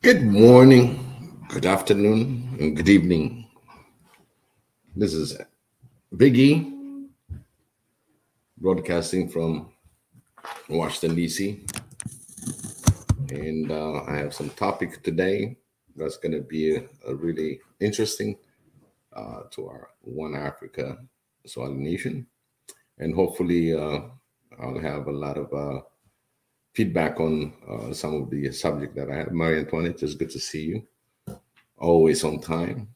Good morning, good afternoon, and good evening. This is Big E broadcasting from Washington, D.C. And I have some topic today that's going to be a really interesting to our One Africa Swahili Nation. And hopefully, I'll have a lot of feedback on some of the subject that I have. Marie Antoinette, it's good to see you. Always on time.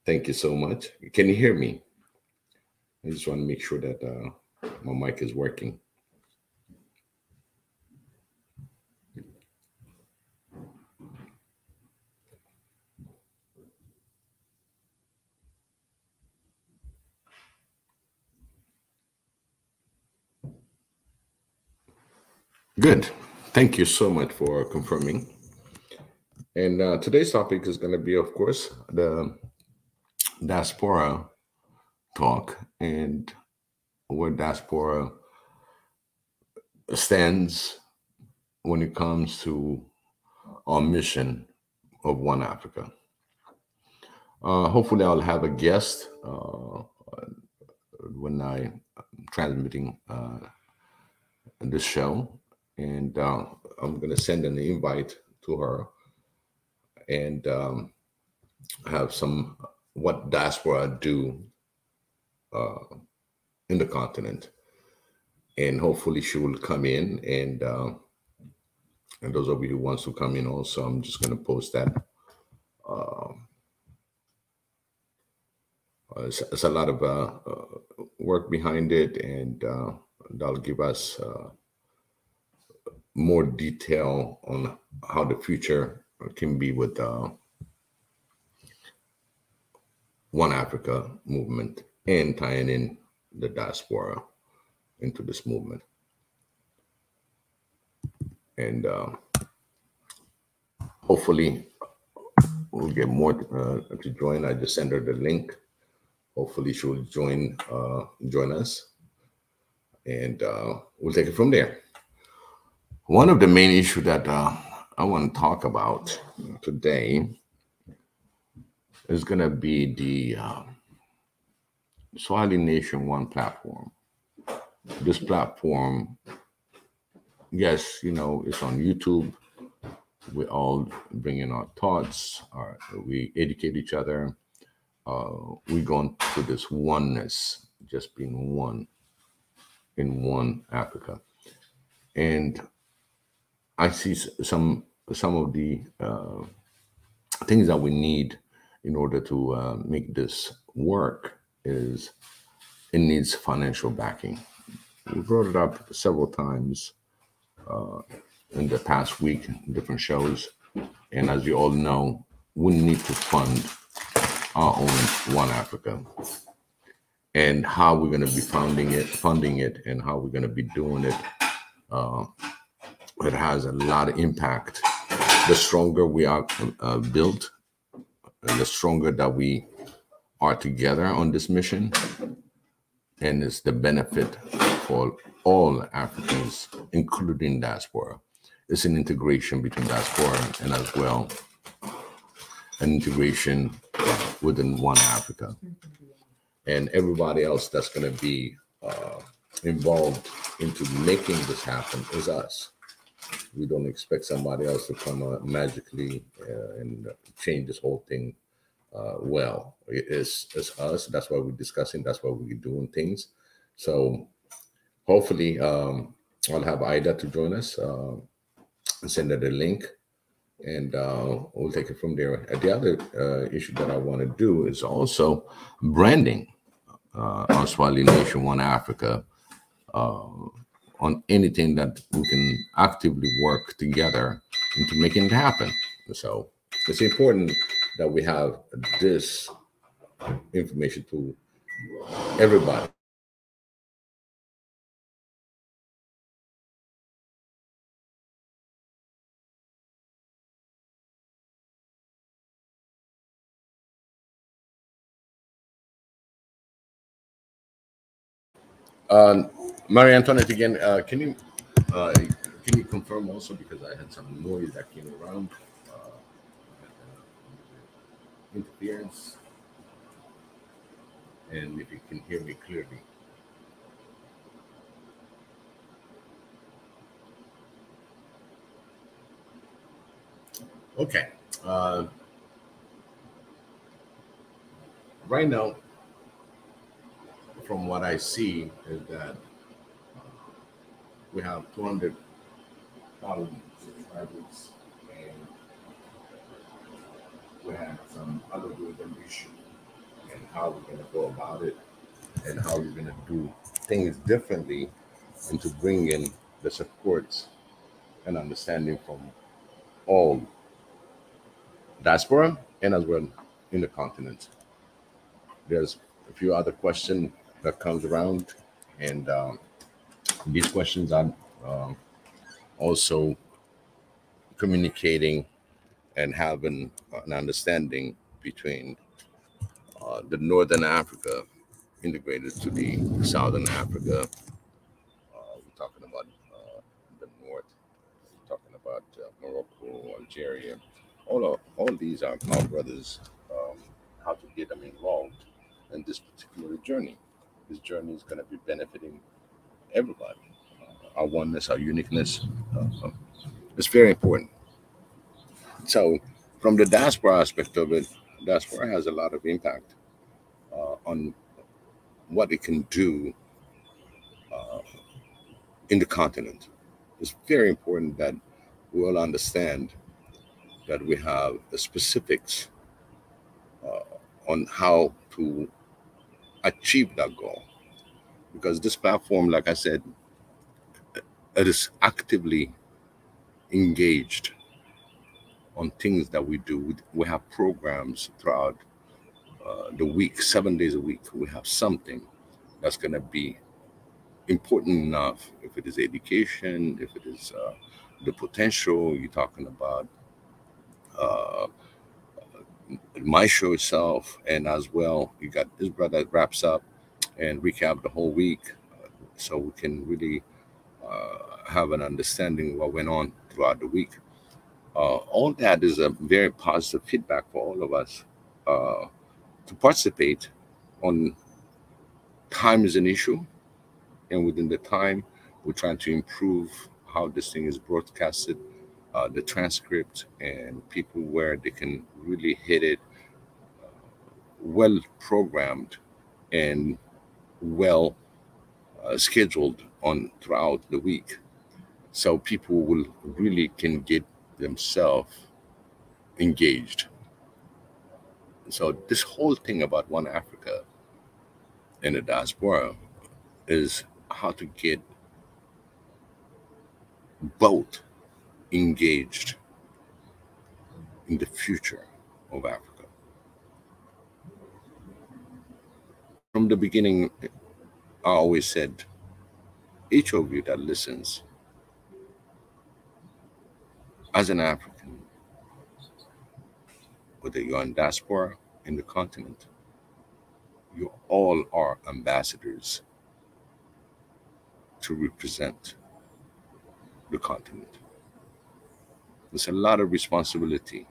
Thank you so much. Can you hear me? I just want to make sure that my mic is working. Good. Thank you so much for confirming. And today's topic is going to be, of course, the diaspora talk and where diaspora stands when it comes to our mission of One Africa. Hopefully, I'll have a guest when I'm transmitting this show, and I'm going to send an invite to her and have some what diaspora do in the continent, and hopefully she will come in and those of you who wants to come in also, I'm just going to post that. It's a lot of work behind it, and that'll give us more detail on how the future can be with One Africa movement and tying in the diaspora into this movement. And hopefully we'll get more to join. I just sent her the link. Hopefully she will join us, and we'll take it from there. One of the main issues that I want to talk about today is going to be the Swahili Nation One platform. This platform, yes, it's on YouTube. We all bring in our thoughts, we educate each other. We go into this oneness, just being one in one Africa. And I see some of the things that we need in order to make this work is it needs financial backing. We brought it up several times in the past week, in different shows. And as you all know, we need to fund our own One Africa. And how we're going to be funding it, and how we're going to be doing it, it has a lot of impact. The stronger we are built, and the stronger that we are together on this mission, and it's the benefit for all Africans, including diaspora. It's an integration between diaspora and as well an integration within One Africa. And everybody else that's going to be involved into making this happen is us. We don't expect somebody else to come magically and change this whole thing. Well, it's us. That's why we're discussing. That's why we're doing things. So hopefully I'll have Ida to join us and send her the link, and we'll take it from there. The other issue that I want to do is also branding on Swahili Nation One Africa, on anything that we can actively work together into making it happen. So it's important that we have this information to everybody. Marie Antoinette, again, can you Can you confirm also, because I had some noise that came around, interference, and if you can hear me clearly? Okay. Right now, from what I see, is that we have 200,000 subscribers, and we have some algorithm issue, and how we're going to go about it, and how we're going to do things differently, and to bring in the supports and understanding from all diaspora and as well in the continent. There's a few other questions that comes around, and these questions are also communicating and having an understanding between the Northern Africa integrated to the Southern Africa. We're talking about the North, we're talking about Morocco, Algeria. All these are our brothers. How to get them involved in this particular journey. This journey is going to be benefiting everybody. Our oneness, our uniqueness, it's very important. So, from the diaspora aspect of it, diaspora has a lot of impact on what it can do in the continent. It's very important that we all understand that we have the specifics on how to achieve that goal. Because this platform, like I said, it is actively engaged on things that we do. We have programs throughout the week, 7 days a week. We have something that's going to be important enough. If it is education, if it is the potential, you're talking about my show itself, and as well, you got this brother that wraps up and recap the whole week, so we can really have an understanding of what went on throughout the week. All that is a very positive feedback for all of us to participate on. Time is an issue, and within the time, we're trying to improve how this thing is broadcasted, the transcript, and people where they can really hit it well programmed and well scheduled on throughout the week, so people will really can get themselves engaged. So this whole thing about One Africa and the diaspora is how to get both engaged in the future of Africa. From the beginning, I always said, each of you that listens, as an African, whether you're in diaspora, in the continent, you all are ambassadors to represent the continent. There's a lot of responsibility.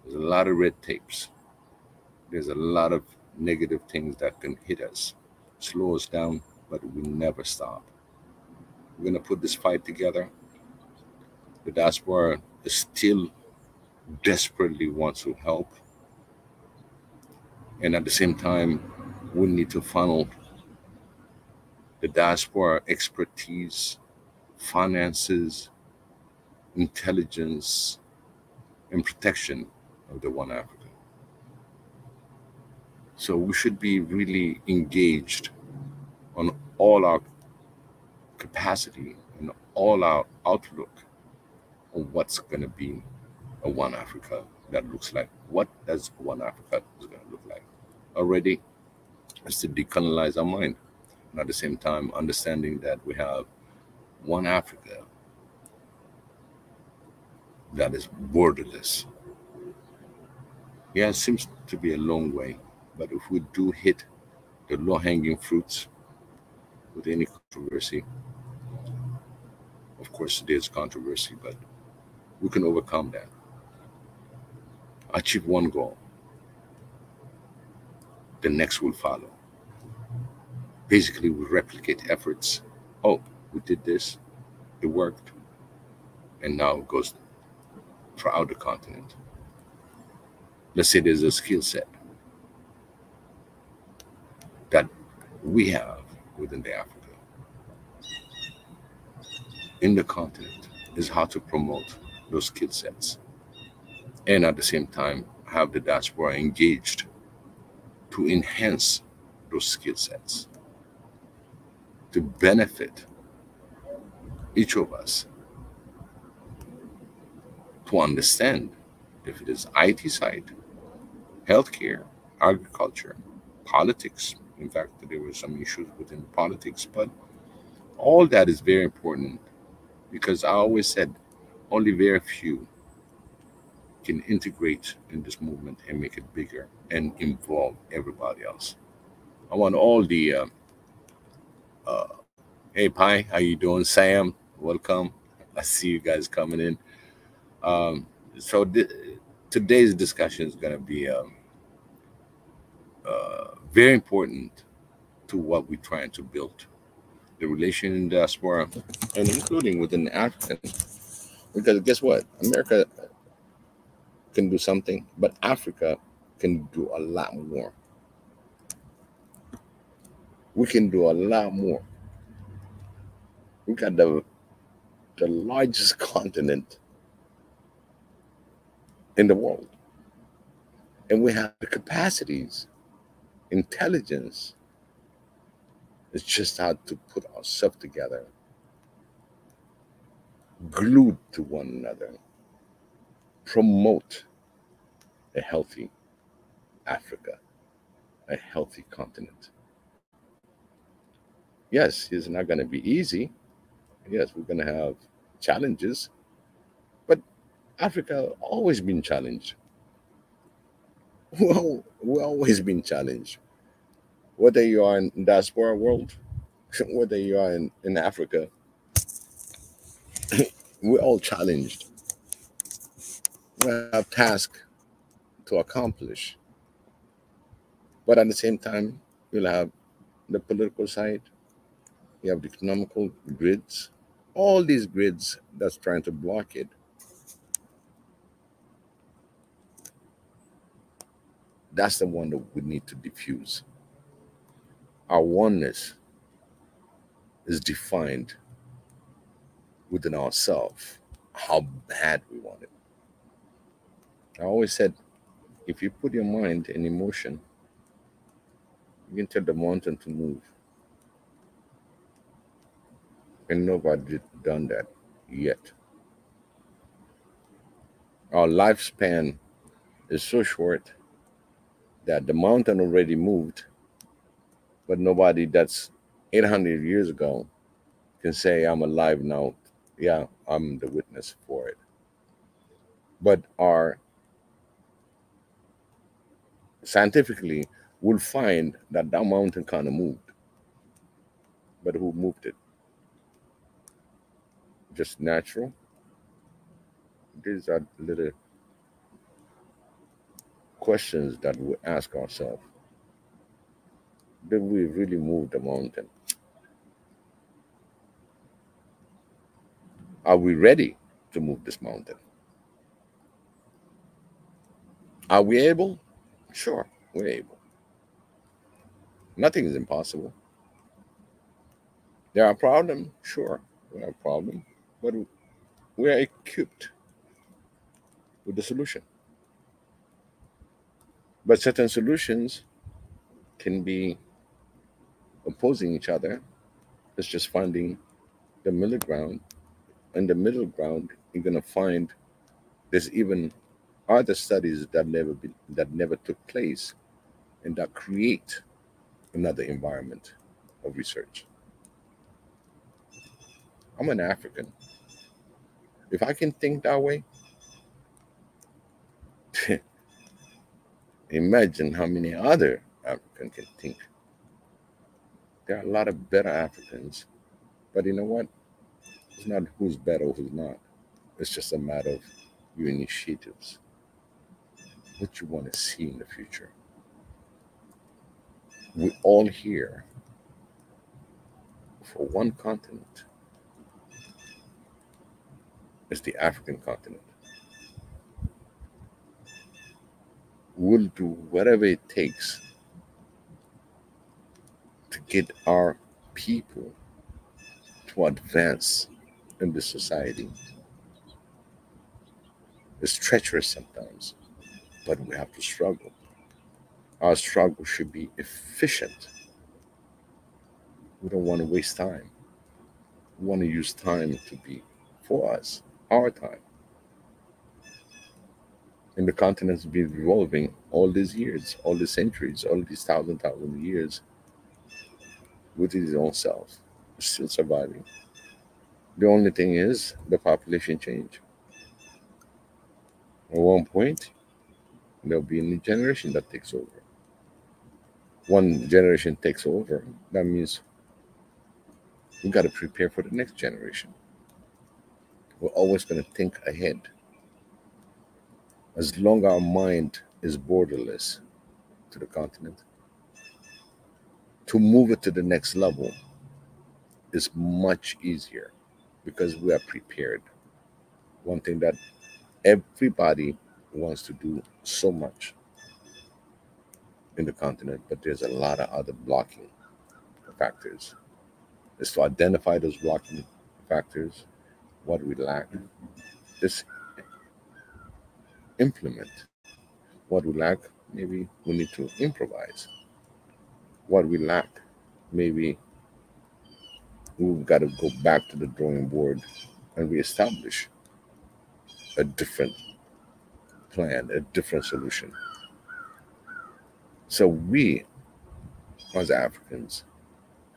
There's a lot of red tapes. There's a lot of negative things that can hit us, slow us down, but we never stop. We're going to put this fight together. The diaspora still desperately wants to help. And at the same time, we need to funnel the diaspora expertise, finances, intelligence, and protection of the One Africa. So we should be really engaged on all our capacity and all our outlook on what's going to be a One Africa that looks like. What does One Africa is going to look like? Already, is to decolonize our mind. And at the same time, understanding that we have one Africa that is borderless. Yeah, it seems to be a long way, but if we do hit the low-hanging fruits with any controversy, Of course, there's controversy, but we can overcome that. Achieve one goal, the next will follow. Basically, we replicate efforts. Oh, we did this, it worked, and now it goes throughout the continent. Let's say there's a skill set that we have within the Africa in the continent, is how to promote those skill sets, and at the same time have the diaspora engaged to enhance those skill sets to benefit each of us, to understand if it is IT side, healthcare, agriculture, politics. In fact, there were some issues within politics, but all that is very important, because I always said only very few can integrate in this movement and make it bigger and involve everybody else. I want all the hey Pi, how you doing? Sam, welcome. I see you guys coming in. So today's discussion is going to be very important to what we're trying to build, the relation in diaspora, and including within African. Because guess what? America can do something, but Africa can do a lot more. We can do a lot more. We got the largest continent in the world, and we have the capacities, intelligence. It's just how to put ourselves together, glued to one another, promote a healthy Africa, a healthy continent. Yes, it's not going to be easy. Yes, we're going to have challenges, but Africa always been challenged. Well, we've always been challenged. Whether you are in diaspora world, whether you are in Africa, we're all challenged. We have tasks to accomplish. But at the same time, you'll have the political side, you have the economical grids, all these grids that's trying to block it. That's the one that we need to diffuse. Our oneness is defined within ourselves, how bad we want it. I always said, if you put your mind and emotion, you can tell the mountain to move. And nobody done that yet. Our lifespan is so short that the mountain already moved, but nobody that's 800 years ago can say, I'm alive now. Yeah, I'm the witness for it. But scientifically, we'll find that mountain kind of moved. But who moved it? Just natural? These are little questions that we ask ourselves. Did we really move the mountain? Are we ready to move this mountain? Are we able? Sure, we're able. Nothing is impossible. There are problems? Sure, there are problems. But we are equipped with the solution. But certain solutions can be opposing each other. It's just finding the middle ground. In the middle ground, you're going to find there's even other studies that never took place, and that create another environment of research. I'm an African. If I can think that way, imagine how many other Africans can think. There are a lot of better Africans, but you know what? It's not who's better, who's not. It's just a matter of your initiatives, what you want to see in the future. We're all here for one continent. It's the African continent. We'll do whatever it takes to get our people to advance in this society. It's treacherous sometimes, but we have to struggle. Our struggle should be efficient. We don't want to waste time. We want to use time to be for us, our time. And the continent's been evolving all these years, all these centuries, all these thousand years with its own self. It's still surviving. The only thing is the population change. At one point, there'll be a new generation that takes over. One generation takes over, that means we got to prepare for the next generation. We're always going to think ahead. As long as our mind is borderless to the continent, to move it to the next level is much easier because we are prepared. One thing that everybody wants to do so much in the continent, but there's a lot of other blocking factors. Is to identify those blocking factors, what we lack, just implement what we lack. Maybe we need to improvise. What we lack, maybe we've got to go back to the drawing board and reestablish a different plan, a different solution. So we, as Africans,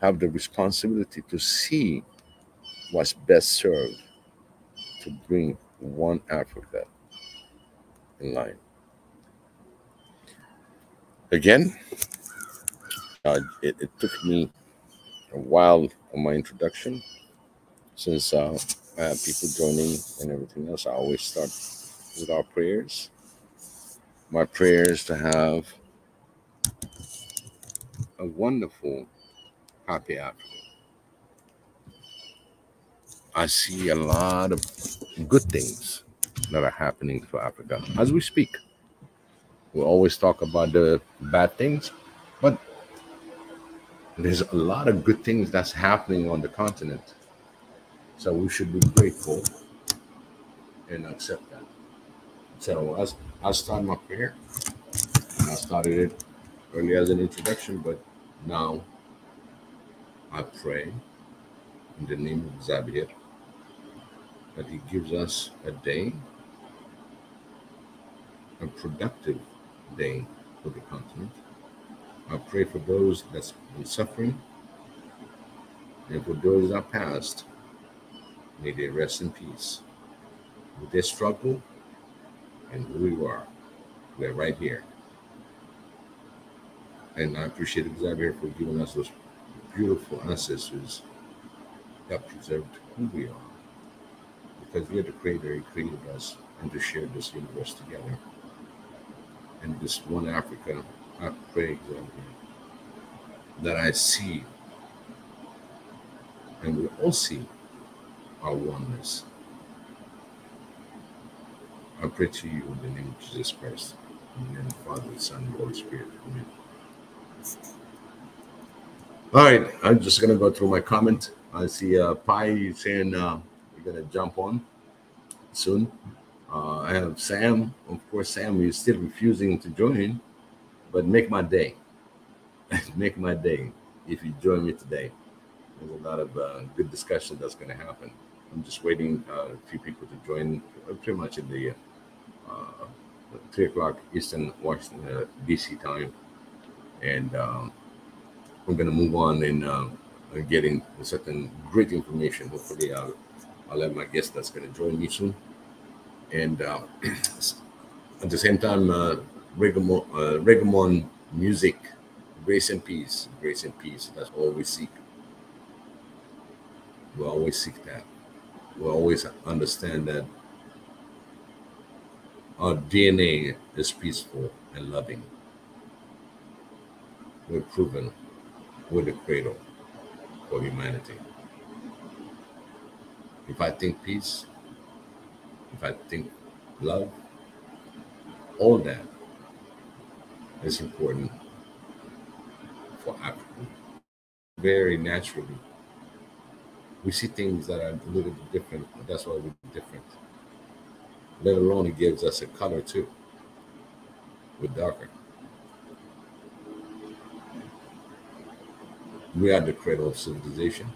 have the responsibility to see what's best served to bring one Africa in line. Again, it took me a while on my introduction, since I have people joining and everything else. I always start with our prayers. My prayers to have a wonderful, happy Africa. I see a lot of good things that are happening for Africa as we speak. We always talk about the bad things, but there's a lot of good things that's happening on the continent. So we should be grateful and accept that. So I'll start my prayer. And I started it early as an introduction, but now I pray in the name of Xavier that he gives us a day, a productive day for the continent. I pray for those that's been suffering, and for those that passed, may they rest in peace. With their struggle and who we are, we're right here. And I appreciate Xavier for giving us those beautiful ancestors that preserved who we are. Because we are the creator, he created us, and to share this universe together. And this one Africa, I pray, Xavier, that I see, and we all see, our oneness. I pray to you in the name of Jesus Christ, in the name of the Father, the Son, and the Holy Spirit. Amen. All right, I'm just going to go through my comment. I see Pi saying you're going to jump on soon. I have Sam. Of course, Sam, you're still refusing to join, but make my day. Make my day if you join me today. There's a lot of good discussion that's going to happen. I'm just waiting a few people to join pretty much in the 3 o'clock Eastern Washington, DC time. And we're going to move on in getting certain great information. Hopefully, I'll have my guest that's going to join me soon. And at the same time, Regamon music, grace and peace. Grace and peace. That's all we seek. We always seek that. will always understand that our DNA is peaceful and loving. We're proven we're the cradle for humanity. If I think peace, if I think love, all that is important for Africa. Very naturally, we see things that are a little bit different. That's why we're different. Let alone it gives us a color too. We're darker. We are the cradle of civilization.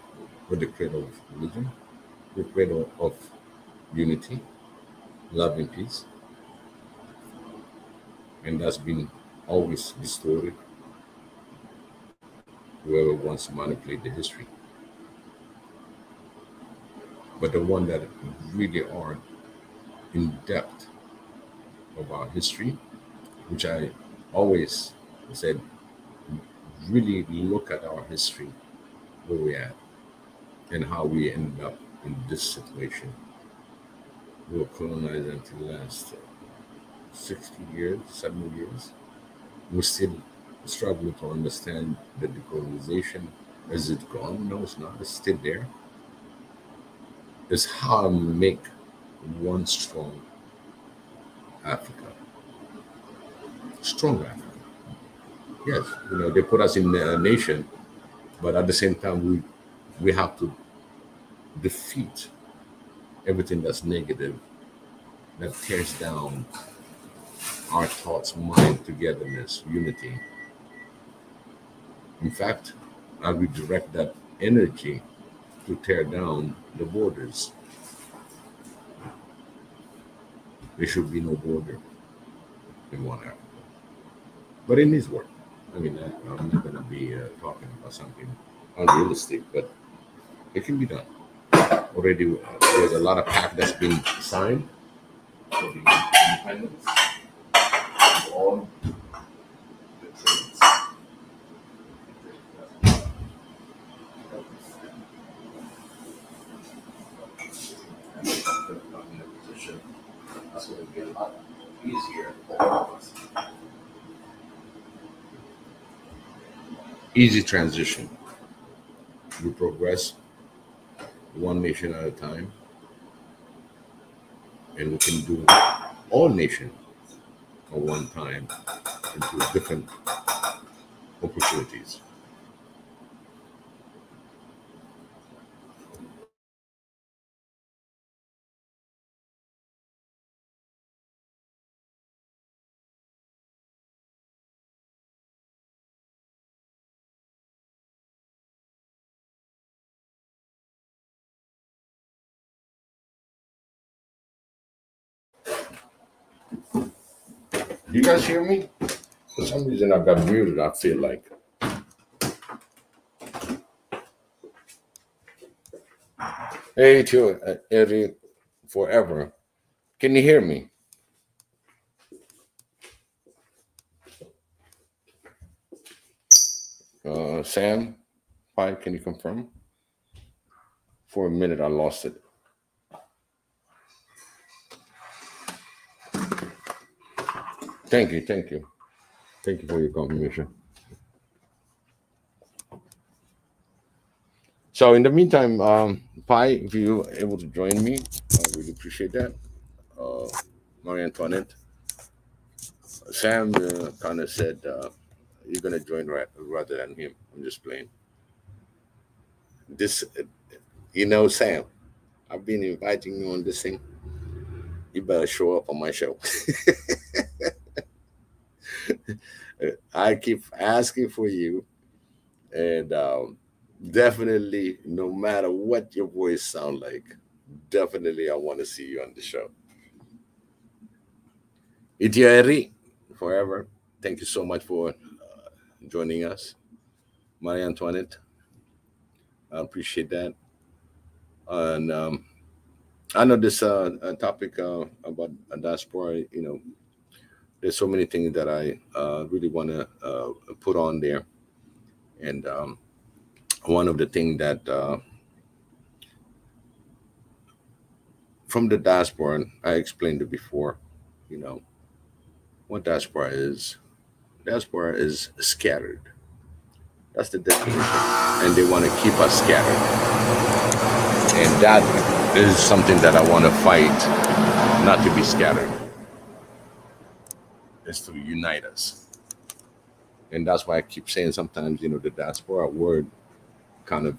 We're the cradle of religion. We're the cradle of unity, love, and peace. And that's been always distorted. Whoever wants to manipulate the history. But the one that really are in depth of our history, which I always said, really look at our history, where we're at, and how we ended up in this situation. We were colonized until the last 60 years, 70 years. We're still struggling to understand the decolonization. Is it gone? No, it's not. It's still there. It's how to make one strong Africa. Strong Africa. Yes, they put us in a nation, but at the same time, we have to defeat everything that's negative, that tears down our thoughts, mind, togetherness, unity. In fact, I redirect that energy to tear down the borders. There should be no border in one Africa. But it needs work. I mean, I'm not going to be talking about something unrealistic, but it can be done. Already, there's a lot of pact that's been signed for the independence of all the trades. And if I'm in a position, that's going to be a lot easier for all of us. Easy transition. We progress one nation at a time, and we can do all nations at one time into different opportunities. You guys hear me? For some reason, I got muted. I feel like. Hey, to Eddie, forever. Can you hear me? Sam, hi, can you confirm? For a minute, I lost it. Thank you. Thank you for your confirmation. So in the meantime, Pi, if you're able to join me, I really appreciate that. Marie Antoinette, Sam kind of said you're going to join rather than him. I'm just playing. This, Sam, I've been inviting you on this thing. You better show up on my show. I keep asking for you, and definitely, no matter what your voice sound like, definitely I want to see you on the show. Itieri, forever. Thank you so much for joining us. Marie Antoinette, I appreciate that. And I know this topic about diaspora, there's so many things that I really want to put on there. And one of the things that from the diaspora, and I explained it before, you know, what diaspora is. Diaspora is scattered. That's the definition. And they want to keep us scattered. And that is something that I want to fight, not to be scattered. It's to unite us. And that's why I keep saying sometimes, you know, the diaspora word kind of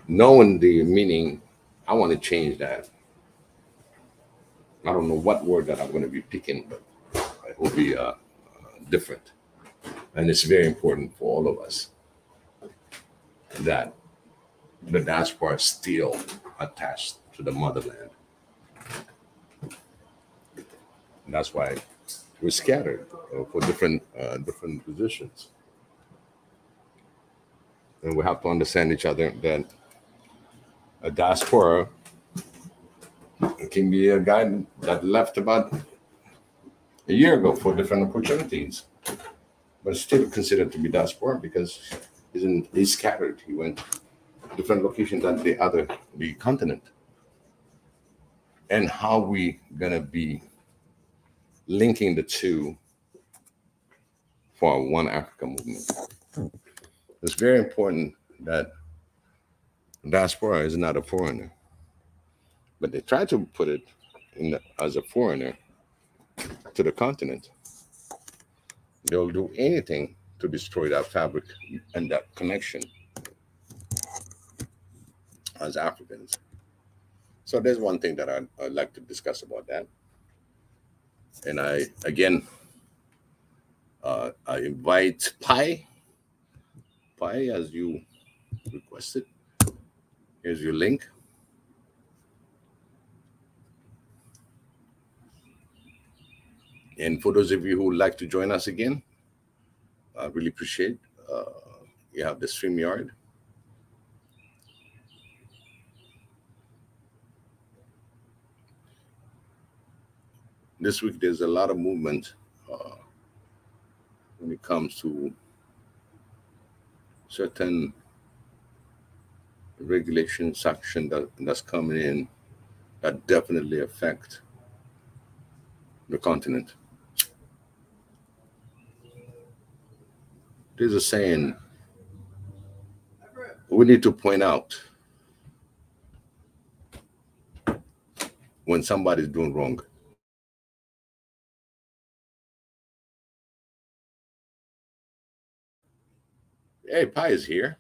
knowing the meaning, I want to change that. I don't know what word that I'm going to be picking, but it will be different. And it's very important for all of us that the diaspora is still attached to the motherland. And that's why we're scattered for different positions. And we have to understand each other that a diaspora can be a guy that left about a year ago for different opportunities, but still considered to be diaspora because he's scattered. He went different locations than the continent. And how we gonna be linking the two for our One Africa movement? It's very important that diaspora is not a foreigner, but they try to put it as a foreigner to the continent. They'll do anything to destroy that fabric and that connection as Africans. So there's one thing that I'd like to discuss about that. And I invite Pi, as you requested. Here's your link. And for those of you who would like to join us again, I really appreciate you have the StreamYard. This week, there's a lot of movement when it comes to certain regulation section that's coming in that definitely affect the continent. There's a saying we need to point out when somebody's doing wrong. Hey, Pi is here.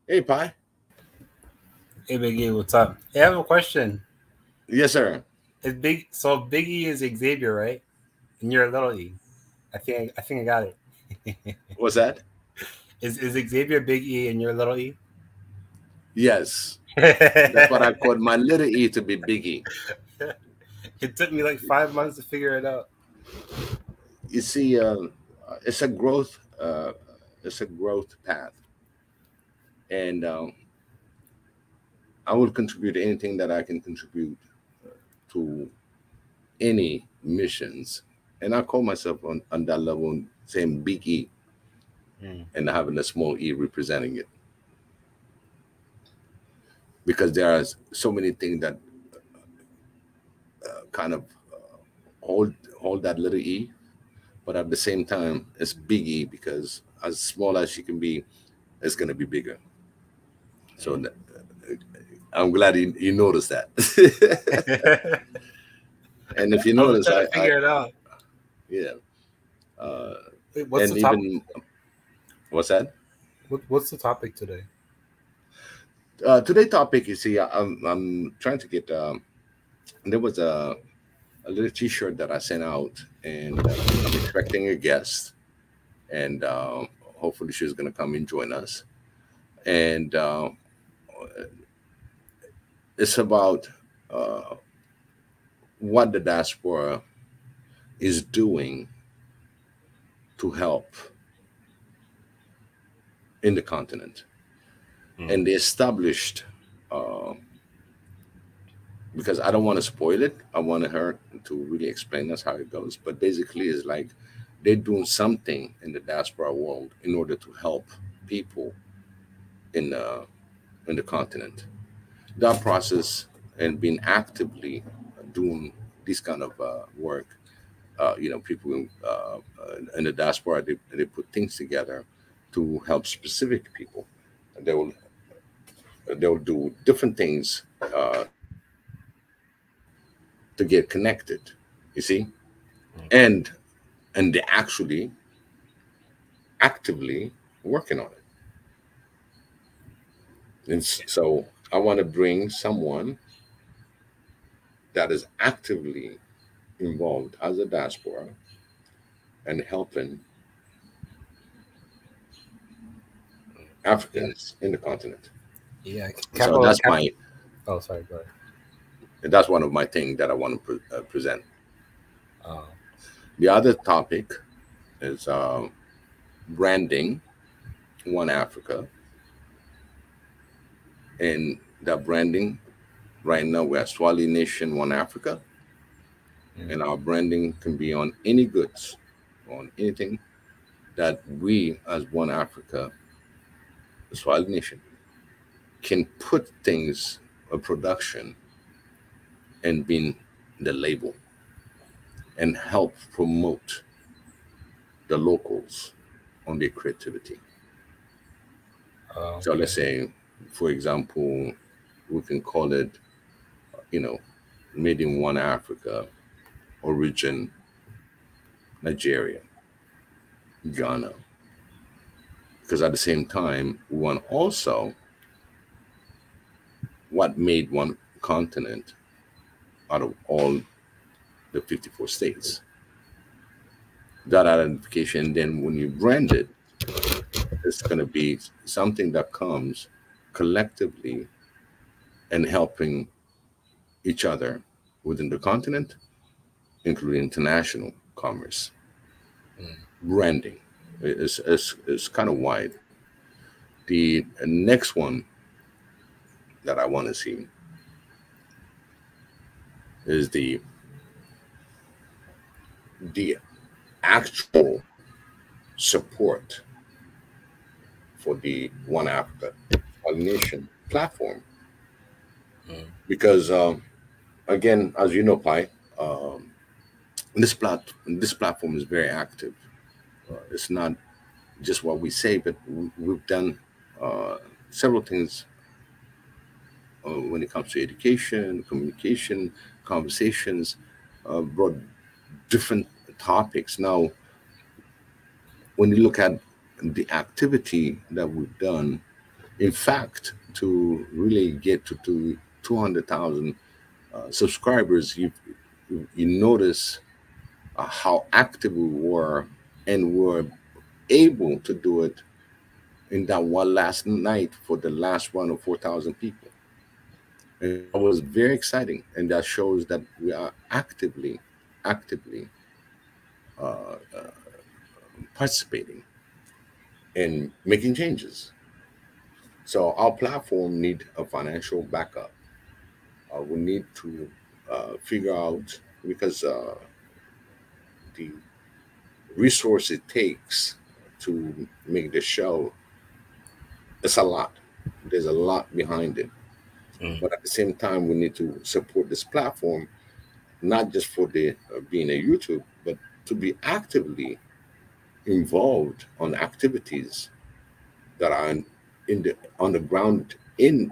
Hey, Pi. Hey, Biggie, what's up? Hey, I have a question. Yes, sir. So Biggie is Xavier, right? And you're a little E. I think I got it. What's that? Is Xavier Big E and you're a little E? Yes. That's what I called my little E to be Big E. It took me like 5 months to figure it out. You see, it's a growth. It's a growth path, and I will contribute anything that I can contribute to any missions, and I call myself on that level saying Big E, and having a small E representing it, because there are so many things that kind of hold that little E, but at the same time, it's Big E because as small as she can be, it's going to be bigger. So I'm glad you noticed that. And if you notice, I figure it out. Yeah. Wait, what's the topic? What's that? What's the topic today? Today's topic, you see, I'm trying to get. There was a little T-shirt that I sent out, and I'm expecting a guest, and hopefully she's going to come and join us. And it's about what the diaspora is doing to help in the continent. And they established, because I don't want to spoil it, I wanted her to really explain us how it goes. But basically, it's like they're doing something in the diaspora world in order to help people in the continent. That process and being actively doing this kind of work, people in the diaspora, they put things together to help specific people. They will they'll do different things to get connected. You see, and and they actually actively working on it. And so I want to bring someone that is actively involved as a diaspora and helping Yeah. Africans in the continent. Yeah. So that's my Oh, sorry. Go ahead. that's one of my things that I want to present. Uh, The other topic is branding One Africa, and that branding right now we're Swahili Nation One Africa, and our branding can be on any goods, on anything that we as One Africa, the Swahili Nation, can put things, a production, and being the label and help promote the locals on their creativity. So okay. let's say, for example, we can call it, you know, made in One Africa, origin Nigeria, Ghana. Because at the same time, we want also what made one continent out of all the 54 states. That identification, then when you brand it, it's going to be something that comes collectively and helping each other within the continent, including international commerce. Branding is kind of wide. The next one that I want to see is the actual support for the One Africa Nation platform. Because again, as you know, Pi, um, this platform is very active. It's not just what we say, but we've done uh, several things when it comes to education, communication, conversations, brought different topics. Now, when you look at the activity that we've done, in fact, to really get to 200,000 subscribers, you notice how active we were, and were able to do it in that one last night for the last one of 4,000 people. And that was very exciting, and that shows that we are actively uh, uh, participating and making changes. So our platform need a financial backup. We need to figure out, because the resource it takes to make the show, it's a lot. There's a lot behind it. But at the same time, we need to support this platform, not just for the being a YouTube, but to be actively involved on activities that are in the on the ground in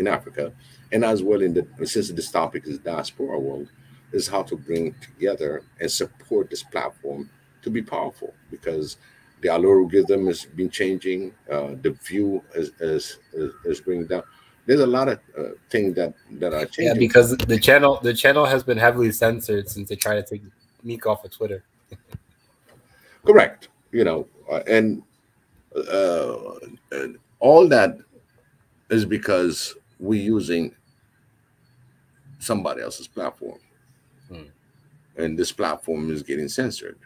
Africa, and as well in the, since this topic is diaspora world, is how to bring together and support this platform to be powerful, because the algorithm has been changing, the view is bringing down. There's a lot of things that are Yeah, changing. because the channel has been heavily censored since they tried to take Mika off of Twitter. Correct. And all that is because we're using somebody else's platform, and this platform is getting censored.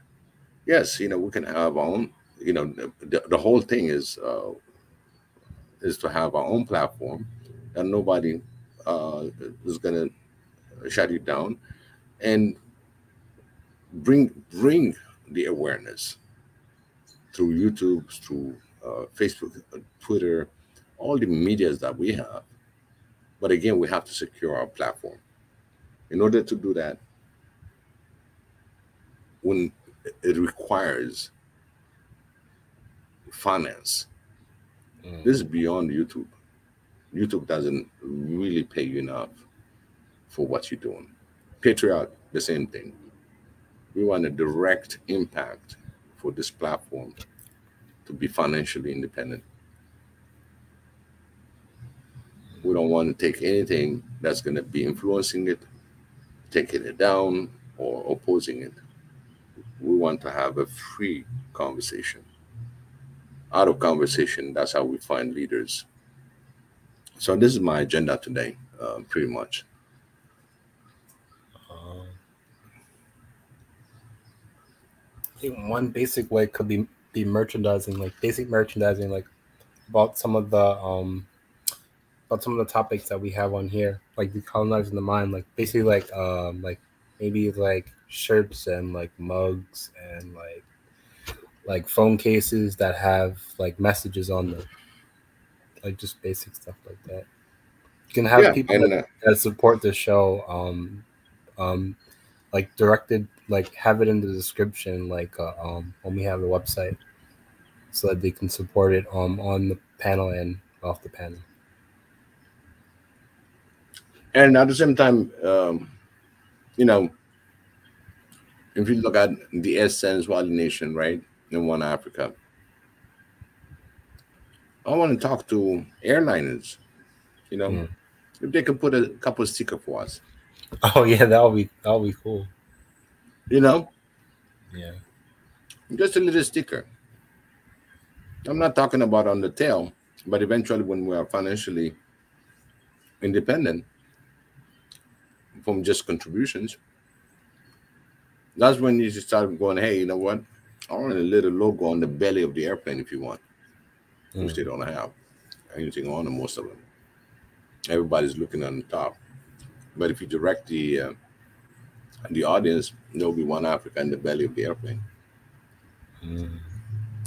Yes, we can have our own. The whole thing is to have our own platform, and nobody is going to shut you down, and bring the awareness through YouTube, through Facebook, Twitter, all the medias that we have. But again, we have to secure our platform. In order to do that, when it requires finance, this is beyond YouTube. YouTube doesn't really pay you enough for what you're doing. Patriot, the same thing. We want a direct impact for this platform to be financially independent. We don't want to take anything that's going to be influencing it, taking it down, or opposing it. We want to have a free conversation. Out of conversation, that's how we find leaders. So this is my agenda today, pretty much. I think one basic way could be merchandising, like basic merchandising, like about some of the topics that we have on here, like decolonizing the mind, like basically like maybe like shirts and like mugs and like phone cases that have like messages on them, like just basic stuff like that. You can have people that support the show, like directed, like have it in the description, like when we have the website, so that they can support it on the panel and off the panel. And at the same time, you know, if you look at the essence Wali Nation, right, in One Africa, I want to talk to airliners, you know, if they could put a couple of stickers for us. Oh yeah, that'll be cool. You know, yeah, just a little sticker. I'm not talking about on the tail, but eventually when we are financially independent from just contributions, that's when you start going, hey, you know what? I want a little logo on the belly of the airplane if you want, which they don't have anything on them, most of them. Everybody's looking on the top. But if you direct the audience, there'll be One Africa in the belly of the airplane.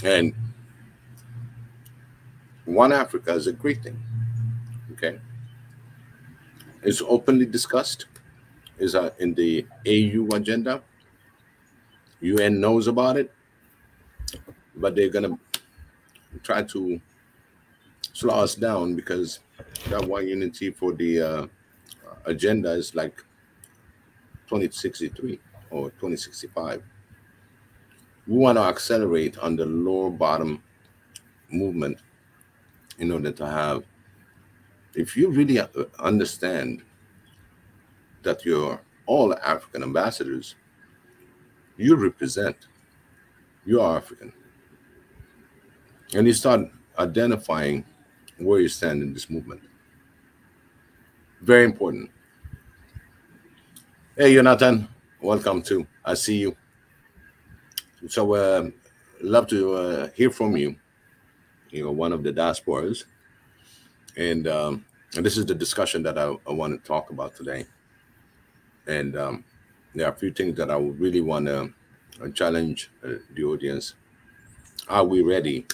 And One Africa is a great thing. Okay. It's openly discussed. Is in the AU agenda. UN knows about it, but they're gonna try to slow us down because that one unity for the agenda is like 2063 or 2065. We want to accelerate on the lower bottom movement in order to have, if you really understand that you're all African ambassadors, you represent, you are African. And you start identifying where you stand in this movement. Very important. Hey, Jonathan, welcome too. I see you. So love to hear from you. You know, one of the diasporas. And this is the discussion that I want to talk about today. And there are a few things that I would really want to challenge the audience. Are we ready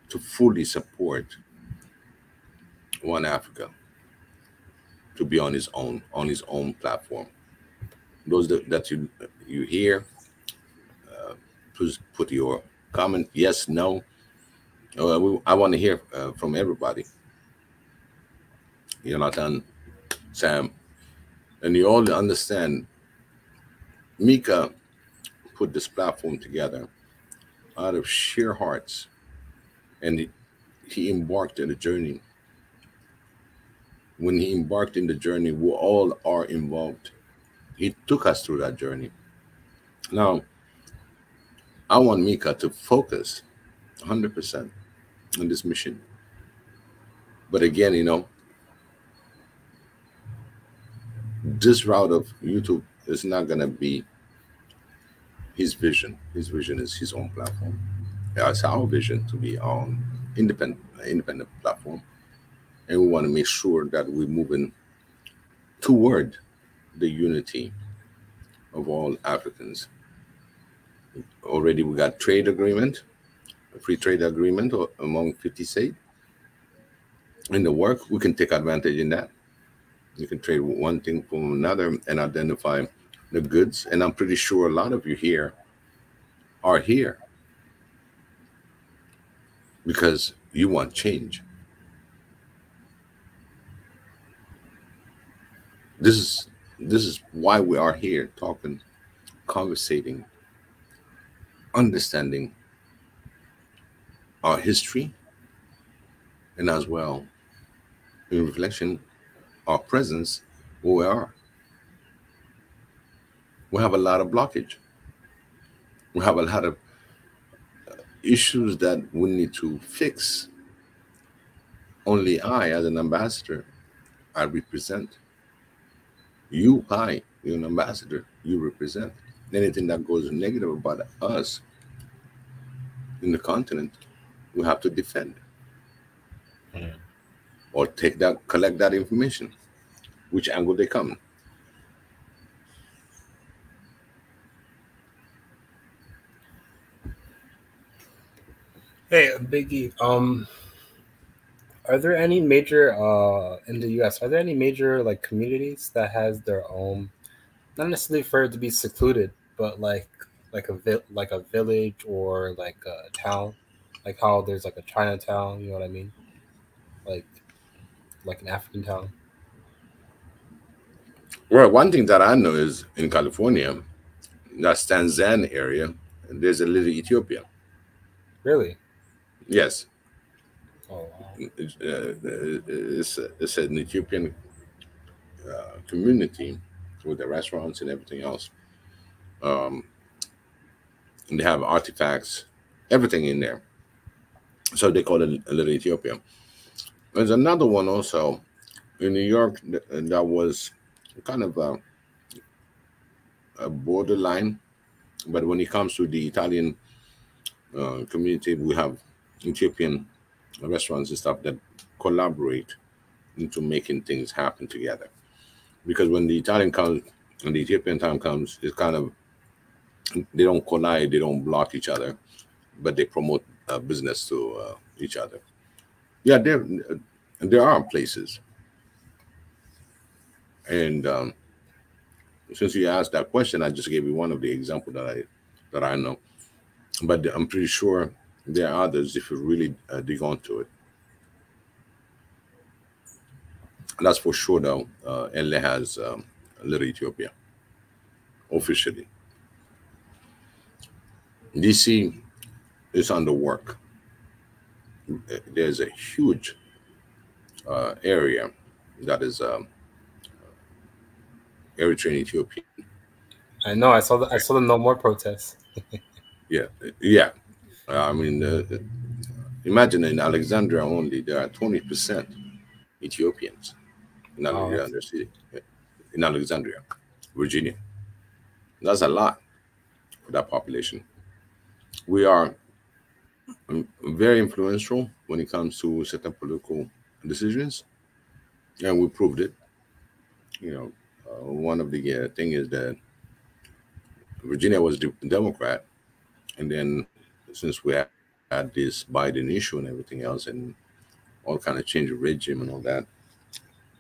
to fully support One Africa to be on his own platform? Those that you hear, please put your comment, yes, no. I want to hear from everybody. Jonathan, Sam, and you all understand Mika put this platform together out of sheer hearts, and he embarked in a journey. When he embarked in the journey, we all are involved. He took us through that journey. Now, I want Mika to focus 100% on this mission. But again, you know, this route of YouTube is not going to be his vision. His vision is his own platform. It's our vision to be on independent platform. And we want to make sure that we're moving toward the unity of all Africans. Already we got trade agreement, a free trade agreement among 50 states. In the work, we can take advantage in that. You can trade one thing from another and identify the goods. And I'm pretty sure a lot of you here are here because you want change. This is why we are here talking, conversating, understanding our history, and as well, in reflection, our presence, where we are. We have a lot of blockage. We have a lot of issues that we need to fix. Only I, as an ambassador, I represent. You're an ambassador, you represent. Anything that goes negative about us in the continent, we have to defend. Or collect that information, which angle they come. Hey, Biggie. Are there any major in the U.S.? Are there any major like communities that has their own, not necessarily for it to be secluded, but like a village or like a town, like how there's like a Chinatown. You know what I mean? Like an African town. Well, one thing that I know is in California, that's Tanzania area, there's a little Ethiopia. Really? Yes. Oh wow. It's an Ethiopian community with the restaurants and everything else. And they have artifacts, everything in there. So they call it a little Ethiopia. There's another one also in New York that was kind of a borderline, but when it comes to the Italian community, we have Ethiopian restaurants and stuff that collaborate into making things happen together. Because when the Italian comes and the Ethiopian time comes, it's kind of, they don't collide, they don't block each other, but they promote business to each other. Yeah, there are places. And since you asked that question, I just gave you one of the examples that I know. But I'm pretty sure there are others if you really dig onto it. That's for sure, though. LA has Little Ethiopia officially. DC is under work. There's a huge area that is Eritrean Ethiopian. I know. I saw the No More protests. Yeah. I mean, imagine in Alexandria only there are 20% Ethiopians in Alexandria City, in Alexandria, Virginia. That's a lot for that population. We are very influential when it comes to certain political decisions, and we proved it. One of the thing is that Virginia was Democrat, and then since we had this Biden issue and everything else, and all kind of change of regime and all that,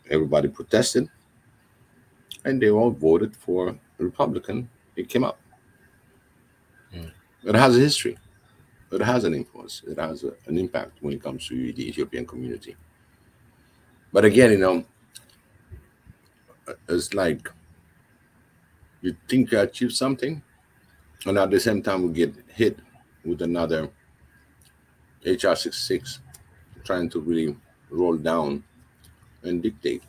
everybody protested, and they all voted for Republican. It came up. It has a history. It has an influence. It has an impact when it comes to the Ethiopian community. But again, it's like you think you achieve something, and at the same time we get hit with another HR 66 trying to really roll down and dictate.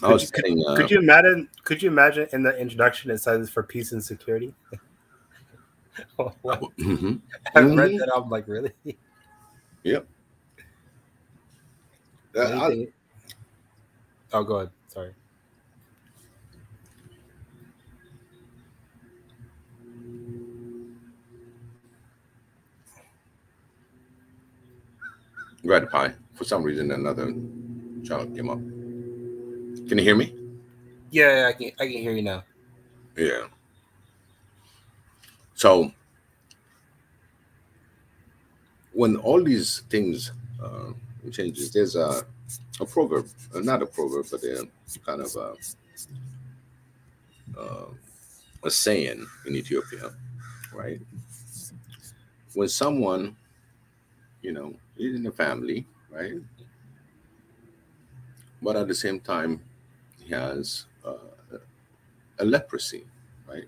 Could you imagine? Could you imagine in the introduction it says for peace and security? I read that. I'm like, really? Yep. Oh, go ahead. Sorry. Red Pie. For some reason, another child came up. Can you hear me? Yeah, I can hear you now. Yeah. So when all these things changes, there's a proverb, not a proverb, but a kind of a saying in Ethiopia, right? When someone, is in a family, right, but at the same time he has a leprosy, right?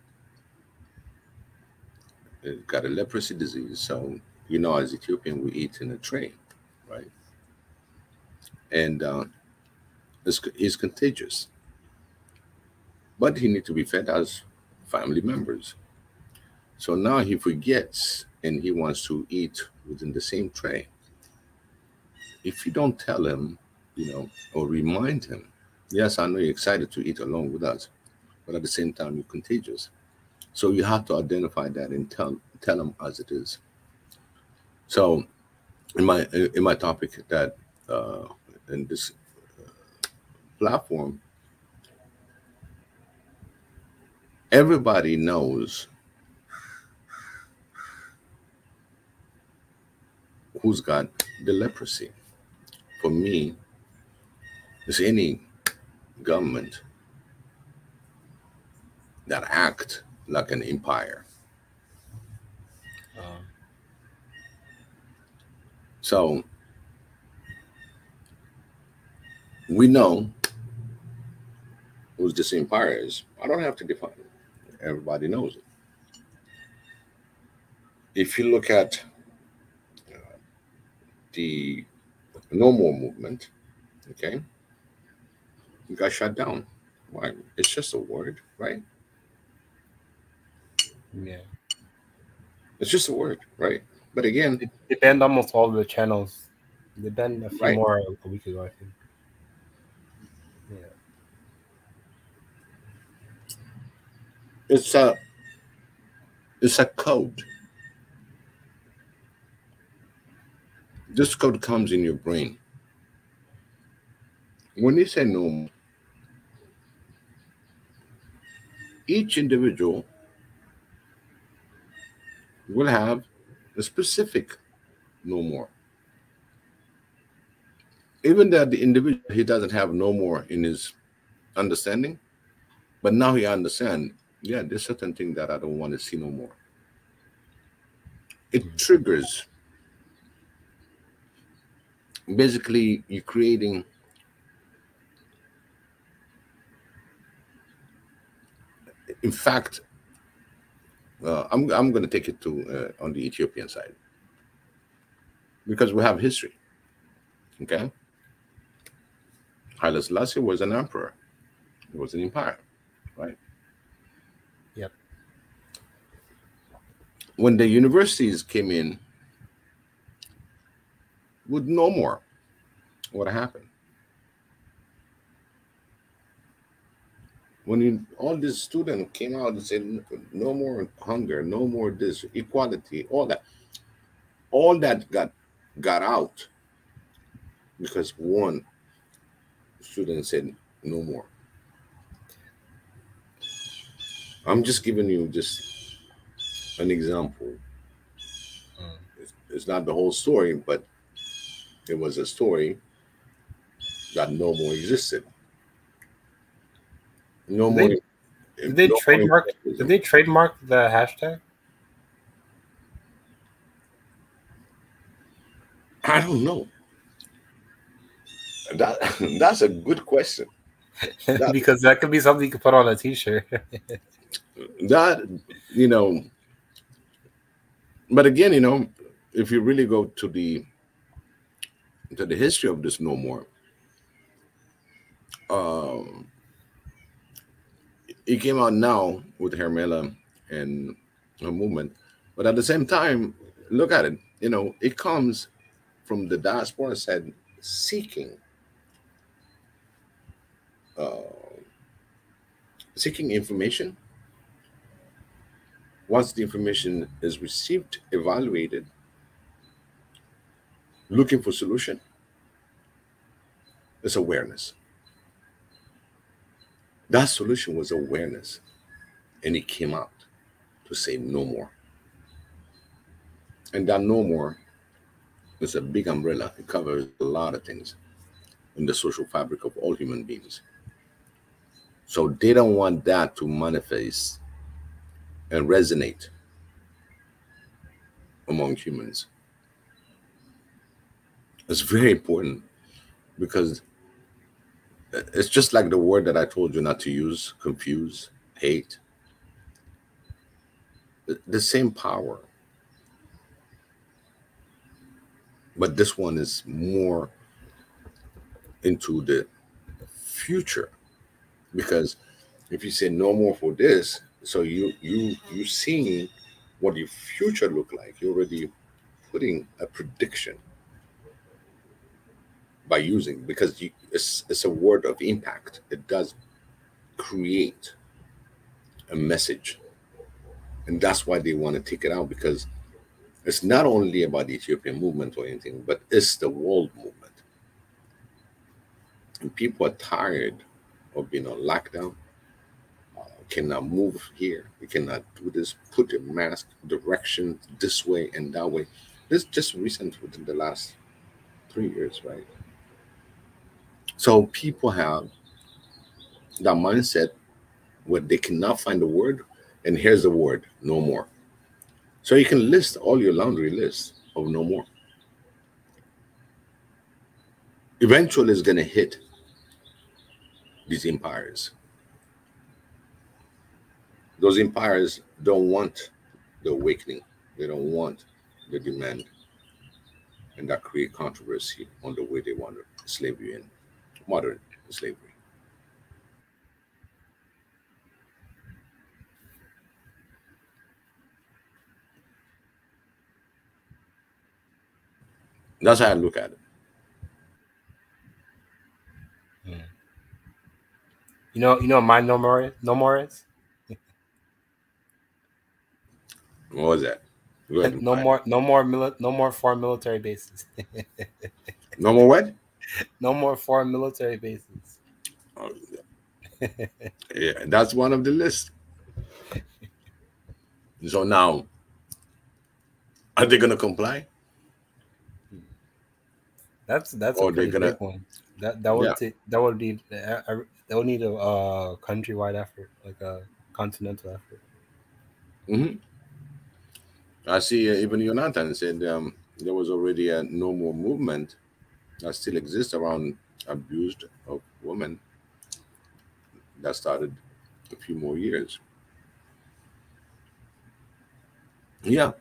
He's got a leprosy disease. So, as Ethiopian, we eat in a tray, right? And it's contagious, but he needs to be fed as family members. So now he forgets and he wants to eat within the same tray. If you don't tell him, or remind him, yes, I know you're excited to eat along with us, but at the same time, you're contagious. So you have to identify that and tell him as it is. So in my topic that in this platform, everybody knows who's got the leprosy. For me, it's any government that act like an empire. So we know who this empire is. I don't have to define it. Everybody knows it. If you look at the No More movement, okay, it got shut down. Why? It's just a word, right? Yeah. It's just a word, right? But again, they banned almost all the channels. They banned a few more a week ago, I think. Yeah. It's a code. This code comes in your brain. When you say no more, each individual will have a specific no more. Even that the individual, he doesn't have no more in his understanding, but now he understands, yeah, there's certain thing that I don't want to see no more. It triggers. Basically, you're creating in fact, I'm going to take it to on the Ethiopian side because we have history. Okay, Haile Selassie was an emperor. It was an empire, right? Yep. When the universities came in with no more, what happened? When all these students came out and said, no more hunger, no more this, equality, all that got out because one student said no more. I'm just giving you just an example. It's not the whole story, but it was a story that no more existed. No more. Did they trademark the hashtag? I don't know. That's a good question. Because that could be something you could put on a T-shirt. But again, if you really go to the history of this no more, it came out now with Hermela and her movement, but at the same time, look at it. It comes from the diaspora side seeking information. Once the information is received, evaluated, looking for solution, it's awareness. That solution was awareness, and it came out to say no more. And that no more is a big umbrella. It covers a lot of things in the social fabric of all human beings. So they don't want that to manifest and resonate among humans. It's very important because it's just like the word that I told you not to use: confuse, hate. The same power, but this one is more into the future. Because if you say no more for this, so you seeing what your future look like. You're already putting a prediction by using, because it's a word of impact. It does create a message, and that's why they want to take it out, because it's not only about the Ethiopian movement or anything, but it's the world movement. And people are tired of being on lockdown. Cannot move here. We cannot do this. Put a mask direction this way and that way. This just recent within the last 3 years, right? So people have that mindset where they cannot find the word, and here's the word: no more. So you can list all your laundry list of no more. Eventually, it's going to hit these empires. Those empires don't want the awakening. They don't want the demand, and that create controversy on the way they want slavery in modern slavery. That's how I look at it. Mm. My no more is What was that? Go ahead and no find it. more, no more foreign military bases. No more what? No more foreign military bases. Oh, yeah, that's one of the list. So now, are they gonna comply, That's a or they're pretty big gonna? one. That Yeah. would that would need that would need a countrywide effort, like a continental effort. Hmm. I see. Even Jonathan said there was already a no more movement that still exists around abused of women that started a few more years. Yeah,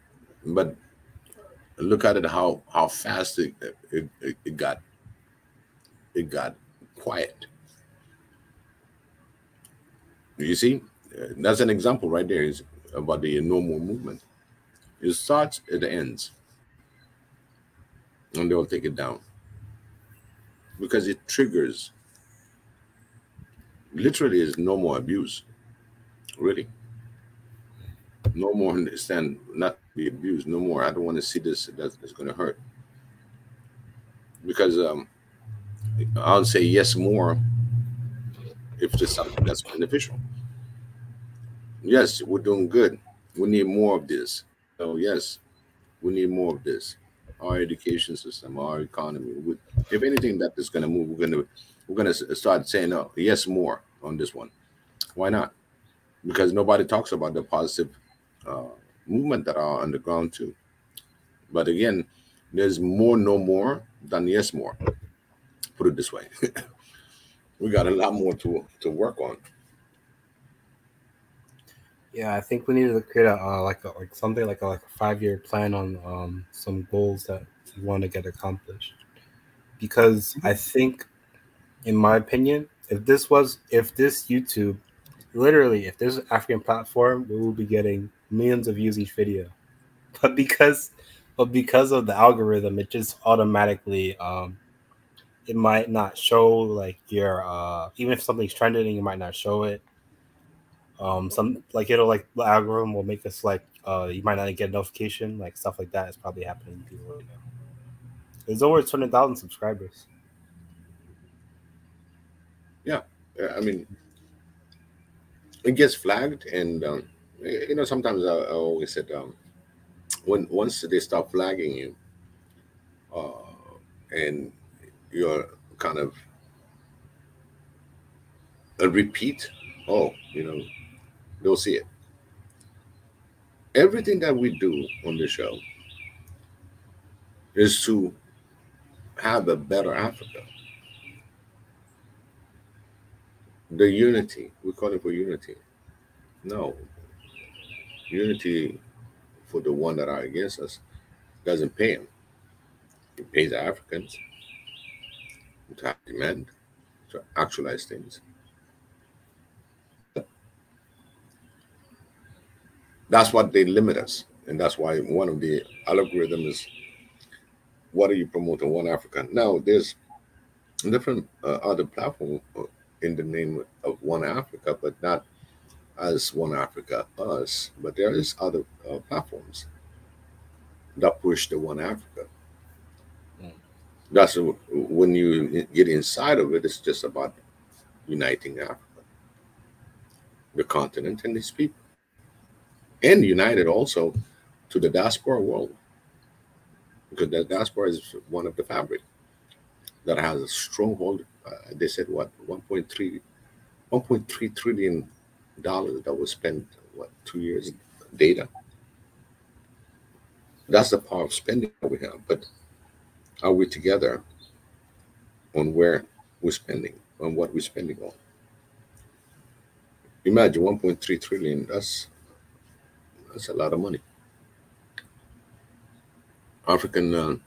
but look at it how fast it got, it got quiet. You see, that's an example right there. Is about the no more movement. It starts, it ends, and they'll take it down because it triggers. Literally, is no more abuse. Really, no more understand not to be abused. No more. I don't want to see this. That's going to hurt because I'll say yes more if there's something that's beneficial. Yes, we're doing good. We need more of this. So yes, we need more of this. Our education system, our economy. If anything that is going to move, we're gonna start saying, "Oh, yes, more on this one." Why not? Because nobody talks about the positive uh, movement that are on the ground too. But again, there's more no more than yes more. Put it this way, we got a lot more to work on. Yeah, I think we need to create a like something like a 5-year plan on some goals that we want to get accomplished. Because I think, in my opinion, if this YouTube, literally, if this African platform, we will be getting millions of views each video. But because of the algorithm, it just automatically it might not show like your even if something's trending, it might not show it. Some like it'll like the algorithm will make us like you might not get a notification, like stuff like that is probably happening to people right now. There's over 200,000 subscribers. Yeah, I mean, it gets flagged, and sometimes I always said, once they start flagging you, and you're kind of a repeat, oh, they'll see it. Everything that we do on the show is to have a better Africa. The unity, we call it for unity. No, unity for the one that are against us doesn't pay them. It pays the Africans to have demand, to actualize things. But that's what they limit us. And that's why one of the algorithms is, what are you promoting? One Africa. Now, there's different other platforms in the name of One Africa, but not as One Africa us. But there is other platforms that push the One Africa. That's when you get inside of it, it's just about uniting Africa, the continent, and these people, and united also to the diaspora world, because the diaspora is one of the fabric that has a stronghold. They said what 1.3 trillion dollars that was spent 2 years data. That's the power of spending that we have. But are we together on where we're spending, on what we're spending on? Imagine 1.3 trillion. That's a lot of money. African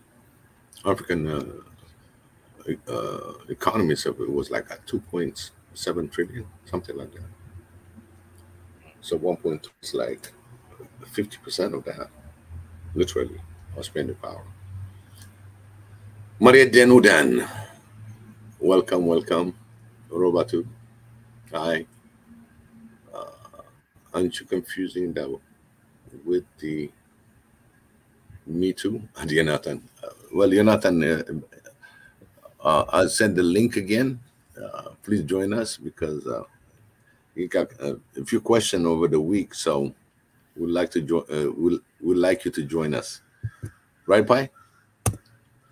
economy, so it was like at 2.7 trillion, something like that. So 1.3 is like 50% of that, literally, our spending power. Maria Denudan, welcome. Robatu, hi. Aren't you confusing that with the Me Too? And Jonathan. Well, Jonathan, I'll send the link again. Please join us, because you got a few questions over the week, so we'd like to join. We'd like you to join us, right, Pi?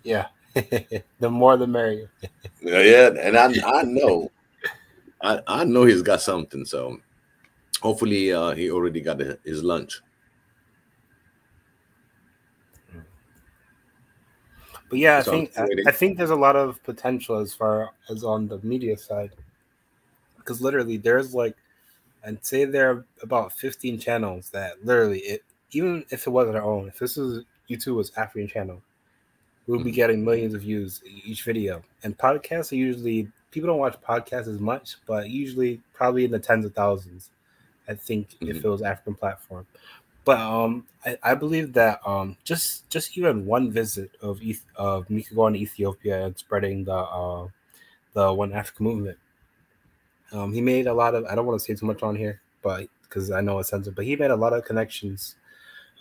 Yeah, the more the merrier. Yeah, and I know, I know he's got something. So hopefully, he already got his lunch. But yeah, So I think there's a lot of potential as far as on the media side, because literally there's like, I'd say there are about 15 channels that literally, even if it wasn't our own, if this was YouTube was African channel, we would be getting millions of views each video. And podcasts are usually, people don't watch podcasts as much, but usually probably in the tens of thousands, I think, if it was African platform. But I believe that just even one visit of Mika going to Ethiopia and spreading the One Africa movement, he made a lot of, I don't want to say too much on here, but because I know it's sensitive, but he made a lot of connections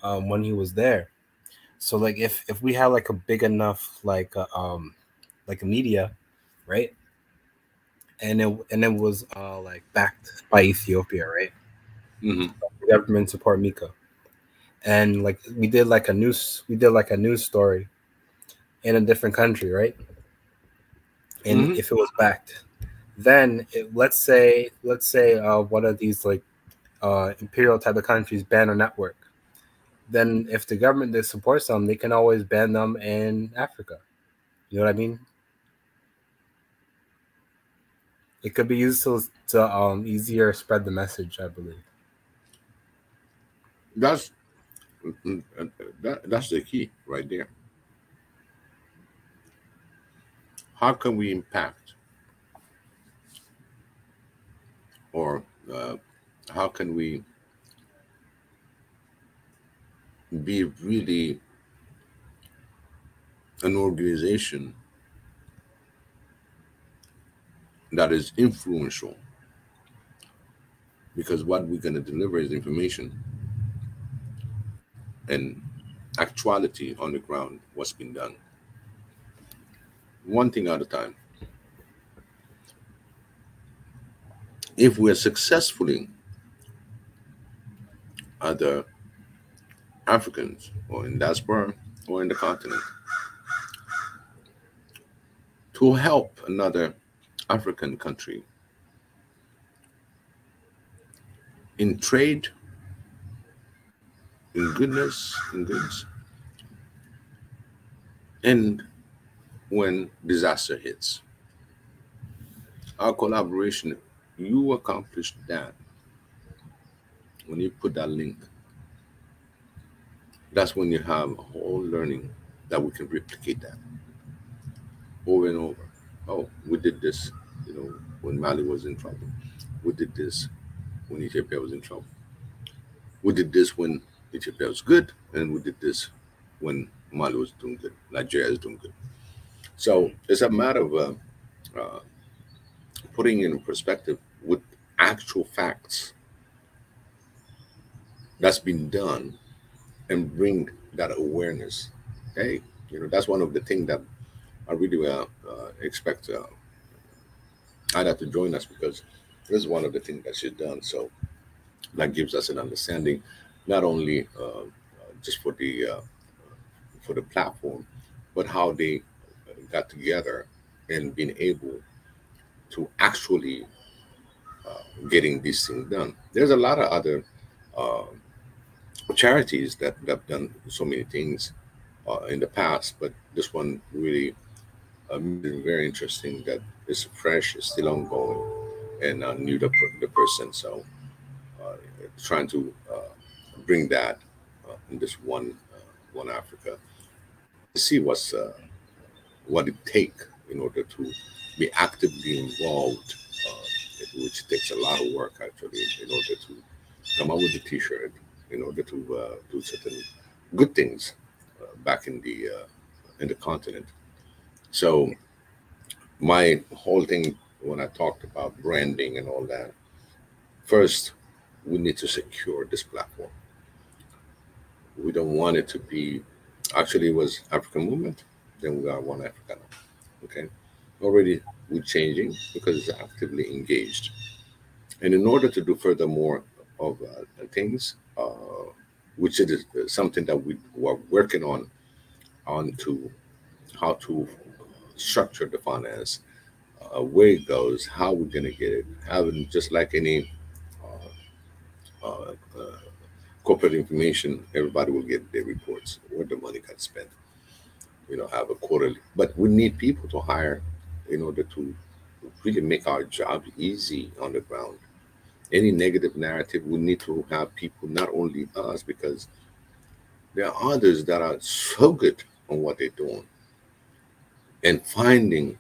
when he was there. So like if we have like a big enough like a media, right, and it was like backed by Ethiopia, right, Mm-hmm. the government support Mika. And like we did like a news story in a different country, right? And if it was backed, then let's say one of these like imperial type of countries ban a network. Then if the government that supports them, they can always ban them in Africa. You know what I mean? It could be used to easier spread the message, I believe. That's the key right there. How can we impact, or how can we be really an organization that is influential? Because what we're going to deliver is information and actuality on the ground, what's been done. One thing at a time. If we're successfully either Africans, or in diaspora, or in the continent, to help another African country in trade, in goodness, in goods, and when disaster hits. Our collaboration, you accomplished that when you put that link. That's when you have a whole learning that we can replicate that over and over. Oh, we did this, when Mali was in trouble. We did this when Ethiopia was in trouble. We did this when Ethiopia was good, and we did this when Mali was doing good. Nigeria is doing good. So it's a matter of uh, putting in perspective with actual facts that's been done and bring that awareness. Hey, that's one of the things that I really expect Ida to join us, because this is one of the things that she's done. So that gives us an understanding, not only just for the platform, but how they got together and been able to actually getting these things done. There's a lot of other uh, charities that have done so many things in the past, but this one really is very interesting. That it's fresh, it's still ongoing, and knew the person. So trying to bring that in this one Africa, to see what it take in order to be actively involved, which takes a lot of work actually, in order to come up with the T-shirt, in order to do certain good things back in the continent. So my whole thing, when I talked about branding and all that, first we need to secure this platform. We don't want it to be, actually it was African movement, then we are one Africa now. Okay, already we're changing because it's actively engaged. And in order to do furthermore of things, which is something that we were working on to how to structure the finance, where it goes, how we're going to get it, having just like any uh, uh, corporate information, everybody will get their reports where the money got spent. Have a quarterly, but we need people to hire in order to really make our job easy on the ground. Any negative narrative, we need to have people, not only us, because there are others that are so good on what they're doing, and finding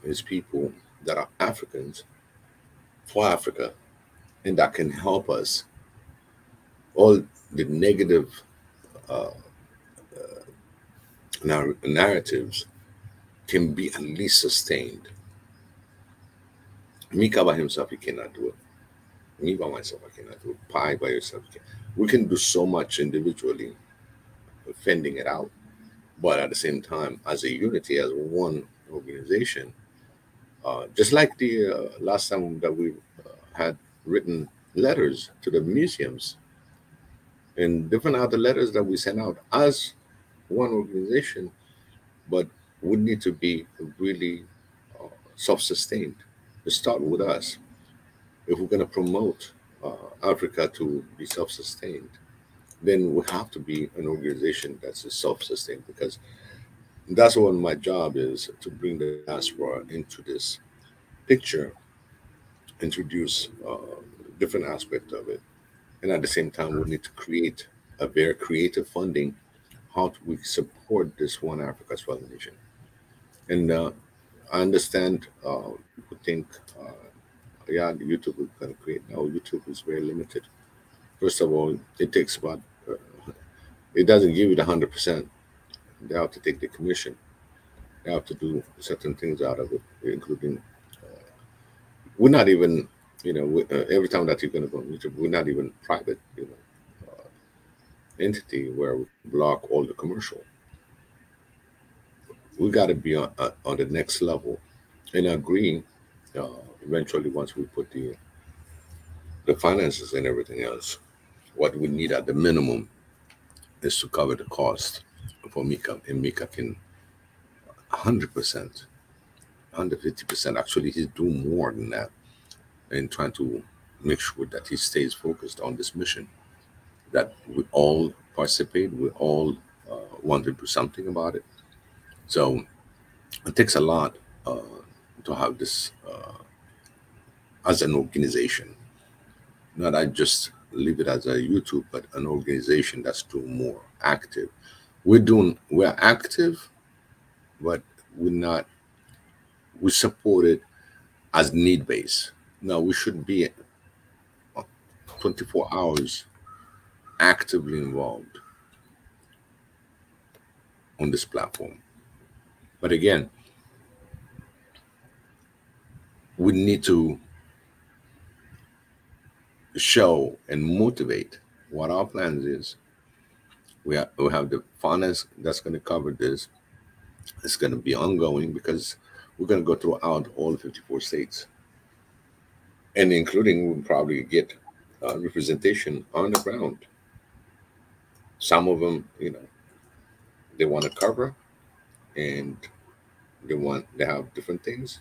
these people that are Africans for Africa, and that can help us. All the negative uh, narratives can be at least sustained. Mika by himself, he cannot do it. Me by myself, I cannot do it. Pi by yourself, you can. We can do so much individually, fending it out, but at the same time, as a unity, as one organization, just like the last time that we had written letters to the museums and different other letters that we sent out as one organization, but we need to be really uh, self-sustained. To start with us, if we're going to promote Africa to be self-sustained, then we have to be an organization that's self-sustained, because that's what my job is, to bring the diaspora into this picture, introduce different aspects of it, and at the same time, we need to create a very creative funding. How do we support this one Africa Foundation? And I understand people think, yeah, YouTube is going to create. No, YouTube is very limited. First of all, it takes about, it doesn't give you the 100%. They have to take the commission. They have to do certain things out of it, including, we're not even, every time that you're going to go on YouTube, we're not even private, entity where we block all the commercial. We got to be on the next level, and agree. Uh, Eventually, once we put the finances and everything else, what we need at the minimum is to cover the cost for Mika, and Mika can 100%, 150%. Actually, he's doing more than that, and trying to make sure that he stays focused on this mission. That we all participate, we all want to do something about it. So it takes a lot to have this as an organization. Not I just leave it as a YouTube, but an organization that's doing more active. We're active, but we support it as need based. No, we should be 24 hours actively involved on this platform. But again, we need to show and motivate what our plans is. We have the finance that's going to cover this. It's going to be ongoing because we're going to go throughout all 54 states, and including we'll probably get representation on the ground. Some of them, they want to cover, and they have different things.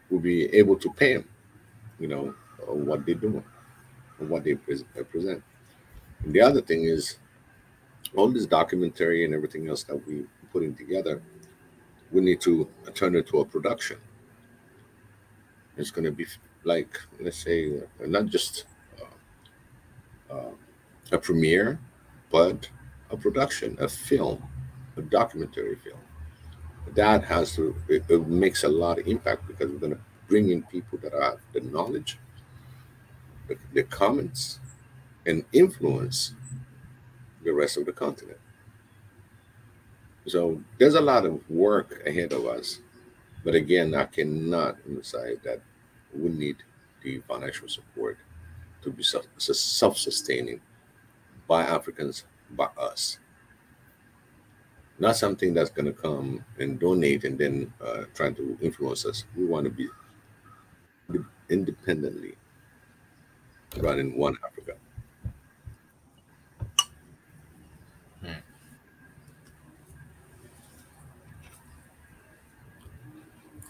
We'll be able to pay them, what they're doing, or what they present. And the other thing is all this documentary and everything else that we're putting together. We need to turn it to a production. It's going to be like, let's say, not just a premiere, but a production, a film, a documentary film. That it makes a lot of impact because we're going to bring in people that have the knowledge, the comments, and influence the rest of the continent. So there's a lot of work ahead of us. But again, I cannot emphasize that we need the financial support to be self-sustaining by Africans, by us. Not something that's going to come and donate and then try to influence us. We want to be independently running one Africa.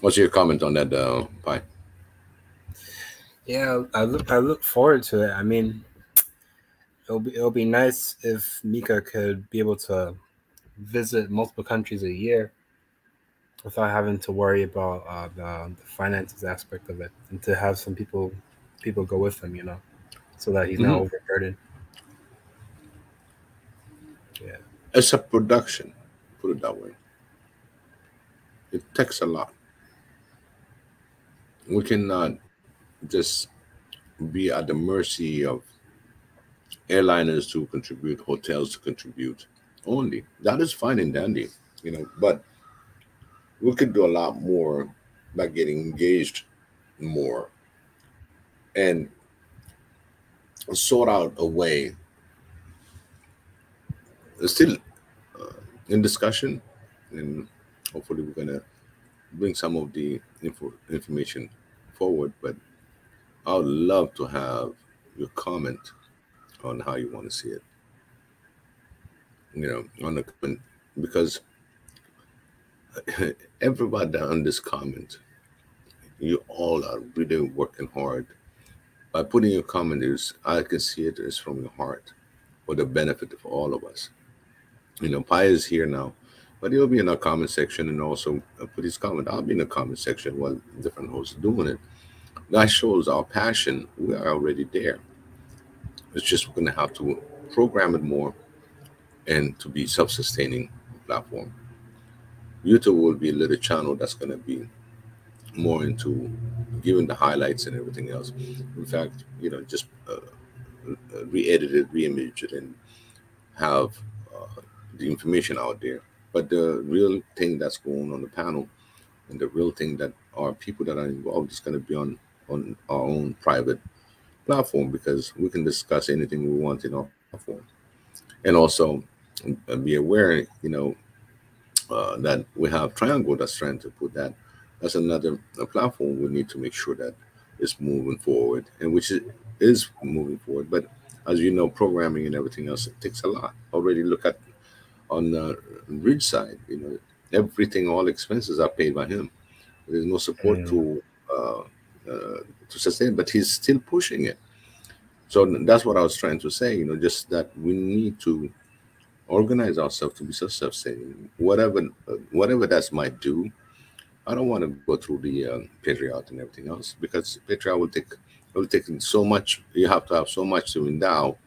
What's your comment on that, Pi? Yeah, I look forward to it. I mean, it'll be nice if Mika could be able to visit multiple countries a year without having to worry about the finances aspect of it, and to have some people go with him, so that he's not overburdened. Yeah, it's a production. Put it that way. It takes a lot. We cannot just be at the mercy of airliners to contribute, hotels to contribute only. That is fine and dandy, but we could do a lot more by getting engaged more and sort out a way. It's still in discussion, and hopefully we're going to bring some of the information forward, but I would love to have your comment on how you want to see it. On the comment, because everybody on this comment, you all are really working hard. By putting your comment, I can see it is from your heart for the benefit of all of us. Pi is here now, but he'll be in our comment section and also put his comment. I'll be in the comment section while different hosts are doing it. That shows our passion. We are already there. It's just we're going to have to program it more and to be self-sustaining platform. YouTube will be a little channel that's going to be more into giving the highlights and everything else. In fact, just re-edit it, re-image it, and have the information out there. But the real thing that's going on the panel, and the real thing that our people that are involved is going to be on our own private platform, because we can discuss anything we want in our platform. And also be aware, that we have Triangle that's trying to put that. That's another platform we need to make sure that is moving forward, and which is moving forward. But as you know, programming and everything else, it takes a lot. Already look at on the Ridge side, everything, all expenses are paid by him. There's no support Mm. to sustain, but he's still pushing it. So that's what I was trying to say. Just that we need to organize ourselves to be self-sustaining. Whatever that might do, I don't want to go through the Patriot and everything else, because Patriot will take so much. You have to have so much to endow,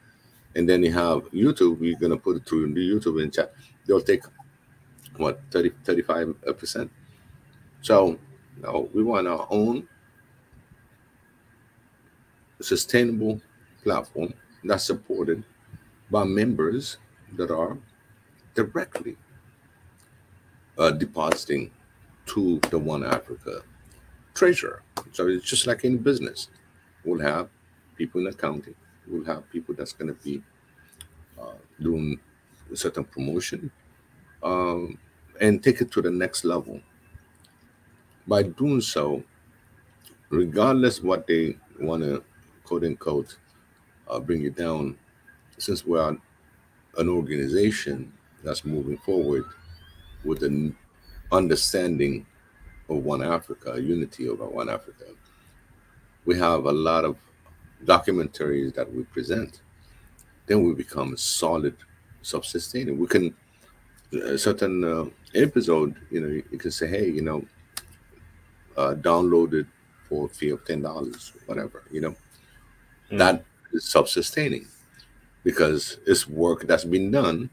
and then you have YouTube. You're gonna put it through the YouTube and chat. They'll take what 35%. So no, we want our own sustainable platform that's supported by members that are directly depositing to the One Africa treasurer. So it's just like in business. We'll have people in accounting. We'll have people that's going to be doing a certain promotion, and take it to the next level. By doing so, regardless what they want to quote unquote bring it down, since we are an organization that's moving forward with an understanding of One Africa, a unity of One Africa, we have a lot of documentaries that we present. Then we become solid, self-sustaining. We can a certain episode, you can say, hey, download it for a fee of $10, whatever. Mm. That is self-sustaining because it's work that's been done,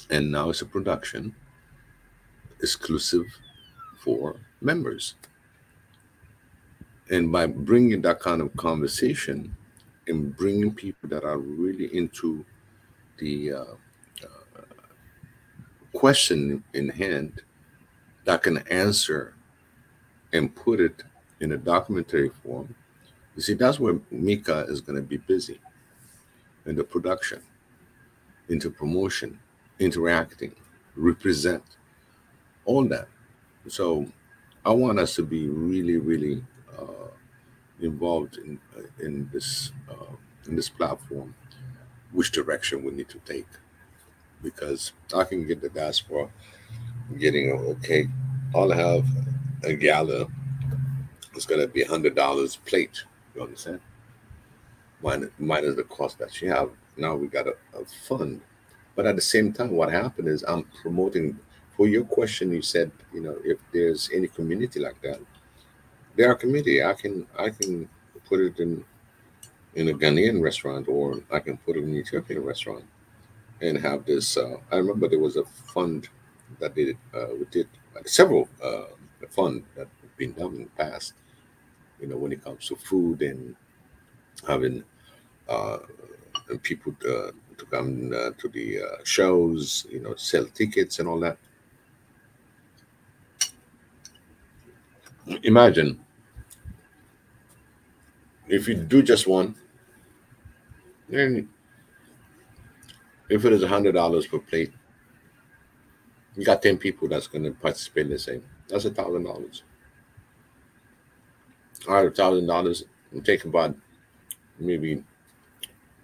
and now it's a production exclusive for members. And by bringing that kind of conversation and bringing people that are really into the question in hand, that can answer and put it in a documentary form, you see, that's where Mika is going to be busy in the production, into promotion, interacting, represent, all that. So I want us to be really, really involved in this platform, which direction we need to take, because I can get the diaspora getting okay. I'll have a gala. It's gonna be $100 plate. You understand? Minus the cost that you have. Now we got a fund, but at the same time, what happened is I'm promoting. For your question, you said if there's any community like that, there are community. I can put it in a Ghanaian restaurant, or I can put it in an Ethiopian restaurant and have this. I remember there was a fund that did we did like several fund that have been done in the past. When it comes to food and having uh, people to come to the shows, sell tickets and all that. Imagine if you do just one, then if it is $100 per plate, you got 10 people that's going to participate in the same. That's $1,000. All right, $1,000. You take about maybe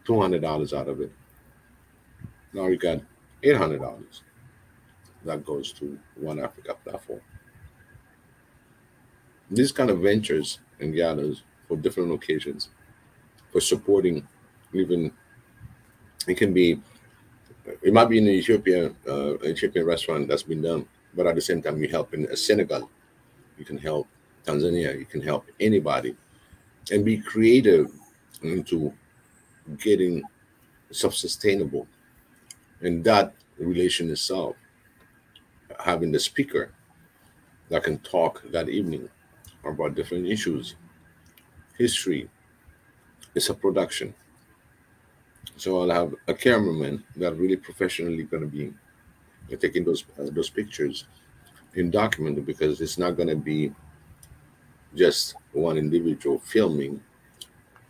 $200 out of it. Now you got $800 that goes to One Africa platform. These kind of ventures and gathers for different occasions, for supporting, even it can be, it might be in the Ethiopian restaurant that's been done, but at the same time, you help in Senegal, you can help Tanzania, you can help anybody, and be creative into getting self-sustainable. And that relation itself, having the speaker that can talk that evening about different issues, history, it's a production. So I'll have a cameraman that really professionally going to be taking those pictures and documenting, because it's not going to be just one individual filming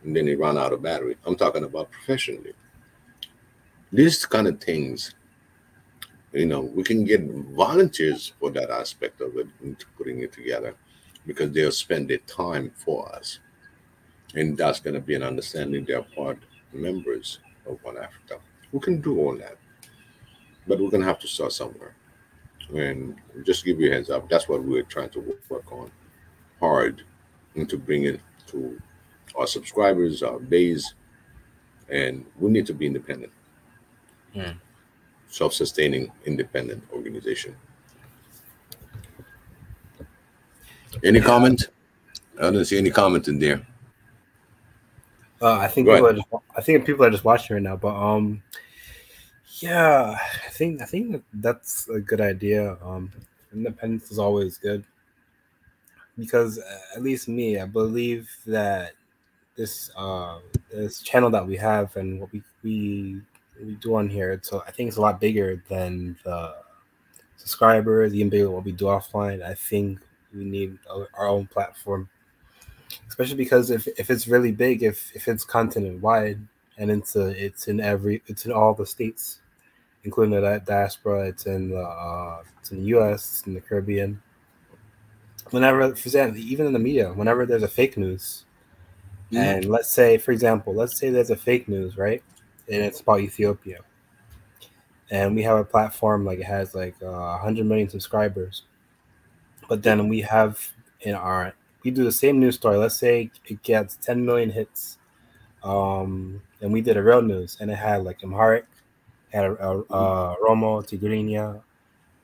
and then they run out of battery. I'm talking about professionally. These kind of things, we can get volunteers for that aspect of it, into putting it together, because they'll spend their time for us. And that's going to be an understanding they're part members of One Africa. We can do all that, but we're going to have to start somewhere. And just give you a heads up, that's what we're trying to work on hard and to bring it to our subscribers, our base, and we need to be independent, Mm. self-sustaining, independent organization. Any Yeah. comment? I don't see any comment in there. I think Go people ahead. I think people are just watching right now, but yeah, I think that's a good idea. Independence is always good because at least me, I believe that this this channel that we have and what we do on here, so I think it's a lot bigger than the subscribers, even bigger than what we do offline. I think we need our own platform, especially because if it's really big, if it's continent wide and it's in all the states, including the diaspora. It's in the U.S. It's in the Caribbean. Whenever, for example, even in the media, whenever there's a fake news, Mhm. and let's say, for example, let's say there's a fake news, right, and it's about Ethiopia, and we have a platform like it has like 100 million subscribers, but then in our we do the same news story. Let's say it gets 10 million hits, and we did a real news, and it had like Amharic, had Romo, Tigrinya,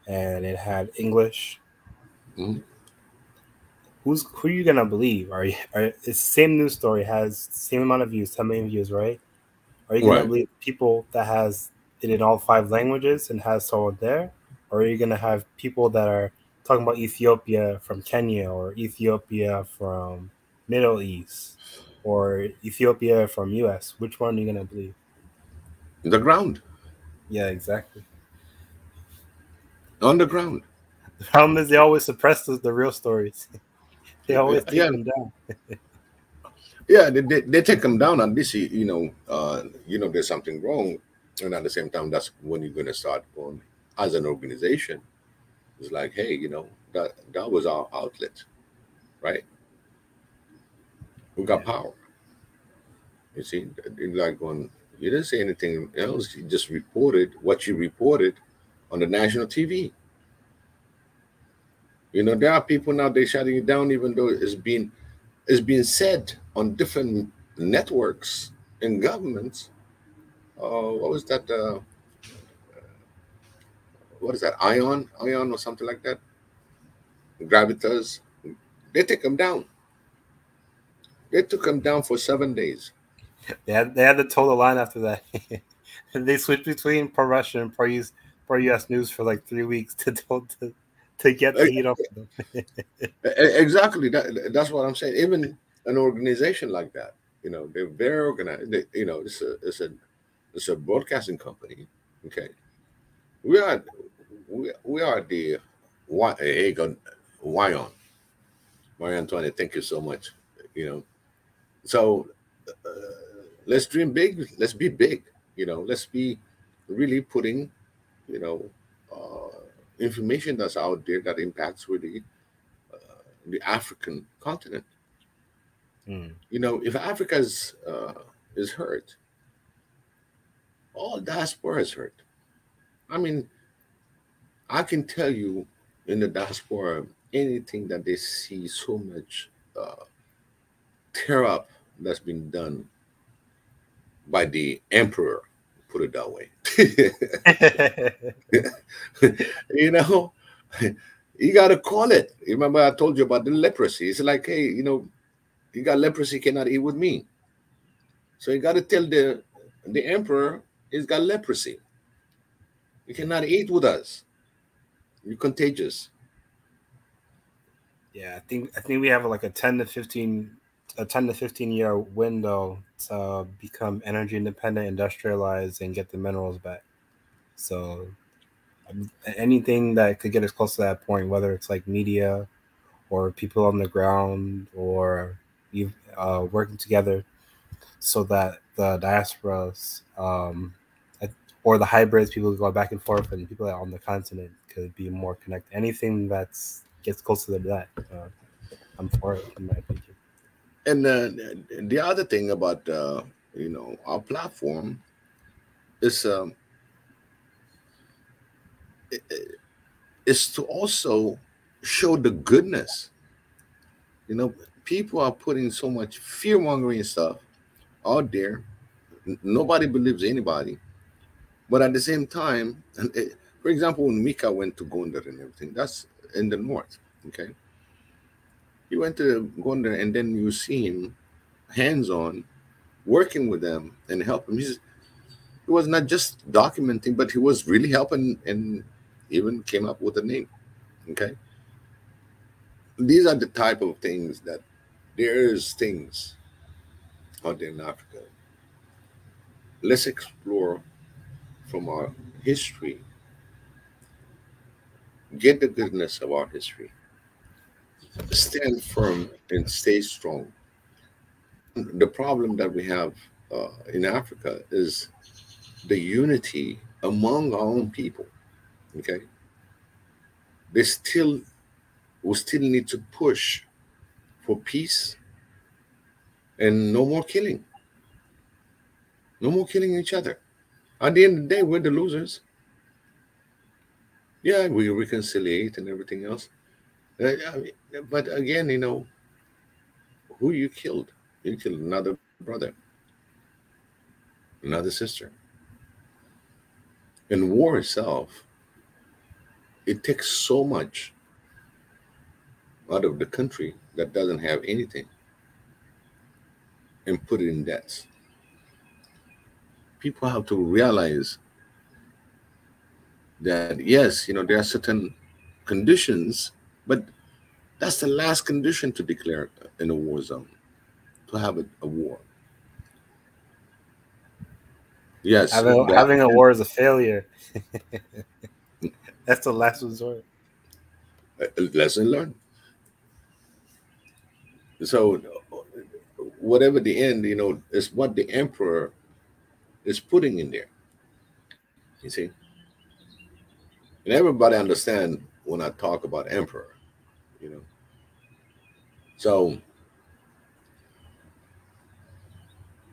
and it had English. Mhm. Who are you gonna believe? It's the same news story, has the same amount of views, 10 million views, right? Are you gonna Right. believe people that has it in all 5 languages and has someone there, or are you gonna have people that are talking about Ethiopia from Kenya or Ethiopia from Middle East or Ethiopia from US? Which one are you gonna believe? The ground. Yeah, exactly. On the ground. The problem is they always suppress the real stories. They always take Yeah. them down. Yeah, they take them down on this, there's something wrong. And at the same time, that's when you're going to start going as an organization. It's like, hey, that was our outlet, right? We got Yeah. power. You see, it's like going, you didn't say anything else. You just reported what you reported on the national TV. There are people now they shutting it down, even though it's being said on different networks and governments. What was that? What is that? Ion, or something like that. Gravitas. They take them down. They took them down for 7 days. They had to toe the line after that. They switched between pro Russian and pro US news for like 3 weeks to get the E- heat off of them. Exactly. That's what I'm saying. Even an organization like that, they're very organized. It's a broadcasting company. Okay, we are we are the why. Hey, God, why on Marie Antoinette? Thank you so much. You know, so let's dream big. Let's be big. Let's be really putting you know information that's out there that impacts really the African continent. Mm. If Africa is hurt, all diaspora is hurt. I mean, I can tell you in the diaspora anything that they see so much tear up that's been done by the emperor, put it that way. you know, you got to call it. Remember, I told you about the leprosy. It's like, hey, you got leprosy, cannot eat with me. So you got to tell the emperor he's got leprosy. You cannot eat with us. You're contagious. Yeah, I think we have like a 10 to 15 year window to become energy independent, industrialized, and get the minerals back. So anything that could get us close to that point, whether it's like media or people on the ground or working together, so that the diasporas or the hybrids, people who go back and forth, and people that are on the continent could be more connected. Anything that's gets closer to that, I'm for it, in my opinion. And the other thing about our platform is is to also show the goodness. You know, people are putting so much fear mongering stuff out there. Nobody believes anybody. But at the same time, for example, when Mika went to Gondar and everything, that's in the north. Okay, he went to Gondar, and then you see him hands on working with them and helping. He was not just documenting, but he was really helping and even came up with a name. Okay, these are the type of things that there's things out there in Africa. Let's explore from our history, get the goodness of our history, stand firm and stay strong. The problem that we have in Africa is the unity among our own people. Okay, they still we still need to push for peace and no more killing, no more killing each other. At the end of the day, we're the losers. Yeah, we reconciliate and everything else. I mean, but again, who you killed? You killed another brother, another sister. And war itself, it takes so much out of the country that doesn't have anything and put it in debts. People have to realize that yes, there are certain conditions, but that's the last condition to declare in a war zone, to have a war. Yes, having a war is a failure. That's the last resort. Lesson learned. So whatever the end, is what the emperor is putting in there. You see? And everybody understand when I talk about emperor, you know. So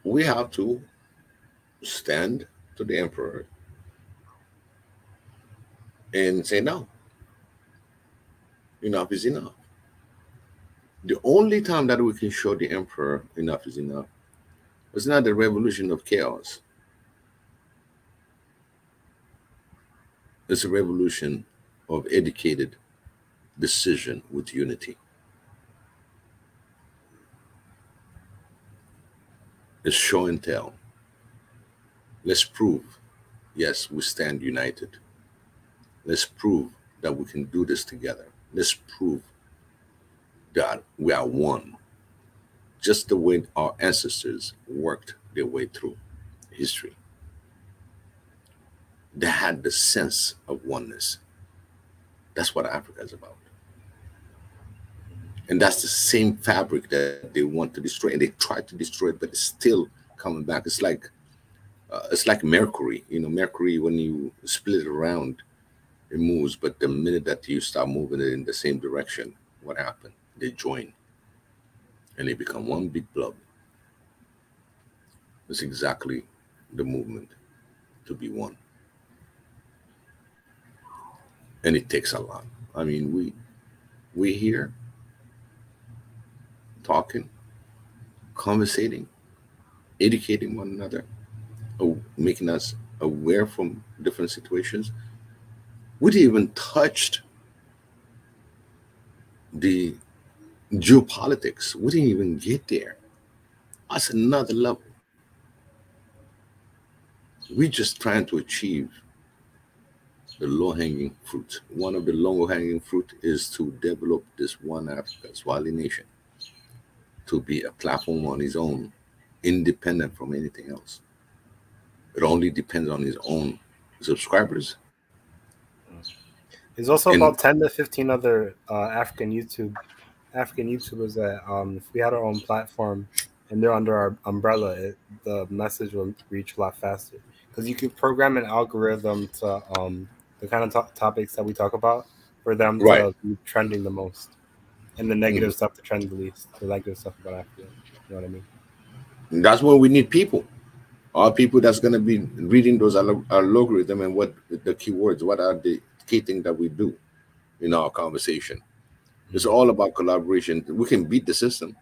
we have to stand to the emperor and say, no, enough is enough. The only time that we can show the emperor enough is enough was not the revolution of chaos. It's a revolution of educated decision with unity. It's show and tell. Let's prove, yes, we stand united. Let's prove that we can do this together. Let's prove that we are one, just the way our ancestors worked their way through history. They had the sense of oneness. That's what Africa is about. And that's the same fabric that they want to destroy. And they try to destroy it, but it's still coming back. It's like mercury. Mercury, when you split it around, it moves. But the minute that you start moving it in the same direction, what happened? They join. And they become one big blob. It's exactly the movement to be one. And it takes a lot. I mean, we here talking, conversating, educating one another, making us aware from different situations. We didn't even touch the geopolitics. We didn't even get there. That's another level. We're just trying to achieve the low-hanging fruit. One of the low-hanging fruit is to develop this one Africa, Swahili nation, to be a platform on its own, independent from anything else. It only depends on his own subscribers. There's also about 10 to 15 other African YouTubers that if we had our own platform and they're under our umbrella, the message will reach a lot faster. Because you could program an algorithm to the kind of topics that we talk about for them to be trending the most, and the negative stuff to trend the least. The negative stuff about Africa. You know what I mean? And that's when we need people. All people that's going to be reading those algorithm and what the keywords, what are the key things that we do in our conversation. It's all about collaboration. We can beat the system.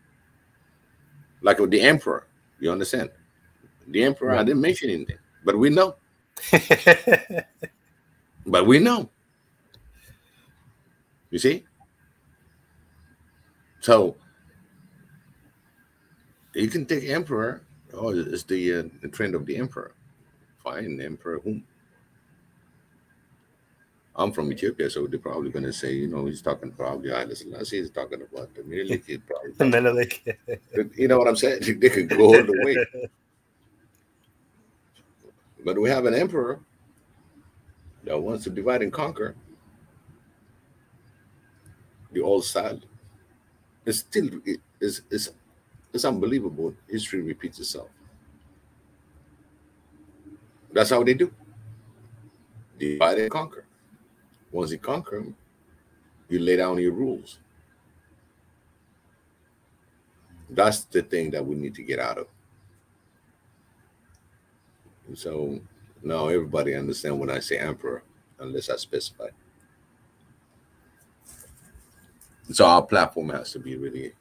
Like with the emperor, you understand? The emperor, I didn't mention anything, but we know. But we know. You see? So you can take emperor. Oh, it's the trend of the emperor. Fine, emperor whom? I'm from Ethiopia, so they're probably going to say, you know, he's talking probably Haile Selassie. He's talking about the Menelik. The Menelik. You know what I'm saying? They could go all the way. But we have an emperor that wants to divide and conquer. The old style. It's still it's unbelievable. History repeats itself. That's how they do. Divide and conquer. Once you conquer them, you lay down your rules. That's the thing that we need to get out of. And so now everybody understand when I say emperor, unless I specify. So our platform has to be really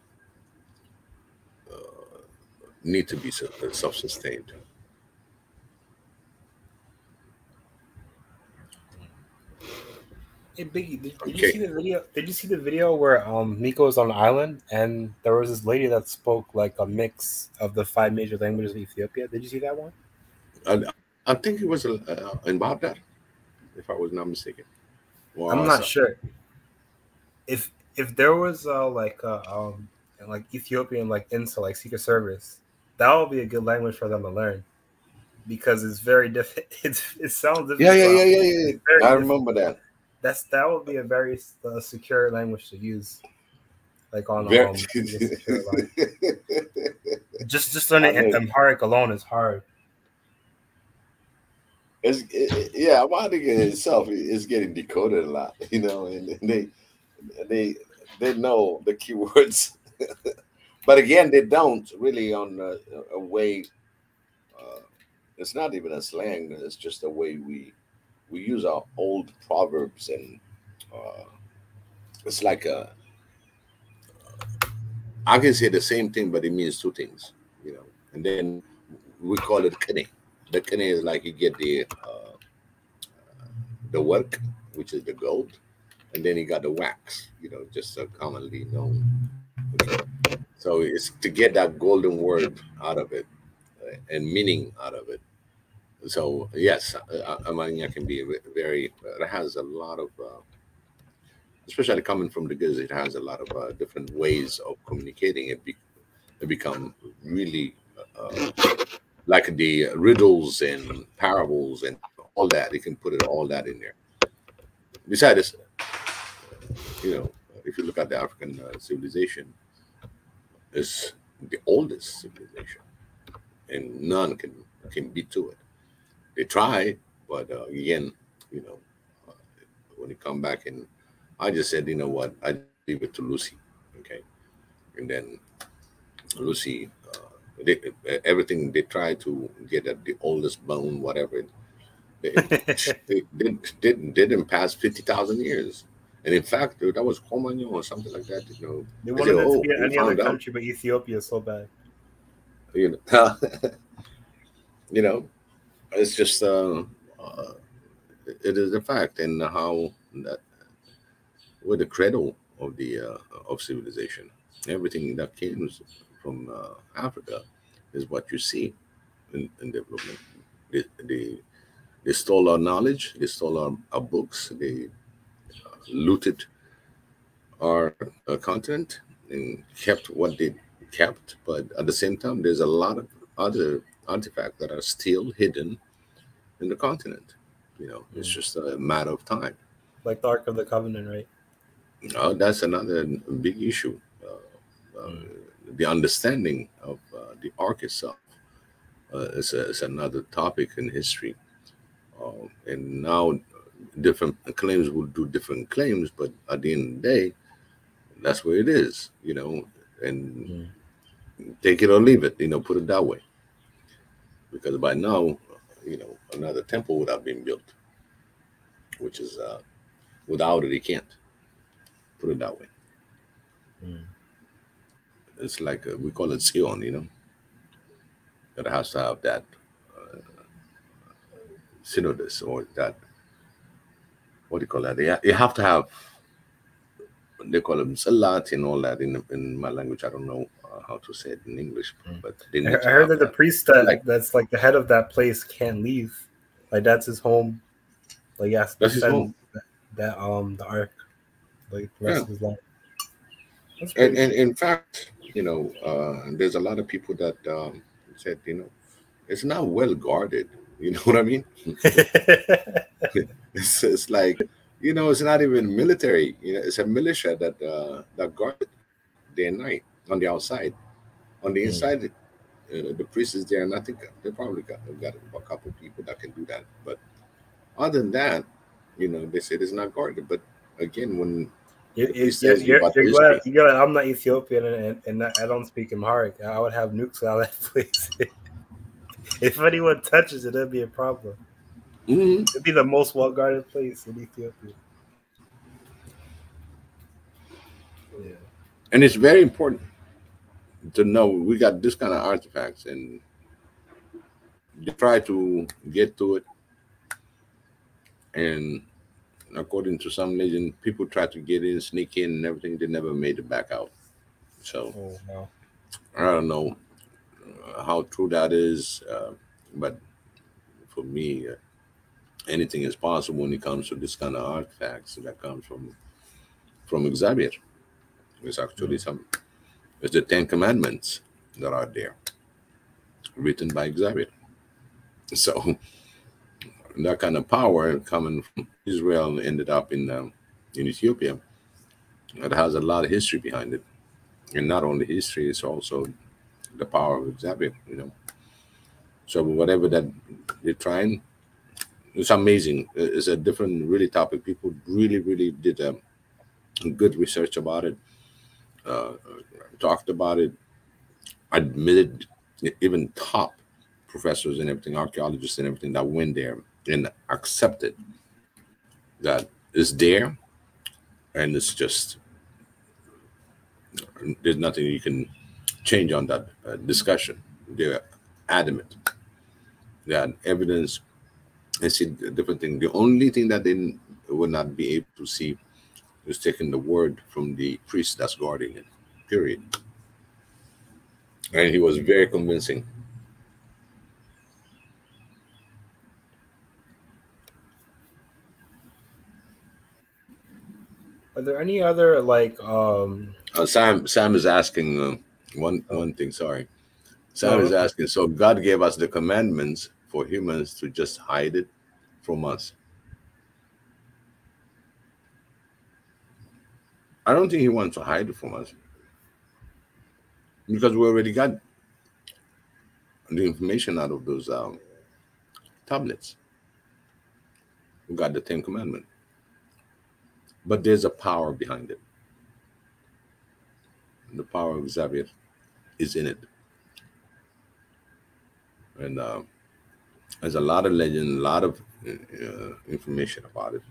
need to be self-sustained. Hey Biggie, did you see the video? Did you see the video where Mika was on an island and there was this lady that spoke like a mix of the 5 major languages of Ethiopia? Did you see that one? I think it was about that, if I was not mistaken. Well, I'm not sure. If there was like Ethiopian like into like Secret Service, that would be a good language for them to learn because it's very different. It sounds different. Yeah. I remember that. That would be a very secure language to use, like on secure line. Just learning Amharic alone is hard. Amharic in itself is getting decoded a lot, you know, and they know the keywords, but again, they don't really on a way. It's not even a slang; it's just a way we use our old proverbs, and it's like I can say the same thing, but it means two things, you know. And then we call it kene. The kene is like you get the work, which is the gold, and then you got the wax, you know, just commonly known. Okay. So it's to get that golden word out of it and meaning out of it. So yes, Amanya can be very. It has a lot of, especially coming from the goods. It has a lot of different ways of communicating. It become really like the riddles and parables and all that. You can put it all that in there. Besides, you know, if you look at the African civilization, it's the oldest civilization, and none can beat to it. They try, but again, you know, when you come back, and I just said, you know what, I leave it to Lucy, okay, and then Lucy, everything they try to get at the oldest bone, whatever. They didn't pass 50,000 years, and in fact, that was Komanyo or something like that. You know, they wanted it to be any other country, but Ethiopia is so bad. You know, you know, it's just it is a fact, and how that we're the cradle of the of civilization. Everything that came from Africa is what you see in development. They stole our knowledge. They stole our books. They looted our continent and kept what they kept. But at the same time, there's a lot of other artifacts that are still hidden in the continent. You know, it's just a matter of time. Like the Ark of the Covenant, right? That's another big issue. The understanding of the Ark itself is another topic in history. And now different claims will do different claims, but at the end of the day, that's where it is, you know. And take it or leave it, put it that way. Because by now, another temple would have been built, which is without it, he can't. Put it that way. It's like we call it Sion, that has to have that synodus, or that, what do you call that? You have to have, they call them salat and all that in my language. I don't know how to say it in English, but they need I to heard have that the that. priest that's like the head of that place can't leave. Like that's his home. Like he has to That's his defend home. that the ark like the rest Yeah. of his life. That's And crazy. in fact, there's a lot of people that said, it's not well guarded. You know what I mean? It's like, it's not even military. It's a militia that guard it day and night on the outside. On the inside, the priest is there, and I think they probably got a couple people that can do that. But other than that, they said it's not guarded. But again, when the priest tells you about the history, You're glad I'm not Ethiopian and I don't speak Amharic. I would have nukes out of that place. If anyone touches it, it'd be a problem. It'd be the most well guarded place in Ethiopia. Yeah. and it's very important to know we got this kind of artifacts, and they try to get to it. And according to some legend, people try to get in, sneak in, and everything. They never made it back out. So No. I don't know how true that is, but for me, anything is possible when it comes to this kind of artifacts that comes from Xavier. It's actually it's the 10 Commandments that are there, written by Xavier. So that kind of power coming from Israel ended up in Ethiopia. It has a lot of history behind it, and not only history, it's also the power of Xavier. So whatever that they're trying, it's amazing. It's a different, really topic. People really, really did good research about it, talked about it, admitted, even top professors and everything, archaeologists and everything that went there and accepted that it's there, and it's just there's nothing you can change on that discussion. They're adamant that evidence and see a different thing. The only thing that they would not be able to see is taking the word from the priest that's guarding it. Period. And he was very convincing. Are there any other Sam is asking one thing. Sorry, Sam is asking. So God gave us the commandments for humans to just hide it from us. I don't think He wants to hide it from us because we already got the information out of those tablets. We got the 10 Commandments, but there's a power behind it. The power of Xavier is in it. And there's a lot of legend, a lot of information about it.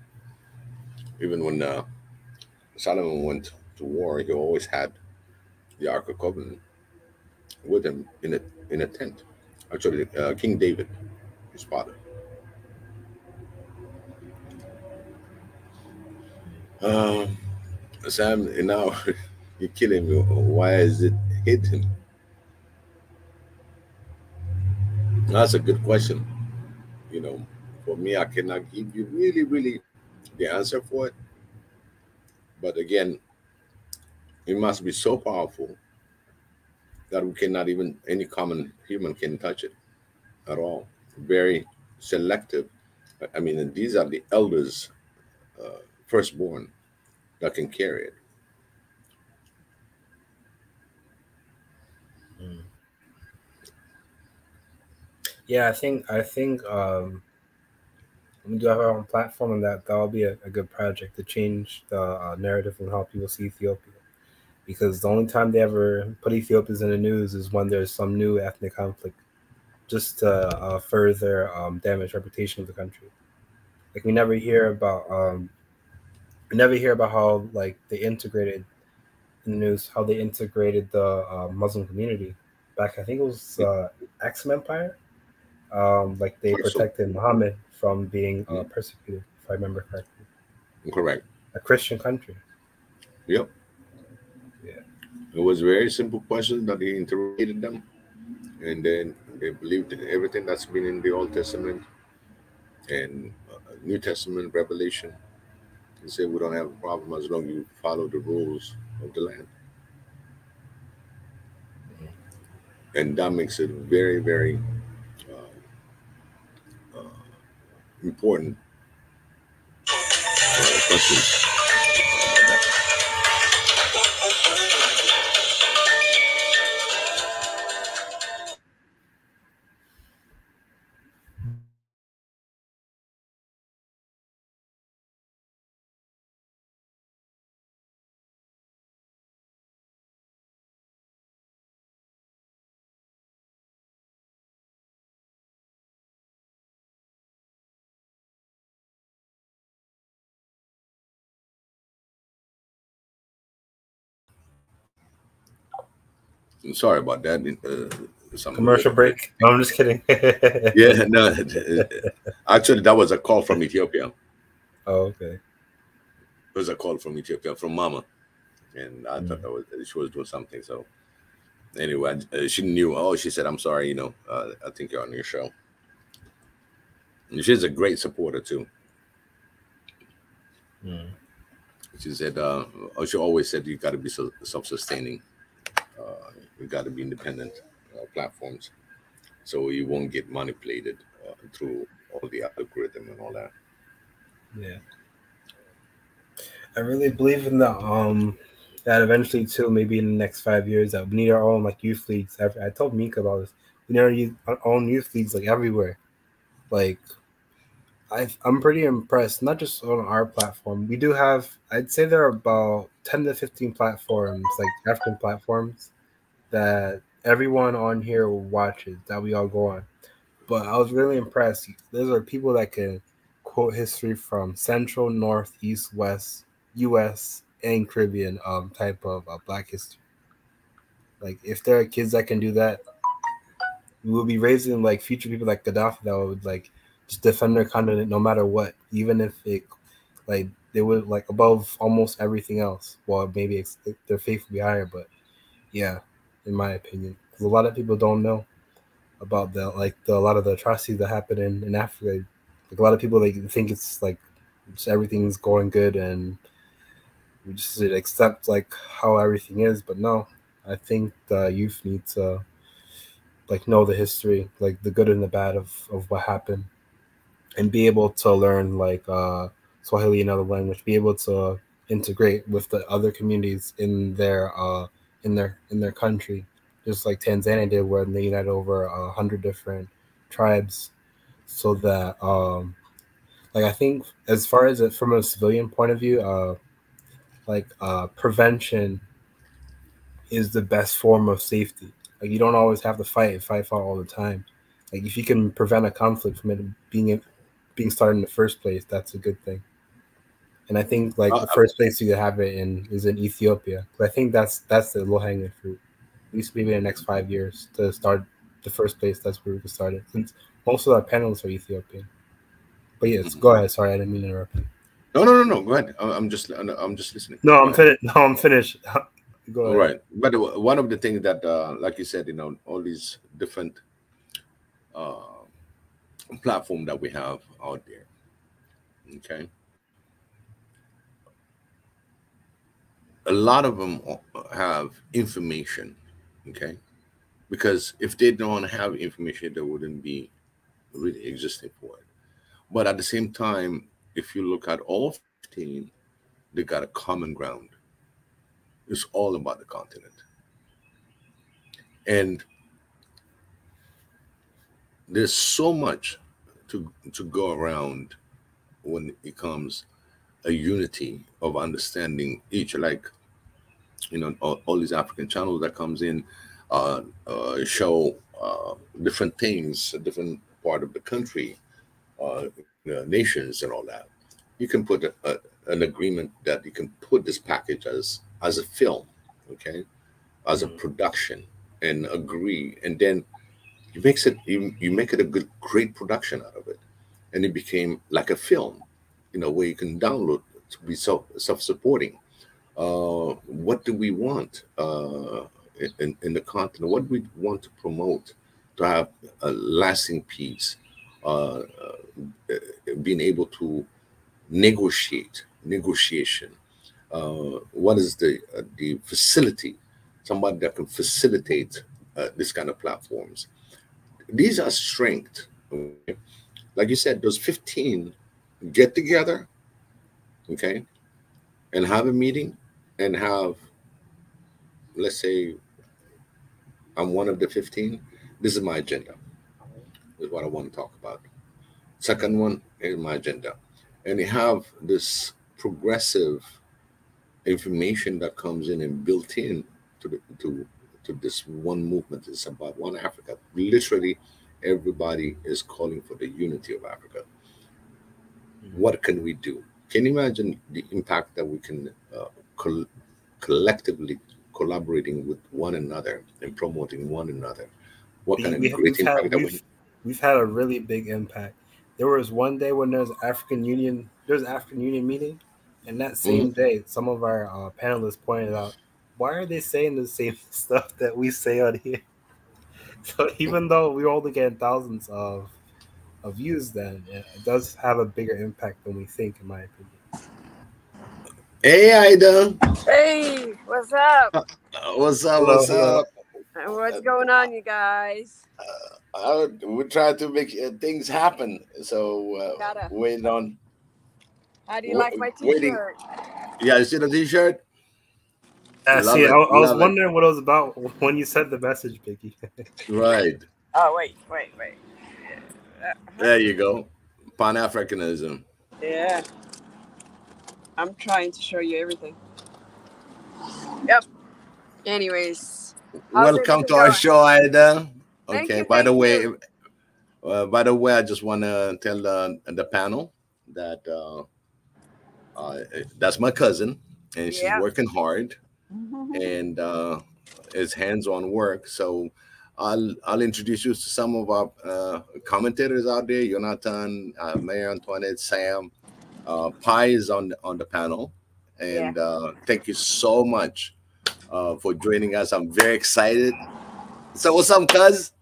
Even when Solomon went to war, he always had the Ark of Covenant with him in a tent. Actually, King David, his father. Sam, now you're killing me. Why is it hidden? That's a good question. For me, I cannot give you really, really the answer for it. But again, it must be so powerful that we cannot even, any common human can touch it at all. Very selective. I mean, these are the elders, firstborn, that can carry it. Yeah, I think we do have our own platform, and that'll be a good project to change the narrative and how people see Ethiopia. because the only time they ever put Ethiopians in the news is when there's some new ethnic conflict, just to further damage reputation of the country. Like we never hear about how like they integrated in the news, how they integrated the Muslim community back. I think it was Axum Empire. Like they protected Muhammad from being persecuted, if I remember correctly. Correct. A Christian country. Yep. Yeah. It was a very simple question that he interrogated them, and then they believed in everything that's been in the Old Testament and New Testament revelation. He said we don't have a problem as long as you follow the rules of the land. And that makes it very, very important questions. Sorry about that. Commercial break. No, I'm just kidding. Yeah, no. Actually, that was a call from Ethiopia. Oh, okay. It was a call from Ethiopia, from Mama, and I thought she was doing something. So anyway, she knew. Oh, she said, "I'm sorry. I think you're on your show." And she's a great supporter too. She said, she always said, you got to be self-sustaining. You got to be independent platforms, so you won't get manipulated through all the algorithm and all that. Yeah, I really believe in that eventually too. Maybe in the next 5 years, that we need our own like youth leagues. I told Mika about this. We need our own youth leagues like everywhere. Like I'm pretty impressed. Not just on our platform. We do have. I'd say there are about 10 to 15 platforms, like African platforms, that everyone on here watches, that we all go on. But I was really impressed. Those are people that can quote history from Central, North, East, West, U.S., and Caribbean type of Black history. Like if there are kids that can do that, we will be raising like future people like Gaddafi that would like just defend their continent no matter what, even if it like they would like above almost everything else. Well, maybe their faith will be higher, but yeah, in my opinion, because a lot of people don't know about a lot of the atrocities that happen in Africa. Like a lot of people think it's like just everything's going good and we just accept like how everything is, but no, I think the youth need to like know the history, like the good and the bad of what happened, and be able to learn like Swahili, another language, be able to integrate with the other communities in their country, just like Tanzania did, where they united over 100 different tribes, so that like I think as far as it from a civilian point of view, prevention is the best form of safety. Like you don't always have to fight all the time. Like if you can prevent a conflict from it being started in the first place, that's a good thing. And I think like the first place you could have it is in Ethiopia. I think that's the low hanging fruit. At least maybe in the next 5 years to start the first place. That's where we can start it. Since most of our panelists are Ethiopian. But yes, go ahead. Sorry, I didn't mean to interrupt you. No. Go ahead. I'm just listening. No, I'm finished. No, I'm finished. Go ahead. All right. But one of the things that, like you said, all these different platform that we have out there. Okay. A lot of them have information. Okay. Because if they don't have information, they wouldn't be really existing for it. But at the same time, if you look at all 15, they got a common ground. It's all about the continent. And there's so much to go around when it comes a unity of understanding each. Like all these African channels that comes in, show different things, a different part of the country, nations and all that. You can put an agreement that you can put this package as a film, okay, as a production, and agree, and then you make it a great production out of it, and it became like a film, where you can download to be self-supporting. What do we want in the content? What do we want to promote to have a lasting peace? Being able to negotiation. What is the facility? Somebody that can facilitate this kind of platforms. These are strength. Okay? Like you said, those 15 get together, okay, and have a meeting and have, let's say, I'm one of the 15. This is my agenda. This is what I want to talk about. Second one is my agenda. And you have this progressive information that comes in and built in to this one movement. It's about one Africa. Literally, everybody is calling for the unity of Africa. What can we do? Can you imagine the impact that we can collectively collaborating with one another and promoting one another? What kind of great impact that we've had a really big impact. There was one day when there was African Union meeting, and that same day, some of our panelists pointed out, why are they saying the same stuff that we say on here? So even though we only get thousands of views, then it does have a bigger impact than we think, in my opinion. Hey, Ida. Hey, what's up? What's up? Hello, what's hello. up? What's going on, you guys? We try to make things happen. So waiting on. How do you like my T-shirt? Yeah, you see the T-shirt? I was wondering what it was about when you sent the message, Biggie. Right. Oh, wait. There you go. Pan-Africanism. Yeah. I'm trying to show you everything. Yep. Anyways. Welcome to our show, Ida. Okay. By the way, I just want to tell the panel that that's my cousin, and she's working hard, and is hands-on work. So I'll introduce you to some of our commentators out there: Jonathan, Mayor Antoinette, Sam. Pi is on the panel, and thank you so much for joining us. I'm very excited. So what's up, cuz?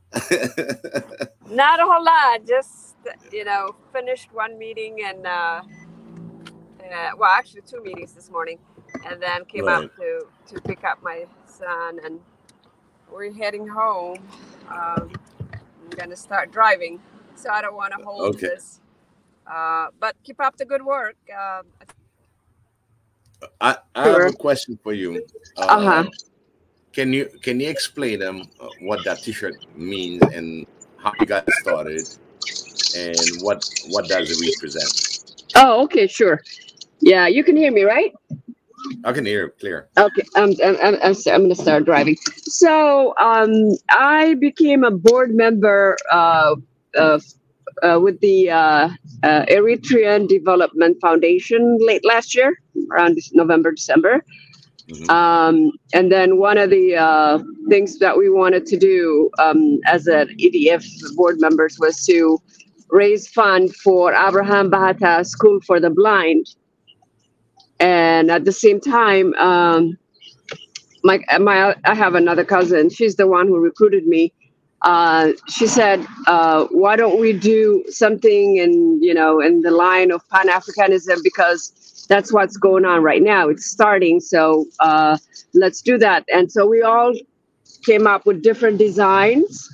Not a whole lot. Just finished one meeting and well, actually 2 meetings this morning, and then came out to pick up my son, and we're heading home. I'm gonna start driving, so I don't want to hold this. But keep up the good work. I have a question for you. Can you explain what that T-shirt means and how you got started, and what does it represent? Oh, okay, sure. Yeah, you can hear me, right? I can hear it clear. Okay, I'm going to start driving. So I became a board member with the Eritrean Development Foundation late last year, around November, December. And then one of the things that we wanted to do as an EDF board members was to raise fund for Abraham Bahata School for the Blind. And at the same time, I have another cousin. She's the one who recruited me. She said, why don't we do something in the line of Pan-Africanism, because that's what's going on right now. It's starting. So let's do that. And so we all came up with different designs,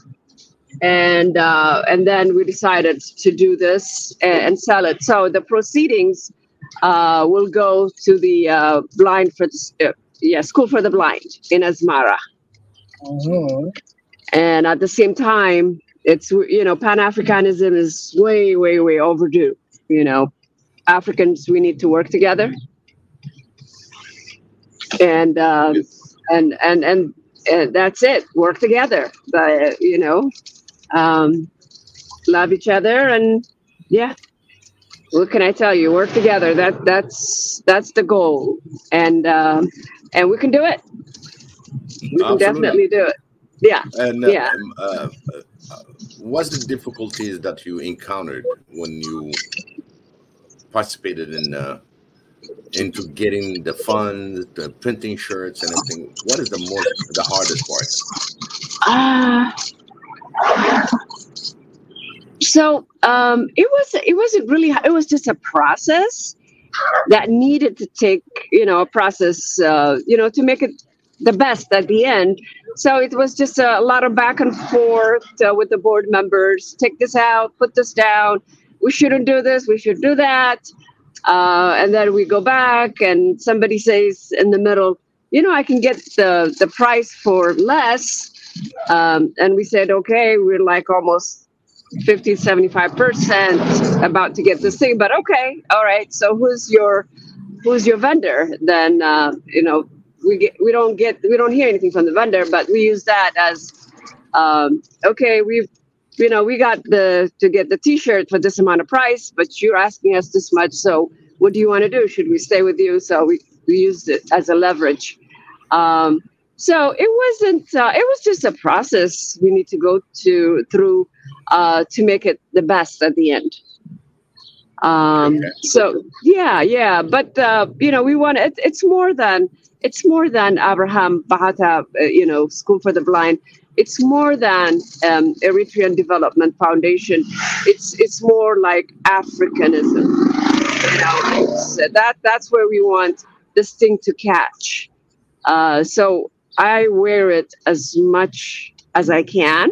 and then we decided to do this and sell it. So the proceedings will go to the School for the Blind in Asmara. And at the same time, it's, Pan-Africanism is way, way, way overdue. Africans, we need to work together. And and that's it. Work together, but love each other, and yeah. What can I tell you? Work together. That's the goal, and we can do it. We can definitely do it. Yeah. And yeah. What's the difficulties that you encountered when you participated into getting the funds, the printing shirts, and everything? What is the hardest part? So it wasn't really. It was just a process that needed to take a process to make it the best at the end. So it was just a lot of back and forth with the board members. Take this out, put this down. We shouldn't do this. We should do that. And then we go back, and somebody says in the middle, I can get the price for less. And we said, okay, we're like almost 50-75% about to get this thing, but okay, all right. So who's your vendor? Then we don't hear anything from the vendor, but we use that as okay. We got to get the T-shirt for this amount of price, but you're asking us this much. So what do you want to do? Should we stay with you? So we used it as a leverage. So it wasn't. It was just a process we need to go through to make it the best at the end. Okay. So yeah. But we want it. It's more than Abraham Bahata, School for the Blind. It's more than Eritrean Development Foundation. It's more like Africanism. That's where we want this thing to catch. So I wear it as much as I can.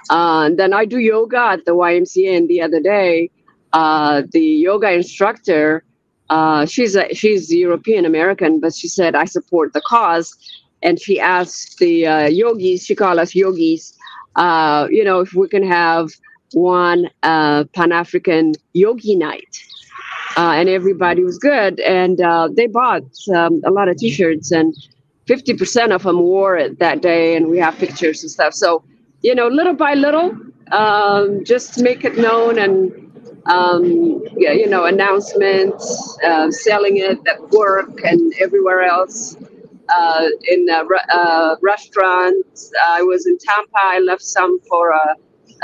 Then I do yoga at the YMCA. And the other day, the yoga instructor, she's European American, but she said, I support the cause. And she asked the yogis, she called us yogis, if we can have one Pan-African yogi night. And everybody was good. And they bought a lot of T-shirts, and 50% of them wore it that day. And we have pictures and stuff. So, little by little, just make it known, and announcements, selling it at work and everywhere else, in restaurants. I was in Tampa. I left some for a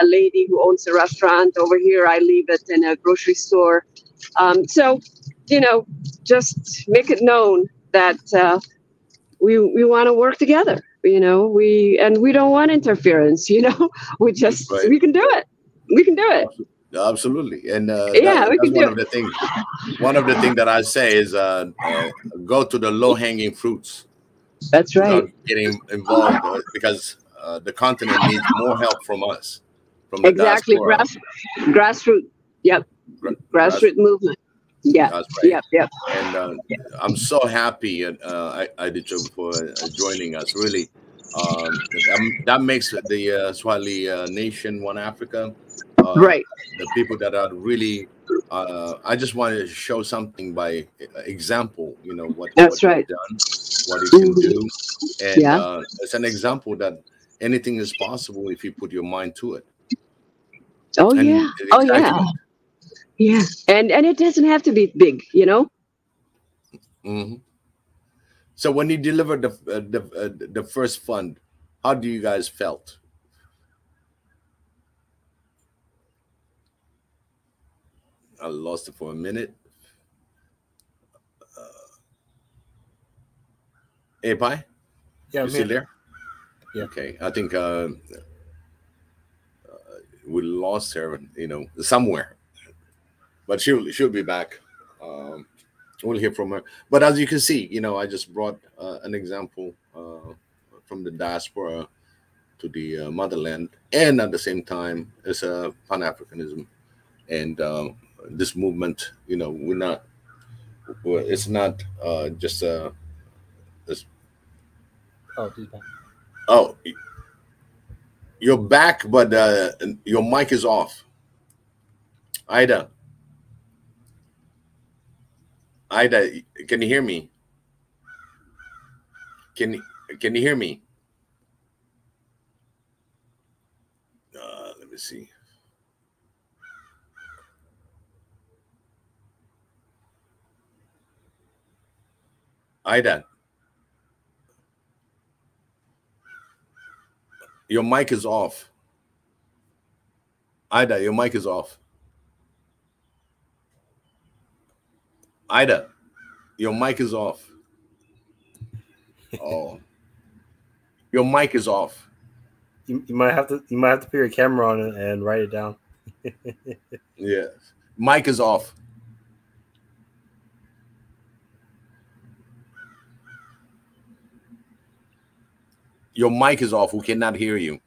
lady who owns a restaurant. Over here, I leave it in a grocery store. So, just make it known that we want to work together. We don't want interference. We just Right. we can do it. We can do it. Absolutely. And that's one of the things. One of the things that I say is go to the low-hanging fruits. That's right. Without getting involved, because the continent needs more help from us. From the exactly. diaspora. Grassroots. Yep. Grassroots movement. Yeah. That's right. Yep. And I'm so happy, Adicho, for joining us. Really, that makes the Swahili nation One Africa. Right. The people that are really. I just wanted to show something by example. What right. you've done, what you can do, and Yeah. It's an example that anything is possible if you put your mind to it. Oh And yeah. the Oh yeah. excitement. Yeah. And it doesn't have to be big, Mm-hmm. So when you delivered the first fund, how do you guys felt? I lost it for a minute. Hey, Pi? Yeah, You still there? Yeah. Okay. I think we lost her, somewhere. But she'll be back. We'll hear from her. But as you can see, I just brought an example from the diaspora to the motherland, and at the same time, it's a Pan-Africanism, and this movement. It's not just a. Oh, he's back. Oh, you're back, but your mic is off. Ida, can you hear me? Can you hear me? Let me see. Ida, your mic is off. Ida, your mic is off. Ida, your mic is off. Oh, your mic is off. You might have to put your camera on and write it down. Yes, mic is off. Your mic is off. We cannot hear you.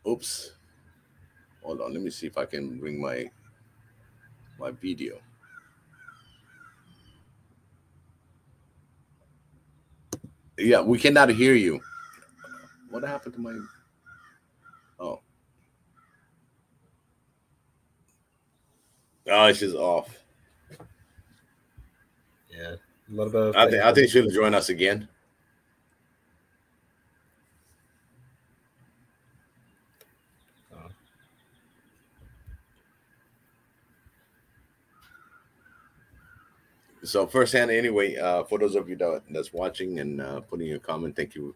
Oops. Hold on. Let me see if I can bring my video. Yeah, we cannot hear you. What happened to my... Oh. Oh, it's just off. Yeah. A little bit of I think she'll join us again. So firsthand, anyway, for those of you that's watching and putting your comment, thank you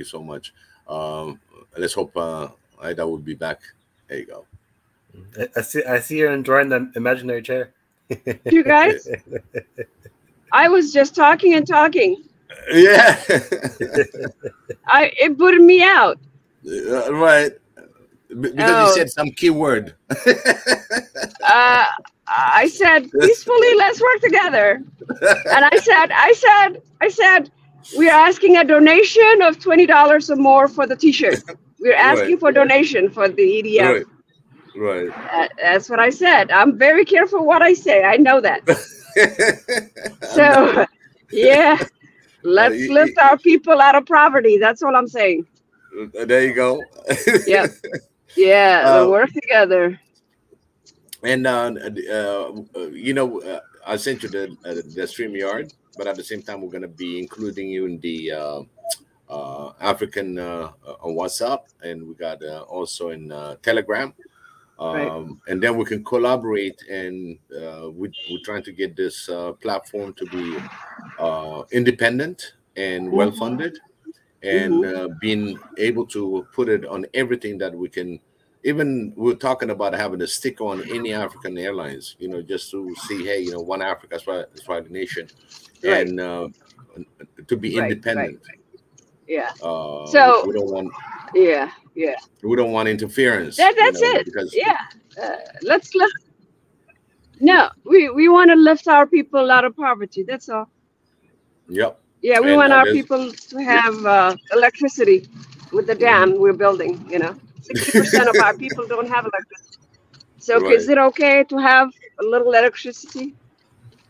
so much. Let's hope Ida will be back. There you go. I see her enjoying the imaginary chair. You guys, I was just talking and talking. Yeah. It booted me out. Right. Because you said some keyword. I said peacefully, let's work together. And I said, we're asking a donation of $20 or more for the T-shirt. We're asking for donation for the EDF. Right. That's what I said. I'm very careful what I say. I know that. So, yeah, let's lift our people out of poverty. That's all I'm saying. There you go. Yeah. Yeah, we'll work together. And you know, I sent you the StreamYard, but at the same time, we're going to be including you in the African on WhatsApp, and we got also in Telegram. And then we can collaborate, and we're trying to get this platform to be independent and well funded, and being able to put it on everything that we can. Even we're talking about having a sticker on any African airlines, you know, just to see, hey, you know, one Africa, that's why the nation, and to be independent. Yeah. So we don't want. Yeah. We don't want interference. That's it. Because, let's no, we want to lift our people out of poverty. That's all. Yep. Yeah, we want our people to have electricity with the dam we're building. You know, 60% of our people don't have electricity. So is it okay to have a little electricity?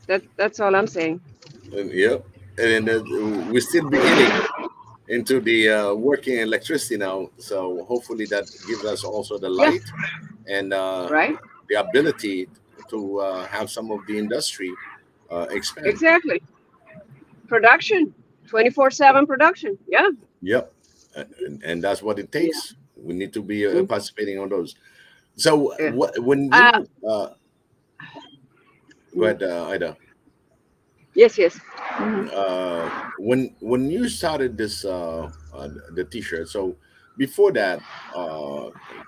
That's all I'm saying. Yep. And we're still beginning into the working electricity now, so hopefully that gives us also the light and the ability to have some of the industry expand. Exactly. Production, 24/7 production. Yeah. Yep. And that's what it takes. We need to be participating on those. So when you go ahead, Ida. Yes. When you started this the T-shirt, so before that,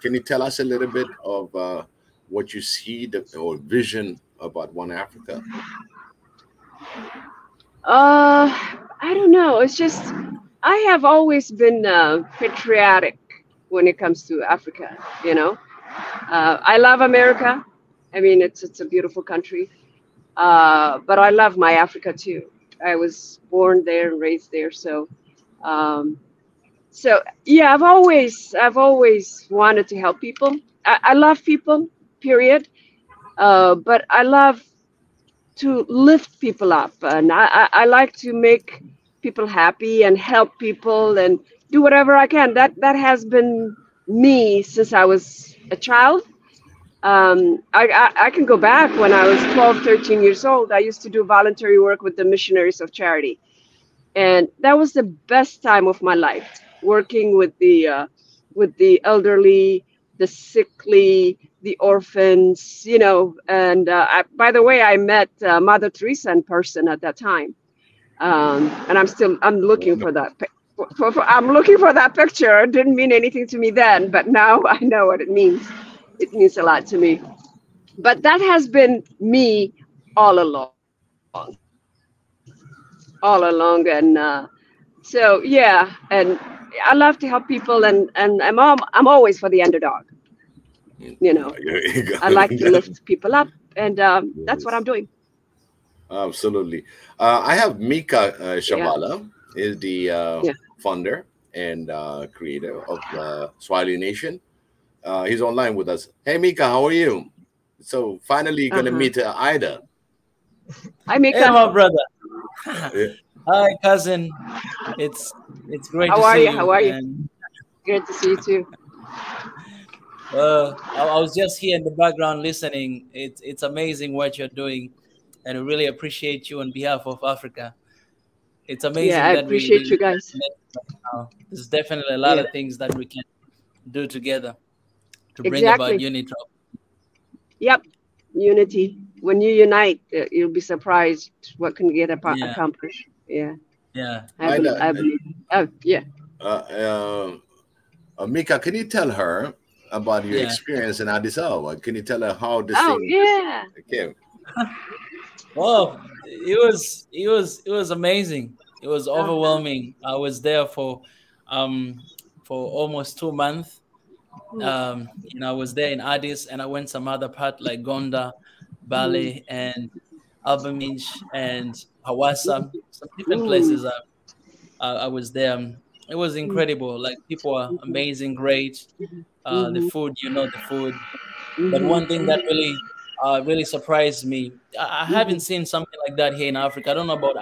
can you tell us a little bit of what you see or vision about One Africa? I don't know. It's just I have always been patriotic when it comes to Africa. You know, I love America. I mean, it's a beautiful country. But I love my Africa too. I was born there and raised there. So yeah, I've always wanted to help people. I love people, period. But I love to lift people up, and I like to make people happy and help people and do whatever I can. That has been me since I was a child. I can go back when I was 12, 13 years old. I used to do voluntary work with the Missionaries of Charity. and that was the best time of my life, working with the elderly, the sickly, the orphans, you know. And by the way, I met Mother Teresa in person at that time, and I'm looking for that. I'm looking for that picture. It didn't mean anything to me then, but now I know what it means. It means a lot to me. But that has been me all along, and so yeah, and I love to help people, and I'm always for the underdog. You know, I like to lift people up, and that's what I'm doing. Absolutely. I have Mika Shabala, is the founder and creator of Swahili Nation. He's online with us. Hey, Mika, how are you? So finally gonna meet Ida. Hi, Mika. Hey, my brother. Hi, cousin. It's great to see you. How are you? Good to see you too. I was just here in the background listening. It's amazing what you're doing, and I really appreciate you on behalf of Africa. It's amazing. Yeah, I appreciate you guys. There's definitely a lot of things that we can do together to bring about unity. Yep, unity. When you unite, you'll be surprised what can get accomplished. Yeah. Yeah. I believe. Yeah. Mika, can you tell her about your experience in Addis Ababa? Can you tell her how this thing came? Well, it was amazing. It was overwhelming. I was there for almost 2 months. I was there in Addis, and I went some other part like Gonda, Bali, and Albaminch, and Hawassa, some different places. I was there. It was incredible. Like, people are amazing, great. The food, the food. But one thing that really surprised me, I haven't seen something like that here in Africa. I don't know about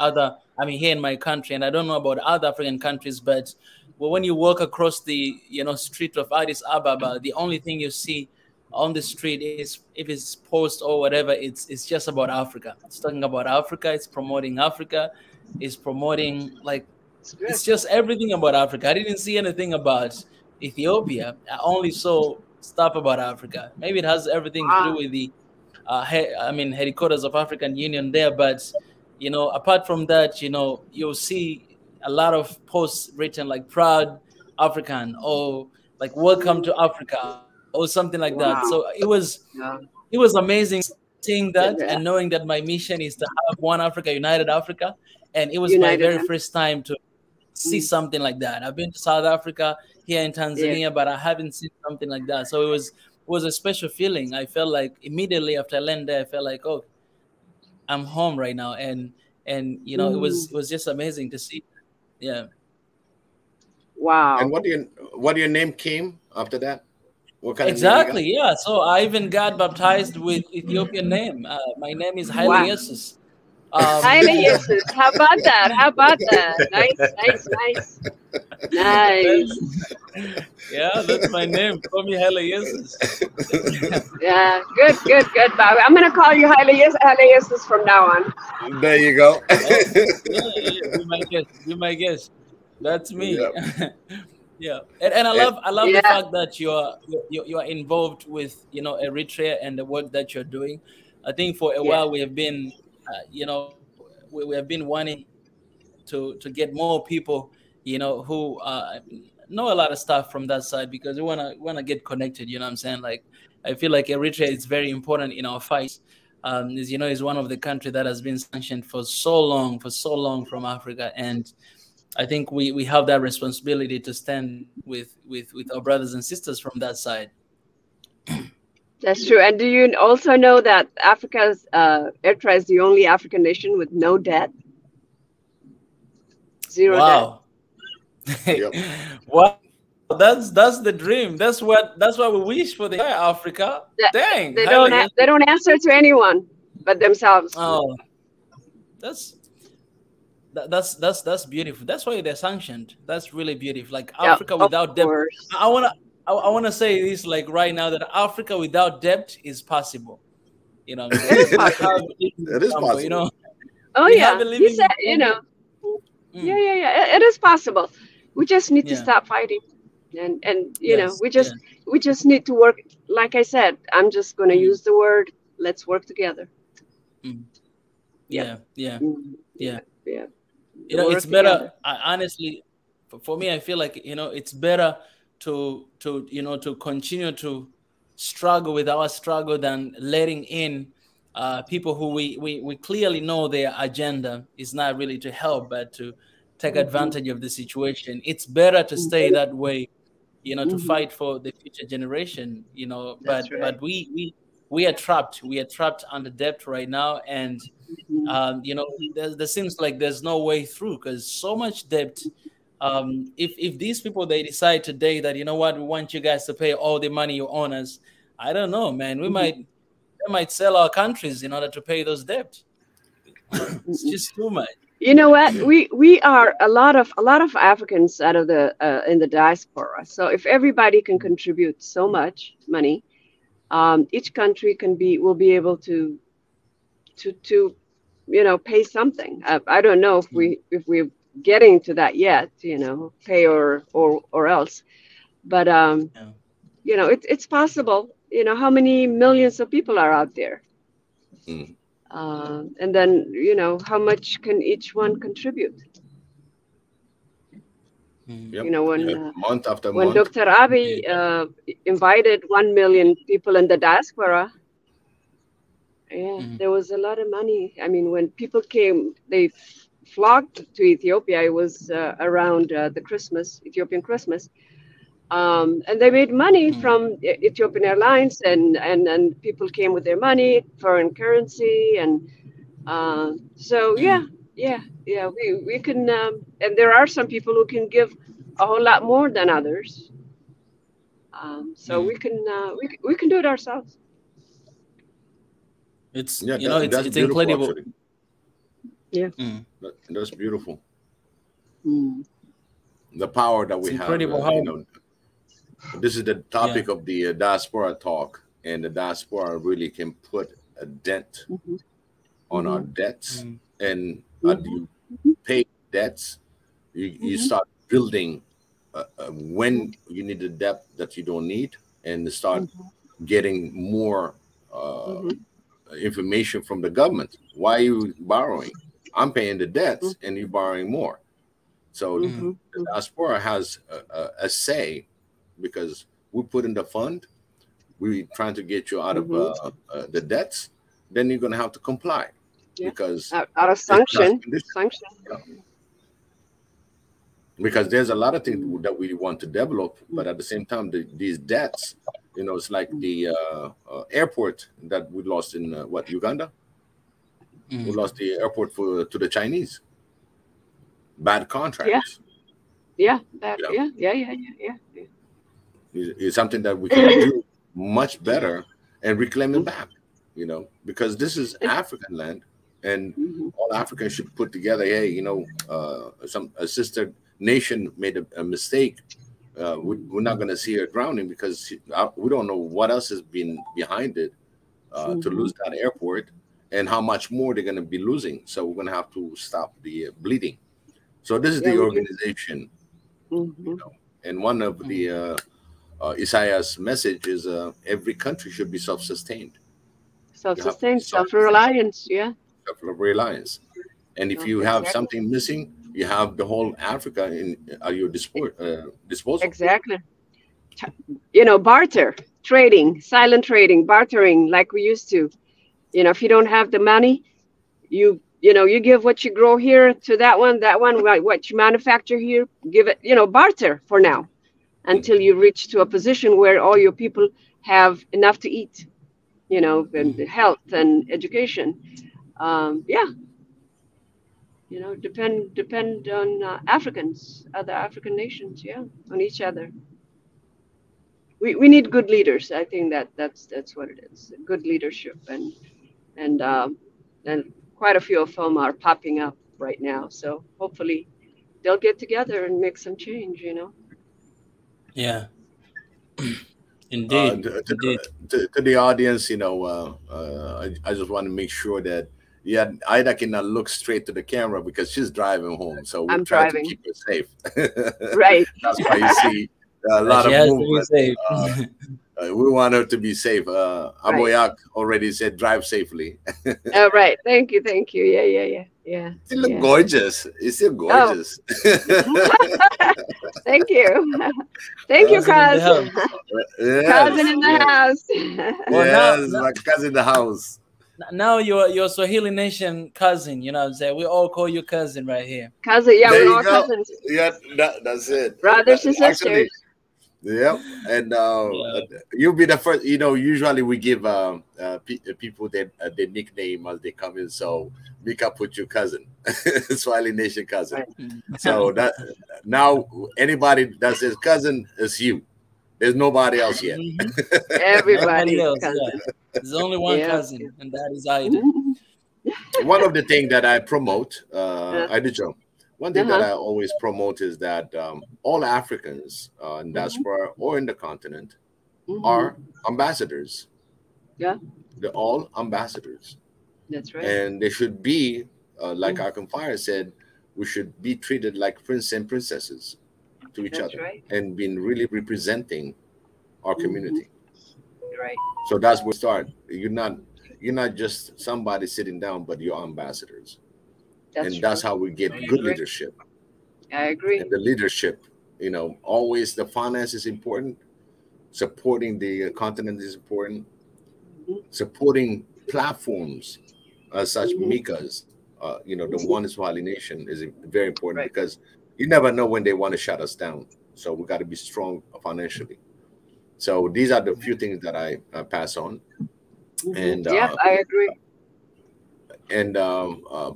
here in my country, and I don't know about other African countries, but when you walk across the street of Addis Ababa, the only thing you see on the street is, if it's post or whatever, it's just about Africa. It's talking about Africa. It's promoting Africa. It's promoting, like, it's just everything about Africa. I didn't see anything about Ethiopia. I only saw stuff about Africa. Maybe it has everything to do with the headquarters of African Union there. But apart from that, you'll see a lot of posts written like "Proud African" or like "Welcome to Africa" or something like that. So it was amazing seeing that and knowing that my mission is to have one Africa, united Africa. And it was my very first time to see something like that. I've been to South Africa, here in Tanzania, but I haven't seen something like that. So it was a special feeling. I felt like immediately after I landed there, I felt like, oh, I'm home right now. And it was just amazing to see. Yeah. Wow. And what your name came after that? What kind exactly, of name yeah. So I even got baptized with Ethiopian name. My name is Haile Yesus. Haile Yesus. How about that? Nice. Yeah, that's my name. Call me Haile Yesus. Yeah, good. Bobby. I'm gonna call you Haile Yesus from now on. There you go. Be my guest. That's me. Yep. Yeah, and I love the fact that you are involved with Eritrea and the work that you're doing. I think for a while we have been we have been wanting to get more people who know a lot of stuff from that side, because we wanna get connected. You know what I'm saying? Like, I feel like Eritrea is very important in our fight. As you know, is one of the countries that has been sanctioned for so long from Africa, and I think we have that responsibility to stand with our brothers and sisters from that side. That's true. And do you also know that Eritrea is the only African nation with no debt? Zero debt. Yep. Wow, that's the dream. That's what we wish for the Africa. Dang. They don't answer to anyone but themselves. Oh, that's beautiful. That's why they're sanctioned. That's really beautiful. Like, Africa without debt. I wanna say this, like, right now, that Africa without debt is possible. It is possible. Oh, yeah. He said, Yeah. It is possible. We just need to stop fighting, and we just need to work. Like I said, I'm just going to use the word. Let's work together. Yeah. Work It's better. together. Honestly, for me, I feel like it's better to to continue to struggle with our struggle than letting in people who we clearly know their agenda is not really to help but to take advantage of the situation. It's better to stay that way, to fight for the future generation. That's right. But we are trapped. We are trapped under debt right now, and there seems like there's no way through because so much debt. If these people, they decide today that, we want you guys to pay all the money you owe us, I don't know, man. They might sell our countries in order to pay those debts. It's just too much. You know what? We are a lot of Africans out of the in the diaspora. So if everybody can contribute so much money, each country will be able to pay something. I don't know if we're getting to that yet. Pay or else, but it's possible. How many millions of people are out there? And then, how much can each one contribute? Month after when month. Dr. Abiy invited 1 million people in the diaspora, there was a lot of money. I mean, when people came, they flocked to Ethiopia. It was around the Ethiopian Christmas. And they made money from Ethiopian Airlines, and people came with their money, foreign currency, and we can. And there are some people who can give a whole lot more than others. So we can do it ourselves. It's it's incredible. Actually. Yeah, that's beautiful. The power that we have. This is the topic of the Diaspora Talk, and the diaspora really can put a dent on our debts. And as you pay debts, you start building when you need the debt that you don't need, and start getting more information from the government. Why are you borrowing? I'm paying the debts, and you're borrowing more. So the diaspora has a say. Because we put in the fund, we're trying to get you out of the debts, then you're going to have to comply because out of sanction. Because there's a lot of things that we want to develop, but at the same time, these debts, it's like the airport that we lost in Uganda. We lost the airport to the Chinese. Bad contracts. Yeah. It's something that we can do much better and reclaim it back, because this is African land, and all Africans should put together. Hey, a sister nation made a mistake. We're not going to see her drowning because we don't know what else has been behind it to lose that airport, and how much more they're going to be losing. So we're going to have to stop the bleeding. So this is the organization, and one of the Isaiah's message is every country should be self-sustained. Self-sustained, self-reliance, Self-reliance. And if you have something missing, you have the whole Africa at your disposal. Exactly. Barter, trading, silent trading, bartering like we used to. If you don't have the money, you give what you grow here to that one, what you manufacture here, give it, barter for now. Until you reach to a position where all your people have enough to eat, and health and education. Depend on Africans, other African nations, on each other. We need good leaders. I think that's what it is. Good leadership, and quite a few of them are popping up right now. So hopefully they'll get together and make some change. Yeah, indeed. To the audience, I just want to make sure that yeah, Ida cannot look straight to the camera because she's driving home. So we're I'm trying driving. to keep her safe. Right. That's why you see a lot She of has movement. to be safe. We want her to be safe. Aboyak already said drive safely. Oh, right. Thank you. Thank you. Yeah. You look Yeah. gorgeous. You still gorgeous. Thank you. Thank you, Cousin in the Kaz. house. Yes, Cousin in the yes, house. Well, yes, now, my cousin in the house. now you're Swahili Nation cousin. You know what I'm saying? We all call you cousin right here. Cousin. Yeah, There we're you all go. cousins. Yeah, that's it. Brothers and Actually, sisters. yep. And Yeah. you'll be the first. You know, usually we give people their nickname as they come in. So Mika put your cousin, Swahili Nation cousin. Right. So that now anybody that says cousin is you. There's nobody else yet. Everybody. Nobody else. Cousin. Yeah. There's only one Yeah. cousin, and that is Ida. One of the things that I promote, I do Joe. One thing that I always promote is that all Africans in diaspora or in the continent are ambassadors. Yeah, They're all ambassadors. that's right. And they should be, like Arkham Fire said, we should be treated like princes and princesses to each That's other right. and being really representing our community. Right. So that's where we start. You're not just somebody sitting down, but you're ambassadors. That's how we get good leadership. I agree. And the leadership, always the finance is important. Supporting the continent is important. Supporting platforms such Mika's, the One Swahili Nation is very important because you never know when they want to shut us down. So we got to be strong financially. So these are the few things that I pass on. And yeah, I agree. And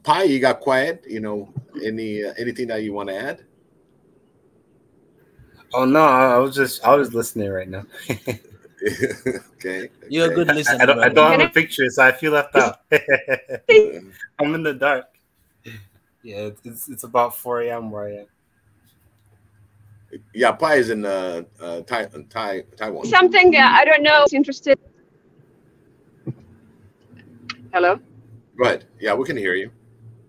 Pi, you got quiet. Anything that you want to add? Oh no, I was listening right now. Okay. You're a good listener. I don't have a picture, so I feel left out. I'm in the dark. Yeah, it's about 4 a.m. where I am. Yeah, Pi is in Taiwan. Something I don't know. Interested. Hello. Go ahead. Yeah, we can hear you.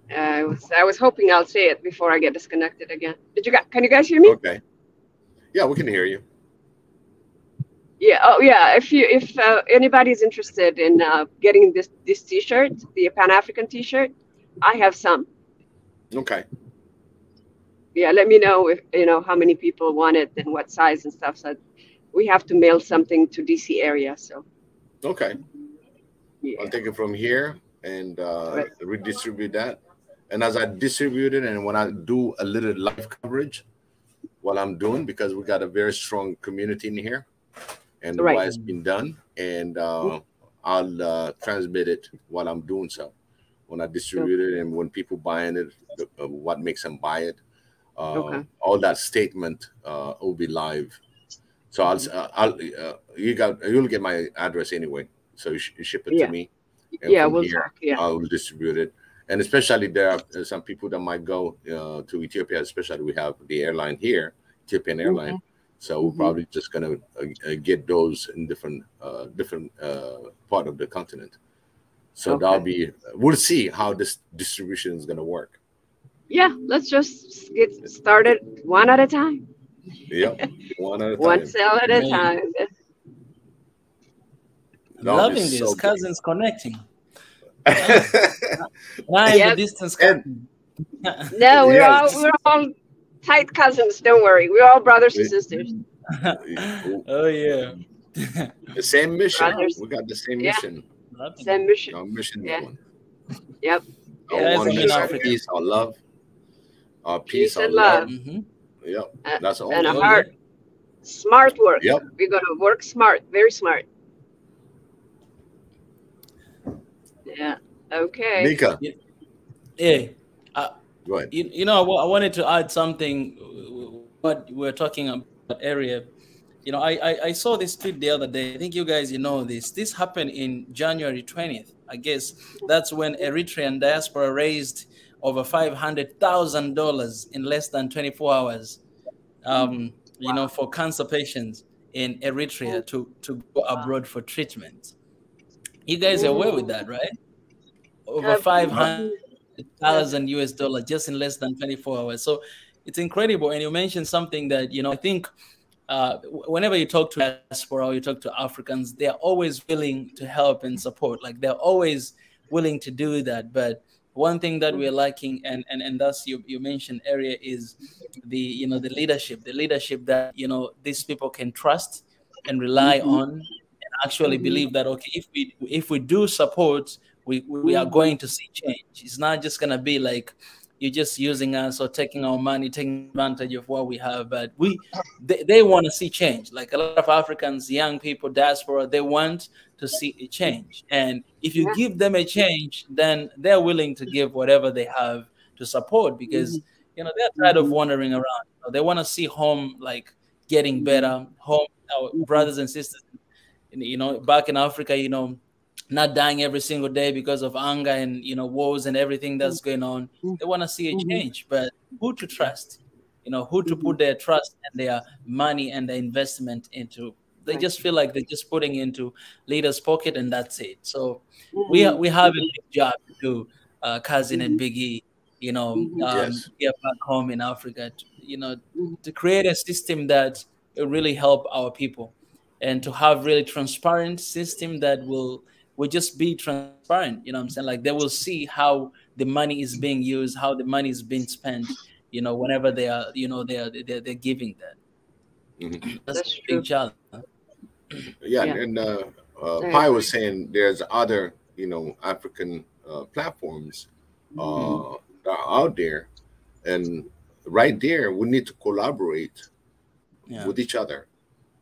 I was hoping I'll say it before I get disconnected again. Can you guys hear me? Okay. Yeah, we can hear you. Yeah. Oh, yeah. If anybody's interested in getting this T-shirt, the Pan African T-shirt, I have some. Okay. Yeah. Let me know if how many people want it and what size and stuff. So we have to mail something to DC area. So. Okay. Yeah. I'll take it from here and redistribute that. And as I distribute it, and when I do a little live coverage, what I'm doing, because we got a very strong community in here, and why it's been done, and I'll transmit it while I'm doing so. When I distribute it, and when people buying it, what makes them buy it, all that statement will be live. So you'll get my address anyway. So you ship it to me. And we'll talk. Yeah, I'll distribute it. And especially there are some people that might go to Ethiopia. Especially we have the airline here, Ethiopian airline. So we're probably just gonna get those in different part of the continent. So that'll be. We'll see how this distribution is gonna work. Yeah, let's just get started one at a time. Yep, one at a time. One cell at a time. Loving this. So cousins connecting. Why the distance cousin? No, we're all tight cousins. Don't worry. We're all brothers and sisters. Oh yeah. The same mission. Brothers. We got the same mission. Same mission. Our mission is one. Yep. Our oneness, our peace, our love. Our peace, our love. Yep. That's all. And a heart. Smart work. Yep. We're gonna work smart. Very smart. Yeah. Okay. Mika. Yeah. Go ahead. I wanted to add something. What we're talking about area. I saw this tweet the other day. I think you guys know this. This happened in January 20th. I guess that's when Eritrean diaspora raised over $500,000 in less than 24 hours. For cancer patients in Eritrea to go abroad for treatment. You guys are aware with that, right? over 500,000 US dollars just in less than 24 hours. So it's incredible. And you mentioned something that, I think whenever you talk to diaspora or you talk to Africans, they're always willing to help and support. Like they're always willing to do that. But one thing that we're lacking, and thus you mentioned area, is the leadership that these people can trust and rely on, and actually believe that, okay, if we do support, we are going to see change. It's not just gonna be like you're just using us or taking our money, taking advantage of what we have, but they want to see change. Like a lot of Africans, young people, diaspora, they want to see a change. And if you give them a change, then they're willing to give whatever they have to support, because they're tired of wandering around. They want to see home like getting better, home, our brothers and sisters, back in Africa, not dying every single day because of anger and wars and everything that's going on. They want to see a change, but who to trust? Who to put their trust and their money and their investment into? They just feel like they're just putting into leaders' pocket, and that's it. So we have a big job to do, Cousin and Biggie. Here back home in Africa, to create a system that will really help our people, and to have really transparent system that will just be transparent. What I'm saying? Like they will see how the money is being used, how the money is being spent, whenever they are, they're giving that. That's a big challenge. Yeah. And Pi was saying there's other, African platforms that are out there, and right there we need to collaborate with each other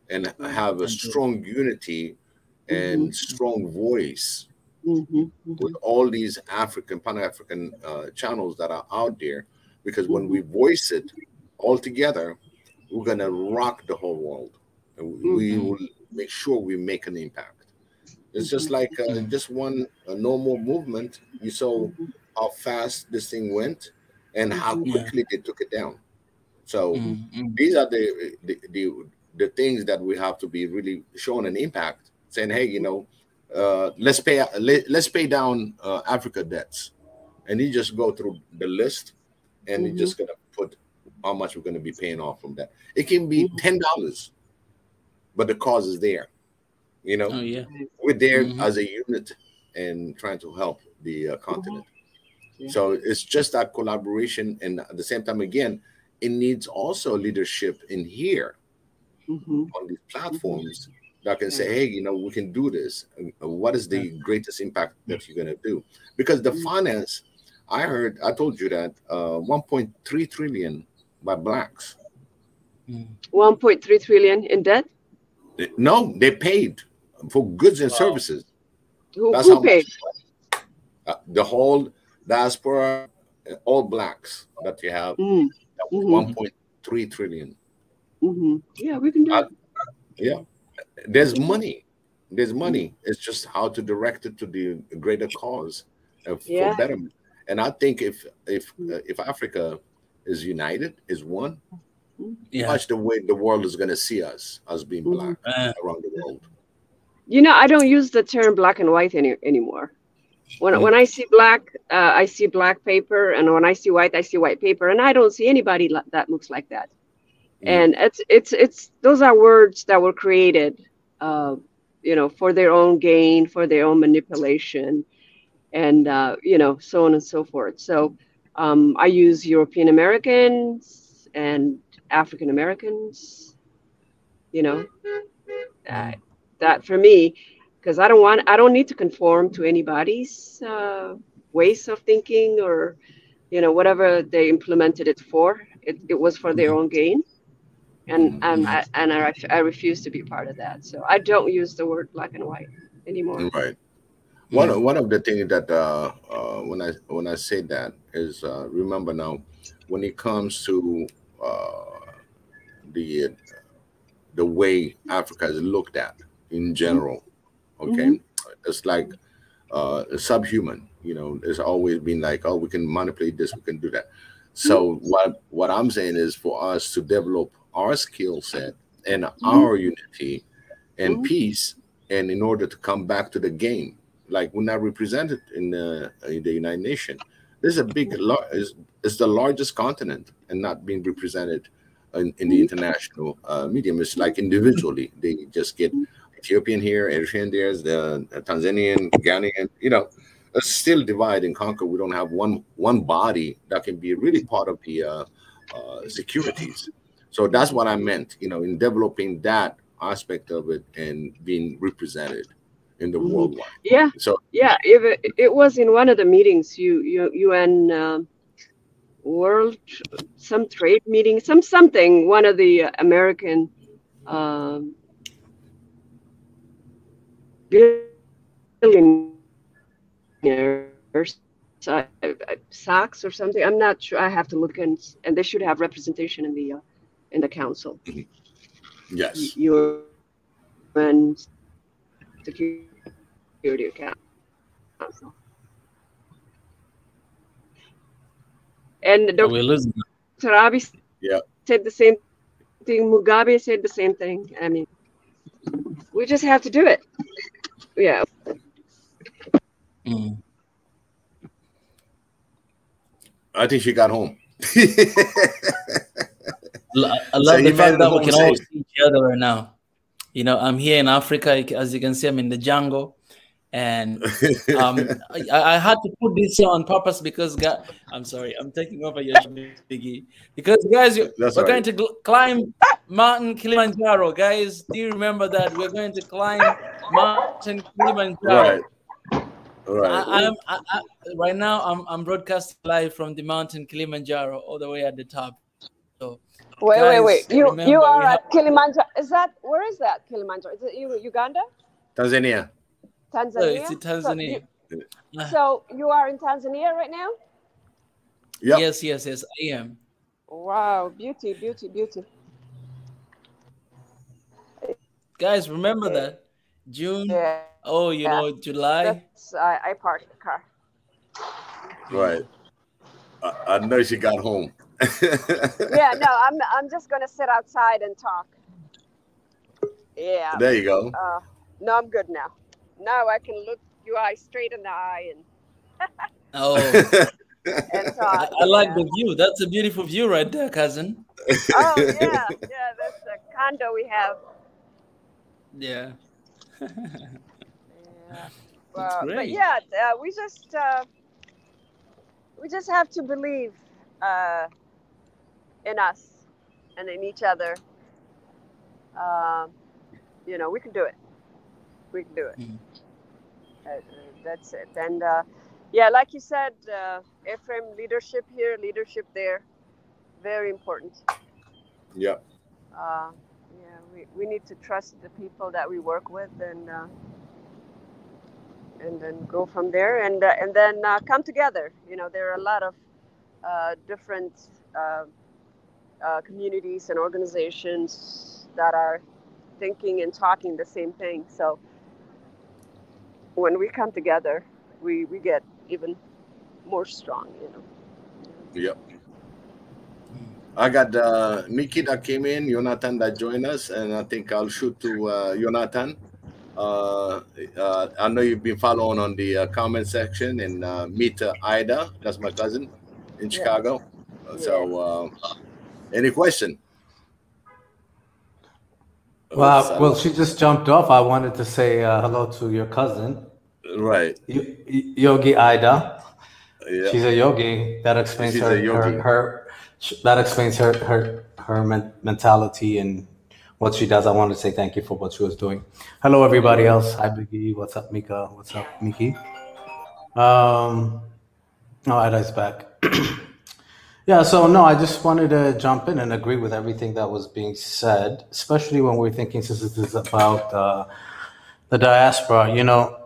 and have a strong unity and strong voice with all these Pan-African channels that are out there, because when we voice it all together, we're gonna rock the whole world, and we will make sure we make an impact. It's just like just a normal movement. You saw how fast this thing went and how quickly they took it down. So these are the things that we have to be really showing an impact, saying, hey, let's pay down Africa debts, and you just go through the list, and you're just gonna put how much we're gonna be paying off from that. It can be $10, but the cause is there. We're there as a unit and trying to help the continent. So it's just that collaboration, and at the same time, again, it needs also leadership in here on these platforms that can say, hey, we can do this. What is the greatest impact that you're going to do? Because the finance, I told you that 1.3 trillion by blacks. 1.3 trillion in debt? No, they paid for goods and services. Who paid? The whole diaspora, all blacks that you have, 1.3 trillion. Yeah, we can do it. Yeah, there's money. There's money. It's just how to direct it to the greater cause for betterment. And I think if Africa is united, is one, watch the way the world is going to see us as being black around the world. I don't use the term black and white anymore. When I see black, I see black paper, and when I see white, I see white paper, and I don't see anybody that looks like that. And it's those are words that were created, for their own gain, for their own manipulation, and so on and so forth. So I use European Americans and African Americans. That for me, because I don't need to conform to anybody's ways of thinking, or whatever they implemented it for. It was for their own gain. And I refuse to be part of that. So I don't use the word black and white anymore. Right. One of the things that when I say that is remember now, when it comes to the way Africa is looked at in general, it's like subhuman. It's always been like, oh, we can manipulate this, we can do that. So what I'm saying is for us to develop our skill set and our unity and peace, and in order to come back to the game, like we're not represented in the United Nations. There's a big, it's the largest continent and not being represented in the international medium. It's like individually, they just get Ethiopian here, Eritrean there, the Tanzanian, Ghanaian, you know, it's still divide and conquer. We don't have one body that can be really part of the securities. So that's what I meant, you know, in developing that aspect of it and being represented in the worldwide. Yeah. So yeah, it was in one of the meetings, UN World, some trade meeting, something. One of the American billionaires, Sachs or something. I'm not sure. I have to look, and they should have representation in the council. yes, UN Security Council. And Dr. Abiy said the same thing. Mugabe said the same thing. I mean, we just have to do it. Yeah. I think she got home. I love the fact that we can all see each other right now. You know, I'm here in Africa. As you can see, I'm in the jungle. And I had to put this on purpose because, I'm sorry, I'm taking over your Biggie. Because, guys, we're going to climb Mountain Kilimanjaro. Guys, do you remember that? We're going to climb Mountain Kilimanjaro. Right. Right now, I'm broadcasting live from the Mountain Kilimanjaro all the way at the top. So, wait. You are at Kilimanjaro. Where is that Kilimanjaro? Is it Uganda? Tanzania. Tanzania? It's in Tanzania. So you are in Tanzania right now? Yep. Yes, I am. Wow, beauty. Guys, remember that? June? Yeah. Oh, you know, July? I parked the car. Right. I know she got home. Yeah, no, I'm just going to sit outside and talk. Yeah. There you go. No, I'm good now. Now I can look you straight in the eye and and talk. I like the view. That's a beautiful view right there, cousin. Oh yeah, that's the condo we have. Yeah. That's great. But yeah, we just have to believe in us and in each other. You know, we can do it. We can do it. That's it. And yeah, like you said, Ephraim, leadership here, leadership there, very important. Yeah. We need to trust the people that we work with, and then go from there, and then come together. You know, there are a lot of different communities and organizations that are thinking and talking the same thing. So when we come together, we get even more strong, you know. Yep. I got Miki that came in, Jonathan that joined us, and I think I'll shoot to Jonathan. I know you've been following on the comment section, and meet Ida, that's my cousin in Chicago. So any question? Well, she just jumped off. I wanted to say hello to your cousin. Right. Yogi Ida. Yeah. She's a yogi. That explains her mentality and what she does. I wanted to say thank you for what she was doing. Hello, everybody else. Hi, Biggie. What's up, Mika? What's up, Miki? Ida's back. Yeah, so no, I just wanted to jump in and agree with everything that was being said, especially when we're thinking, since this is about the diaspora. You know,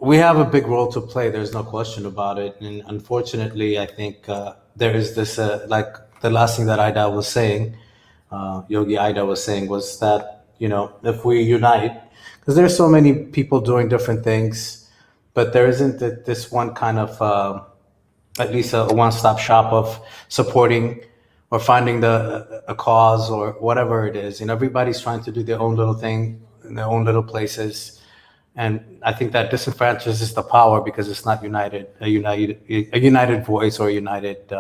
we have a big role to play. There's no question about it. And unfortunately, I think there is this, like the last thing that Ida was saying, Yogi Ida was saying, was that, you know, if we unite, because there's so many people doing different things, but there isn't this one kind of, at least a one-stop shop of supporting or finding a cause or whatever it is. And everybody's trying to do their own little thing in their own little places. And I think that disenfranchises the power because it's not a united voice or a united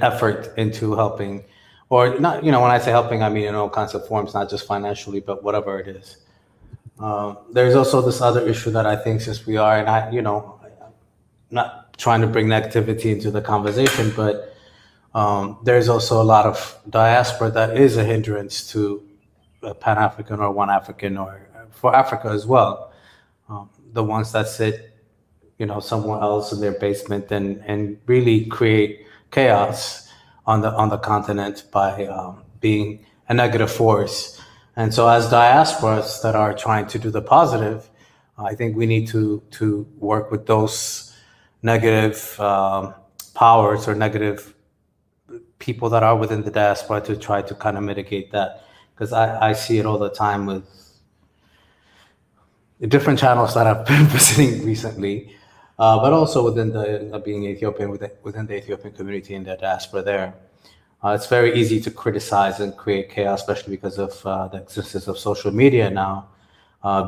effort into helping, or not. When I say helping, I mean in all kinds of forms, not just financially, but whatever it is. There's also this other issue that I think, since we are, and I'm not trying to bring negativity into the conversation, but there's also a lot of diaspora that is a hindrance to Pan-African or One African, or for Africa as well. The ones that sit, somewhere else in their basement and really create chaos on the continent by being a negative force. And so, as diasporas that are trying to do the positive, I think we need to work with those negative powers or negative people that are within the diaspora to try to kind of mitigate that. Because I see it all the time with the different channels that I've been visiting recently, but also within being Ethiopian, within the Ethiopian community and the diaspora there. It's very easy to criticize and create chaos, especially because of the existence of social media now,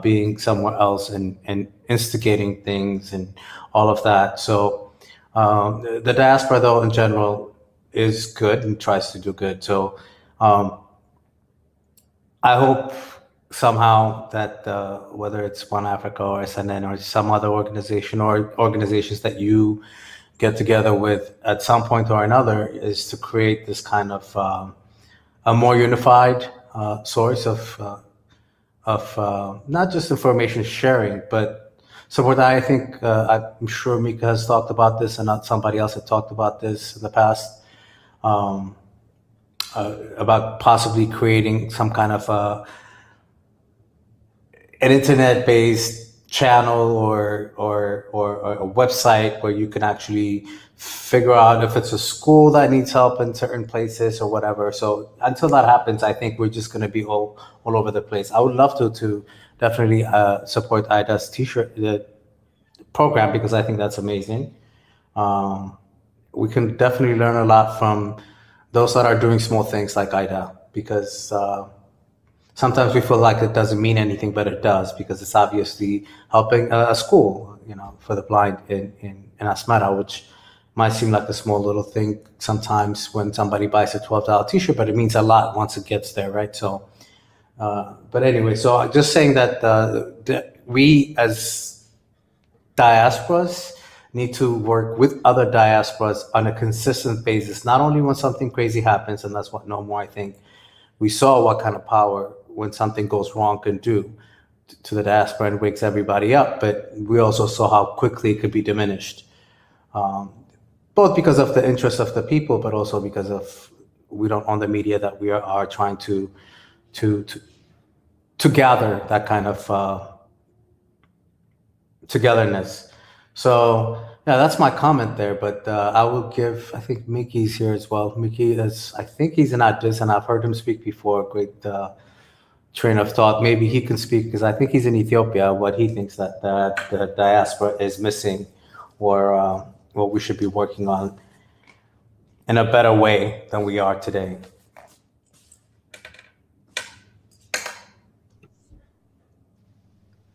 being somewhere else and instigating things and all of that. So the diaspora, though, in general, is good and tries to do good. So I hope somehow that whether it's One Africa or SNN or some other organization or organizations that you get together with at some point or another, is to create this kind of a more unified source of not just information sharing, but what I think I'm sure Mika has talked about this, and not somebody else had talked about this in the past, about possibly creating some kind of an internet-based channel or a website where you can actually figure out if it's a school that needs help in certain places or whatever. So until that happens, I think we're just going to be all over the place. I would love to definitely support Ida's t-shirt program, because I think that's amazing. We can definitely learn a lot from those that are doing small things like Ida, because sometimes we feel like it doesn't mean anything, but it does, because it's obviously helping a school, for the blind in Asmara, which might seem like a small little thing sometimes when somebody buys a $12 t-shirt, but it means a lot once it gets there, right? So, but anyway, so just saying that we as diasporas need to work with other diasporas on a consistent basis, not only when something crazy happens, and that's what No More, I think, we saw what kind of power when something goes wrong can do to the diaspora and wakes everybody up, but we also saw how quickly it could be diminished, both because of the interest of the people, but also because of we don't own the media that we are trying to gather that kind of togetherness. So yeah, that's my comment there. But I will give, I think Miki's here as well. Miki is, I think he's an artist, and I've heard him speak before. Great train of thought. Maybe he can speak, because I think he's in Ethiopia, what he thinks that the diaspora is missing, or what we should be working on in a better way than we are today.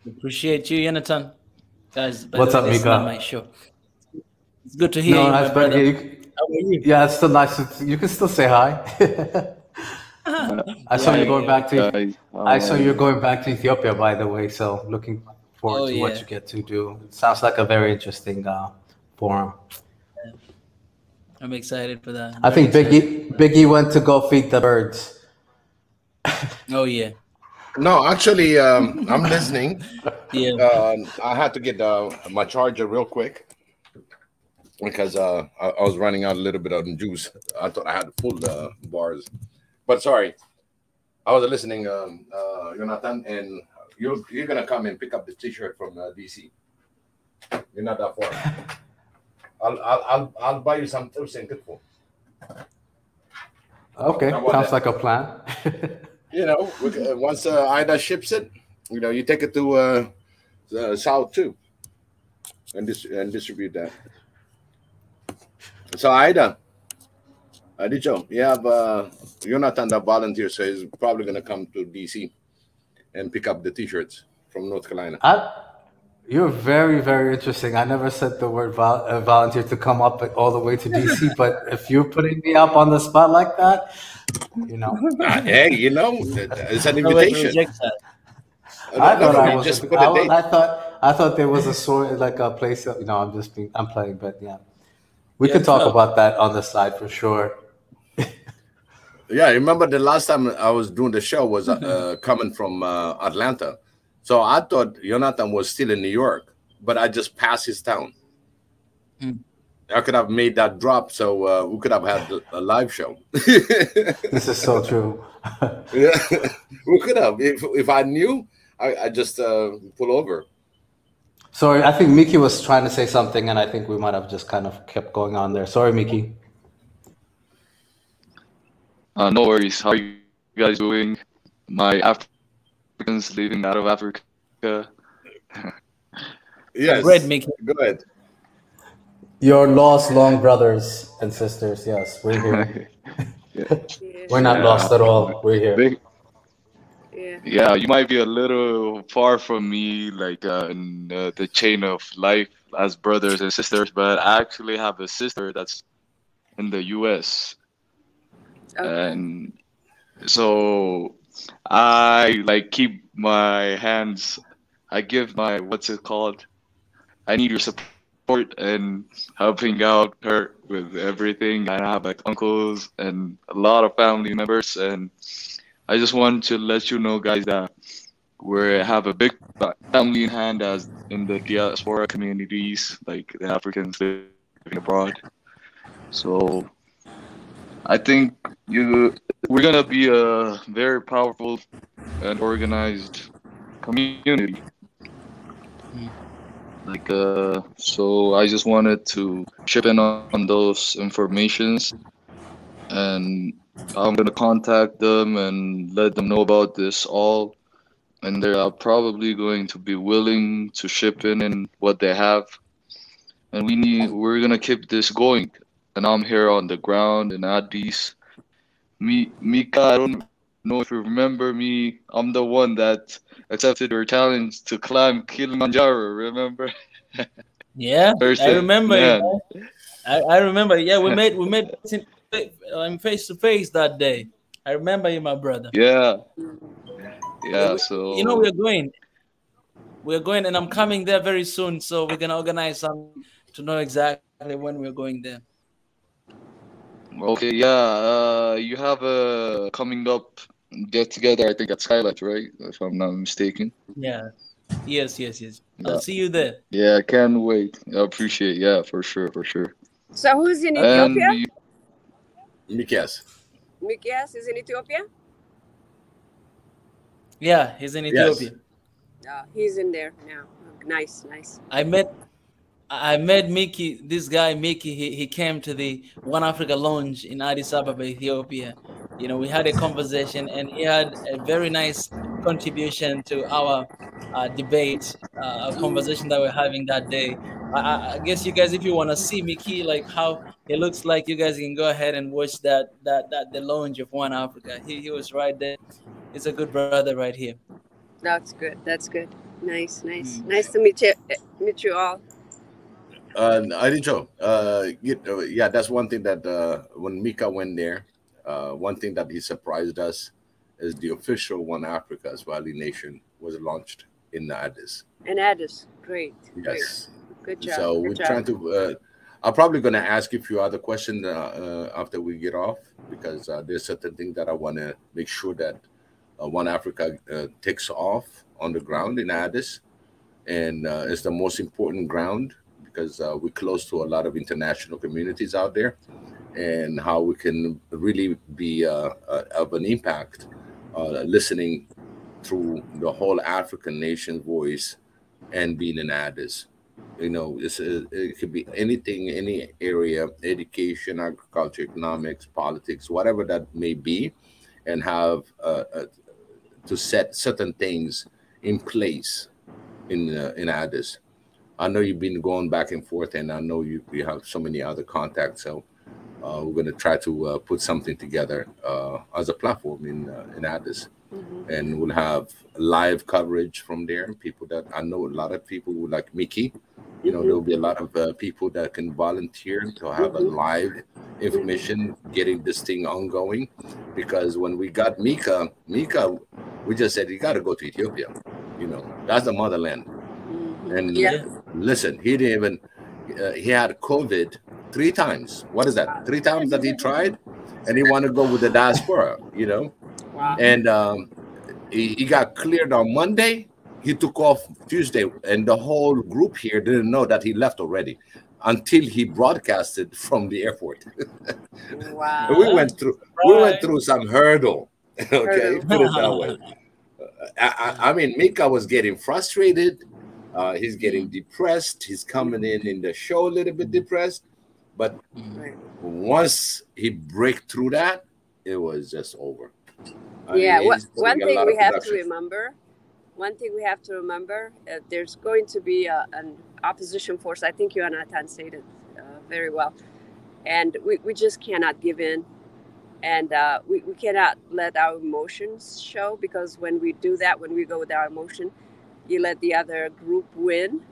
Appreciate you, Jonathan. Guys, what's up, Mika? Show. It's good to hear you, my brother. How are you? Yeah, it's still nice. You can still say hi. I saw you going back to. I saw you going back to Ethiopia, by the way. So looking forward to what you get to do. It sounds like a very interesting forum. I'm excited for that. I think Biggie went to go feed the birds. Oh yeah. No, actually, I'm listening. Yeah. I had to get my charger real quick because I was running out a little bit of juice. I thought I had full bars, but sorry, I was listening, Jonathan, and you're gonna come and pick up the T-shirt from DC. You're not that far. I'll buy you some Thursday good for. Okay, sounds like a plan. Once Ida ships it, you take it to South too, and distribute that. So Ida, Adicho, you have Jonathan that volunteer, so he's probably gonna come to DC. and pick up the T-shirts from North Carolina. You're very, very interesting. I never said the word volunteer to come up all the way to DC, but if you're putting me up on the spot like that, you know. Hey, it's an No way to invitation. reject that. I thought I was. Just put a date. I thought there was a sort like a place. I'm playing, but yeah, we could talk about that on the side for sure. Yeah, I remember the last time I was doing the show was coming from Atlanta. So I thought Jonathan was still in New York, but I just passed his town. I could have made that drop, so we could have had a live show. This is so true. Yeah, we could have. If I knew, I just pull over. Sorry, I think Miki was trying to say something, and I think we might have just kind of kept going on there. Sorry, Miki. No worries. How are you guys doing? My Africans living out of Africa. Yes. Great, Miki. Go ahead. Your lost long brothers and sisters. Yes, we're here. We're not lost at all. We're here. Yeah, you might be a little far from me, like in the chain of life as brothers and sisters, but I actually have a sister that's in the U.S. And so I keep my hands. I give my I need your support and helping out her with everything. I have uncles and a lot of family members, and I just want to let you know, guys, that we have a big family in hand as in the diaspora communities, like the Africans living abroad. So I think we're gonna be a very powerful and organized community. So I just wanted to chip in on those informations, and I'm gonna contact them and let them know about this all, and they are probably going to be willing to ship in what they have, and we're gonna keep this going. And I'm here on the ground in Addis. Mika, I don't know if you remember me. I'm the one that accepted your challenge to climb Kilimanjaro. Remember? Yeah, I remember. I remember. Yeah, we made face to face that day. I remember you, my brother. Yeah. So we're going, and I'm coming there very soon. So we're gonna organize something to know exactly when we're going there. Okay. Yeah. You have a coming up get together. I think at Skylight, right? If I'm not mistaken. Yeah. Yes. I'll see you there. Yeah, I can't wait. I appreciate. Yeah, for sure. So who's in Ethiopia? Mikias. Mikias is in Ethiopia? Yeah, he's in Ethiopia. Yes. He's in there now. Nice. I met Miki, this guy Miki, he came to the One Africa Lounge in Addis Ababa, Ethiopia. We had a conversation, and he had a very nice contribution to our debate, conversation that we're having that day. I guess you guys, if you want to see Miki, like how he looks like, you guys can go ahead and watch the Lounge of One Africa. He was right there. He's a good brother right here. That's good. Nice. Nice to meet you all. I did so. Yeah, that's one thing that when Mika went there, one thing that he surprised us is the official One Africa Swahili Nation was launched in Addis. In Addis, great. Yes. Good job. So we're trying to. I'm probably going to ask you a few other questions after we get off, because there's certain things that I want to make sure that One Africa takes off on the ground in Addis, and it's the most important ground, because we're close to a lot of international communities out there, and how we can really be of an impact listening through the whole African nation voice and being in Addis. It could be anything, any area, education, agriculture, economics, politics, whatever that may be, and have to set certain things in place in Addis. I know you've been going back and forth, and I know you have so many other contacts. So we're going to try to put something together as a platform in Addis. And we'll have live coverage from there. People that I know, a lot of people who like Miki, there'll be a lot of people that can volunteer to have a live information, getting this thing ongoing. Because when we got Mika, we just said, you got to go to Ethiopia. That's the motherland. And listen, he didn't even, he had COVID 3 times. What is that? 3 times that he tried, and he wanted to go with the diaspora, Wow. And he got cleared on Monday. He took off Tuesday, and the whole group here didn't know that he left already until he broadcasted from the airport. Wow. we went through some hurdle. Okay, put it that way. I mean, Mika was getting frustrated. He's getting depressed. He's coming in the show a little bit depressed. But once he break through that, it was just over. One thing we have to remember, there's going to be an opposition force. I think Jonathan stated very well. And we just cannot give in. And we cannot let our emotions show, because when we do that, when we go with our emotion, you let the other group win.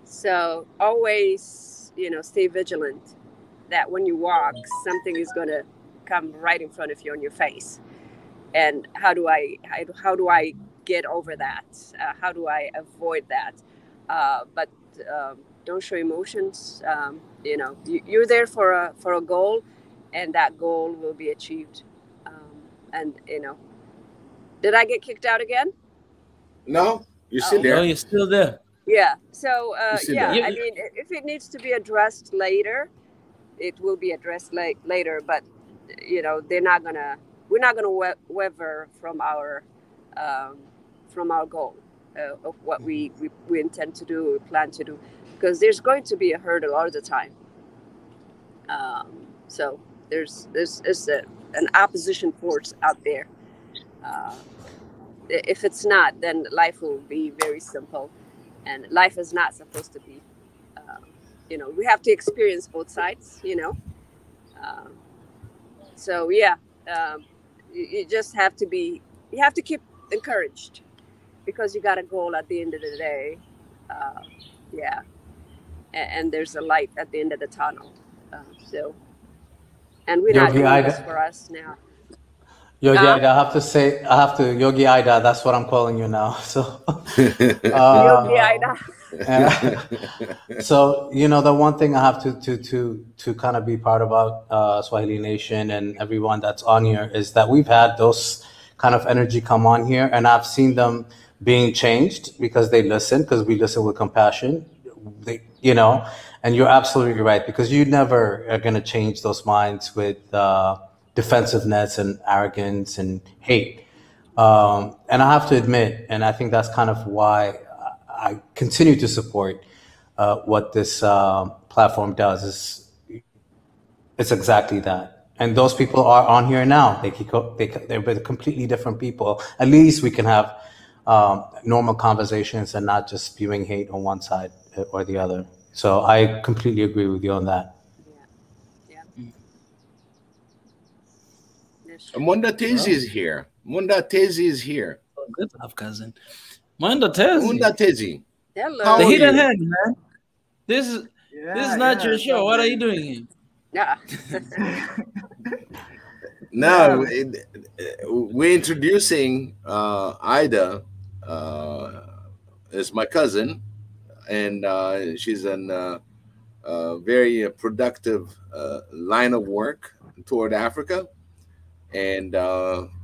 So always, stay vigilant that when you walk, something is going to come right in front of you on your face. And how do I get over that? How do I avoid that? But don't show emotions. You're there for a goal, and that goal will be achieved. Did I get kicked out again? No, you're still there. No, you're still there. Yeah. So there. I mean, if it needs to be addressed later, it will be addressed later. But we're not gonna waver from our goal of what we intend to do, we plan to do, because there's going to be a hurdle all the time. So there's an opposition force out there. If it's not, then life will be very simple, and life is not supposed to be. We have to experience both sides. You just have to keep encouraged, because you got a goal at the end of the day. And there's a light at the end of the tunnel. And we're not doing this for us now. Yogi Ida, Yogi Ida, that's what I'm calling you now. So Yogi Ida. So the one thing I have to kind of be proud about Swahili Nation and everyone that's on here is that we've had those kind of energy come on here, and I've seen them being changed because they listen, because we listen with compassion. And you're absolutely right, because you never are going to change those minds with defensiveness and arrogance and hate. And I have to admit, and I think that's kind of why I continue to support what this platform does, is it's exactly that. And those people are on here now. They're completely different people. At least we can have normal conversations and not just spewing hate on one side or the other. So I completely agree with you on that. Munda Tezi is here. Munda Tezi is here. Good job, cousin. Munda Tezi. Munda Tezi. Hello. The hidden hand, man. This is not your show. What are you doing here? Yeah. No, we're introducing Ida. Is my cousin, and she's a very productive line of work toward Africa. And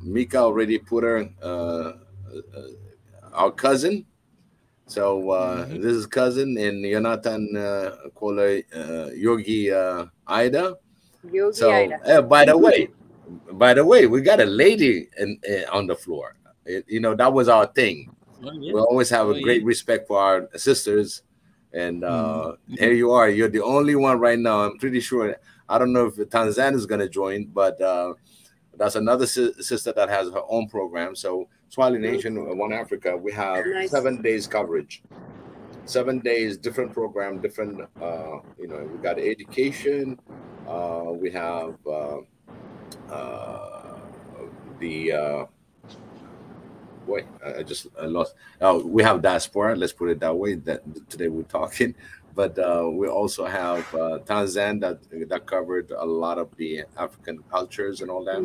Mika already put her our cousin. So this is cousin, and Jonathan call her Yogi Ida. Yogi Ida. By the way, we got a lady on the floor. That was our thing. We always have a great respect for our sisters, and here you are. You're the only one right now. I'm pretty sure. I don't know if Tanzania is going to join, but that's another sister that has her own program. So Swahili Nation, One Africa, we have 7 days coverage. 7 days, different program, different, you know, we got education, we have the, boy, I lost. Oh, we have diaspora. Let's put it that way. That today we're talking, but we also have Tanzania that covered a lot of the African cultures and all that.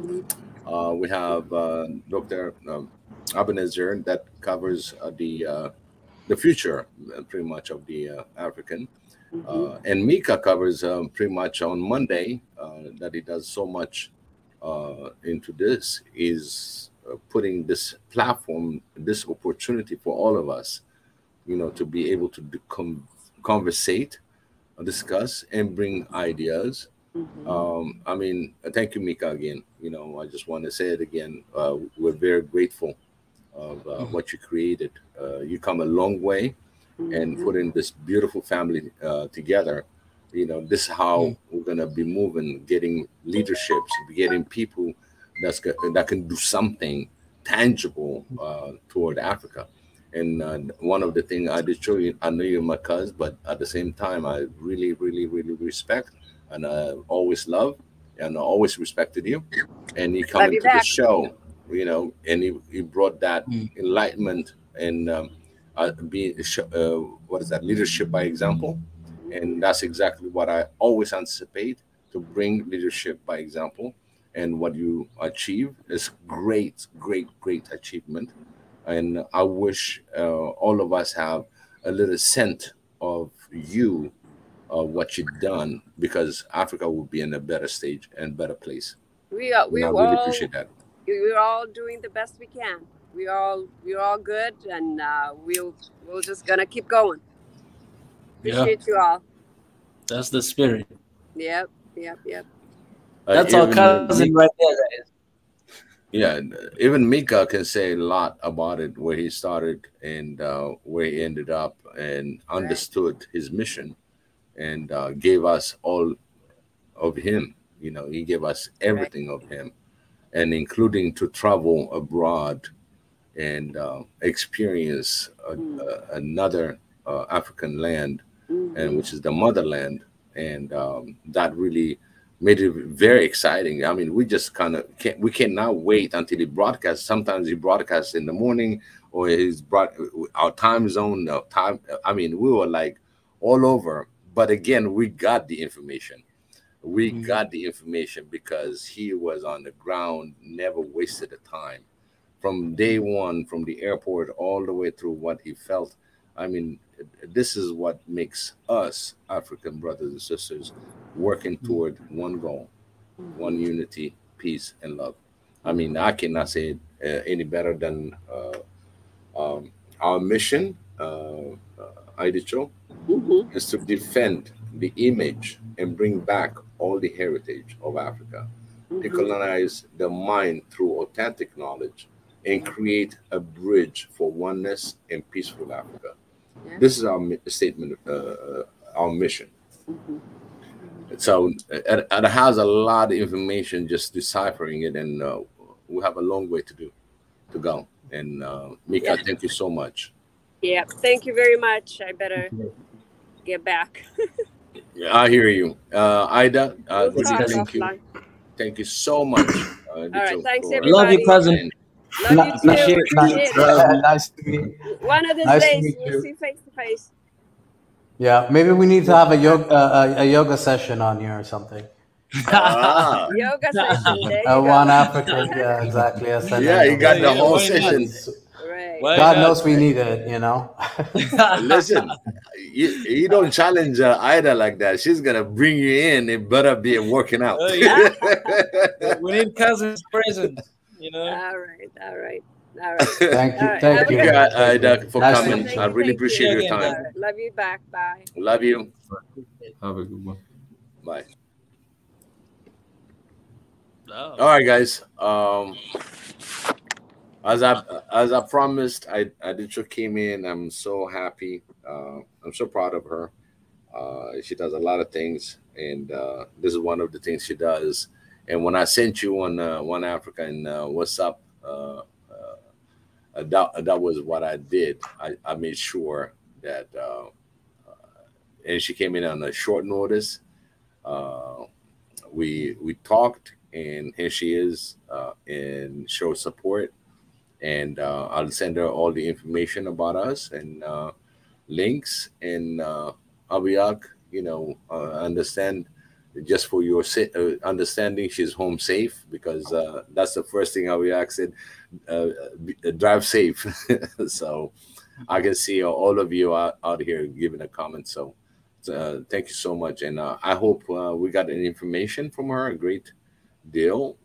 We have Dr. Ebenezer that covers the future, pretty much of the African, and Mika covers pretty much on Monday that he does so much into this is putting this platform, this opportunity for all of us, you know, to be able to conversate, discuss, and bring ideas. I mean, thank you, Mika, again. You know, I just want to say it again. We're very grateful of what you created. You come a long way, and putting this beautiful family together. You know, this is how we're gonna be moving, getting leaderships, getting people that can do something tangible toward Africa. And one of the things I did show you, I know you're my cousin, but at the same time, I really, really, really respect and I always love and I always respected you. And you come into the show, you know, and he brought that enlightenment and what is that, leadership by example. And that's exactly what I always anticipate, to bring leadership by example. And what you achieve is great, great, great achievement. And I wish all of us have a little scent of you, what you've done, because Africa will be in a better stage and better place. We really appreciate that. We're all doing the best we can. We're all good, and we're just gonna keep going. Appreciate you all. That's the spirit. Yep. That's our cousin right there, guys. Yeah, even Mika can say a lot about it, where he started and where he ended up, and understood his mission, and gave us all of him. You know, he gave us everything of him, and including to travel abroad and experience another African land, and which is the motherland, and that really made it very exciting. I mean, we just kind of we cannot wait until he broadcasts. Sometimes he broadcasts in the morning, or he's brought our time zone time. I mean, we were like all over, but again, we got the information. We got the information because he was on the ground, never wasted a time. From day one, from the airport all the way through what he felt. I mean, this is what makes us African brothers and sisters working toward one goal, one unity, peace, and love. I mean, I cannot say it any better than our mission, Aidicho, is to defend the image and bring back all the heritage of Africa, decolonize the mind through authentic knowledge, and create a bridge for oneness and peaceful Africa. This is our statement, our mission. So it has a lot of information, just deciphering it, and we have a long way to go. And Mika, thank you so much. Yeah, thank you very much. I better get back. I hear you. Ida, we'll thank you so much. All right, thanks everybody. Love you, cousin. Love you too. Nice to meet you. One of these days we'll see face to face. Yeah, maybe we need to have a yoga session on here or something. Yoga session. There you One African, yeah, exactly. Yeah, you got the whole session. Right. God knows we need it, you know. Listen, you don't challenge Ida like that. She's gonna bring you in. It better be working out. We need cousins present. You know. All right. Thank you, Ida, for coming. I really appreciate your time. Right. Love you back. Bye. Love you. Have a good one. Bye. Oh. All right, guys. As I promised, Adicho came in. I'm so happy. I'm so proud of her. She does a lot of things, and this is one of the things she does. And when I sent you on One Africa and what's up, that was what I did. I made sure that, and she came in on a short notice. We talked, and here she is, and showed support. And I'll send her all the information about us and links. And Abiyak, understand, just for your understanding, she's home safe, because that's the first thing Abiyak said. Drive safe. So I can see all of you out here giving a comment. So thank you so much. And I hope we got any information from her, a great deal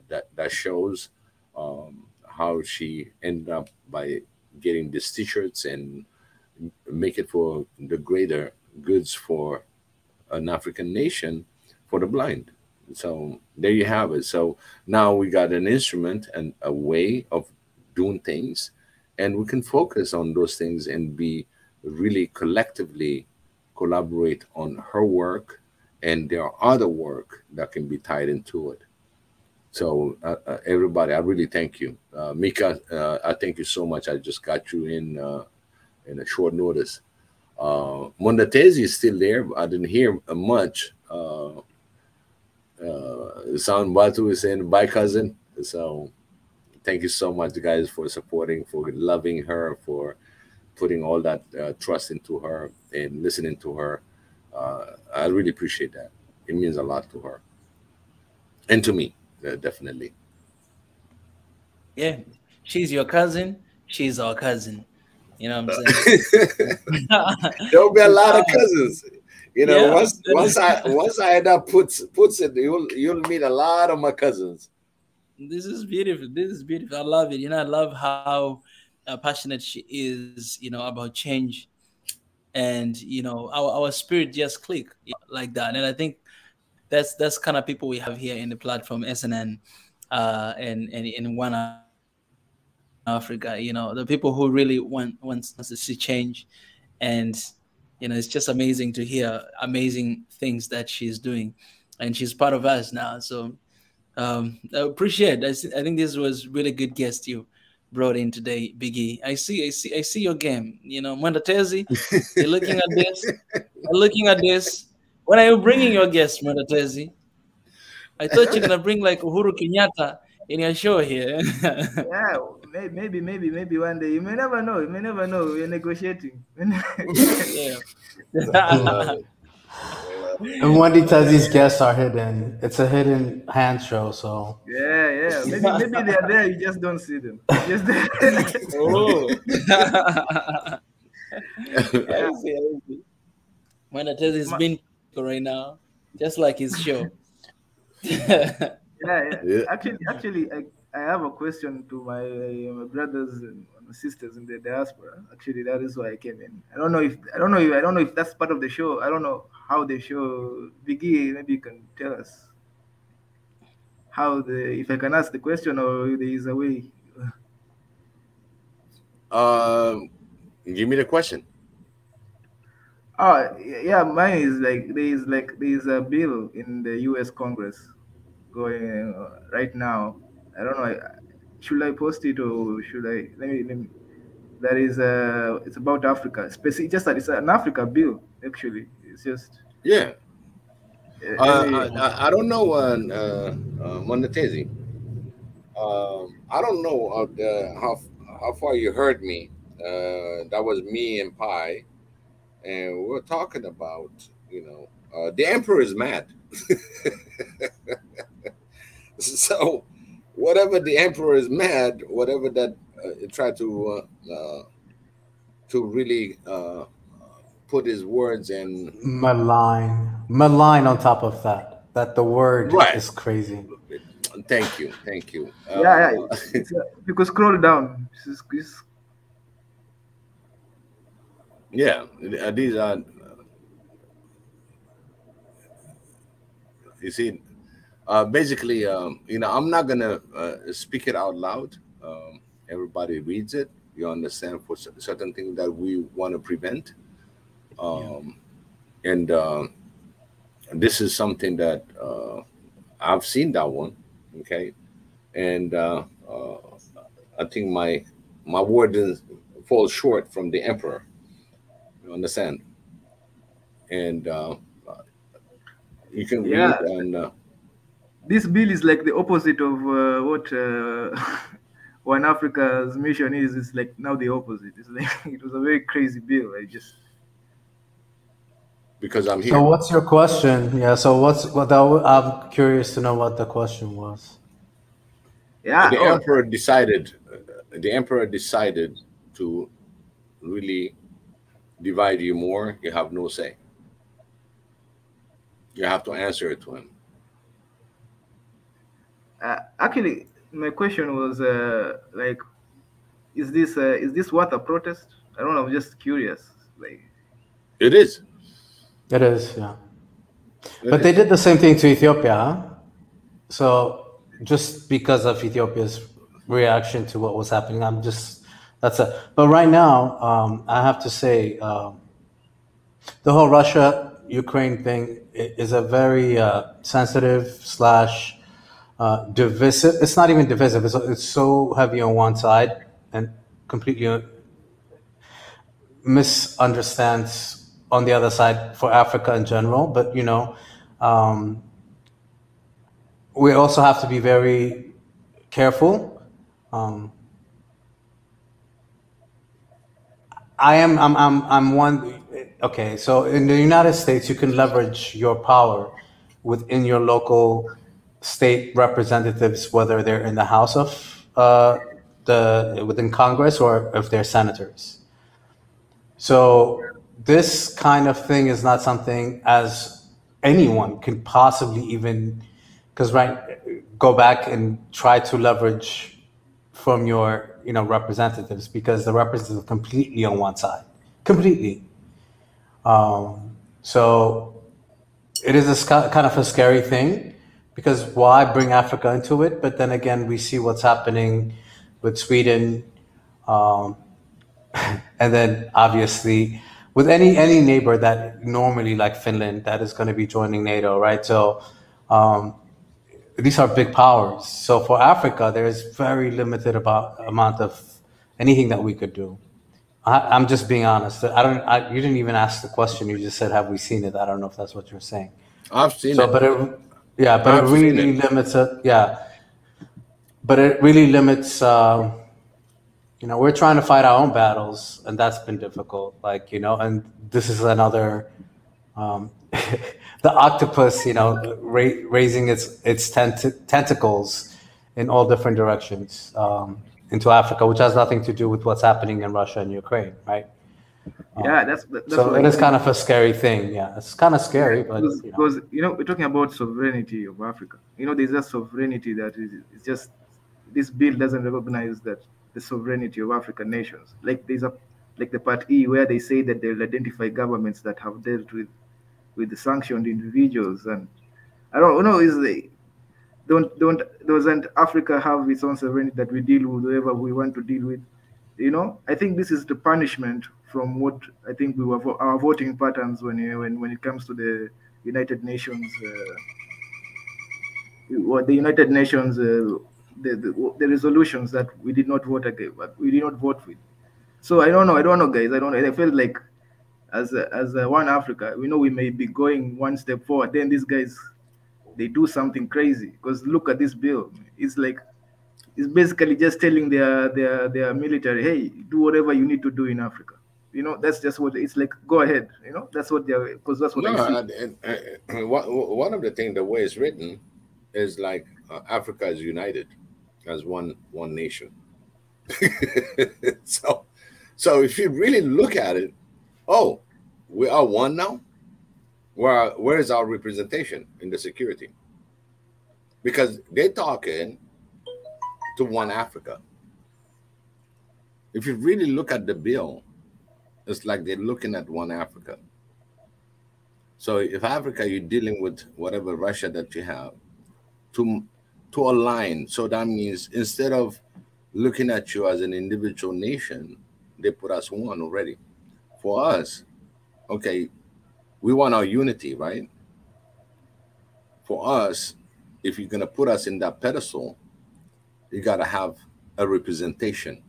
that shows how she ended up by getting these t-shirts and make it for the greater goods for an African nation for the blind. So there you have it. So now we got an instrument and a way of doing things, and we can focus on those things and be really collectively collaborate on her work, and there are other work that can be tied into it. So everybody, I really thank you. Mika, I thank you so much. I just got you in a short notice. Mondatezi is still there, but I didn't hear much. Sound Batu is saying bye, cousin. So thank you so much, guys, for supporting, for loving her, for putting all that trust into her and listening to her. I really appreciate that. It means a lot to her and to me, definitely. Yeah, she's your cousin. She's our cousin. You know what I'm saying? There'll be a lot of cousins. Once I end up puts it, you'll meet a lot of my cousins. This is beautiful. This is beautiful. I love it. I love how passionate she is, about change, and our spirit just click like that. And I think that's kind of people we have here in the platform SNN, and in One Africa. The people who really want to see change, and it's just amazing to hear amazing things that she's doing, and she's part of us now. So I appreciate. I think this was really good guest you brought in today, Biggie. I see your game. Mwendatezi, you're looking at this. I'm looking at this. When are you bringing your guest, Mwendatezi? I thought you're gonna bring like Uhuru Kenyatta in your show here. Yeah, maybe one day. You may never know. We're negotiating. Yeah. And Wendy tells these guests are hidden. It's a hidden hand show, so yeah. Maybe they're there. You just don't see them. Oh. I see. When I tell his been right now, just like his show. Yeah. Actually, I have a question to my brothers and sisters in the diaspora. Actually, that is why I came in. I don't know if that's part of the show. I don't know how the show. Biggie, maybe you can tell us if I can ask the question or there is a way. Give me the question. Oh yeah, mine is there is a bill in the U.S. Congress going right now. I don't know. Should I post it or should I? Let me. That is it's about Africa. It's an Africa bill. Actually, it's just. Yeah. I don't know, Mondatezi. I don't know how far you heard me. That was me and Pi, and we're talking about the emperor is mad. So whatever the emperor is mad, whatever that try to really put his words in malign on top of that the word is crazy. Thank you. Yeah. You could scroll down. Yeah, these are. You see, basically, I'm not gonna speak it out loud. Everybody reads it. You understand for certain things that we want to prevent. And this is something that I've seen that one. Okay, and I think my word falls short from the emperor. You understand? And you can read and this bill is like the opposite of what One Africa's mission is. It's like now the opposite. It's like it was a very crazy bill. I just because I'm here. So what's your question? Yeah. So I'm curious to know what the question was. Yeah. The emperor decided. The emperor decided to really divide you more. You have no say. You have to answer it to him. Actually, my question was like, is this what a protest? I don't know. I'm just curious. Like, it is. It is, yeah. But they did the same thing to Ethiopia, huh? So just because of Ethiopia's reaction to what was happening, But right now, I have to say, the whole Russia-Ukraine thing is a very sensitive / divisive. It's not even divisive. It's so heavy on one side and completely misunderstands on the other side for Africa in general. But we also have to be very careful. I'm one. Okay, so in the United States, you can leverage your power within your local state representatives, whether they're in the House of within Congress or if they're senators. So this kind of thing is not something as anyone can possibly even, go back and try to leverage from your representatives, because the representatives are completely on one side, completely. So it is kind of a scary thing, because why bring Africa into it? But then again, we see what's happening with Sweden, and then obviously with any neighbor that normally, like Finland, that is going to be joining NATO, right? So these are big powers. So for Africa, there is very limited amount of anything that we could do. I'm just being honest. You didn't even ask the question. You just said, "Have we seen it?" I don't know if that's what you're saying. I've seen it. But it really limits it. Yeah, but it really limits. We're trying to fight our own battles, and that's been difficult. And this is another. The octopus, raising its tentacles in all different directions into Africa, which has nothing to do with what's happening in Russia and Ukraine, right? Yeah, that's so it is kind of a scary thing. Yeah, it's kind of scary, but because we're talking about sovereignty of Africa. There's a sovereignty that is just, this bill doesn't recognize that the sovereignty of African nations. Like the part E, where they say that they'll identify governments that have dealt with the sanctioned individuals, and I don't know, doesn't Africa have its own sovereignty that we deal with whoever we want to deal with? I think this is the punishment from what I think our voting patterns when it comes to the United Nations, the United Nations, the resolutions that we did not vote against, but we did not vote with. So I don't know, guys. I don't know. I felt like as one Africa, we may be going one step forward. Then these guys, they do something crazy. Because look at this bill. It's basically just telling their military, hey, do whatever you need to do in Africa. That's just what it's like. Go ahead. That's what they're, because that's what I see. One of the things, the way it's written, is like Africa is united as one nation. So if you really look at it, we are one now. Where is our representation in the security? Because they're talking to one Africa. If you really look at the bill, it's like they're looking at one Africa. So if Africa, you're dealing with whatever Russia that you have, to align. So that means instead of looking at you as an individual nation, they put us one already. For us, okay, we want our unity, right? For us, if you're going to put us in that pedestal, you got to have a representation.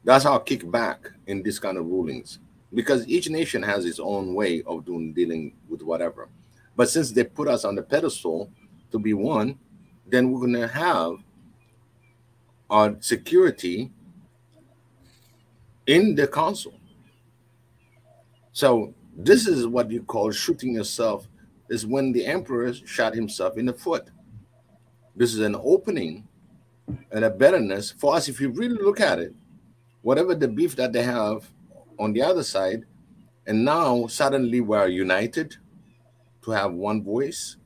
That's our kickback in this kind of rulings. because each nation has its own way of dealing with whatever. But since they put us on the pedestal to be one, then we're going to have our security in the council. So this is what you call shooting yourself, is when the emperor shot himself in the foot. This is an opening and a betterness for us. If you really look at it, whatever the beef that they have on the other side, and now suddenly we're united to have one voice,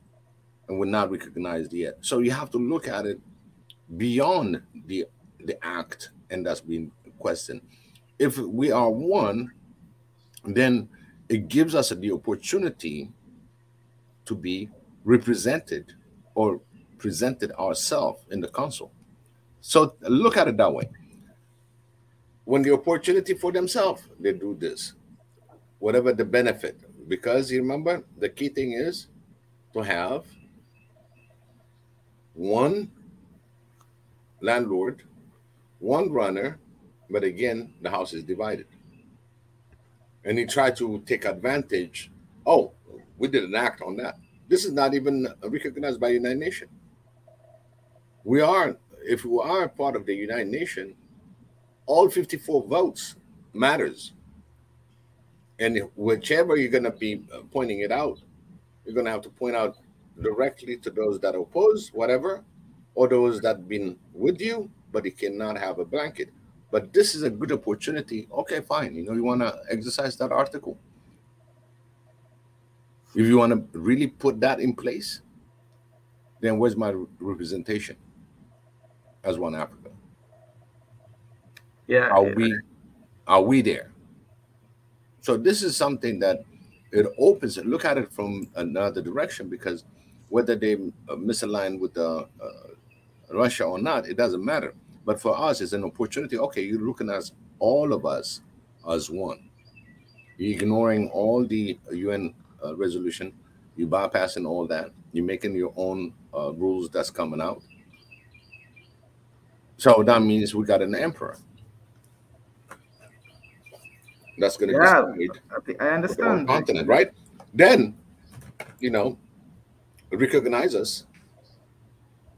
and we're not recognized yet. So you have to look at it beyond the act, and that's being questioned. If we are one, then it gives us the opportunity to be represented or presented ourselves in the council. So look at it that way. When the opportunity for themselves, they do this, whatever the benefit, because you remember the key thing is to have one landlord, one runner, but again, the house is divided. And he tried to take advantage. Oh, we didn't act on that. This is not even recognized by the United Nations. We are, if we are part of the United Nations, all 54 votes matters. And whichever you're going to be pointing it out, you're going to have to point out directly to those that oppose whatever, or those that have been with you, but you cannot have a blanket. But this is a good opportunity. Okay, fine. You know, you want to exercise that article. If you want to really put that in place, then where's my representation as one Africa? Yeah. Are we there? So this is something that it opens it. Look at it from another direction, because whether they misalign with Russia or not, it doesn't matter. But for us, it's an opportunity. Okay, you're looking at all of us as one. You're ignoring all the UN resolution. You're bypassing all that. You're making your own rules that's coming out. So that means we got an emperor. That's going to decide. I understand. The continent, right? Then, you know, recognize us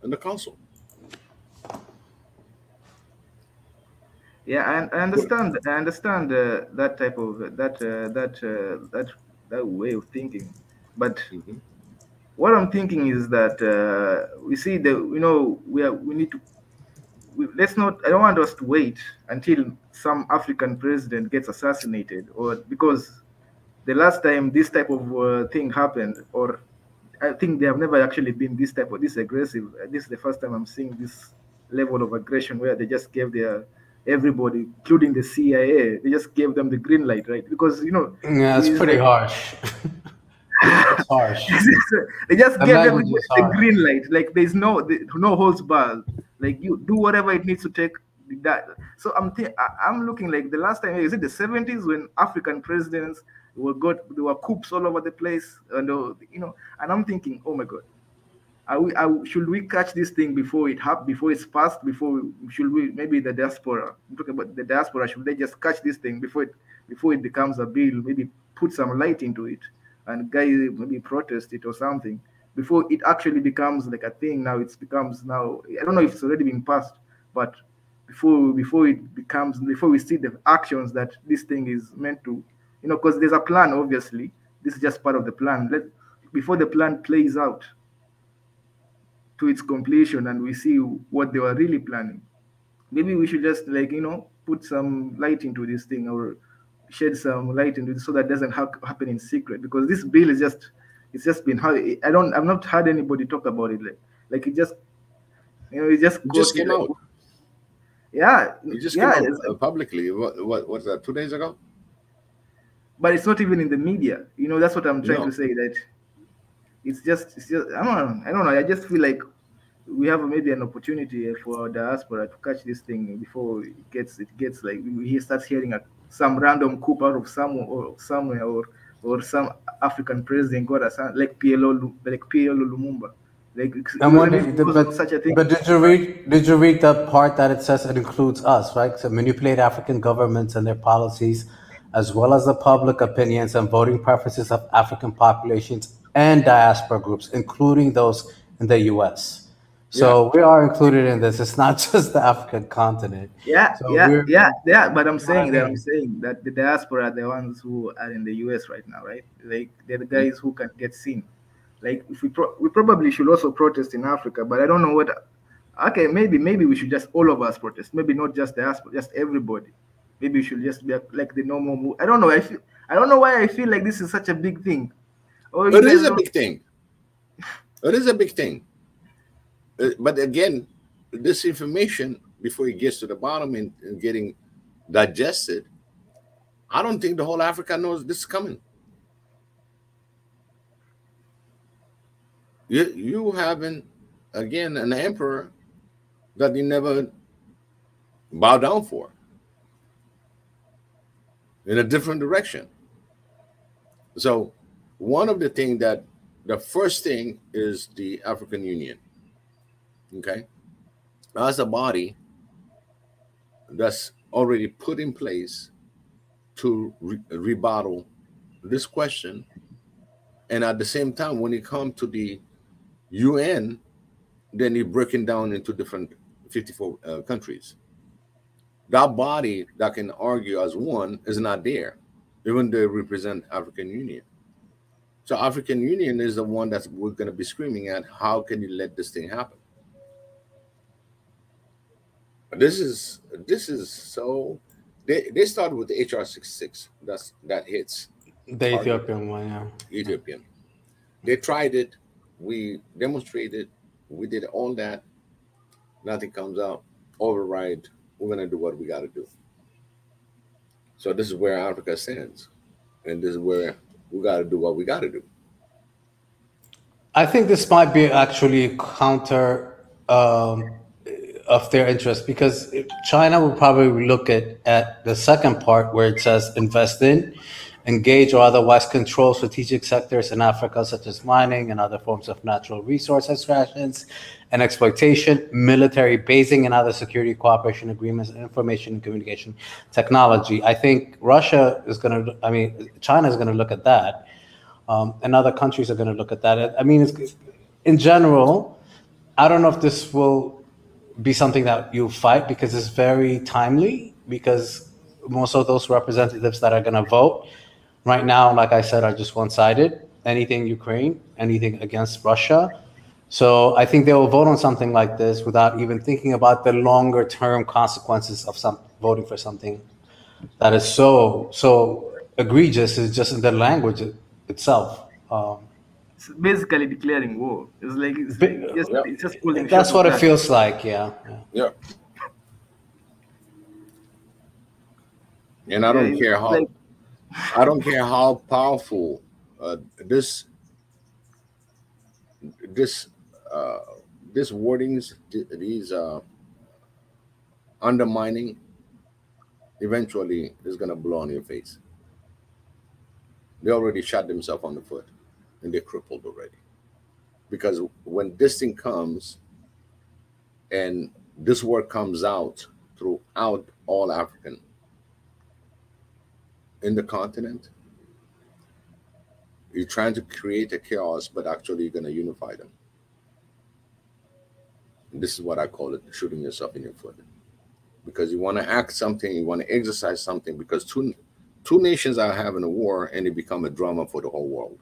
in the council. Yeah, I understand. I understand that type of that way of thinking. But what I'm thinking is that we see we need to. Let's not. I don't want us to wait until some African president gets assassinated, or because the last time this type of thing happened, or I think they have never actually been this aggressive. This is the first time I'm seeing this level of aggression where they just gave everybody, including the CIA, they just gave them the green light, right? Because yeah, it's pretty harsh. It's harsh. They just gave everybody the green light, like there's no holds barred. Like you do whatever it needs to take that. So I'm looking like the last time, is it the 70s when African presidents there were coups all over the place, and and I'm thinking, oh my God, should we catch this thing before it's passed? Should we maybe the diaspora? I'm talking about the diaspora. Should they just catch this thing before it becomes a bill? Maybe put some light into it, and guys maybe protest it or something before it actually becomes like a thing. Now I don't know if it's already been passed, but before we see the actions that this thing is meant to, because there's a plan. Obviously, this is just part of the plan. Before the plan plays out to its completion and we see what they were really planning, maybe we should just put some light into this thing, or shed some light into it, so that doesn't happen in secret. Because this bill is just been I've not heard anybody talk about it like it just came out. Yeah, it just came out publicly. What was that, 2 days ago? But it's not even in the media. That's what I'm trying to say, that it's just I don't know. I just feel like we have maybe an opportunity for diaspora to catch this thing before it gets like he starts hearing some random coup out of somewhere, or some African president got like PLO Lumumba. Such a thing. But did you read the part that it says it includes us, right? To manipulate African governments and their policies as well as the public opinions and voting preferences of African populations and diaspora groups, including those in the US. So we are included in this. It's not just the African continent. Yeah, So yeah. But I'm saying that mean? the diaspora are the ones who are in the US right now, right? Like they're the guys who can get seen. Like if we probably should also protest in Africa, but I don't know what. Okay, maybe we should just all of us protest. Maybe not just diaspora, just everybody. Maybe we should just be like the normal move. I don't know. I don't know why I feel like this is such a big thing. Oh, it is a big thing. It is a big thing. But again, this information, before it gets to the bottom and getting digested, I don't think the whole Africa knows this is coming. You having, again, an emperor that you never bow down for in a different direction. So one of the things that the first thing is the African Union. Okay, as a body that's already put in place to rebuttal this question, and at the same time, when it comes to the UN, then you're breaking down into different 54 countries. That body that can argue as one is not there, even though they represent African Union. So African Union is the one that we're going to be screaming at. How can you let this thing happen? This is so. They started with the HR 66. That hits the Ethiopian one, yeah. Ethiopian. They tried it. We demonstrated. We did all that. Nothing comes out. Override. We're gonna do what we got to do. So this is where Africa stands, and this is where we got to do what we got to do. I think this might be actually counter of their interest, because China will probably look at the second part where it says invest in, engage, or otherwise control strategic sectors in Africa, such as mining and other forms of natural resource extractions and exploitation, military basing and other security cooperation agreements, and information and communication technology. I think China is going to look at that, and other countries are going to look at that. I mean, in general, I don't know if this will be something that you fight, because it's very timely, because most of those representatives that are going to vote right now, like I said, are just one-sided. Anything Ukraine, anything against Russia. So I think they will vote on something like this without even thinking about the longer-term consequences of voting for something that is so egregious. Is just in the language itself. It's basically declaring war. It's like it's just pulling. That's what it feels like. Yeah. And I don't care how. I don't care how powerful this wordings, these undermining, eventually is going to blow on your face. They already shot themselves on the foot, and they're crippled already. Because when this thing comes, and this word comes out throughout all African in the continent, you're trying to create a chaos, but actually you're going to unify them. And this is what I call it, shooting yourself in your foot. Because you want to act something, you want to exercise something, because two nations are having a war, and it become a drama for the whole world.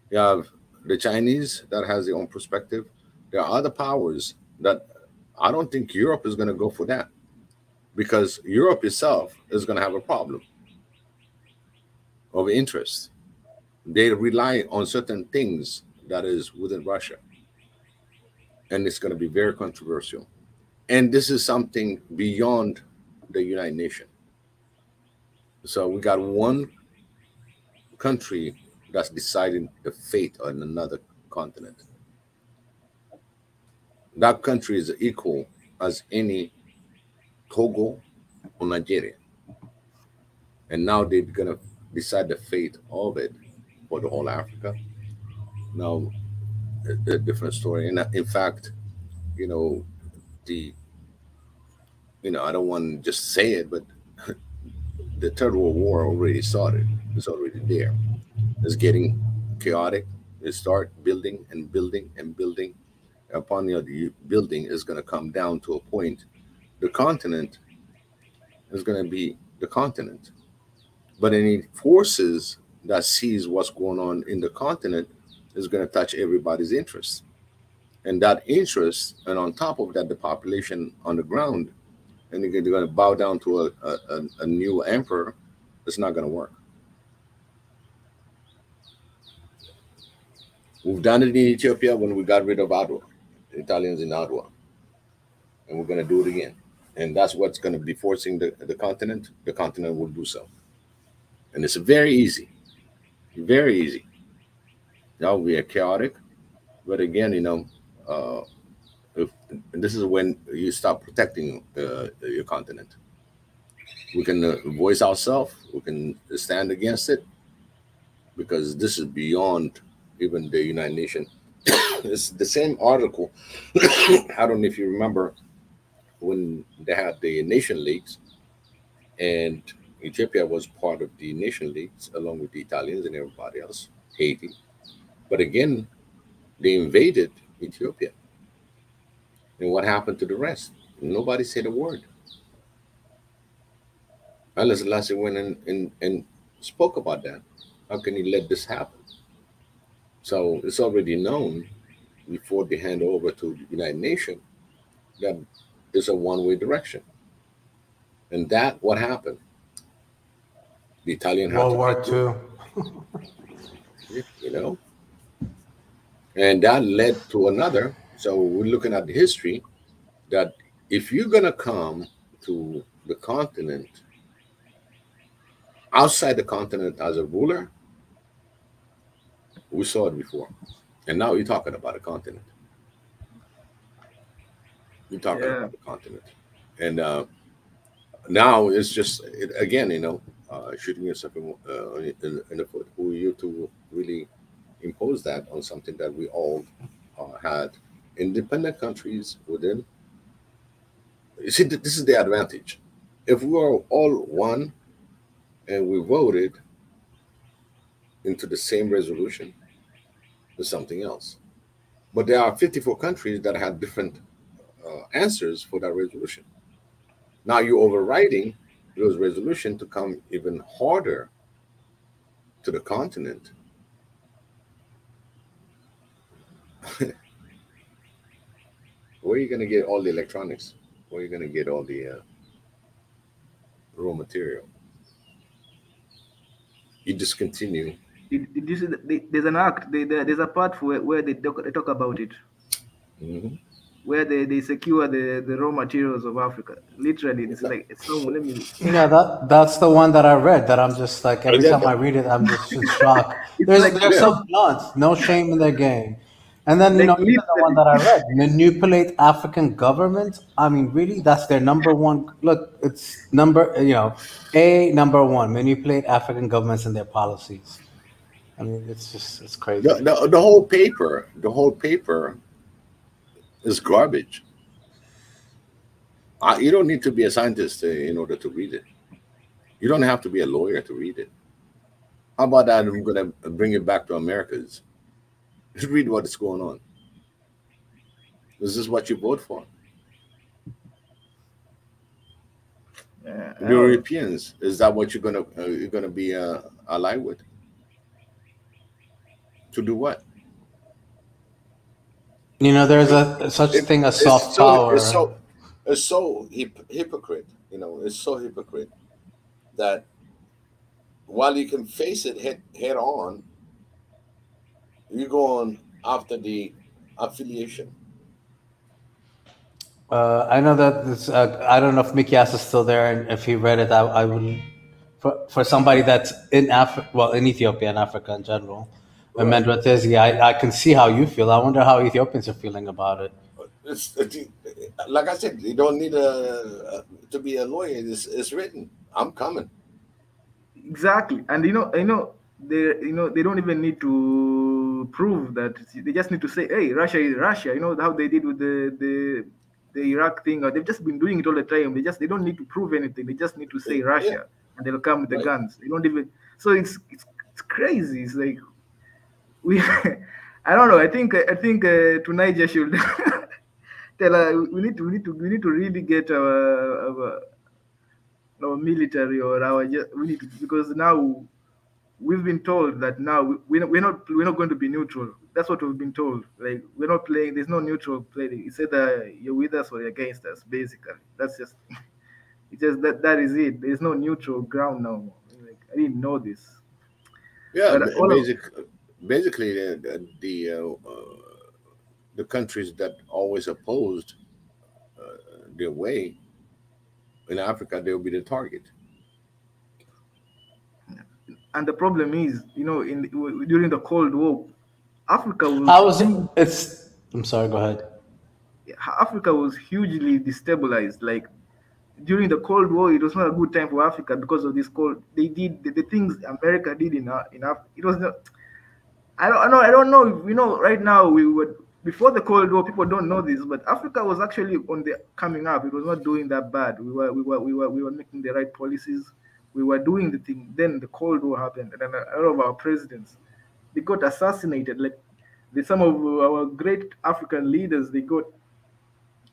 You have the Chinese that has their own perspective. There are other powers that I don't think Europe is going to go for that, because Europe itself is going to have a problem of interest. They rely on certain things that is within Russia, and it's going to be very controversial. And this is something beyond the United Nations. So we got one country that's deciding the fate on another continent. That country is equal as any Togo or Nigeria. And now they're going to decide the fate of it for the whole Africa. Now, a different story. And in fact, I don't want to just say it, but the Third World War already started. It's already there. It's getting chaotic. They start building and building and building. Upon the building is going to come down to a point. The continent is going to be the continent. But any forces that sees what's going on in the continent is going to touch everybody's interest. And that interest, and on top of that, the population on the ground, and they're going to bow down to a new emperor. It's not going to work. We've done it in Ethiopia when we got rid of Adwa, the Italians in Adwa. And we're going to do it again. And that's what's going to be forcing the continent. The continent will do so. And it's very easy. Very easy. Now we are chaotic. But again, this is when you start protecting your continent. We can voice ourselves. We can stand against it. Because this is beyond even the United Nations. It's the same article. I don't know if you remember when they had the nation leagues, and Ethiopia was part of the nation leagues along with the Italians and everybody else, Haiti. But again, they invaded Ethiopia. And what happened to the rest? Nobody said a word. Haile Selassie went and spoke about that. How can he let this happen? So it's already known before they hand over to the United Nations that it's a one-way direction. And that, what happened? The Italian had World War II. And that led to another. So we're looking at the history that if you're going to come to the continent, outside the continent as a ruler, we saw it before. And now you're talking about a continent. You're talking about the continent. And now it's just, again, shooting yourself in the foot. Who are you to really impose that on something that we all had independent countries within? You see, this is the advantage. If we were all one and we voted into the same resolution, there's something else. But there are 54 countries that had different answers for that resolution. Now you're overriding those resolutions to come even harder to the continent. Where are you going to get all the electronics? Where are you going to get all the raw material? You just continue. There's an act. There's a part where they talk about it, where they secure the raw materials of Africa. Literally, it's like it's so. Let me. Yeah, that's the one that I read. That I'm just like every time I read it, I'm just shocked. They're so blunt, no shame in their game. And then even the one that I read, manipulate African governments. I mean, really, that's their number one. Look, it's number one. Manipulate African governments and their policies. I mean, it's crazy. The whole paper is garbage. You don't need to be a scientist in order to read it. You don't have to be a lawyer to read it. How about that? I'm going to bring it back to Americans. Read what is going on. Is this what you vote for? The Europeans, is that what you're gonna be allied with? To do what? There's such a thing as soft power. It's so hypocrite. It's so hypocrite that while you can face it head on, you go on after the affiliation. I know that I don't know if Mikias is still there, and if he read it, I would, for somebody that's in in Ethiopia and Africa in general, right. I can see how you feel. I wonder how Ethiopians are feeling about it. Like I said, you don't need to be a lawyer. It's written. I'm coming. Exactly, and they don't even need to prove that. They just need to say, "Hey, Russia is Russia." You know how they did with the the Iraq thing, or they've just been doing it all the time. They don't need to prove anything. They just need to say Russia, and they'll come with the guns. They don't even. So it's crazy. It's like we. I don't know. I think to Niger should tell we need to really get our military or we need to, because now we've been told that now we're not going to be neutral. That's what we've been told. Like, we're not playing. There's no neutral play. It's either you're with us or you're against us. Basically, that's just it's just that is it. There's no neutral ground now. Like, I didn't know this. Yeah, basically the countries that always opposed their way in Africa, they'll be the target. And the problem is, during the Cold War, Africa was. I'm sorry. Go ahead. Africa was hugely destabilized. Like, during the Cold War, it was not a good time for Africa because of this cold. They did the things America did in Africa. It was not. I don't know. Right now before the Cold War. People don't know this, but Africa was actually on the coming up. It was not doing that bad. We were making the right policies. We were doing the thing. Then the Cold War happened, and then a lot of our presidents, they got assassinated. Like, some of our great African leaders,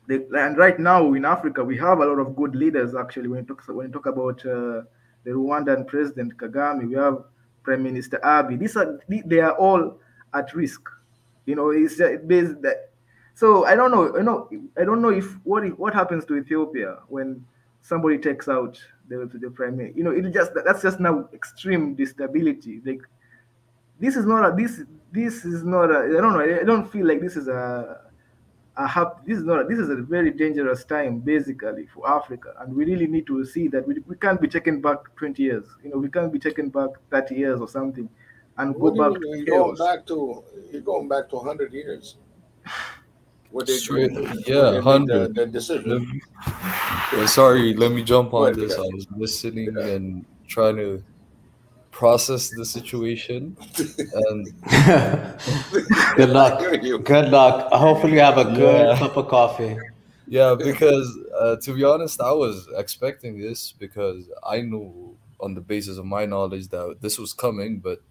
and right now in Africa, we have a lot of good leaders. Actually, when you talk about the Rwandan President Kagame, we have Prime Minister Abiy. They are all at risk. It's based that. So I don't know. I don't know if what happens to Ethiopia when somebody takes out the prime minister. That's just now extreme instability. Like, this is not I don't know. I don't feel like this is this is a very dangerous time, basically, for Africa, and we really need to see that we can't be taken back 20 years. We can't be taken back 30 years or something, and go back to chaos. You're going back to 100 years. What they yeah, 100. The decision. Sorry, let me jump on this. I was listening and trying to process the situation. And good luck. Good luck. Hopefully, you have a good cup of coffee. Yeah, because to be honest, I was expecting this because I knew on the basis of my knowledge that this was coming, but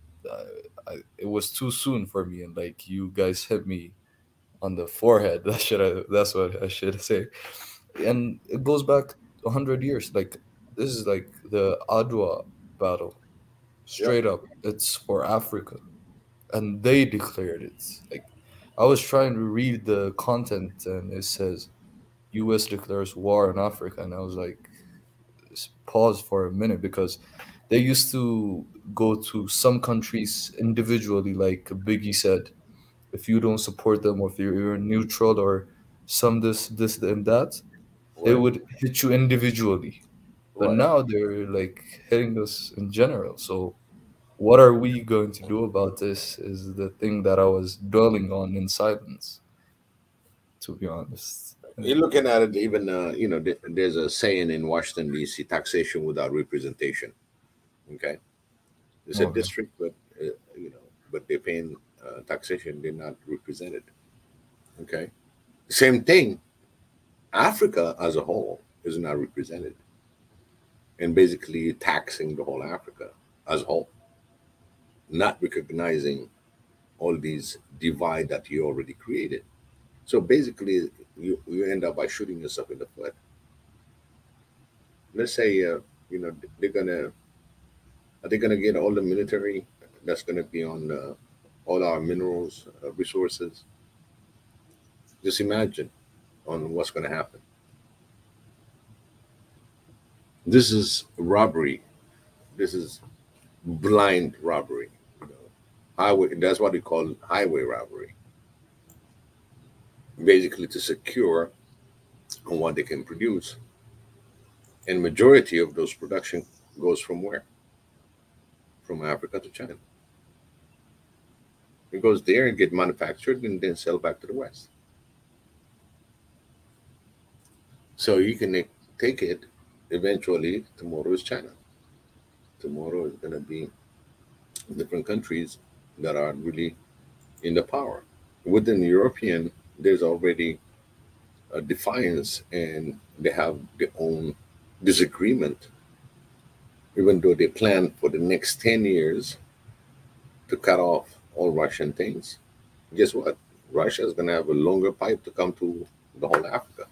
it was too soon for me, and like, you guys hit me on the forehead. That's what I should say. And it goes back 100 years. Like, this is like the Adwa battle. Straight up, it's for Africa, and they declared it. Like, I was trying to read the content, and it says U.S. declares war on Africa, and I was like, pause for a minute, because they used to go to some countries individually, like Biggie said. If you don't support them, or if you're neutral, or some this and that, they would hit you individually. But now they're like hitting us in general. So what are we going to do about this is the thing that I was dwelling on in silence, to be honest. You're looking at it, even, there's a saying in Washington, D.C., taxation without representation. Okay? It's a district, but, but they're paying taxation, they're not represented. Okay? Same thing, Africa as a whole is not represented. And basically taxing the whole Africa as a whole, not recognizing all these divide that you already created. So basically, you end up by shooting yourself in the foot. Let's say, are they gonna get all the military that's gonna be on all our minerals, resources? Just imagine on what's gonna happen. This is robbery. This is blind robbery. Highway. That's what they call highway robbery. Basically, to secure on what they can produce. And majority of those production goes from where? From Africa to China. It goes there and get manufactured and then sell back to the West. So you can take it. Eventually, tomorrow is China. Tomorrow is going to be different countries that are really in the power. Within the European, there's already defiance and they have their own disagreement, even though they plan for the next 10 years to cut off all Russian things, guess what? Russia is going to have a longer pipe to come to the whole Africa.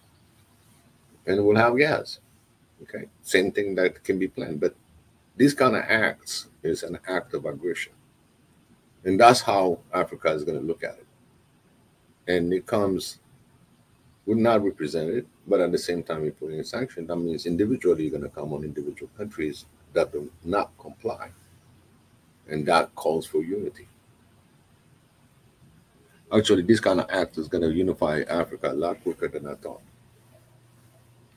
And we'll have gas. Okay. Same thing that can be planned. But these kind of acts is an act of aggression. And that's how Africa is going to look at it. And it comes, we're not represented, but at the same time, we're putting a sanction. That means individually, you're going to come on individual countries that do not comply. And that calls for unity. Actually, this kind of act is going to unify Africa a lot quicker than I thought.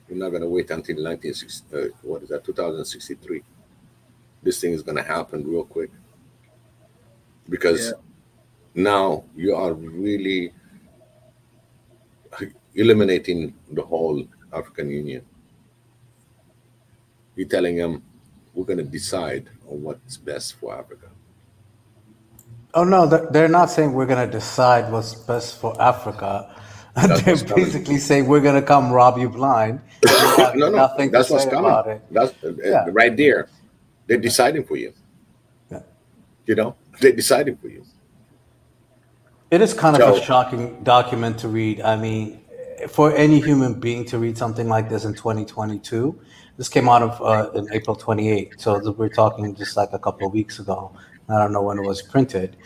We're not going to wait until 2063. This thing is going to happen real quick. Because now you are really eliminating the whole African Union. You're telling them, we're going to decide on what's best for Africa. Oh, no, they're not saying we're going to decide what's best for Africa. They're basically saying we're going to come rob you blind. No, nothing that's to what's say coming. about it. That's right there. They're deciding for you. Yeah. You know, they're deciding for you. It is kind of a shocking document to read. I mean, for any human being to read something like this in 2022, this came out of in April 28th. So we're talking just like a couple of weeks ago. I don't know when it was printed.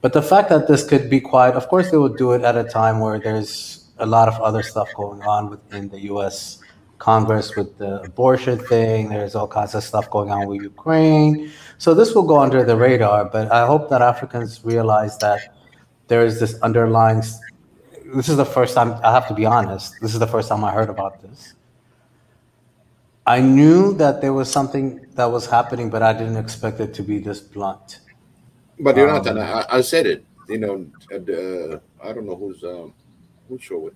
But the fact that this could be quiet, of course, they would do it at a time where there's a lot of other stuff going on within the U.S. Congress with the abortion thing. There's all kinds of stuff going on with Ukraine. So this will go under the radar. But I hope that Africans realize that there is this underlying. This is the first time, I have to be honest, this is the first time I heard about this. I knew that there was something that was happening, but I didn't expect it to be this blunt. But Jonathan, I said it. You know, I don't know who's show it.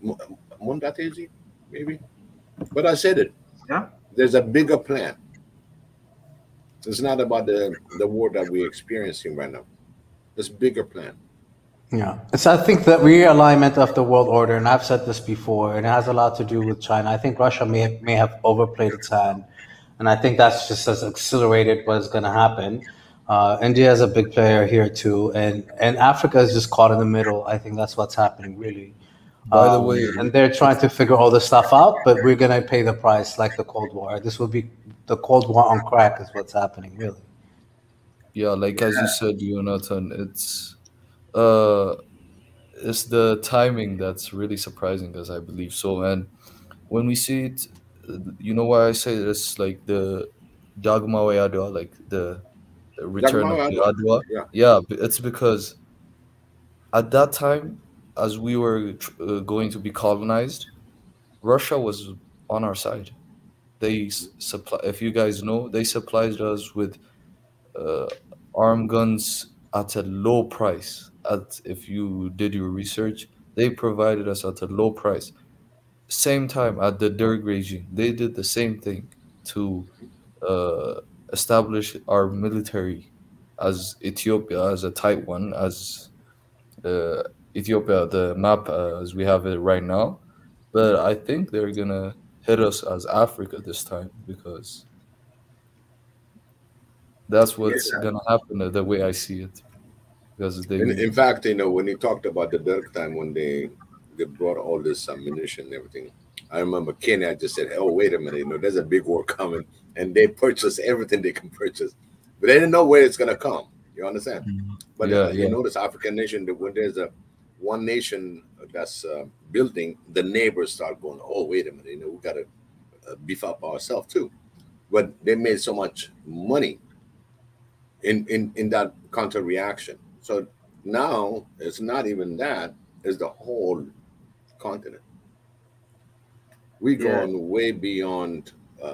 Mondatezi, maybe. But I said it. Yeah. There's a bigger plan. It's not about the war that we're experiencing right now. There's a bigger plan. Yeah. So I think the realignment of the world order, and I've said this before, and it has a lot to do with China. I think Russia may have overplayed its hand. And I think that's just as accelerated what's going to happen. India is a big player here too, and Africa is just caught in the middle. I think that's what's happening, really. By the way, and they're trying to figure all this stuff out, but we're gonna pay the price, like the Cold War. This will be the Cold War on crack, is what's happening, really. Yeah, like as you said, Jonathan, it's the timing that's really surprising, as I believe so. And when we see it, you know why I say this, like the Dagma Adwa, like the return of the Adwa. Yeah, it's because at that time, as we were going to be colonized, Russia was on our side. They if you guys know, they supplied us with armed guns at a low price. If you did your research, they provided us at a low price. Same time at the Derg regime, they did the same thing to establish our military as Ethiopia, as a tight one, as Ethiopia, the map as we have it right now. But I think they're gonna hit us as Africa this time, because that's what's gonna happen the way I see it. Because in fact, you know, when you talked about the Derg time, when they brought all this ammunition and everything, I remember Kenya just said, "Oh, wait a minute, you know, there's a big war coming," and they purchased everything they can purchase, but they didn't know where it's gonna come. You understand? But you notice African nation, when there's one nation that's building, the neighbors start going, "Oh, wait a minute, you know, we gotta beef up ourselves too." But they made so much money in that counter reaction. So now it's not even that; it's the whole continent. We're going way beyond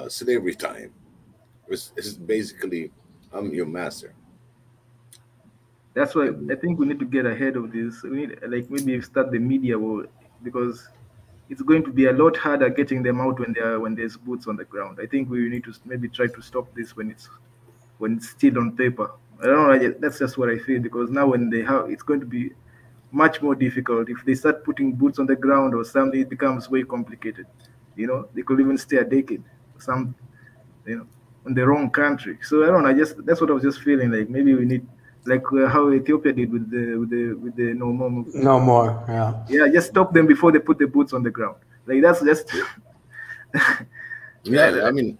slavery time. It's basically, I'm your master. That's why I think we need to get ahead of this. We need, like, maybe start the media war, because it's going to be a lot harder getting them out when there's boots on the ground. I think we need to maybe try to stop this when it's still on paper. I don't know. That's just what I feel, because now when they have, it's going to be much more difficult. If they start putting boots on the ground or something, it becomes way complicated. They could even stay a decade, some, in the wrong country. So I don't know. That's what I was just feeling like. Maybe we need, like how Ethiopia did with the no more movement. No more. Yeah. Yeah, just stop them before they put the boots on the ground. Like that's just. Yeah, I mean,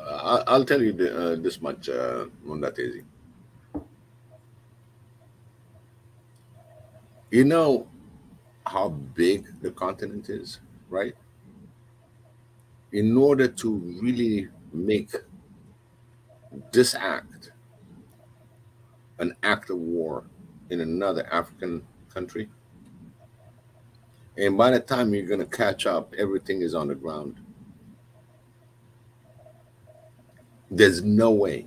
I'll tell you this much on that, Izzy. You know how big the continent is, right? In order to really make this act an act of war in another African country, and by the time you're going to catch up, everything is on the ground. There's no way.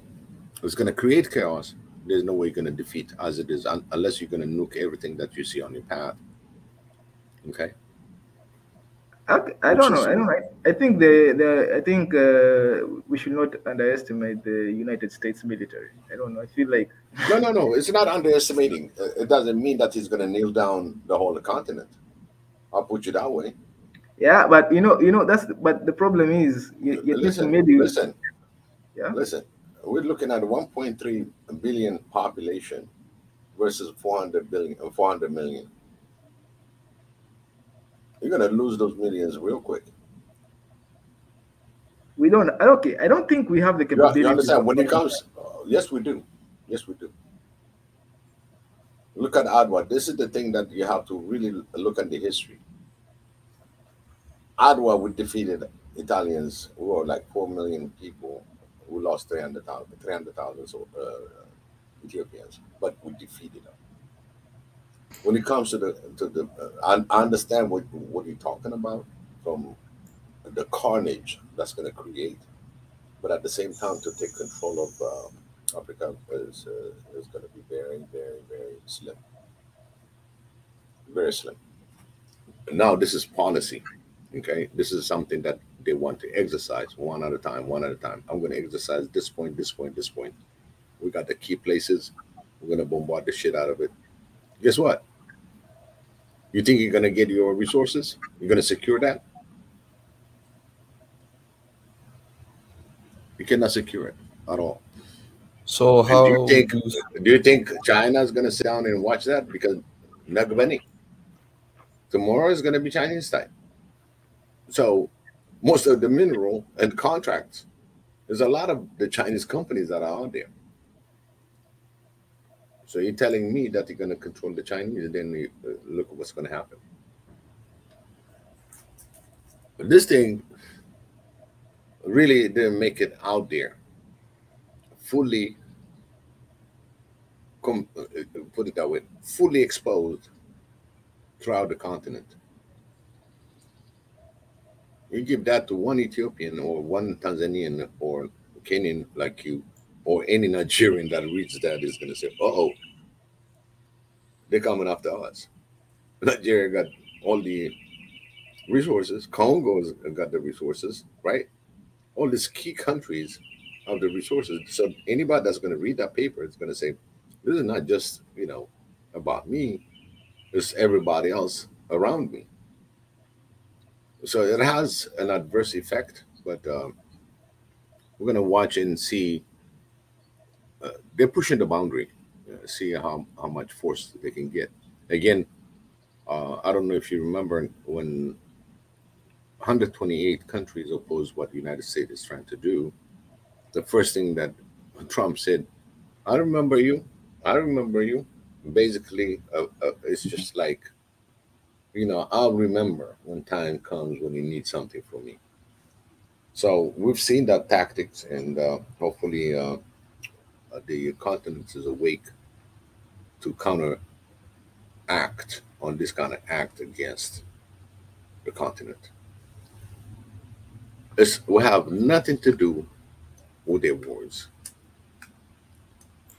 It's going to create chaos. There's no way you're going to defeat as it is, unless you're going to nuke everything that you see on your path. Okay. I don't know. I think we should not underestimate the United States military. I don't know. I feel like no. It's not underestimating. It doesn't mean that he's going to nail down the whole continent. I'll put you that way. Yeah, but but the problem is listen. Yeah. Listen. We're looking at a 1.3 billion population versus 400 million. You're gonna lose those millions real quick. We don't. Okay, I don't think we have the capability. You understand? When it comes, yes, we do. Yes, we do. Look at Adwa. This is the thing that you have to really look at the history. Adwa, we defeated Italians who were like 4 million people who lost 300,000 Ethiopians, but we defeated them. When it comes to I understand what you're talking about from the carnage that's going to create, but at the same time, to take control of Africa is going to be very, very, very slim. Very slim. Now, this is policy. Okay, this is something that they want to exercise one at a time. I'm going to exercise this point. We got the key places. We're going to bombard the shit out of it. Guess what? You think you're going to get your resources? You're going to secure that? You cannot secure it at all. So how do you think China is going to sit down and watch that? Because Nagbani, tomorrow is going to be Chinese time. So most of the mineral and contracts, there's a lot of the Chinese companies that are out there. So you're telling me that you're going to control the Chinese, and then look at what's going to happen. But this thing really didn't make it out there fully, put it that way, fully exposed throughout the continent. You give that to one Ethiopian or one Tanzanian or Kenyan like you, or any Nigerian that reads that is going to say, uh-oh, they're coming after us. Nigeria got all the resources. Congo's got the resources, right? All these key countries have the resources. So anybody that's going to read that paper is going to say, this is not just, about me. It's everybody else around me. So it has an adverse effect, but we're going to watch and see. They're pushing the boundary, see how much force they can get. Again, I don't know if you remember when 128 countries opposed what the United States is trying to do. The first thing that Trump said, I remember you. Basically, it's just like, I'll remember when time comes when you need something from me. So we've seen that tactics, and hopefully the continent is awake to counteract on this kind of act against the continent. It will have nothing to do with their wars.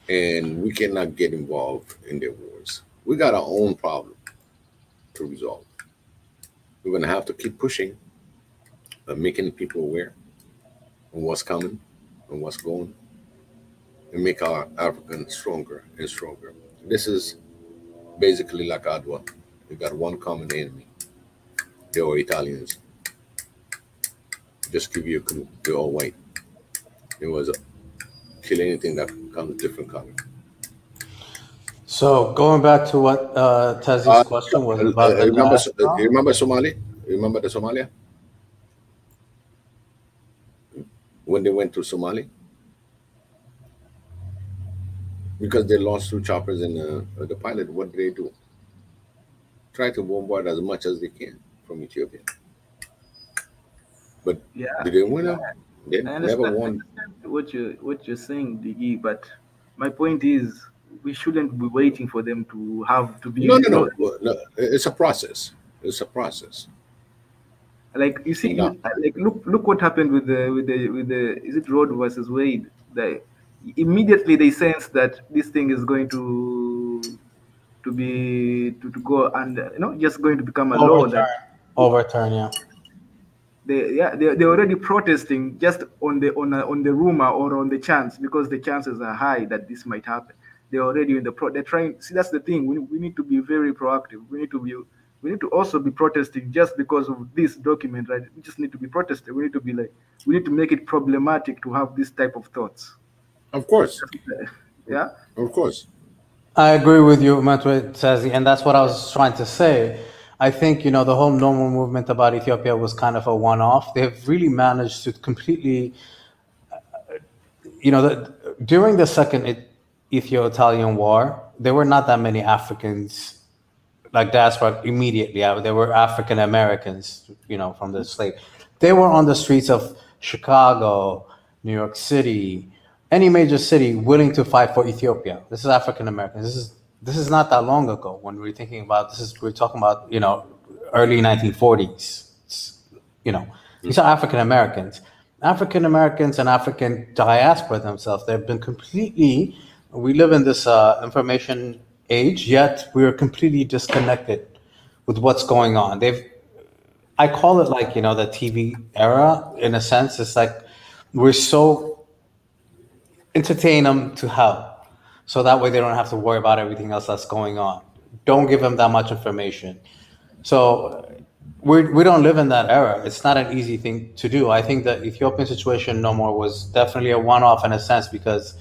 And we cannot get involved in their wars. We got our own problem to resolve. We're going to have to keep pushing, making people aware of what's coming and what's going, and make our Africans stronger and stronger. This is basically like Adwa. We got one common enemy. They were Italians. Just give you a clue. They're all white. It was kill anything that comes different color. So going back to what Tazi's question was about the you remember Somalia? You remember the Somalia? When they went to Somalia? Because they lost 2 choppers in the pilot, what did they do? Try to bombard as much as they can from Ethiopia. But did they win them? They never won. What you're saying, Digi, but my point is we shouldn't be waiting for them to have to be. No. It's a process. It's a process. Like you see, like look what happened with the is it Roe versus Wade? Immediately they sense that this thing is going to go and just going to become a law that overturn. Yeah. They're already protesting just on the rumor or on the chance, because the chances are high that this might happen. They're already in they're trying. See, that's the thing. We need to be very proactive. We need to also be protesting just because of this document, right? We just need to be protesting. We need to make it problematic to have this type of thoughts. Of course. Yeah. Of course. I agree with you, Matwe Tazi, and that's what I was trying to say. I think, the whole normal movement about Ethiopia was kind of a one-off. They've really managed to completely, during the second Ethio-Italian War, there were not that many Africans, like diaspora immediately. There were African Americans, from the slave. They were on the streets of Chicago, New York City, any major city willing to fight for Ethiopia. This is African Americans. This is not that long ago when we're thinking about this. We're talking about early 1940s. These are African Americans and African diaspora themselves. They've been completely. We live in this information age, yet we're completely disconnected with what's going on. I call it like the TV era in a sense. It's like we're so entertain them to hell, so that way they don't have to worry about everything else that's going on. Don't give them that much information. So we don't live in that era. It's not an easy thing to do. I think the Ethiopian situation no more was definitely a one-off in a sense, because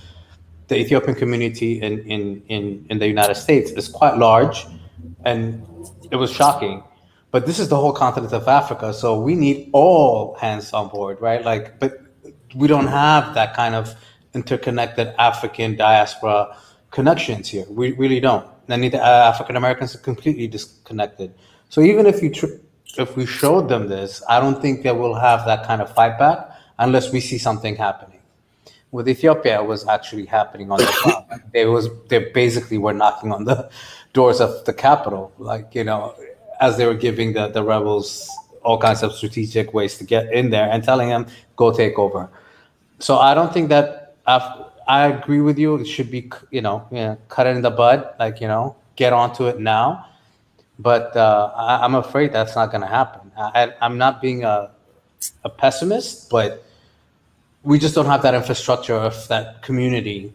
the Ethiopian community in the United States is quite large, and it was shocking. But this is the whole continent of Africa, so we need all hands on board, right? But we don't have that kind of interconnected African diaspora connections here. We really don't. And the African Americans are completely disconnected. So even if we showed them this, I don't think they will have that kind of fight back unless we see something happening. With Ethiopia, it was actually happening on the top. They basically were knocking on the doors of the capital, as they were giving the rebels all kinds of strategic ways to get in there and telling them, go take over. So I don't think that. I agree with you. It should be, cut it in the bud, get onto it now. But I'm afraid that's not going to happen. I'm not being a pessimist, but we just don't have that infrastructure of that community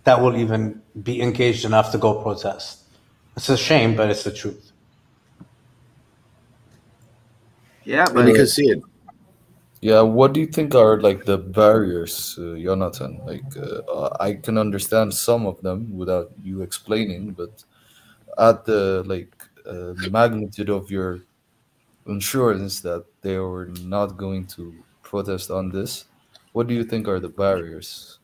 that will even be engaged enough to go protest. It's a shame, but it's the truth. Yeah, but you can see it. Yeah, what do you think are the barriers, Jonathan? I can understand some of them without you explaining, but at the magnitude of your assurance that they were not going to protest on this, what do you think are the barriers?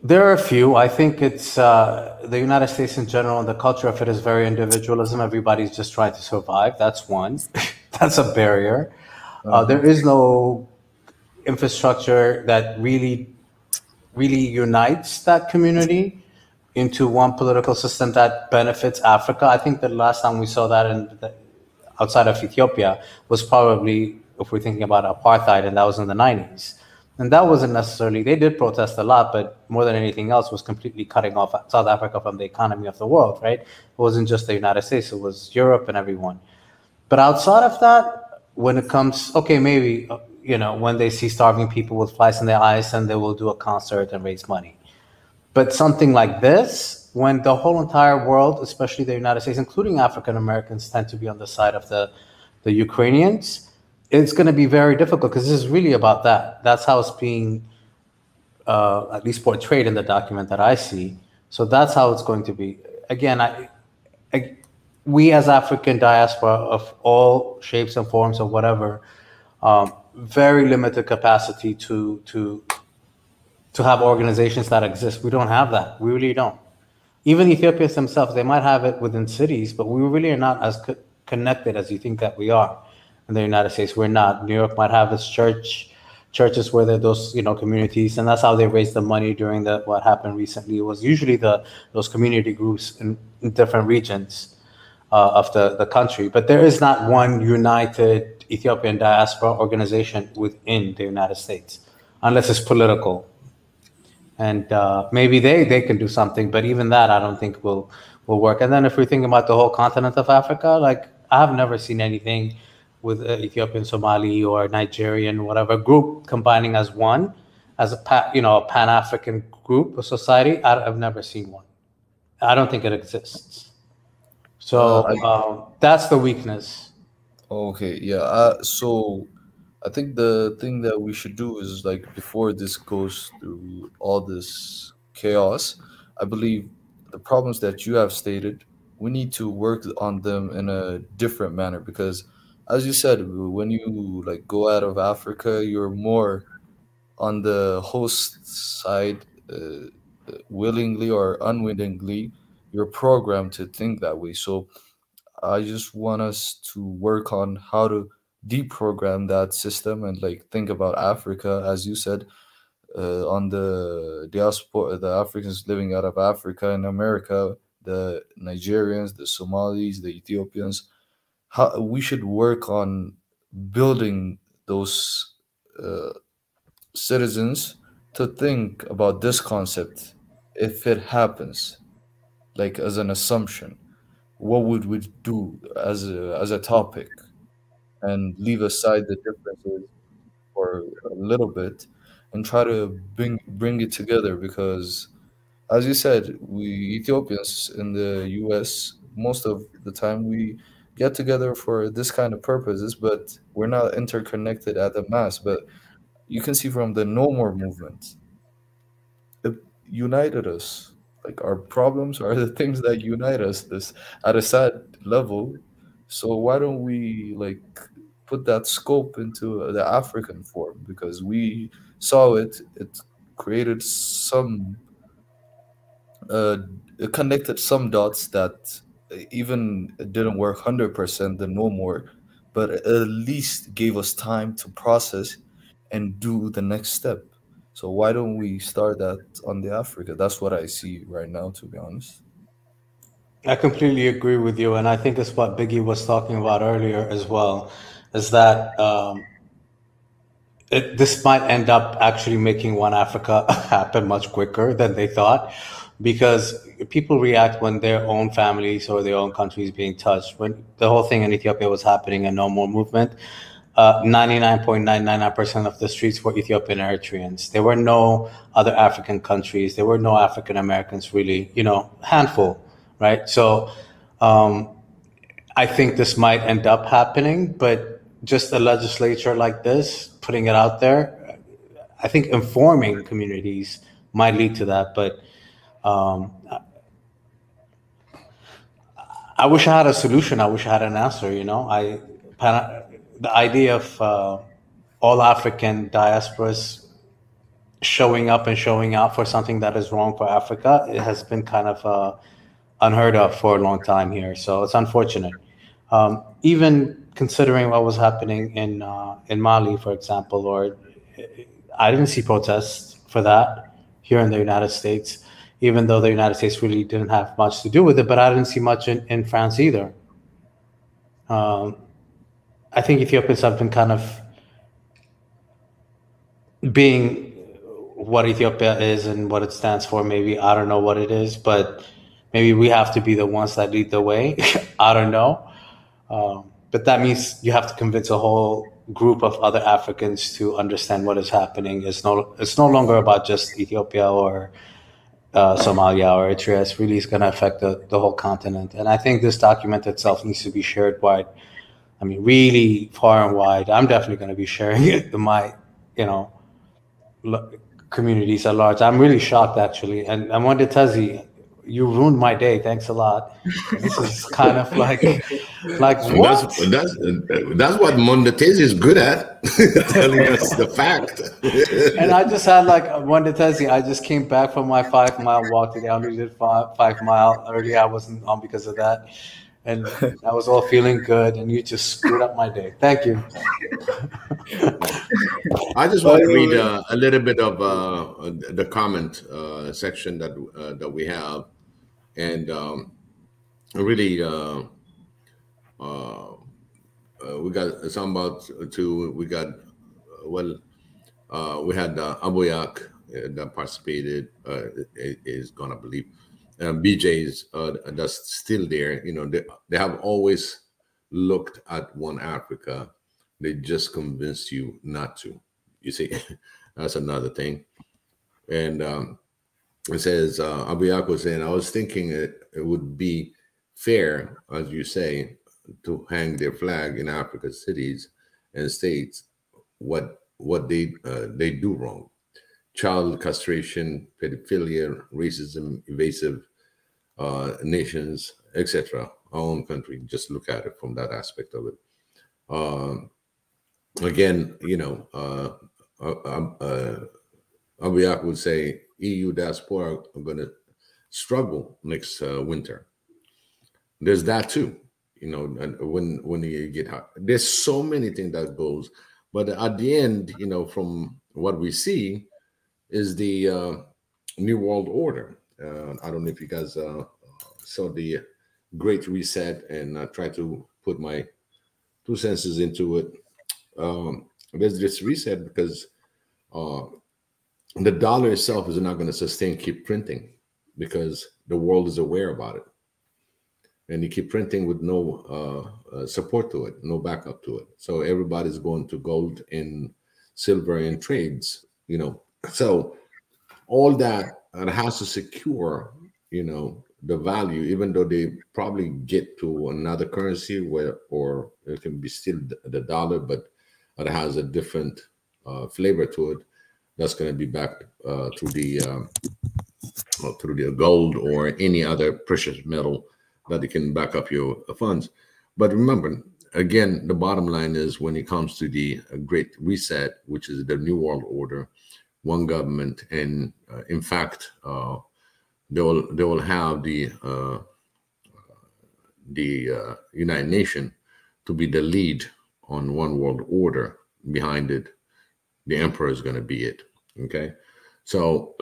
There are a few. I think it's the United States in general, and the culture of it is very individualism. Everybody's just trying to survive. That's one. That's a barrier. There is no infrastructure that really unites that community into one political system that benefits Africa. I think the last time we saw that outside of Ethiopia was probably, if we're thinking about apartheid, and that was in the 90s. And that wasn't necessarily, they did protest a lot, but more than anything else was completely cutting off South Africa from the economy of the world, right? It wasn't just the United States, it was Europe and everyone. But outside of that, when it comes, maybe, when they see starving people with flies in their eyes, then they will do a concert and raise money. But something like this, when the whole entire world, especially the United States, including African Americans, tend to be on the side of the Ukrainians, it's going to be very difficult because this is really about that. That's how it's being at least portrayed in the document that I see. So that's how it's going to be. Again, we as African diaspora of all shapes and forms or whatever, very limited capacity to have organizations that exist. We don't have that. We really don't. Even Ethiopians themselves, they might have it within cities, but we really are not as connected as you think that we are. In the United States, we're not. New York might have its churches where there are those, communities, and that's how they raised the money during what happened recently. It was usually those community groups in different regions of the country. But there is not one united Ethiopian diaspora organization within the United States, unless it's political. And maybe they can do something, but even that I don't think will work. And then if we're thinking about the whole continent of Africa, like I have never seen anything with Ethiopian, Somali, or Nigerian, whatever group combining as one, as a Pan-African group of society. I've never seen one. I don't think it exists. So that's the weakness. Okay, yeah. So I think the thing that we should do is, like, before this goes through all this chaos, I believe the problems that you have stated, we need to work on them in a different manner, because as you said, when you like go out of Africa, you're more on the host side, willingly or unwittingly, you're programmed to think that way. So I just want us to work on how to deprogram that system and like think about Africa, as you said, on the diaspora, the Africans living out of Africa and America, the Nigerians, the Somalis, the Ethiopians. How we should work on building those citizens to think about this concept. If it happens, like as an assumption, what would we do as a topic, and leave aside the differences for a little bit and try to bring it together, because as you said, we Ethiopians in the US, most of the time we get together for this kind of purposes, but we're not interconnected at the mass. But you can see from the No More movement, it united us. Like, our problems are the things that unite us, this at a sad level. So why don't we like put that scope into the African form? Because we saw it created some it connected some dots that even didn't work 100% the No More, but at least gave us time to process and do the next step. So why don't we start that on the Africa? That's what I see right now, to be honest. I completely agree with you, and I think it's what Biggie was talking about earlier as well, is that this might end up actually making One Africa happen much quicker than they thought, because people react when their own families or their own countries being touched. When the whole thing in Ethiopia was happening, a No More movement, 99.999% of the streets were Ethiopian Eritreans. There were no other African countries. There were no African Americans, really, handful, right? So I think this might end up happening, but just a legislature like this, putting it out there, I think informing communities might lead to that. But I wish I had a solution. I wish I had an answer, the idea of all African diasporas showing up and showing out for something that is wrong for Africa, it has been kind of unheard of for a long time here. So it's unfortunate. Even considering what was happening in Mali, for example, or I didn't see protests for that here in the United States, even though the United States really didn't have much to do with it, but I didn't see much in France either. I think Ethiopians have been kind of being what Ethiopia is and what it stands for. Maybe, I don't know what it is, but maybe we have to be the ones that lead the way. I don't know. But that means you have to convince a whole group of other Africans to understand what is happening. It's no longer about just Ethiopia or Somalia or Eritrea really is going to affect the whole continent. And I think this document itself needs to be shared wide. I mean, really far and wide. I'm definitely going to be sharing it in my, communities at large. I'm really shocked, actually. And I wanted to tell you ruined my day. Thanks a lot. This is kind of like what? That's what Mondetesi is good at, telling us the fact. And I just had Mondetesi. I just came back from my 5-mile walk today. I only did 5 mile earlier. I wasn't on because of that, and I was all feeling good. And you just screwed up my day. Thank you. I just want to read a little bit of the comment section that we have, and really we got some about two. We got we had Aboyak that participated is gonna believe. BJ's that's still there. They have always looked at one Africa. They just convinced you not to. You see, that's another thing. And it says, Abiyak was saying, I was thinking it would be fair, as you say, to hang their flag in Africa's cities and states what they do wrong. Child castration, pedophilia, racism, invasive nations, etc. Our own country, just look at it from that aspect of it. Again, Abiyak would say EU diaspora are going to struggle next winter. There's that too, when you get hot. There's so many things that goes, but at the end, from what we see is the New World Order. I don't know if you guys saw the Great Reset, and I try to put my 2 cents into it. There's this reset because the dollar itself is not going to keep printing, because the world is aware about it, and you keep printing with no support to it, no backup to it. So everybody's going to gold and silver and trades, So all that has to secure, the value, even though they probably get to another currency or it can be still the dollar, but it has a different flavor to it. That's going to be back through the gold or any other precious metal that it can back up your funds. But remember, again, the bottom line is when it comes to the Great Reset, which is the New World Order, one government, and in fact, they will have the United Nations to be the lead on one world order. Behind it, the emperor is going to be it. Okay, so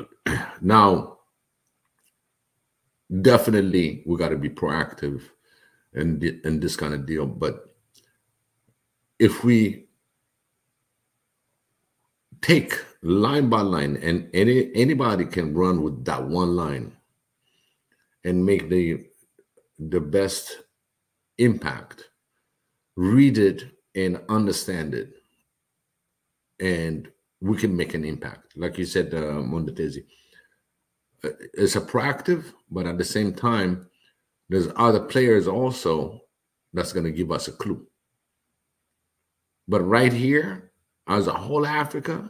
now definitely we got to be proactive in this kind of deal. But if we take line by line, and anybody can run with that one line and make the best impact, read it and understand it, and we can make an impact. Like you said, Mondetesi, it's a proactive, but at the same time, there's other players also that's going to give us a clue. But right here, as a whole Africa,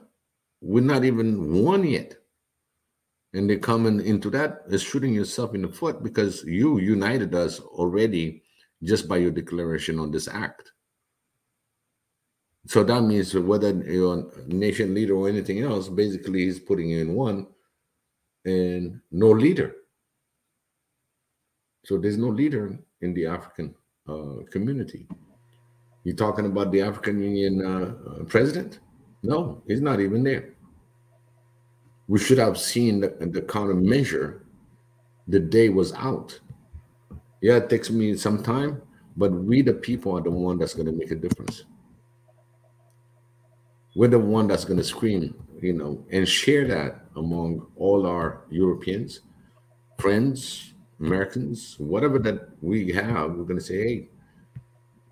we're not even one yet. And they're coming into that is shooting yourself in the foot, because you united us already just by your declaration on this act. So that means whether you're a nation leader or anything else, basically he's putting you in one and no leader. So there's no leader in the African community. You talking about the African Union president? No, he's not even there. We should have seen the countermeasure the day was out. Yeah, it takes me some time, but we the people are the one that's going to make a difference. We're the one that's going to scream, and share that among all our Europeans, friends, Americans, whatever that we have. We're going to say, hey,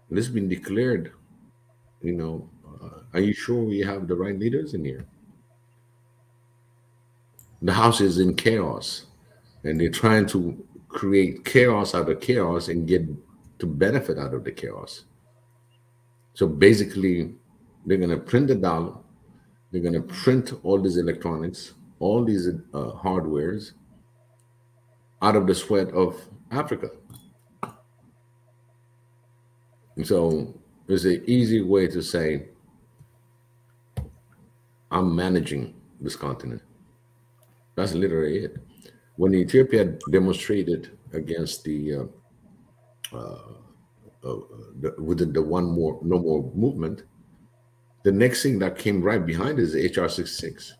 this has been declared. Are you sure we have the right leaders in here? The house is in chaos. and they're trying to create chaos out of chaos and get to benefit out of the chaos. So basically, they're going to print the dollar. They're going to print all these electronics, all these hardwares out of the sweat of Africa. And so there's an easy way to say, I'm managing this continent. That's literally it. When Ethiopia demonstrated against the within the one more no more movement, the next thing that came right behind is HR 66.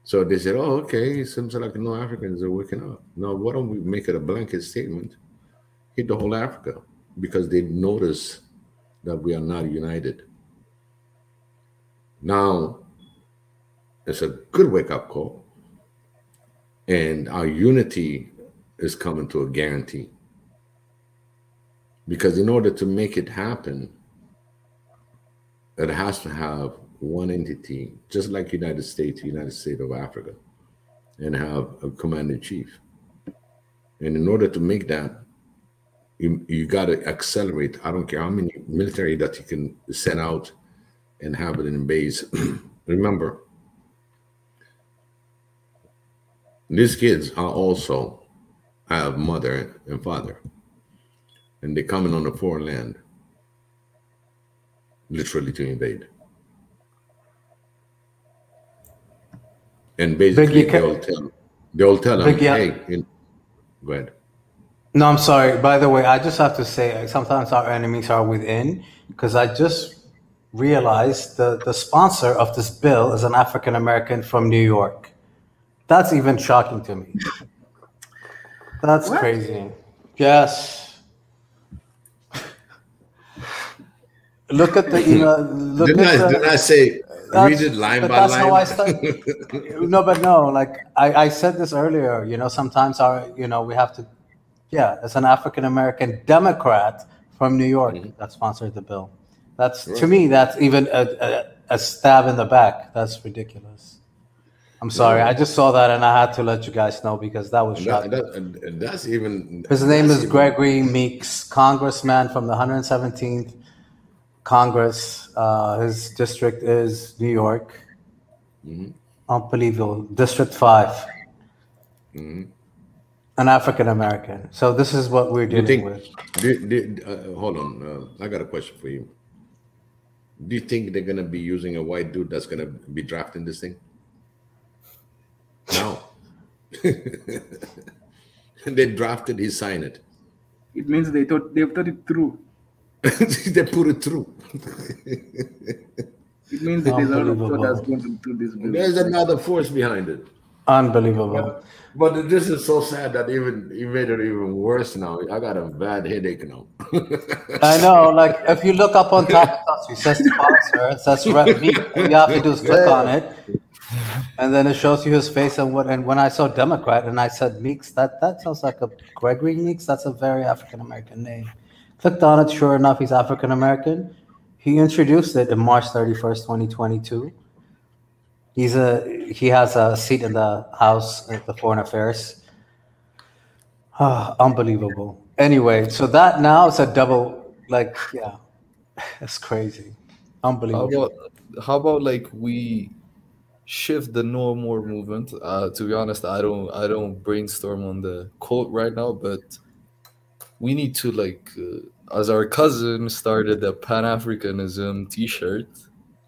So they said, "Oh, okay, it seems like no Africans are waking up. Now, why don't we make it a blanket statement, hit the whole Africa, because they notice that we are not united." Now, it's a good wake-up call, and our unity is coming to a guarantee. Because in order to make it happen, it has to have one entity, just like United States of Africa, and have a commander-in-chief. And in order to make that, you got to accelerate. I don't care how many military that you can send out and have it in base. Remember, these kids are also have mother and father, and they're coming on a foreign land, literally to invade. And basically, they'll tell them, hey, go ahead. No, I'm sorry. By the way, I just have to say, sometimes our enemies are within, because I just realized the sponsor of this bill is an African American from New York. That's even shocking to me. That's what? Crazy. Yes. Look at the email. Didn't I say read it line by line? That's how I started. No. Like I said this earlier. Sometimes we have to. Yeah, it's an African American Democrat from New York that sponsored the bill. That's to me. That's even a stab in the back. That's ridiculous. I'm sorry. I just saw that and I had to let you guys know because that was shocking. That's even. His name is Gregory Meeks, congressman from the 117th Congress. His district is New York. Unbelievable. District 5. An African American. So this is what we're dealing with. Hold on. I got a question for you. Do you think they're going to be using a white dude that's going to be drafting this thing? No. They drafted, he signed it. It means they've thought it through. They put it through. It means that there's a lot of thought that's going through this bill. There's another force behind it. Unbelievable. But this is so sad that even it made it even worse now. I got a bad headache now. I know, like if you look up on top, it says sponsor, it says Rep Meek. All you have to do is click on it, and then it shows you his face. And when I saw Democrat and I said Meeks, that sounds like a Gregory Meeks. That's a very African American name. Clicked on it, sure enough, he's African American. He introduced it in March 31st, 2022. He has a seat in the House at the Foreign Affairs. Unbelievable. Anyway, so that now it's a double, it's crazy. Unbelievable. How about like we shift the no more movement? To be honest, I don't brainstorm on the quote right now, but we need to as our cousin started the Pan-Africanism T-shirt.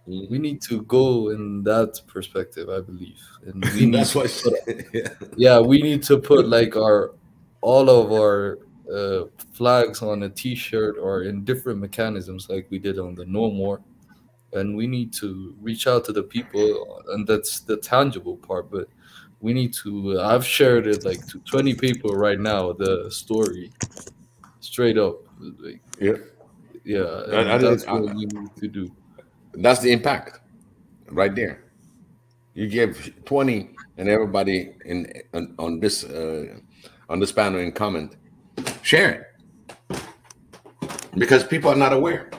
We need to go in that perspective, I believe, and we need we need to put all of our flags on a T-shirt or in different mechanisms, like we did on the No More, and we need to reach out to the people, and that's the tangible part. But we need to. I've shared it to 20 people right now. The story, straight up, that's what we need to do. That's the impact right there. You give 20 and everybody on this panel in comment, share it. Because people are not aware.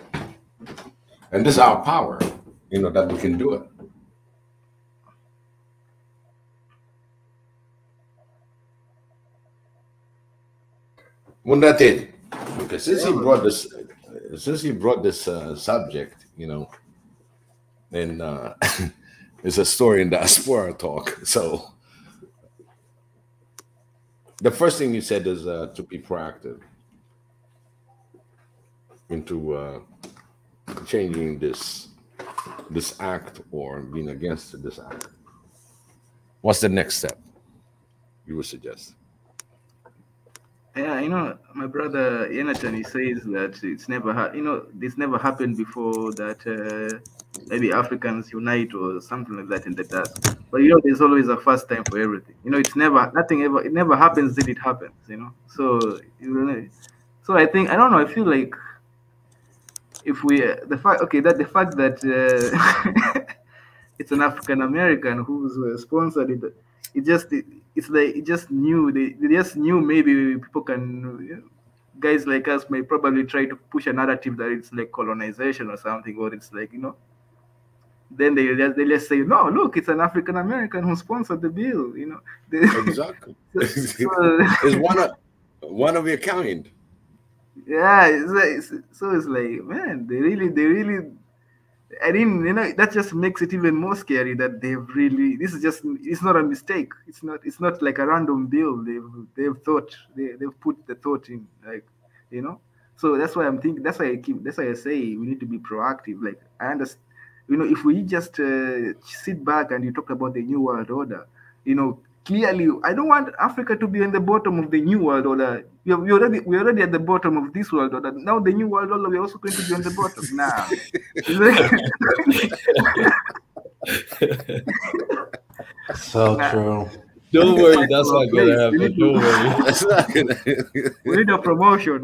And this is our power, that we can do it. Mundate, okay, since Yeah, he man. brought this, subject, and it's a story in Diaspora Talk. So the first thing you said is to be proactive into changing this act or being against this act. What's the next step you would suggest? Yeah, my brother Yenatan, he says that it's never this never happened before, that maybe Africans unite or something like that in the dust. But there's always a first time for everything. It's never nothing ever it never happens till it happens. So so I think, I don't know. I feel like if we the fact okay that the fact that it's an African American who's sponsored it. It's like it just knew they just knew maybe people can, guys like us may probably try to push a narrative that it's like colonization or something, or it's like then they just say, no, look, it's an African American who sponsored the bill. Exactly. It's one of your kind. Yeah, so it's like, man, they really. I didn't, that just makes it even more scary that it's not a mistake. It's not like a random bill. They've put the thought in, like, so that's why that's why I say we need to be proactive. Like, I understand, if we just sit back and you talk about the new world order, clearly, I don't want Africa to be in the bottom of the new world order. We're already at the bottom of this world order. Now the new world order, we're also going to be on the bottom. Nah. So true. Don't worry, that's not gonna happen. Don't worry. That's not gonna. We need a promotion.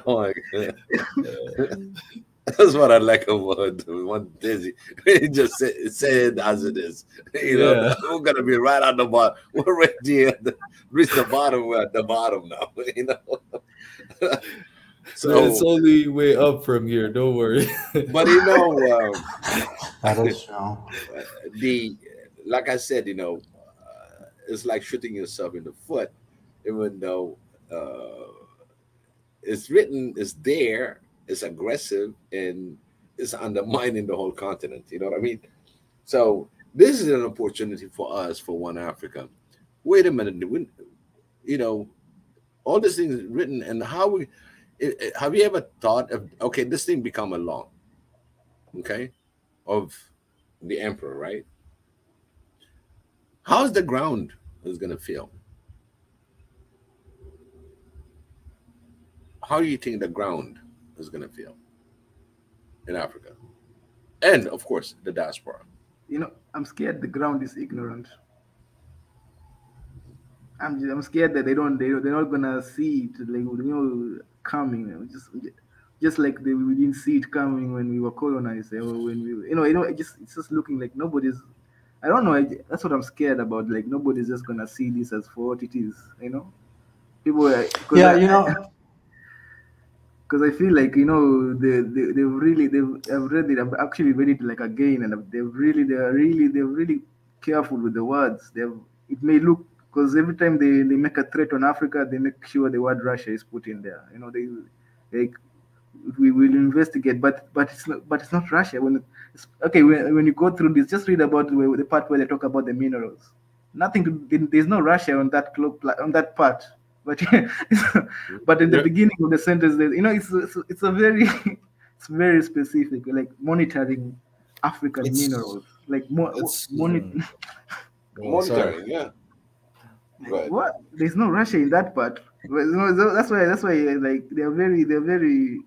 Oh my god. That's what I like about one Dizzy. He just said as it is. Yeah. We're gonna be right on the bottom. We're already reach the bottom. We're at the bottom now. So it's only way up from here. Don't worry. But that is true. Like I said, it's like shooting yourself in the foot, even though it's written, it's there. It's aggressive and it's undermining the whole continent. You know what I mean? So this is an opportunity for us, for One Africa. Wait a minute, all these things written, and have you ever thought of, okay, this thing become a law, okay, of the emperor, right? How's the ground is going to feel? How do you think the ground is going to feel in Africa? And of course, the diaspora. I'm scared the ground is ignorant. I'm scared that they're not gonna see it, like, coming. Just like we didn't see it coming when we were colonized, or when it's just looking like nobody's. I don't know. That's what I'm scared about. Like, nobody's just gonna see this as for what it is. People. Because I feel like they've actually read it like again, and they're really careful with the words. It may look, because every time they make a threat on Africa, they make sure the word Russia is put in there. We will investigate, but it's not Russia. When you go through this, just read about the part where they talk about the minerals. There's no Russia on that part. But but in the beginning of the sentence, it's a very it's very specific, like monitoring African minerals, like monitoring. Yeah. Like, what? There's no Russia in that part. But, that's why like they're very.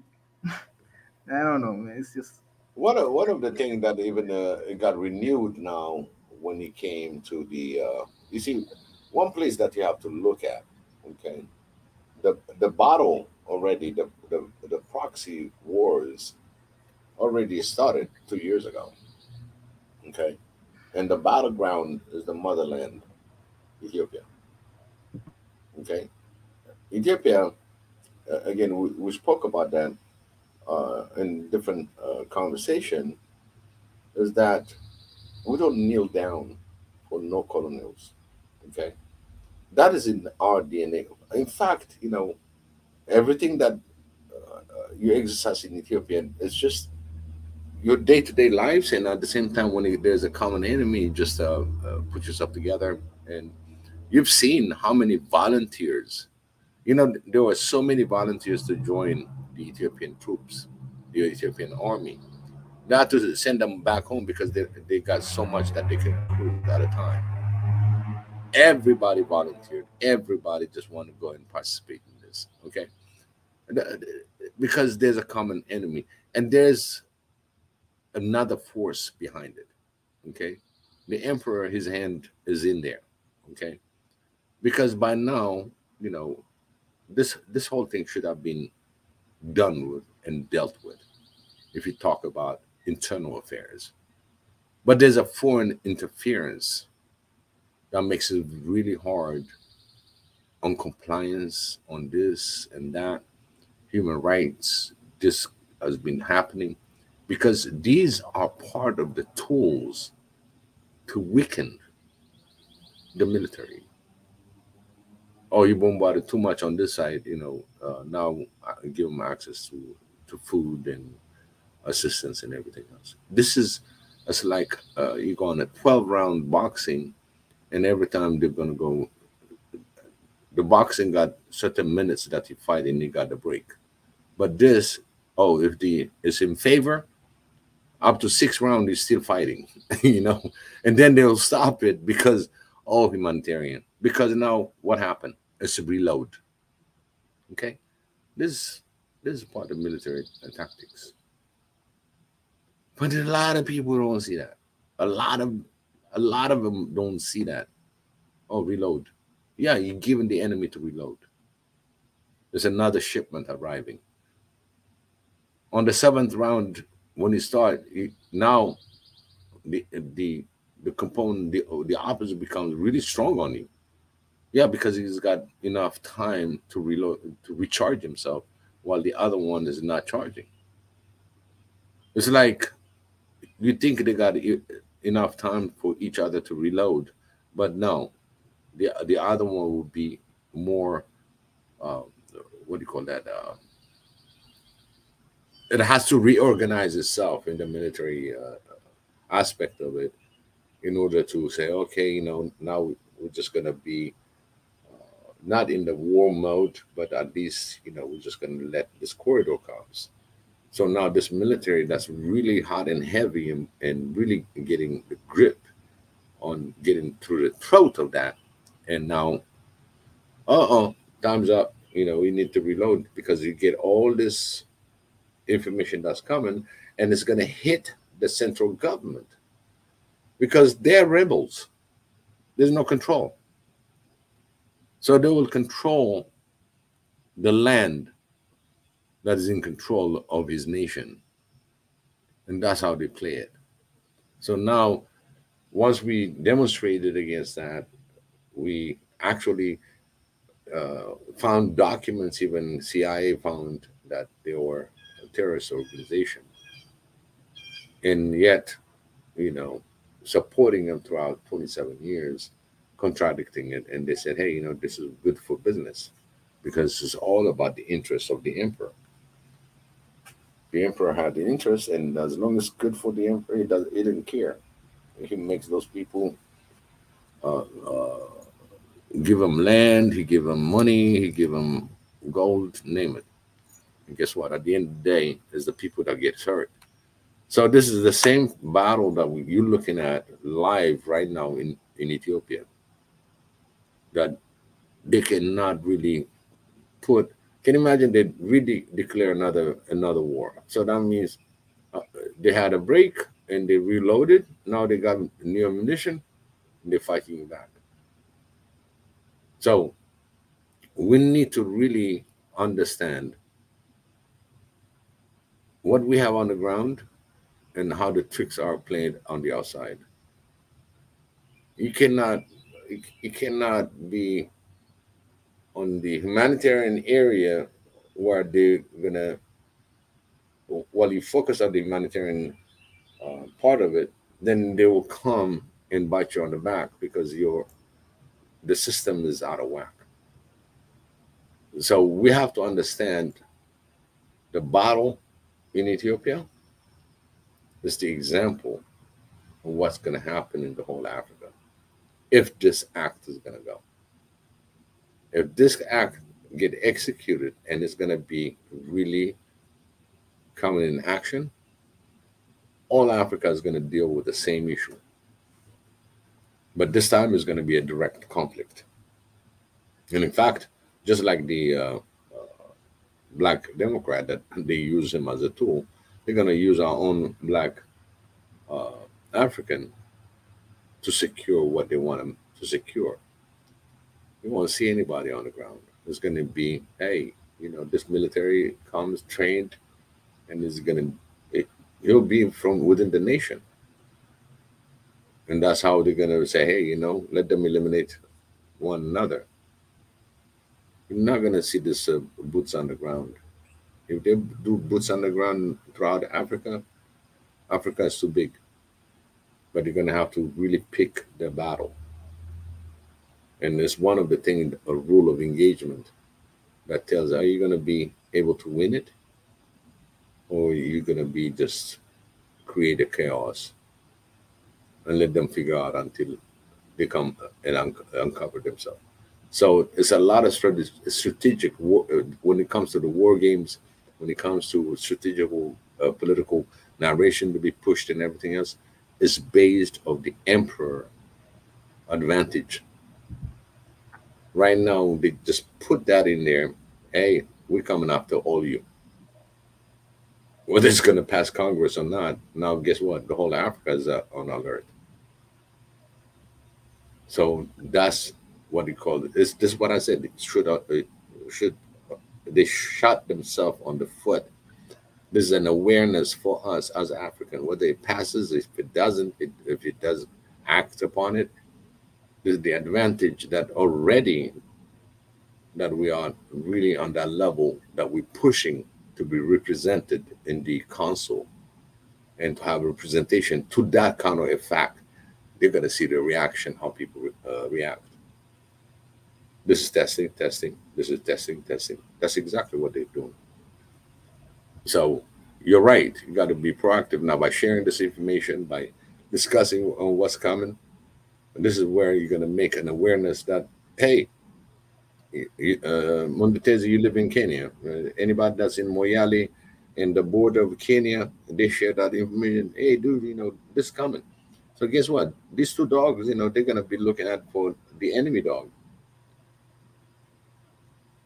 I don't know, man. It's just one of the things that even it got renewed now when he came to the. You see, one place that you have to look at. Okay, the battle already, the proxy wars already started 2 years ago. Okay, and the battleground is the motherland, Ethiopia. Okay, Ethiopia. Again, we spoke about that in different conversation. Is that we don't kneel down for no colonials. Okay, That is in our DNA. In fact, everything that you exercise in Ethiopia is just your day-to-day lives, and at the same time, when there's a common enemy, just put yourself together. And you've seen how many volunteers. There were so many volunteers to join the Ethiopian troops, the Ethiopian army, not to send them back home because they got so much that they could recruit at a time. Everybody volunteered. Everybody just wanted to go and participate in this. Okay, because there's a common enemy, and there's another force behind it. Okay, the emperor, his hand is in there. Okay, because by now, this whole thing should have been done with and dealt with if you talk about internal affairs. But there's a foreign interference that makes it really hard on compliance, on this and that, human rights. This has been happening because these are part of the tools to weaken the military. Oh, you bombarded too much on this side, now I give them access to food and assistance and everything else. It's like you go on a 12-round boxing, and every time they're going to go, the boxing got certain minutes that you fight and you got the break. But this, if it's in favor, up to 6 rounds, he's still fighting, and then they'll stop it because humanitarian. Because now what happened? It's a reload. Okay, this is part of military tactics. But a lot of people don't see that. A lot of them don't see that. Oh, reload. Yeah, you're giving the enemy to reload. There's another shipment arriving. On the 7th round, when you start, now the component, the opposite becomes really strong on you. Yeah, because he's got enough time to reload, to recharge himself, while the other one is not charging. It's like you think they got enough time for each other to reload, but no, the other one will be more. What do you call that? It has to reorganize itself in the military aspect of it in order to say, okay, now we're just gonna be not in the war mode, but at least we're just gonna let this corridor comes. So now this military that's really hot and heavy and really getting the grip on getting through the throat of that, and now, time's up. We need to reload because you get all this information that's coming, and it's going to hit the central government because they're rebels. There's no control. So they will control the land that is in control of his nation. And that's how they play it. So now, once we demonstrated against that, we actually found documents, even CIA found that they were a terrorist organization. And yet, supporting them throughout 27 years, contradicting it. And they said, hey, this is good for business because it's all about the interests of the emperor. The emperor had the interest, and as long as it's good for the emperor, he didn't care. He makes those people give them land, he give them money, he give them gold, name it. And guess what? At the end of the day, it's the people that get hurt. So this is the same battle that you're looking at live right now in Ethiopia. That they cannot really put. Can you imagine they really declare another war? So that means they had a break and they reloaded. Now they got new ammunition and they're fighting back. So we need to really understand what we have on the ground and how the tricks are played on the outside. You cannot be on the humanitarian area where they're gonna, while you focus on the humanitarian part of it, then they will come and bite you on the back because you're the system is out of whack. So we have to understand the battle in Ethiopia is the example of what's going to happen in the whole Africa if this act is going to go. If this act get executed and it's going to be really coming in action, all Africa is going to deal with the same issue. But this time is going to be a direct conflict. And in fact, just like the Black Democrat that they use him as a tool, they're going to use our own Black African to secure what they want them to secure. You won't see anybody on the ground. It's going to be, hey, you know, this military comes trained, and it's going to, it'll be from within the nation. And that's how they're going to say, hey, you know, let them eliminate one another. You're not going to see this boots on the ground. If they do boots on the ground throughout Africa, Africa is too big. But you're going to have to really pick the battle. And it's one of the things, a rule of engagement that tells, are you going to be able to win it? Or are you going to be just create a chaos and let them figure out until they come and uncover themselves? So it's a lot of strategic war, when it comes to the war games, when it comes to strategic political narration to be pushed and everything else, is based on the emperor advantage. Right now, they just put that in there. Hey, we're coming after all you. Whether it's going to pass Congress or not, now guess what? The whole Africa is on alert. So that's what he called it. This is what I said. They shot themselves on the foot. This is an awareness for us as African. Whether it passes, if it doesn't, if it does act upon it, this is the advantage that already that we are really on that level that we're pushing to be represented in the council and to have representation to that kind of effect. They're going to see the reaction, how people react. This is testing. This is testing. That's exactly what they're doing. So you're right. You got to be proactive now by sharing this information, by discussing on what's coming. And this is where you're going to make an awareness that, hey, Mondetezi, you live in Kenya. Anybody that's in Moyale in the border of Kenya, they share that information. Hey, dude, you know, this is coming. So guess what? These two dogs, you know, they're going to be looking at for the enemy dog.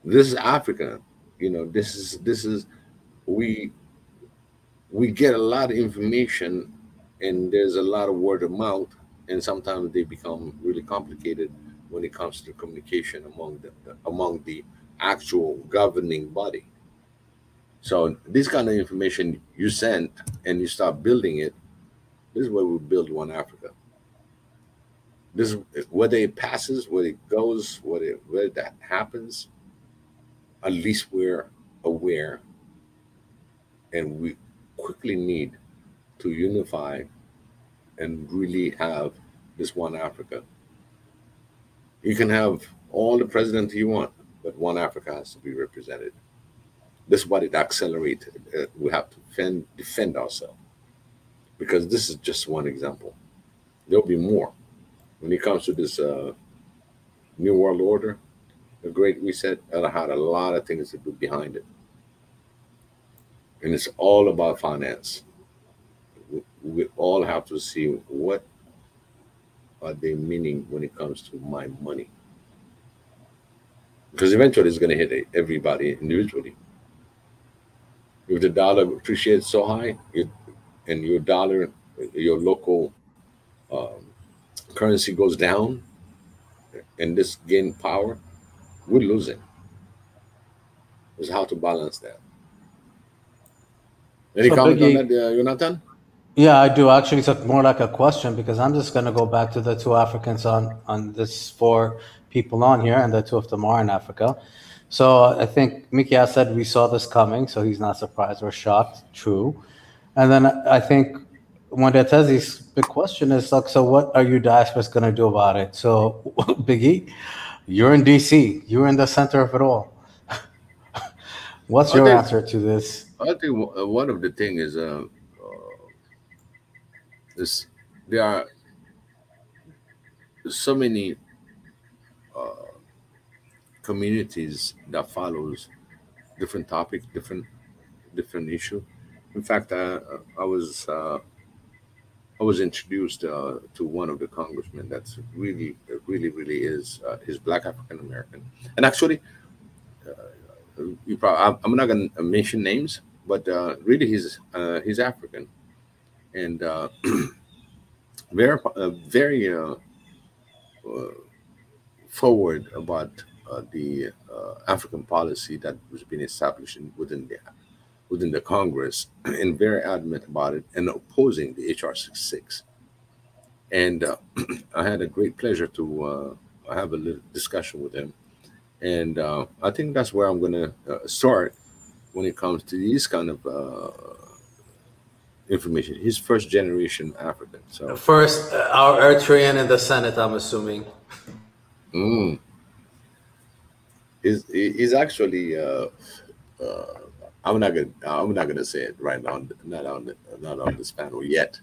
This is Africa. You know, this is we get a lot of information, and there's a lot of word of mouth, and sometimes they become really complicated when it comes to communication among the actual governing body. So this kind of information you send and you start building it. This is where we build One Africa. This is whether it passes, whether it goes, whether that happens. At least we're aware, and we quickly need to unify and really have this One Africa. You can have all the presidents you want, but One Africa has to be represented. This is what it accelerates. We have to defend ourselves, because this is just one example. There'll be more. When it comes to this New World Order, the Great Reset, it had a lot of things to do behind it. And it's all about finance. We all have to see what are they meaning when it comes to my money. Because eventually it's going to hit everybody individually. If the dollar appreciates so high, and your dollar, your local currency goes down, and this gain power, we're losing. It's how to balance that. Any comment on that, Jonathan? Yeah, I do. Actually, it's more like a question, because I'm just going to go back to the two Africans on this 4 people on here, and the 2 of them are in Africa. So I think Mika said we saw this coming, so he's not surprised or shocked. True. And then I think Tezi's big question is like, so what are you diasporas going to do about it? So, Biggie, you're in DC. You're in the center of it all. What's your answer to this? I think one of the things is there are so many communities that follows different topic, different issue. In fact, I was introduced to one of the congressmen that's really is he's Black African American, and actually, I'm not going to mention names, but really he's African, and very forward about the African policy that was being established within the Congress, and very adamant about it and opposing the HR 66. And I had a great pleasure to have a little discussion with him, and I think that's where I'm going to start when it comes to these kind of information. He's first generation African. So first, our Eritrean in the Senate, I'm assuming. He's actually I'm not gonna say it right now, not on this panel yet,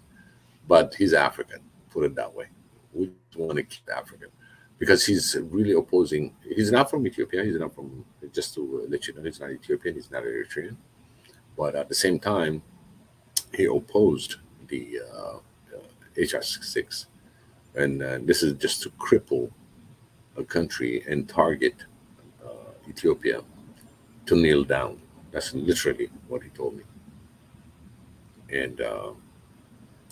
but he's African. Put it that way. We want to keep African because he's really opposing. He's not from Ethiopia. He's not from. Just to let you know, he's not Ethiopian. He's not Eritrean. But at the same time, he opposed the HR 66, and this is just to cripple a country and target Ethiopia to kneel down. That's literally what he told me. And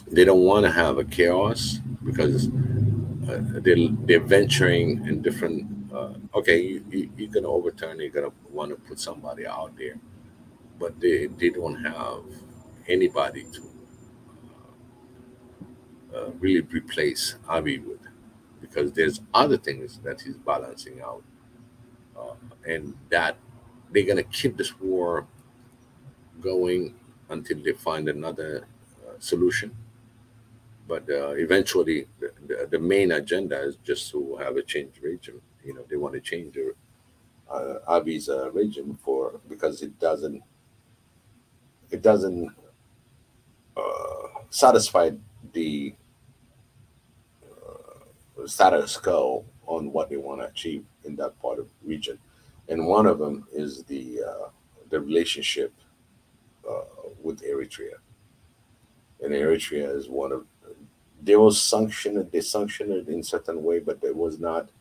they don't want to have a chaos because they're venturing in different. Okay, you're going to overturn. You're going to want to put somebody out there, but they don't have anybody to really replace Abiy with, because there's other things that he's balancing out, and that they're going to keep this war going until they find another solution. But eventually, the main agenda is just to have a change regime. You know, they want to change Abiy's regime because it doesn't satisfy the status quo on what they want to achieve in that part of the region, and one of them is the relationship with Eritrea. And Eritrea is one of they sanctioned it in certain way, but it was not.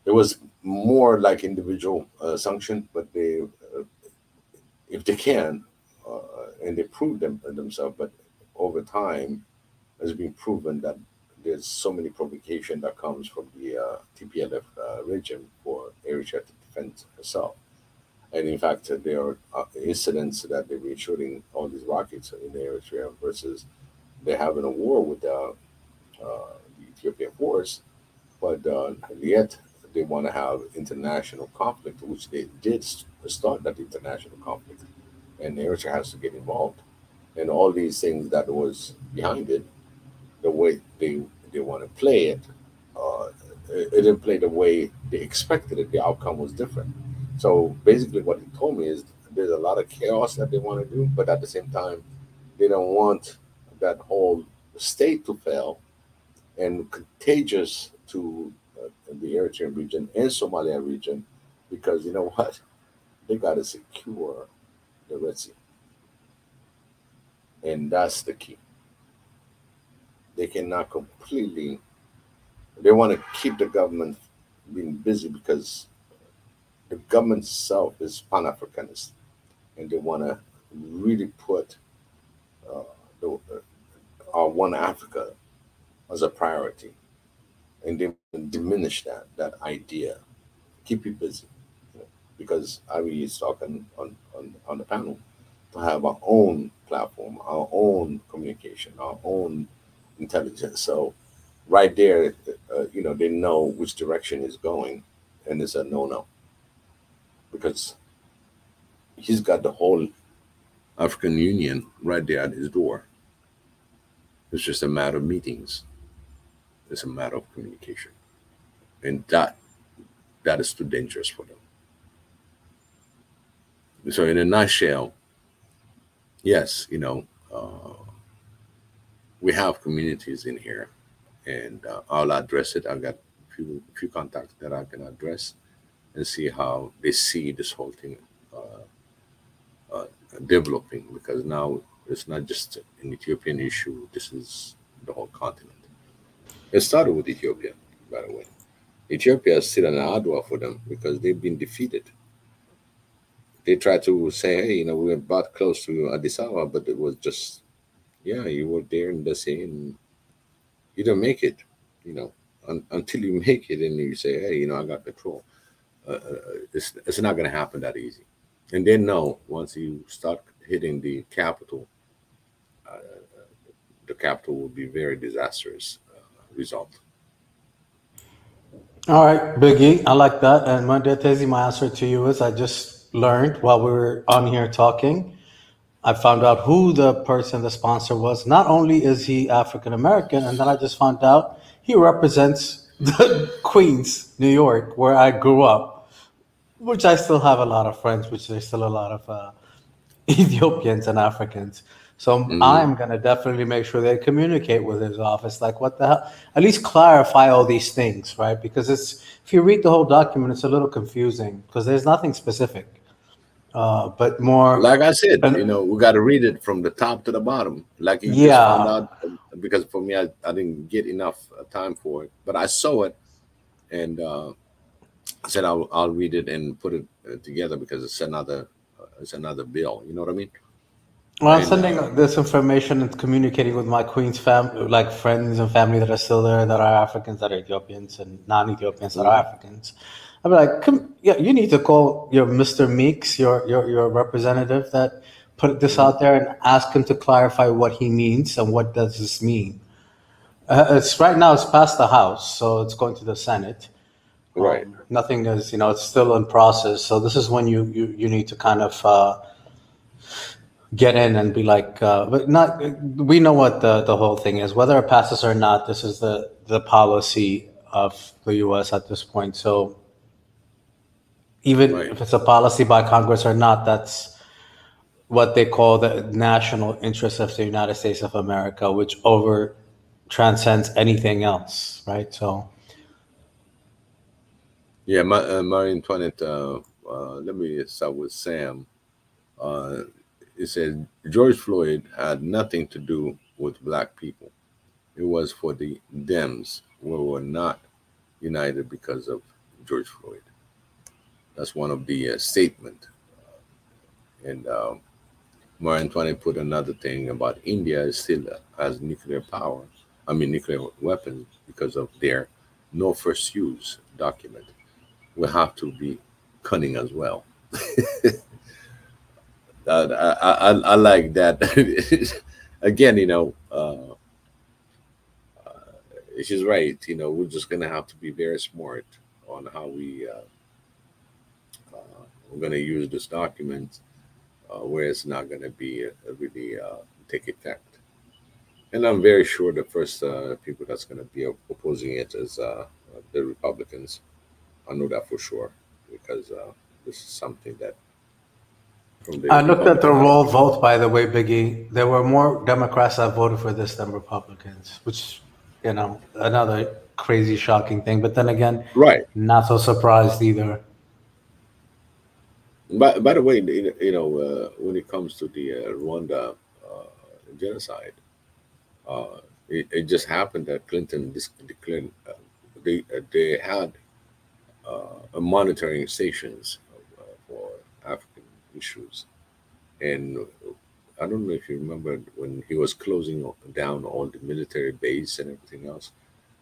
It was more like individual sanction, but they, if they can, and they proved themselves, but over time, has been proven that there's so many provocation that comes from the TPLF regime for Eritrea to defend herself. And in fact, there are incidents that they've been shooting all these rockets in Eritrea versus they're having a war with the Ethiopian force, but yet they want to have international conflict, which they did start that international conflict, and Eritrea has to get involved. And all these things that was behind it, the way they want to play it, it didn't play the way they expected it. The outcome was different. So basically what he told me is there's a lot of chaos that they want to do, but at the same time, they don't want that whole state to fail and contagious to the Eritrean region and Somalia region, because you know what? They got to secure the Red Sea. And that's the key. They cannot completely, they want to keep the government being busy because the government itself is Pan-Africanist, and they want to really put our One Africa as a priority, and they diminish that idea, keep you busy, because Ari is talking on the panel to have our own platform, our own communication, our own intelligence. So right there, they know which direction is going, and it's a no-no, because he's got the whole African Union right there at his door. It's just a matter of meetings. It's a matter of communication, and that is too dangerous for them. So, in a nutshell, yes, we have communities in here, and I'll address it. I got a few contacts that I can address and see how they see this whole thing developing, because now it's not just an Ethiopian issue. This is the whole continent. It started with Ethiopia, by the way. Ethiopia is still an Adwa for them because they've been defeated. They tried to say, hey, we were about close to Addis Ababa, but it was just, yeah, you were there in the sea and you don't make it, until you make it and you say, hey, I got control. It's not going to happen that easy. And then, no, once you start hitting the capital will be very disastrous result. All right, Biggie, I like that. And Tezi, my answer to you is I just learned while we were on here talking, I found out who the sponsor was. Not only is he African American, and then I just found out he represents the Queens, New York, where I grew up, which I still have a lot of friends, which there's still a lot of Ethiopians and Africans. So I'm going to definitely make sure they communicate with his office. Like, what the hell? At least clarify all these things, right? Because if you read the whole document, it's a little confusing because there's nothing specific. But more, like I said, we got to read it from the top to the bottom. Like you just found out, because for me, I didn't get enough time for it, but I saw it, and I said I'll read it and put it together because it's another bill. You know what I mean? Well, I'm sending this information and communicating with my Queens family, like friends and family that are still there, that are Africans, that are Ethiopians, and non-Ethiopians that are Africans. I'll be like, you need to call your Mr. Meeks, your representative that put this out there, and ask him to clarify what he means and what does this mean. It's right now, it's past the House, so it's going to the Senate. Right. Nothing is, it's still in process. So this is when you need to kind of get in and be like, but not. We know what the whole thing is. Whether it passes or not, this is the policy of the U.S. at this point. So even if it's a policy by Congress or not, that's what they call the national interest of the United States of America, which transcends anything else, right? So. Yeah, Marie Antoinette, let me start with Sam. It said George Floyd had nothing to do with black people. It was for the Dems who were not united because of George Floyd. That's one of the statement. And Marie Antoinette put another thing about India still has nuclear weapons because of their no first use document. We have to be cunning as well. I like that. Again, she's right. We're just gonna have to be very smart on how we're gonna use this document, where it's not gonna be really take effect. And I'm very sure the first people that's gonna be opposing it is the Republicans. I know that for sure, because this is something that. I looked at the roll vote, by the way, Biggie. There were more Democrats that voted for this than Republicans, which, another crazy, shocking thing. But then again, not so surprised either. By the way, when it comes to the Rwanda genocide, it just happened that Clinton declared they had monitoring stations for African issues. And I don't know if you remember when he was closing down all the military base and everything else,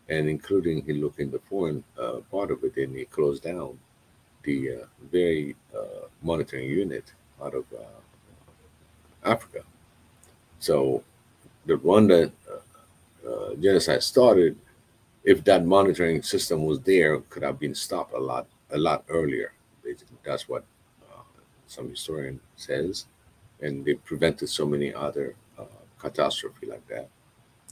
and including he looked in the foreign part of it, and he closed down the very monitoring unit out of Africa. So the Rwanda genocide started. If that monitoring system was there, could have been stopped a lot earlier. Basically, that's what some historian says, and they prevented so many other catastrophe like that.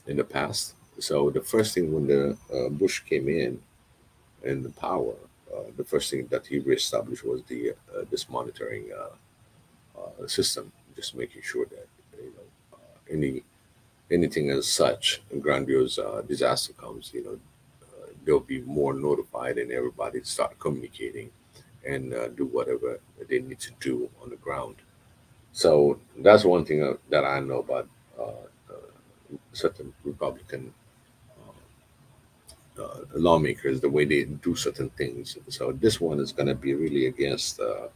in the past. So the first thing when the Bush came in the power, the first thing that he reestablished was the this monitoring system, just making sure that anything as such a grandiose disaster comes, they'll be more notified and everybody start communicating and do whatever they need to do on the ground. So that's one thing that I know about certain Republican lawmakers, the way they do certain things. So this one is going to be really against, the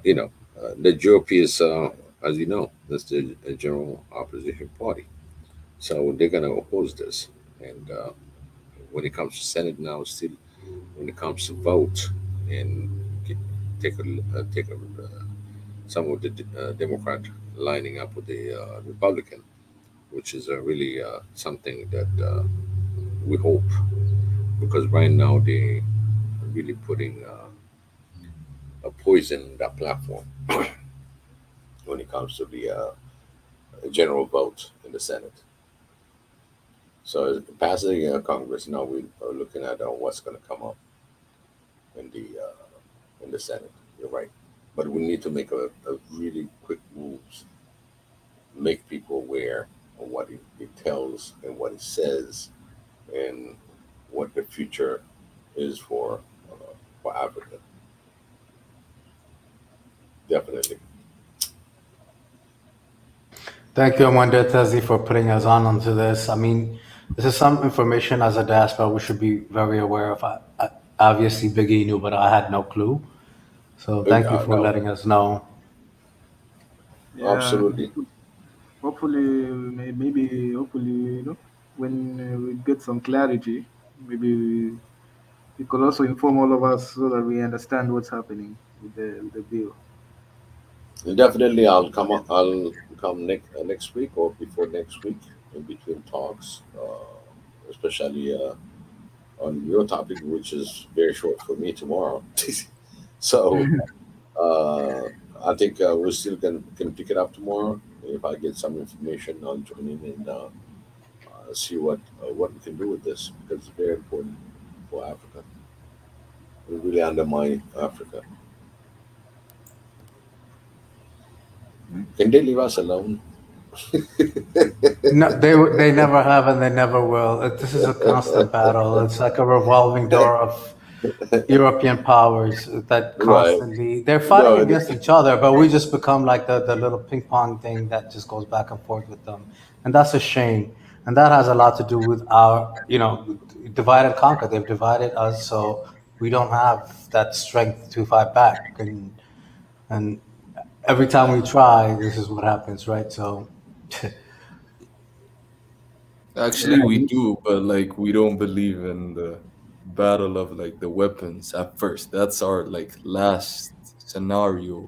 GOP is, as you know, that's the general opposition party. So they're going to oppose this. And when it comes to Senate now, still, when it comes to vote and get, take some of the Democrat lining up with the Republican, which is really something that we hope, because right now they are really putting a poison in that platform when it comes to the general vote in the Senate. So passing Congress, now we are looking at what's going to come up in the Senate. You're right, but we need to make a really quick moves, make people aware of what it tells and what it says, and what the future is for Africa. Definitely. Thank you, Amanda Tezi, for putting us on onto this. I mean, this is some information as a diaspora we should be very aware of. Obviously, Biggie knew, but I had no clue. So thank you for letting us know. Yeah, absolutely. Hopefully, hopefully, when we get some clarity, maybe you could also inform all of us so that we understand what's happening with the bill. Definitely, I'll come next week or before next week in between talks, especially on your topic, which is very short for me tomorrow. So I think we still can pick it up tomorrow. If I get some information, I'll join in and see what we can do with this, because it's very important for Africa. We really undermine Africa. Can they leave us alone? No, they never have and they never will. This is a constant battle. It's like a revolving door of European powers that constantly they're fighting against each other, but we just become like the little ping pong thing that just goes back and forth with them, and that's a shame. And that has a lot to do with our, divide and conquer. They've divided us, so we don't have that strength to fight back. And every time we try, this is what happens, right? So. Actually, we do, but like we don't believe in the battle of like the weapons at first. That's our like last scenario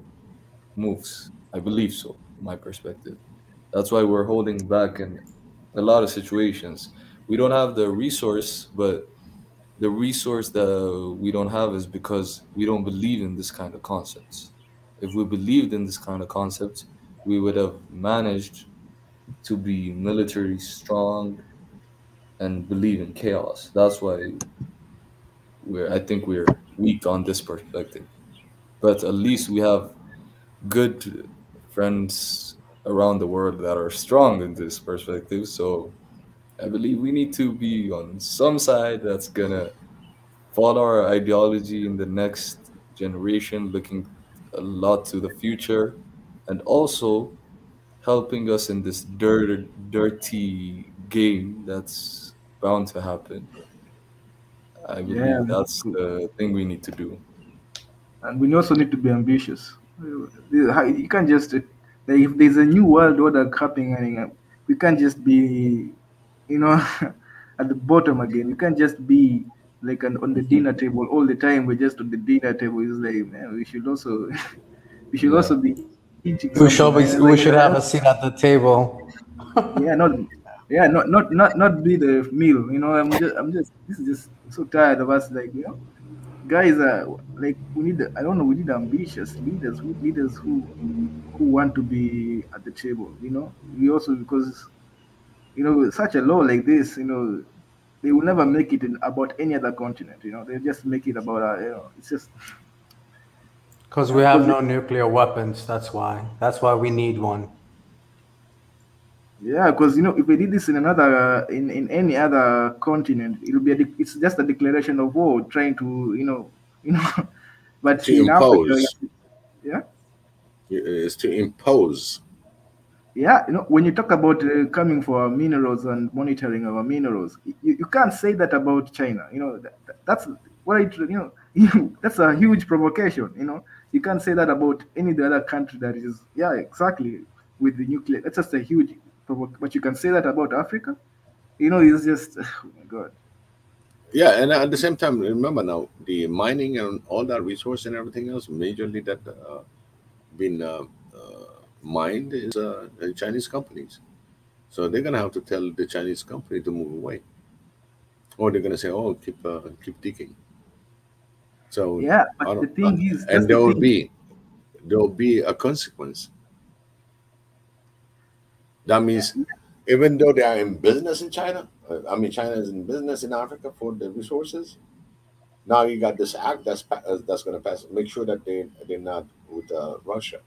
moves. I believe so, from my perspective. That's why we're holding back in a lot of situations. We don't have the resource, but the resource that we don't have is because we don't believe in this kind of concepts. If we believed in this kind of concepts, we would have managed to be military strong and believe in chaos. That's why I think we're weak on this perspective. But at least we have good friends around the world that are strong in this perspective. So I believe we need to be on some side that's gonna follow our ideology in the next generation, looking a lot to the future, and also helping us in this dirty game that's bound to happen. I believe that's the thing we need to do. And we also need to be ambitious. You can't just, if there's a new world order happening, we can't just be, at the bottom again. We can't just be like on the dinner table all the time. We're just on the dinner table. It's like, man, we should also, also be eating. We should have a seat at the table. Not be the meal. This is just so tired of us. Like, guys are like, we need ambitious leaders who want to be at the table. We also, because such a law like this, they will never make it about any other continent. They just make it about, it's just because we have no nuclear weapons. That's why. That's why we need one. Yeah, because if they did this in another, in any other continent, it's just a declaration of war, trying to, but to in impose. Africa, yeah, is to impose. Yeah, when you talk about coming for our minerals and monitoring our minerals, you can't say that about China. That's what that's a huge provocation. You can't say that about any other country that is, yeah, exactly, with the nuclear. That's just a huge provocation. But you can say that about Africa. It's just, oh my God. Yeah, and at the same time, remember now, the mining and all that resource and everything else, majorly that been mined is the Chinese companies. So they're gonna have to tell the Chinese company to move away, or they're gonna say, "Oh, keep digging." So yeah, but the thing is, and there will be a consequence. That means, even though they are in business in China, China is in business in Africa for the resources. Now you got this act that's going to pass. Make sure that they're not with Russia.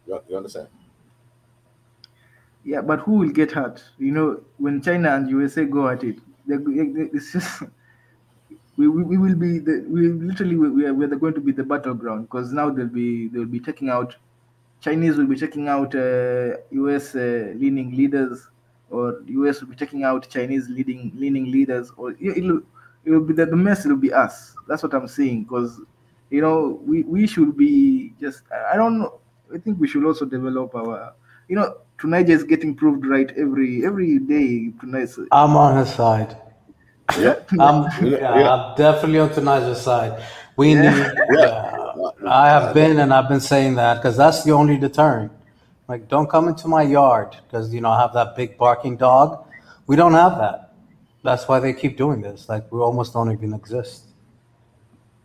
You understand? Yeah, but who will get hurt? When China and USA go at it, it's just we will be we're going to be the battleground, because now they'll be taking out, Chinese will be taking out US leaning leaders, or US will be taking out Chinese leaning leaders, or it'll be the mess. It'll be us. That's what I'm saying, because we should be just, I don't know. I think we should also develop our, Tunisia is getting proved right every day. Tunisia. I'm on his side. Yeah, I'm definitely on Tunisia's side. We need. I have been, and I've been saying that because that's the only deterrent. Like, don't come into my yard because I have that big barking dog. We don't have that. That's why they keep doing this. Like, we almost don't even exist.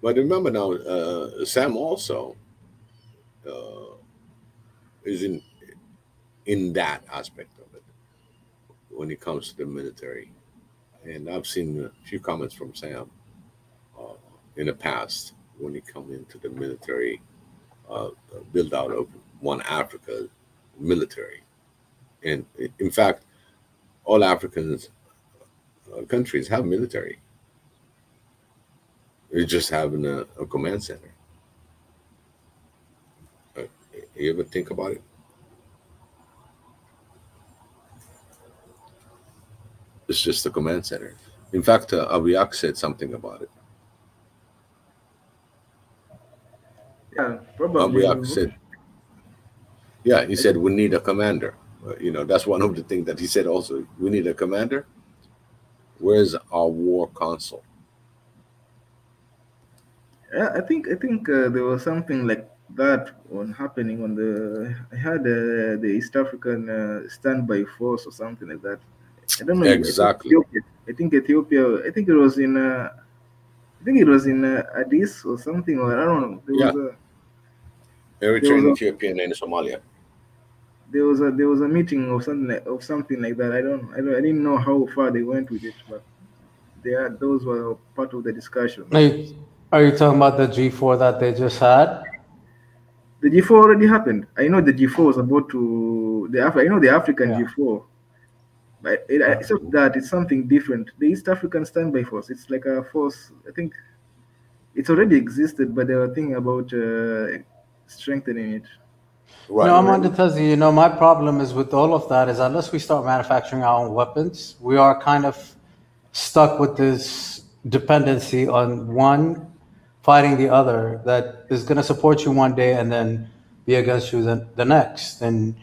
But remember now, Sam also is in that aspect of it when it comes to the military. And I've seen a few comments from Sam in the past when he come into the military build out of One Africa military. And in fact, all African countries have military. It's just having a command center. You ever think about it? It's just a command center. In fact, Abiyak said something about it. Yeah, probably. Abiyak said, yeah, he said we need a commander. That's one of the things that he said also. We need a commander. Where's our war council? Yeah, I think there was something like that happening on I had the East African standby force or something like that. I don't know exactly. I think Ethiopia. I think it was in Addis or something, or I don't know. There was Eritrean, Ethiopian, and Somalia. There was a meeting or something like that. I didn't know how far they went with it, but those were part of the discussion. Are you talking about the G4 that they just had? The G4 already happened. I know the G4 was about to I know the African G4. But except that it's something different. The East African Standby Force, it's like a force. I think it's already existed, but they were thinking about strengthening it. Right. I'm on to tell you, my problem is with all of that is unless we start manufacturing our own weapons, we are kind of stuck with this dependency on one fighting the other that is going to support you one day and then be against you the next. And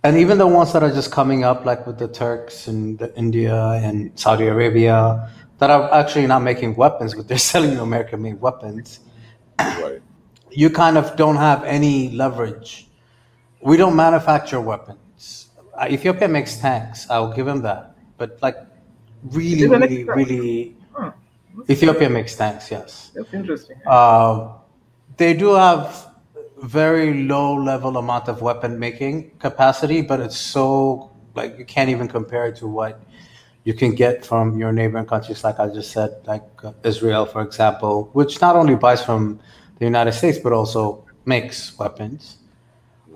even the ones that are just coming up, like with the Turks and the India and Saudi Arabia, that are actually not making weapons, but they're selling you American-made weapons. Right. You kind of don't have any leverage. We don't manufacture weapons. Ethiopia makes tanks. I'll give them that. But really, Ethiopia makes tanks, yes. That's interesting. They do have very low level amount of weapon making capacity, but it's so like you can't even compare it to what you can get from your neighboring countries, like I just said, like Israel, for example, which not only buys from the United States but also makes weapons.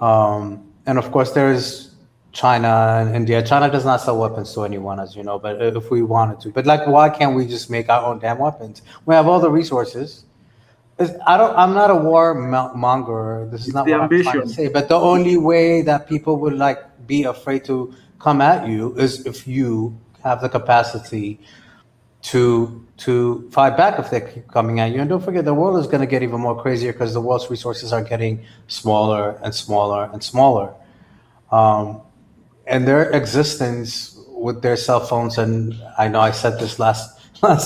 And of course, there's China and India. China does not sell weapons to anyone, as you know, but if we wanted to. But like, why can't we just make our own damn weapons? We have all the resources. I'm not a war monger. This is not what I'm trying to say. But the only way that people would like be afraid to come at you is if you have the capacity to fight back if they keep coming at you. And don't forget, the world is going to get even more crazier because the world's resources are getting smaller and smaller and smaller. And their existence with their cell phones, and I know I said this last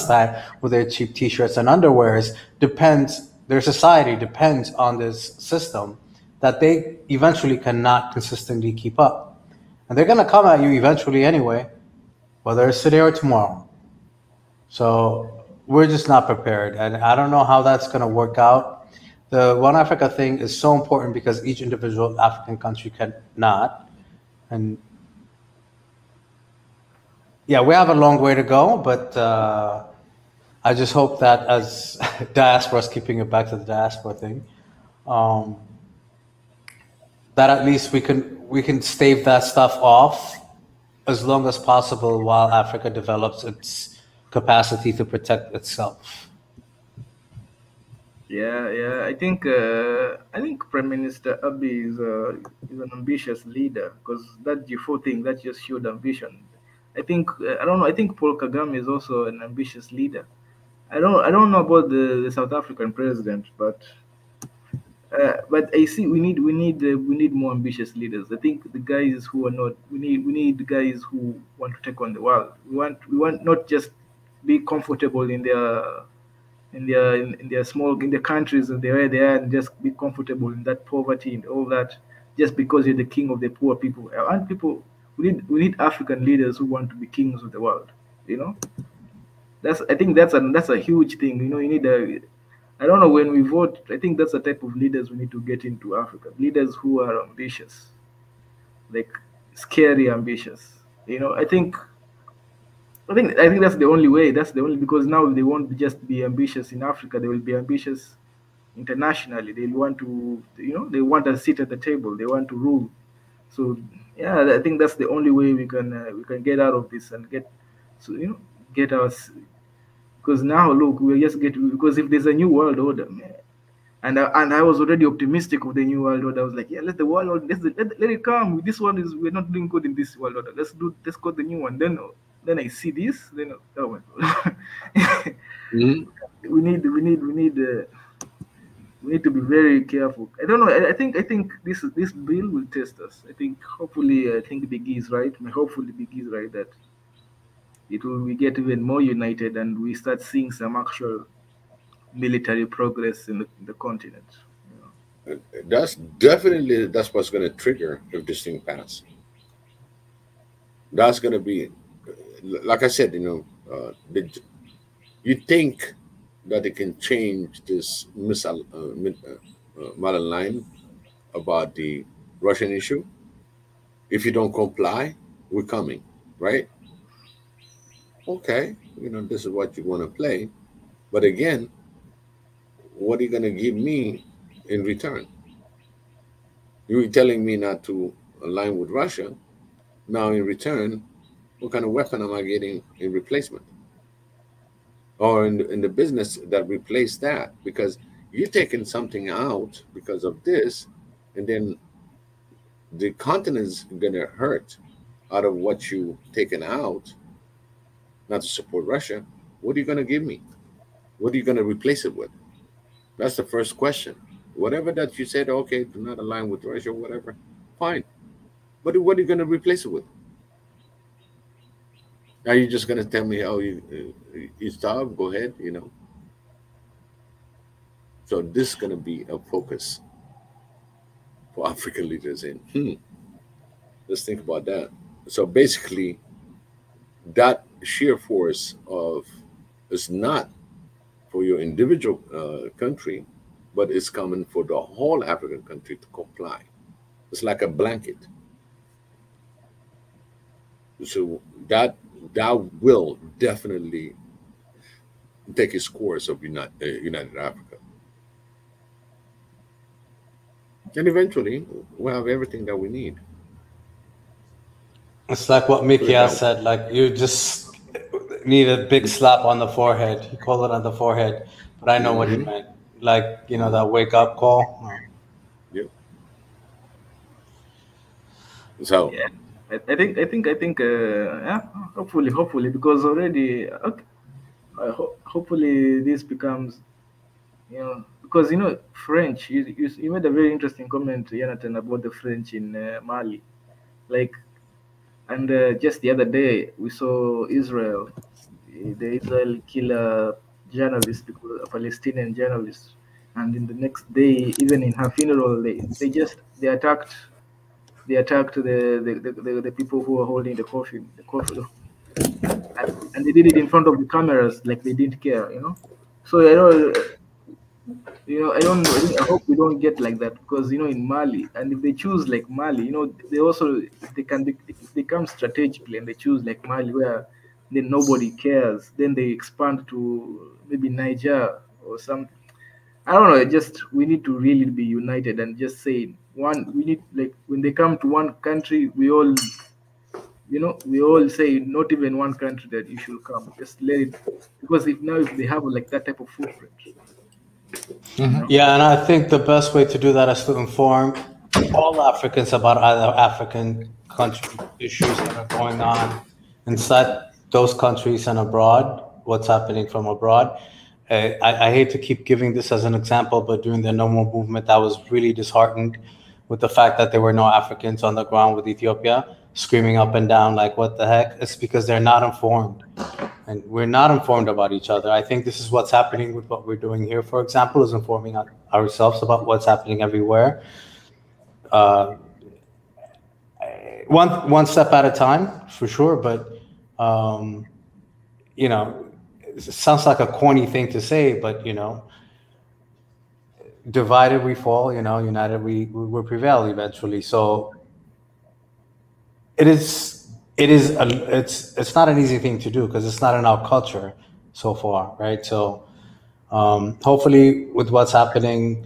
time, with their cheap t-shirts and underwears, their society depends on this system that they eventually cannot consistently keep up. And they're going to come at you eventually anyway, whether it's today or tomorrow. So we're just not prepared. And I don't know how that's going to work out. The One Africa thing is so important because each individual African country cannot. And yeah, we have a long way to go, but I just hope that as diaspora's keeping it back to the diaspora thing, that at least we can stave that stuff off as long as possible while Africa develops its capacity to protect itself. Yeah. I think Prime Minister Abiy is an ambitious leader, because that G4 thing that just showed ambition. I think I don't know. I think Paul Kagame is also an ambitious leader. I don't know about the South African president, but I see we need more ambitious leaders. I think the guys who are not. We need the guys who want to take on the world. We want not just be comfortable in their countries and where they are, and just be comfortable in that poverty and all that, just because you're the king of the poor people. And people, we need African leaders who want to be kings of the world. You know, I think that's a huge thing. You know, you need I don't know, when we vote, I think that's the type of leaders we need to get into Africa. Leaders who are ambitious, like scary ambitious. You know, I think that's the only way. That's the only, because now they won't just be ambitious in Africa. They will be ambitious internationally. They want to, they want a seat at the table. They want to rule. So yeah, I think that's the only way we can get out of this and get us. Because now look, because if there's a new world order, man, and I was already optimistic of the new world order. I was like, yeah, let the world order, let it come. This one we're not doing good in this world order. Let's go the new one. Then I see this. Then oh my God. We need to be very careful. I don't know. I think this bill will test us. I think Biggie is right. Hopefully Biggie is right that we get even more united and we start seeing some actual military progress in the continent. That's what's going to trigger if this thing passes. That's going to be, like I said, you think that it can change this line about the Russian issue. If you don't comply, we're coming, right? Okay, this is what you want to play. But again, what are you going to give me in return? You're telling me not to align with Russia. Now, in return, what kind of weapon am I getting in replacement? Or in the business that replaced that? Because you're taking something out because of this, and then the continent's going to hurt out of what you taken out, not to support Russia. What are you going to give me? What are you going to replace it with? That's the first question. Whatever that you said, okay, do not align with Russia, whatever, fine. But what are you going to replace it with? Are you just going to tell me, oh, you starve, go ahead, So this is going to be a focus for African leaders let's think about that. So basically, that sheer force is not for your individual country, but it's coming for the whole African country to comply. It's like a blanket. So that will definitely take its course of United Africa, and eventually we'll have everything that we need. It's like what Mika said, like you just need a big slap on the forehead. He called it on the forehead, but I know what he meant. Like, you know, that wake up call. Yep. So yeah, I think yeah, hopefully, because already hopefully this becomes, you know, because you know French. You made a very interesting comment, Jonathan, about the French in Mali, like, and just the other day we saw Israel, the Israel kill a journalist, because a Palestinian journalist, and in the next day, even in her funeral, they attacked the people who were holding the coffin, and they did it in front of the cameras, like they didn't care, you know. So I know, you know, I hope we don't get like that, because you know, in Mali, and if they choose like Mali, you know, they also, if they come strategically and they choose like Mali, where then nobody cares, then they expand to maybe Niger or some. I don't know. Just we need to really be united and just say one. We need, like, when they come to one country, we all, you know, we all say not even one country that you should come. Just let it, because if they have like that type of footprint. You know? Yeah, and I think the best way to do that is to inform all Africans about other African country issues that are going on inside those countries and abroad, what's happening from abroad. I hate to keep giving this as an example, but during the No More movement, I was really disheartened with the fact that there were no Africans on the ground with Ethiopia screaming up and down like, what the heck? It's because they're not informed. And we're not informed about each other. I think this is what's happening with what we're doing here, for example, is informing ourselves about what's happening everywhere. One step at a time, for sure. But, you know, it sounds like a corny thing to say, but, you know, divided we fall, you know, united we will prevail eventually. So it's not an easy thing to do, because it's not in our culture so far, right? So hopefully with what's happening,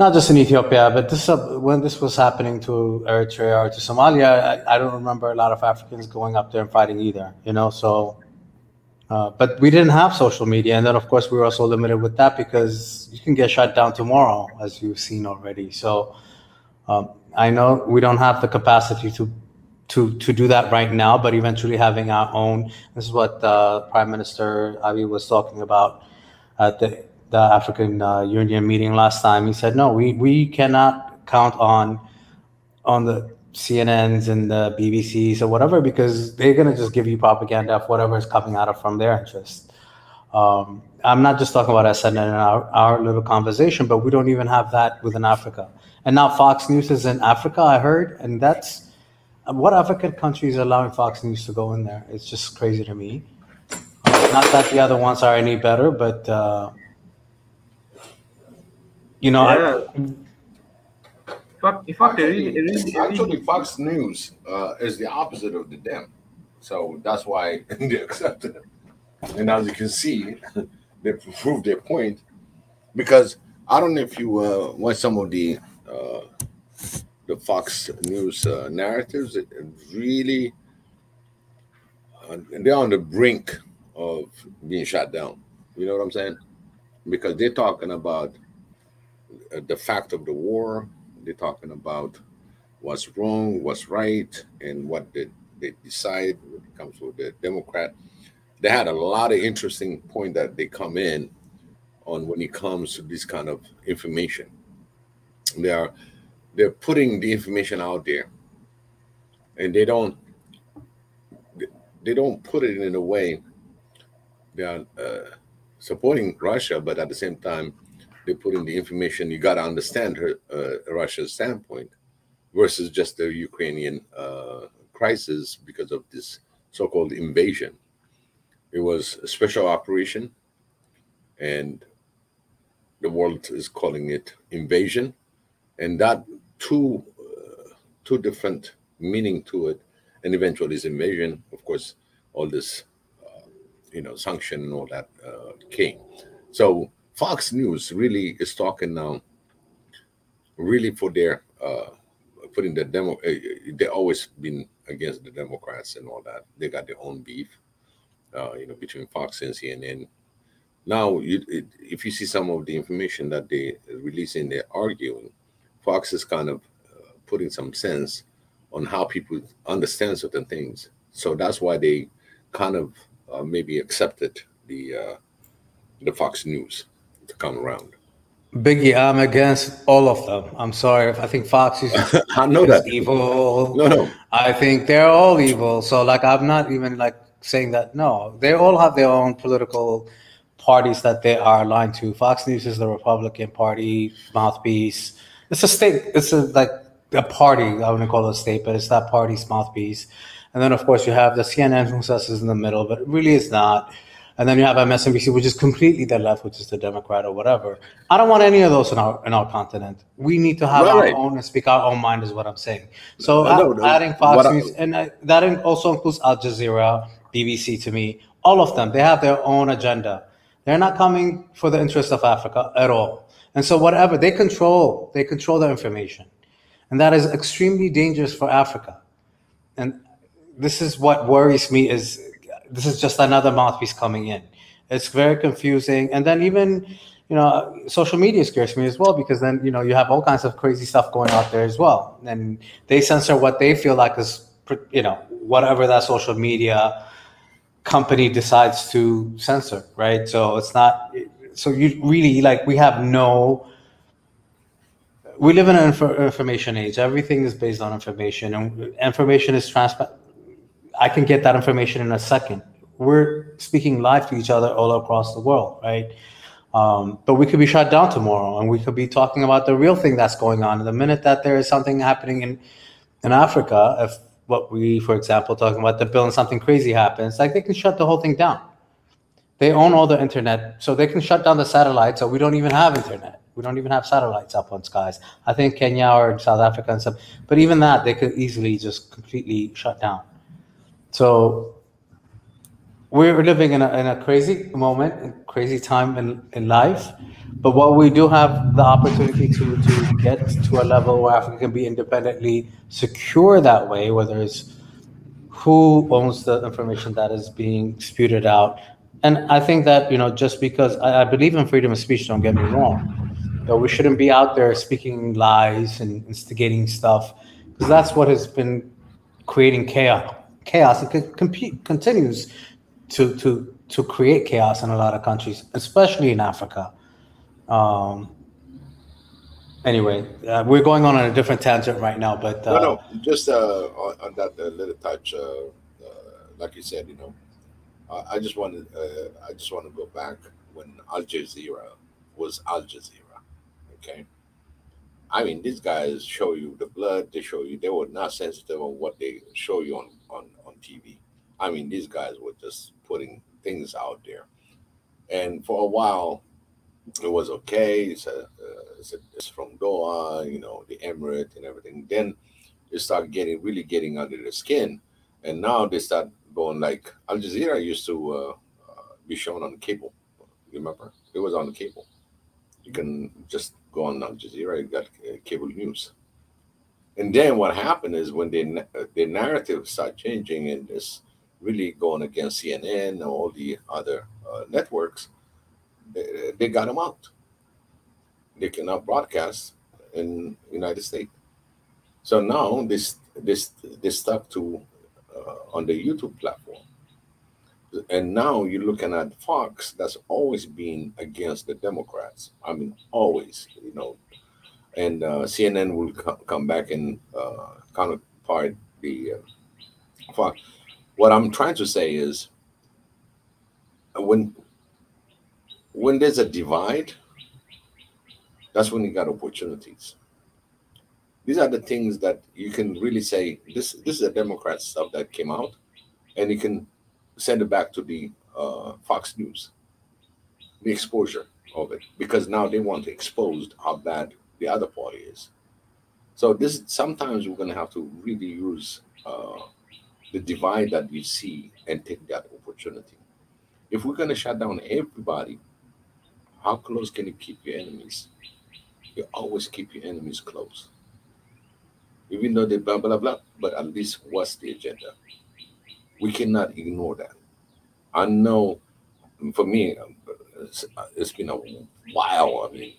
not just in Ethiopia, but when this was happening to Eritrea or to Somalia, I don't remember a lot of Africans going up there and fighting either, you know. So but we didn't have social media, and then of course we were also limited with that, because you can get shut down tomorrow, as you've seen already. So I know we don't have the capacity to do that right now, but eventually having our own. This is what Prime Minister Abiy was talking about at the African Union meeting last time. He said, no, we cannot count on the CNNs and the BBCs or whatever, because they're going to just give you propaganda of whatever is coming out of from their interest. I'm not just talking about SNN in our little conversation, but we don't even have that within Africa. And now Fox News is in Africa, I heard, and that's what African countries are allowing Fox News to go in there. It's just crazy to me. Not that the other ones are any better, but you know, yeah. In fact, actually, Fox News is the opposite of the Dem, so that's why they accepted it. And as you can see, they proved their point, because I don't know if you watch some of the Fox News narratives. It really, they're on the brink of being shut down. You know what I'm saying? Because they're talking about the fact of the war. They're talking about what's wrong, what's right, and what they decide when it comes to the Democrat. They had a lot of interesting points that they come in on when it comes to this kind of information. They're putting the information out there, and they don't put it in a way they are supporting Russia, but at the same time they put in the information. You got to understand Russia's standpoint versus just the Ukrainian crisis because of this so-called invasion. It was a special operation, and the world is calling it invasion, and that two different meaning to it. and eventually this invasion, of course, all this, sanction and all that came. So Fox News really is talking now, really for their putting the demo. They always been against the Democrats and all that. They got their own beef, between Fox and CNN. Now, if you see some of the information that they release in their arguing, Fox is kind of putting some sense on how people understand certain things. So that's why they kind of maybe accepted the Fox News to come around. Biggie, I'm against all of them. I'm sorry. I think Fox is I know that evil. No. I think they're all evil. So I'm not even saying that. No, they all have their own political parties that they are aligned to. Fox News is the Republican Party mouthpiece. It's a state. It's a party. I wouldn't call it a state, but it's that party's mouthpiece. And then of course you have the CNN who says is in the middle, but it really is not. And then you have MSNBC, which is completely the left, which is the Democrat or whatever. I don't want any of those in our continent. We need to have our own and speak our own mind, is what I'm saying. So adding Fox News, and that also includes Al Jazeera, BBC to me, all of them, they have their own agenda. They're not coming for the interest of Africa at all. And so whatever, they control the information. And that is extremely dangerous for Africa. And this is what worries me is, this is just another mouthpiece coming in. It's very confusing. And then even, social media scares me as well, because then, you have all kinds of crazy stuff going out there as well. And they censor what they feel like is, whatever that social media company decides to censor, right? So it's not, so you really, we live in an information age. Everything is based on information, and information is transparent. I can get that information in a second. We're speaking live to each other all across the world, right? But we could be shut down tomorrow, and we could be talking about the real thing that's going on. And the minute that there is something happening in Africa, if what we, for example, talking about the bill and something crazy happens, they can shut the whole thing down. They own all the internet, so they can shut down the satellites, so we don't even have internet. We don't even have satellites up on skies. I think Kenya or South Africa and stuff, but even that, they could easily just completely shut down. So we're living in a crazy moment, a crazy time in life. But what we do have the opportunity to get to a level where Africa can be independently secure that way, whether it's who owns the information that is being spewed out. And I think that, just because I believe in freedom of speech, don't get me wrong, but we shouldn't be out there speaking lies and instigating stuff, because that's what has been creating chaos and continues to create chaos in a lot of countries, especially in Africa. Anyway, we're going on a different tangent right now, but just on that little touch, like you said, I just want to go back when Al Jazeera was Al Jazeera. Okay, I mean, these guys show you the blood. They were not sensitive on what they show you on TV. I mean, these guys were just putting things out there, and for a while it was okay. It's from Doha, the Emirate and everything. Then they start really getting under the skin, and now they start going like Al Jazeera used to be shown on cable. Remember, it was on the cable. You can just go on Al Jazeera, you got cable news. And then what happened is when the narrative start changing and it's really going against CNN and all the other networks, they got them out. They cannot broadcast in the United States. So now they stuck to on the YouTube platform. And now you're looking at Fox, that's always been against the Democrats. I mean, always, And CNN will come back and counterpart the Fox. What I'm trying to say is, when there's a divide, that's when you got opportunities. These are the things that you can really say, this is a Democrat stuff that came out, and you can send it back to the Fox News, the exposure of it, because now they want to expose how bad the other party is. So sometimes we're going to have to really use the divide that we see and take that opportunity. If we're going to shut down everybody, how close can you keep your enemies? You always keep your enemies close. Even though they blah, blah, blah, but at least what's the agenda? We cannot ignore that. I know for me, it's been a while. I mean,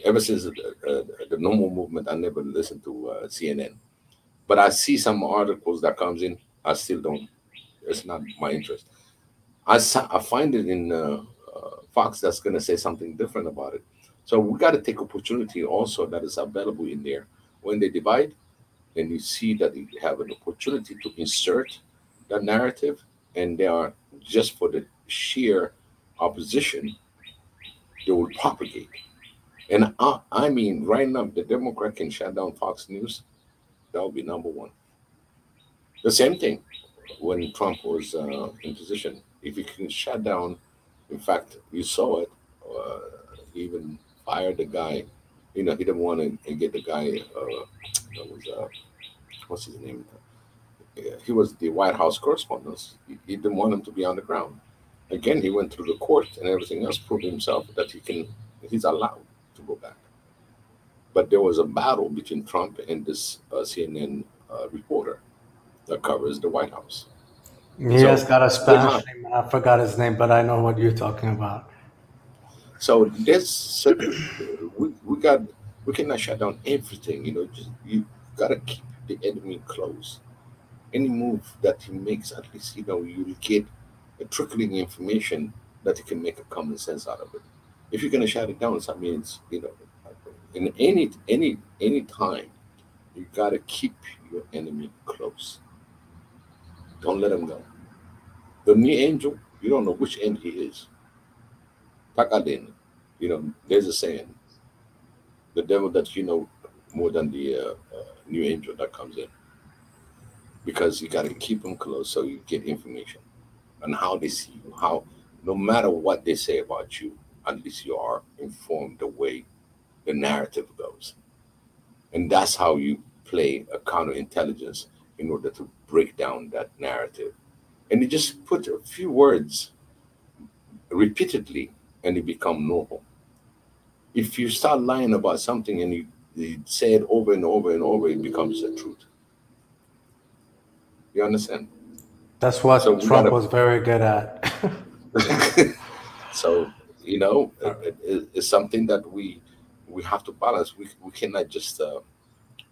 ever since the normal movement, I never listened to CNN. But I see some articles that comes in. I still don't. It's not my interest. I find it in Fox that's going to say something different about it. So we got to take opportunity also that is available in there. When they divide, and you see that you have an opportunity to insert that narrative, and they are just for the sheer opposition, they will propagate. And I mean, right now, the Democrat can shut down Fox News. That would be number one. The same thing when Trump was in position. If he can shut down, in fact, you saw it. He even fired the guy. You know, he didn't want to get the guy. That was what's his name? He was the White House correspondent. He didn't want him to be on the ground. Again, he went through the court and everything else, proved himself that he's allowed to go back. But there was a battle between Trump and this CNN reporter that covers the White House. He has got a Spanish name. I forgot his name, but I know what you're talking about. So this, we cannot shut down everything. You know, you gotta keep the enemy close. Any move that he makes, at least you get a trickling information that you can make a common sense out of it. If you're gonna shut it down, that means in any time, you gotta keep your enemy close. Don't let him go. The new angel, you don't know which end he is. Takadin, there's a saying: the devil that you know more than the new angel that comes in, because you got to keep them close so you get information on how they see you. How, no matter what they say about you, at least you are informed the way the narrative goes, and that's how you play a counterintelligence in order to break down that narrative. And you just put a few words repeatedly, and it become normal. If you start lying about something and you say it over and over and over, it becomes the truth. You understand? That's what Trump was very good at. So, it's something that we have to balance. We cannot just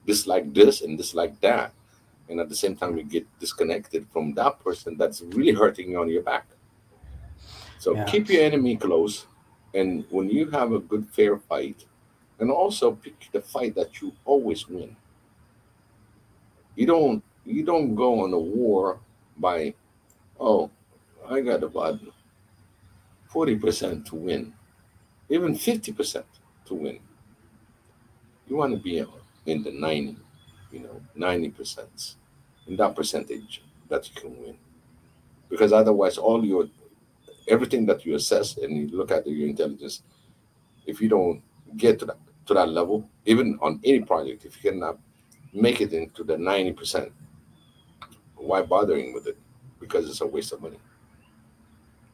dislike this and dislike that. And at the same time, we get disconnected from that person that's really hurting you on your back. So keep your enemy close. And when you have a good, fair fight, and also pick the fight that you always win. You don't go on a war by, oh, I got about 40% to win, even 50% to win. You want to be in the 90%, in that percentage that you can win. Because otherwise, everything that you assess and you look at your intelligence, if you don't get to that level, even on any project, if you cannot make it into the 90%, why bothering with it? Because it's a waste of money.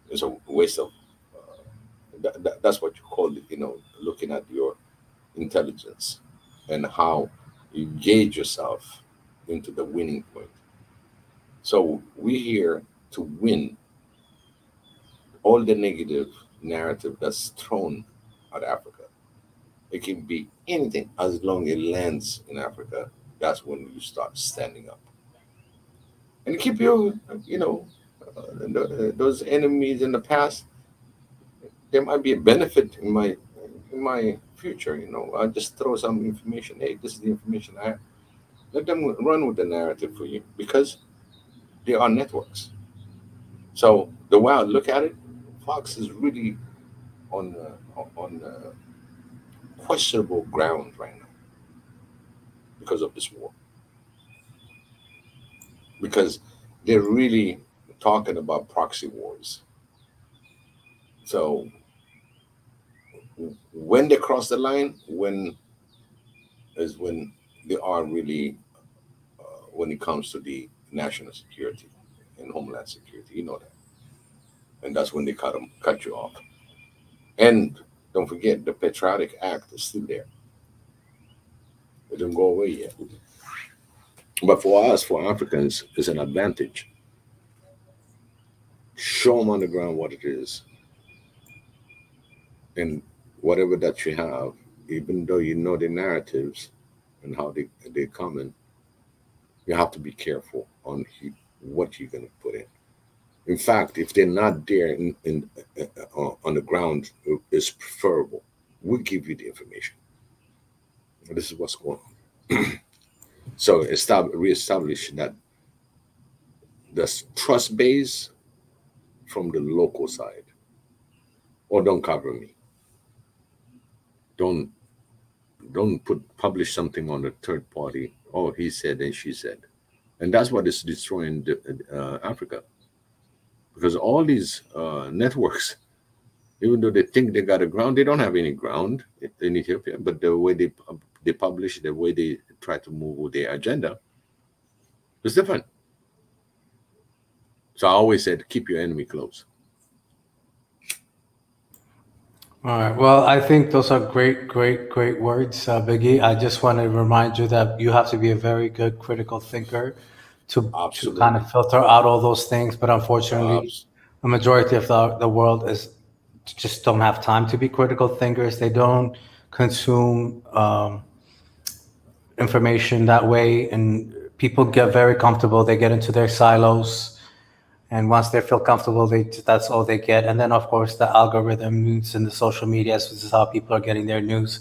It's a waste of that's what you call it, looking at your intelligence and how you gauge yourself into the winning point. So we're here to win all the negative narrative that's thrown at Africa. It can be anything as long as it lands in Africa. That's when you start standing up and keep those enemies in the past. There might be a benefit in my future. I just throw some information. Hey, this is the information I have. Let them run with the narrative for you, because they are networks. So the way I look at it, Fox is really on questionable ground right now because of this war. Because they're really talking about proxy wars. So when they cross the line, when they are really, when it comes to the national security and homeland security. You know that. And that's when they cut you off. And don't forget, the Patriotic Act is still there. It didn't go away yet. But for us, for Africans, it's an advantage. Show them on the ground what it is. And whatever that you have, even though you know the narratives and how they come in, you have to be careful on what you're going to put in. In fact, if they're not there on the ground, it's preferable. We'll give you the information. This is what's going on. So reestablish that the trust base from the local side. Or don't cover me. Don't publish something on the third party. Oh, he said and she said. And that's what is destroying Africa. Because all these networks, even though they think they got a ground, they don't have any ground in Ethiopia. But the way they publish, the way they try to move with their agenda is different. So I always said, keep your enemy close. All right. Well, I think those are great words, Biggie. I just want to remind you that you have to be a very good critical thinker to kind of filter out all those things. But unfortunately, the majority of the world just don't have time to be critical thinkers. They don't consume information that way, and people get very comfortable. They get into their silos. And once they feel comfortable, that's all they get. And then, of course, the algorithms and the social media, this is how people are getting their news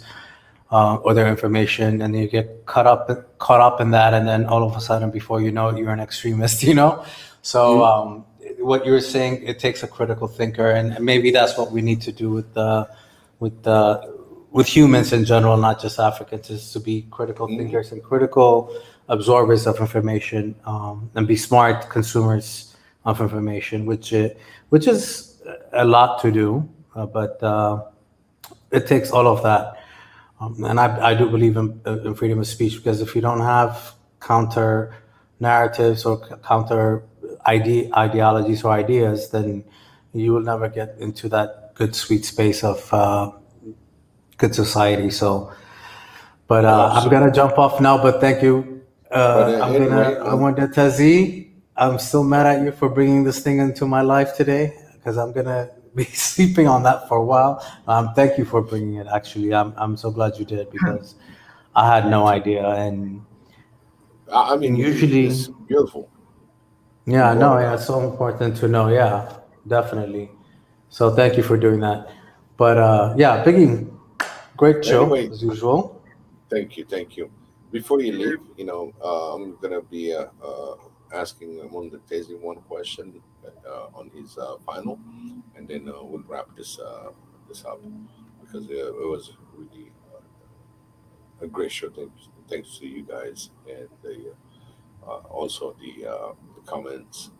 or their information. And you get caught up in that. And then all of a sudden, before you know it, you're an extremist, you know? So what you're saying, it takes a critical thinker. And maybe that's what we need to do with humans in general, not just Africans, is to be critical thinkers and critical absorbers of information and be smart consumers of information, which is a lot to do, but it takes all of that. And I do believe in freedom of speech, because if you don't have counter narratives or counter ideologies or ideas, then you will never get into that good, sweet space of good society. So, but I'm gonna jump off now. But thank you. I want to Tazi. I'm still mad at you for bringing this thing into my life today, because I'm gonna be sleeping on that for a while. Thank you for bringing it. Actually, I'm so glad you did, because I had no idea. And I mean, usually it's beautiful. Yeah, no, yeah, it's so important to know. Yeah, definitely. So thank you for doing that. But yeah, Biggie, great show as usual. Thank you. Before you leave, I'm gonna be asking Montezi one question on his final, and then we'll wrap this up, because it was really a great show. Thanks to you guys, and also the comments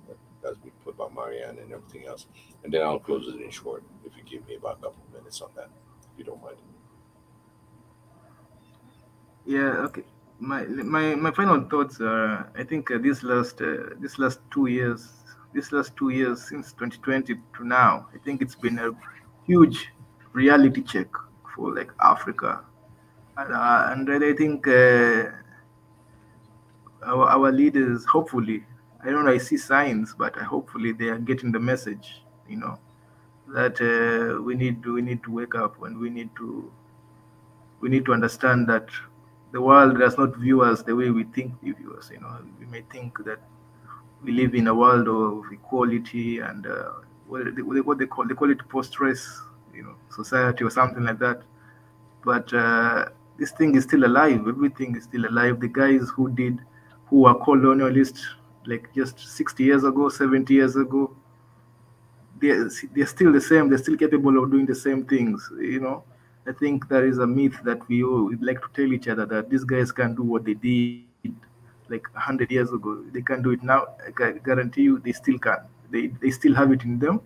that's been put by Marianne and everything else. And then I'll close it in short, if you give me about a couple of minutes on that, if you don't mind. Yeah, okay. My final thoughts are, I think this last 2 years since 2020 to now, I think it's been a huge reality check for like Africa, and I think our leaders, hopefully, I don't know, I see signs, but hopefully they are getting the message, that we need to wake up, and we need to understand that the world does not view us the way we think they view us. We may think that we live in a world of equality and what they call it post-race, society or something like that. But this thing is still alive. Everything is still alive. The guys who were colonialists like just 60 years ago, 70 years ago, they're still the same. They're still capable of doing the same things. I think there is a myth that we like to tell each other, that these guys can do what they did like 100 years ago. They can do it now. I guarantee you, they still can. They still have it in them.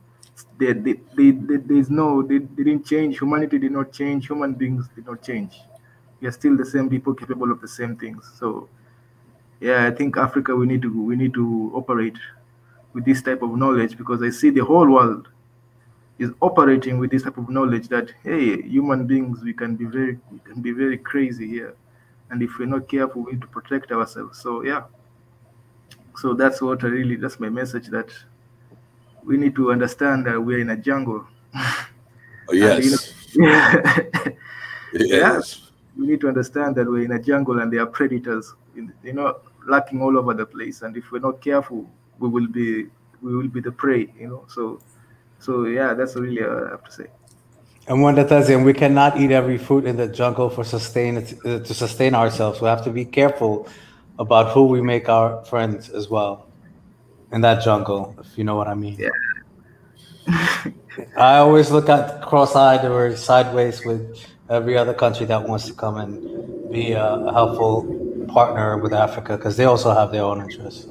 They didn't change. Humanity did not change. Human beings did not change. We are still the same people capable of the same things. So yeah, I think Africa, we need to operate with this type of knowledge, because I see the whole world is operating with this type of knowledge that, hey, human beings, we can be very crazy here, and if we're not careful, we need to protect ourselves. So yeah, so that's that's my message, that we need to understand that we're in a jungle. And Yes. yeah, Yes. we need to understand that we're in a jungle and there are predators, lurking all over the place. And if we're not careful, we will be the prey. So yeah, that's really I have to say. And one that says, and we cannot eat every fruit in the jungle to sustain ourselves. We have to be careful about who we make our friends as well in that jungle, if you know what I mean. Yeah. I always look at cross-eyed or sideways with every other country that wants to come and be a helpful partner with Africa, because they also have their own interests.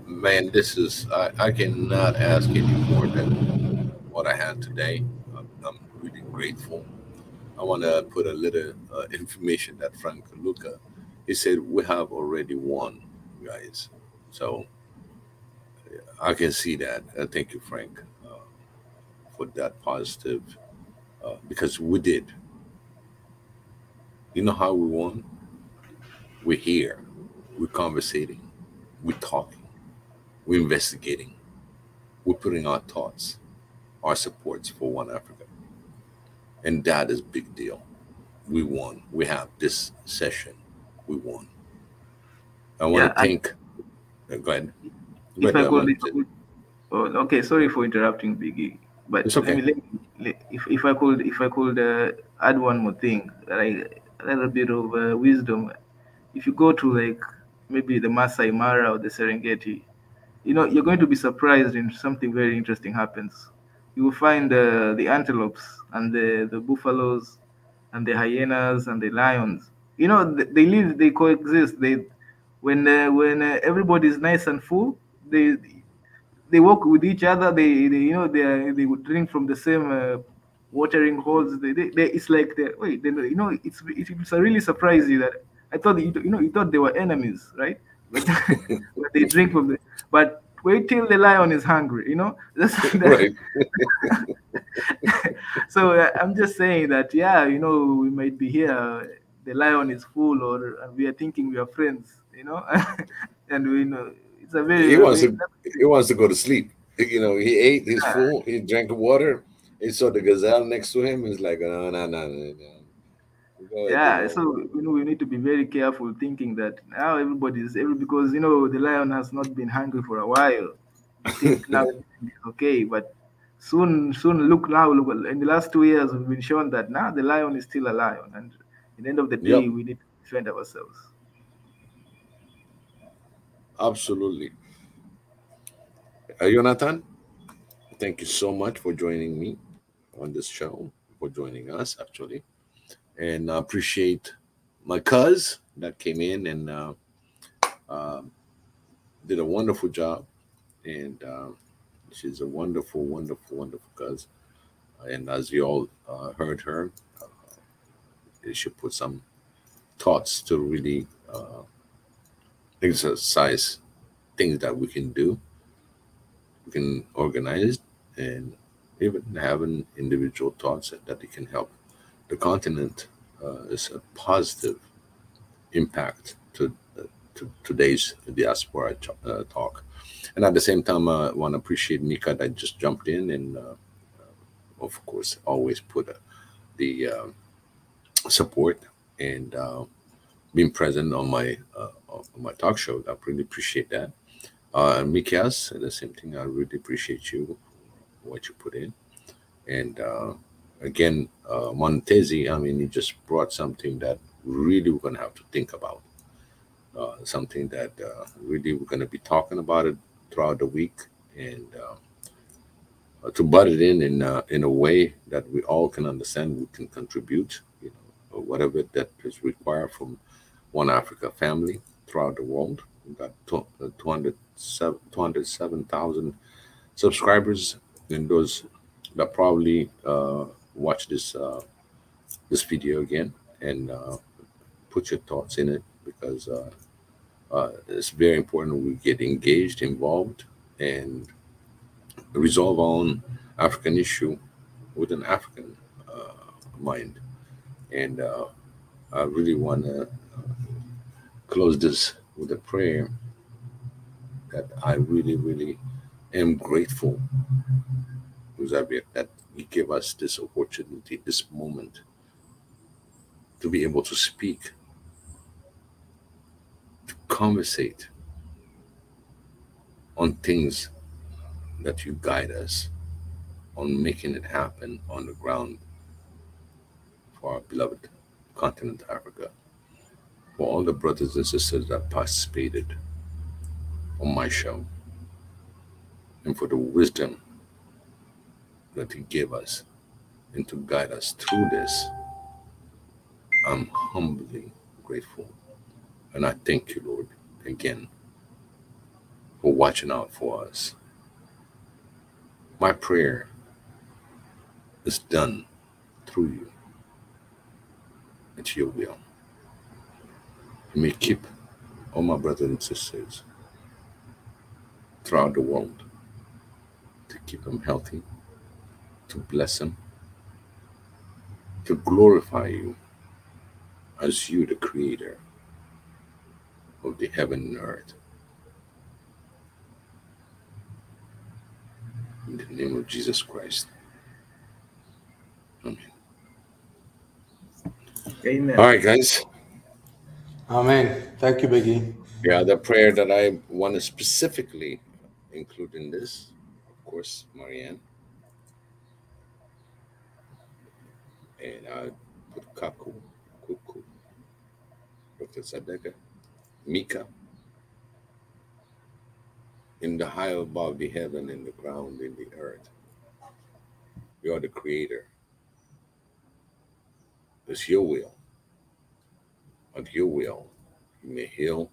Man, I cannot ask any more than what I had today. I'm really grateful. I want to put a little information that Frank Luca, he said, we have already won, guys. So I can see that. Thank you, Frank, for that positive, because we did. You know how we won? We're here. We're conversating. We're talking. We're investigating. We're putting our thoughts, our supports for One Africa. And that is a big deal. We won. We have this session. We won. I want to thank. Go ahead. Okay, sorry for interrupting, Biggie. But it's okay. If I could add one more thing, like a little bit of wisdom. If you go to like maybe the Masai Mara or the Serengeti, you're going to be surprised when something very interesting happens. You will find the antelopes and the buffaloes and the hyenas and the lions. They coexist. When everybody is nice and full, they work with each other. They would drink from the same watering holes. It's like it's really surprising that I thought you thought they were enemies, right? But they drink from the. But wait till the lion is hungry. Right. So I'm just saying that we might be here. The lion is full, and we are thinking we are friends. And we know it's a very. He wants to go to sleep. He ate his full. He drank water. He saw the gazelle next to him. He's like, no. Yeah, so we need to be very careful, thinking that now because the lion has not been hungry for a while. I think now it's okay, but soon look in the last 2 years we've been shown that now the lion is still a lion, and at the end of the day we need to defend ourselves. Absolutely. Jonathan, thank you so much for joining me on this show, for joining us actually, and I appreciate my cuz that came in and did a wonderful job, and she's a wonderful, wonderful, wonderful cuz, and as you all heard her, she put some thoughts to really exercise things that we can do. We can organize and even having individual thoughts that it can help the continent. Is a positive impact to today's diaspora talk. And at the same time, I want to appreciate Mika that just jumped in and, of course, always put the support and being present on my talk show. I really appreciate that. Mikas, the same thing. I really appreciate you, what you put in. And again, Montezi, I mean, he just brought something that really we're going to have to think about. Something that really we're going to be talking about it throughout the week, and to butt it in a way that we all can understand, we can contribute, or whatever that is required from One Africa family throughout the world. We've got 207,000 subscribers, and those that probably watch this video again and put your thoughts in it, because it's very important we get engaged, involved, and resolve our own African issue with an African mind. And I really want to close this with a prayer that I really, really am grateful, Xavier, that you give us this opportunity, this moment, to be able to speak, to conversate on things that you guide us on, making it happen on the ground for our beloved continent, Africa. For all the brothers and sisters that participated on my show, and for the wisdom that you gave us and to guide us through this, I'm humbly grateful. And I thank you, Lord, again, for watching out for us. My prayer is done through you. It's your will. You may keep all my brothers and sisters throughout the world, to keep them healthy, to bless them, to glorify you as you, the creator of the heaven and earth. In the name of Jesus Christ. Amen. Amen. All right, guys. Amen. Thank you, Biggie. Yeah, the prayer that I want to specifically include in this, of course, Marianne. And I put Kaku, Kuku, Dr. Sadeka, Mika, in the high above the heaven, in the ground, in the earth. You are the creator. It's your will. At your will, you may heal,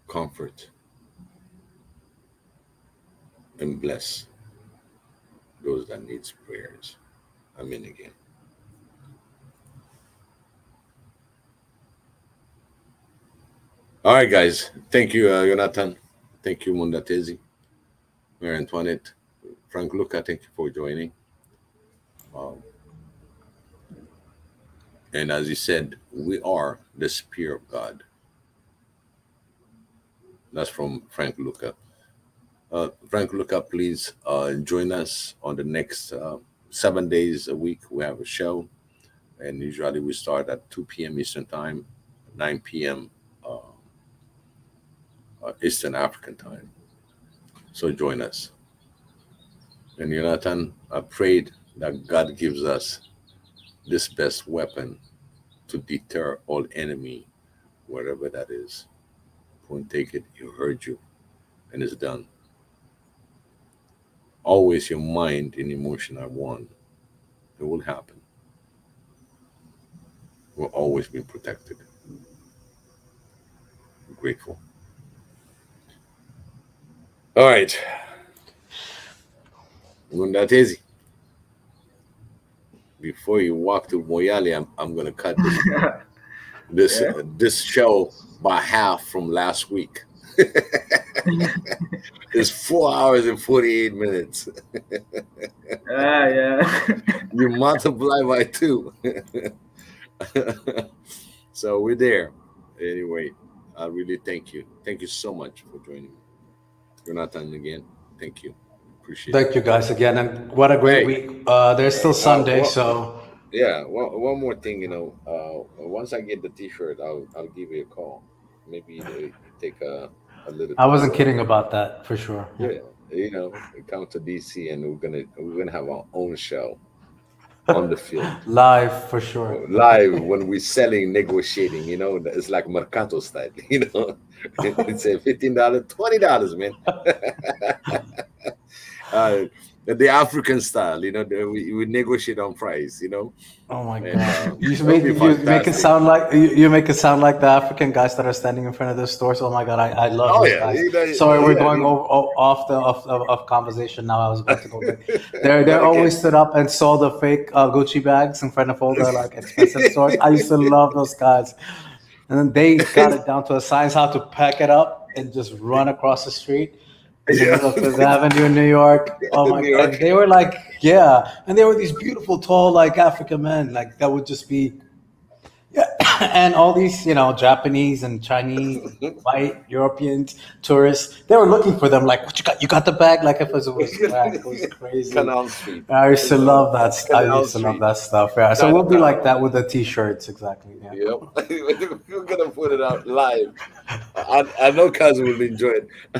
comfort, and bless those that needs prayers. Amen again. All right, guys. Thank you, Jonathan. Thank you, Mundatezi, Mary Antoinette, Frank Luca. Thank you for joining. And as he said, we are the spear of God. That's from Frank Luca. Frank Luca, please join us on the next 7 days a week. We have a show, and usually we start at 2 p.m. Eastern Time, 9 p.m. Eastern African Time. So join us. And Jonathan, I prayed that God gives us this best weapon to deter all enemy, wherever that is. Point take it, you heard you, and it's done. Always your mind and emotion are one. It will happen. We'll always be protected. I'm grateful. All right. Mundatezi, before you walk to Moyale, I'm going to cut this show by half from last week. It's 4 hours and 48 minutes. Yeah. You multiply by 2. So we're there. Anyway, I really thank you. Thank you so much for joining me. Jonathan, again, thank you. Appreciate it. Thank you guys again, and what a great week. There's still Sunday, so yeah. One more thing, once I get the T-shirt, I'll give you a call. Maybe you take a little. I wasn't kidding about that for sure. Yeah, come to DC, and we're gonna have our own show on the field, live for sure. Live when we're selling, negotiating. It's like Mercato style. It's a $15, $20, man. the African style. You know, we negotiate on price. You know. Oh my And, God! You that'll be make it fantastic. sound like you make it sound like the African guys that are standing in front of the stores. Oh my God, I love Oh those yeah, guys. you know, Sorry, we're yeah, going you- off of conversation now. I was about to go back. They're But always again, stood up and sold the fake Gucci bags in front of all the like expensive stores. I used to love those guys, and then they got it down to a science how to pack it up and just run across the street in the yeah, middle of Fifth Avenue in New York. Oh my New God. And York. they were like, yeah. And they were these beautiful, tall, like African men, like that would just be, yeah. And all these, Japanese and Chinese, white, Europeans, tourists, they were looking for them. Like, what you got? You got the bag? Like if it was crack. It was crazy. Canal Street. I used to love that. I Canal used to love Street. that stuff. Yeah. So we'll be Chinatown. like that with the t-shirts. Exactly. Yeah. Yep. We're gonna put it out live. I know Kaz will enjoy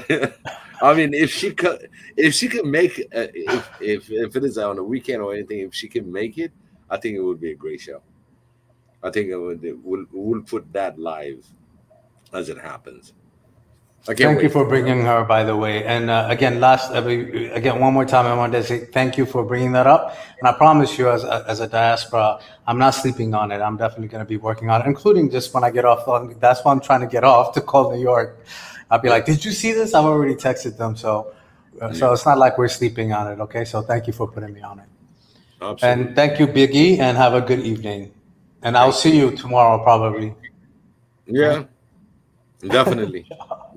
it. I mean, if she can make if it is on a weekend or anything, if she can make it, I think it would be a great show. I think we'll put that live as it happens. I can't Thank you wait. for bringing her, by the way. And again, one more time, I want to say thank you for bringing that up. And I promise you, as a diaspora, I'm not sleeping on it. I'm definitely going to be working on it, including just when I get off. That's why I'm trying to get off to call New York. I'll be like, "Did you see this?" I've already texted them, so it's not like we're sleeping on it. Okay, so thank you for putting me on it. Absolutely. And thank you, Biggie, and have a good evening. And I'll see you tomorrow, probably. Yeah, definitely.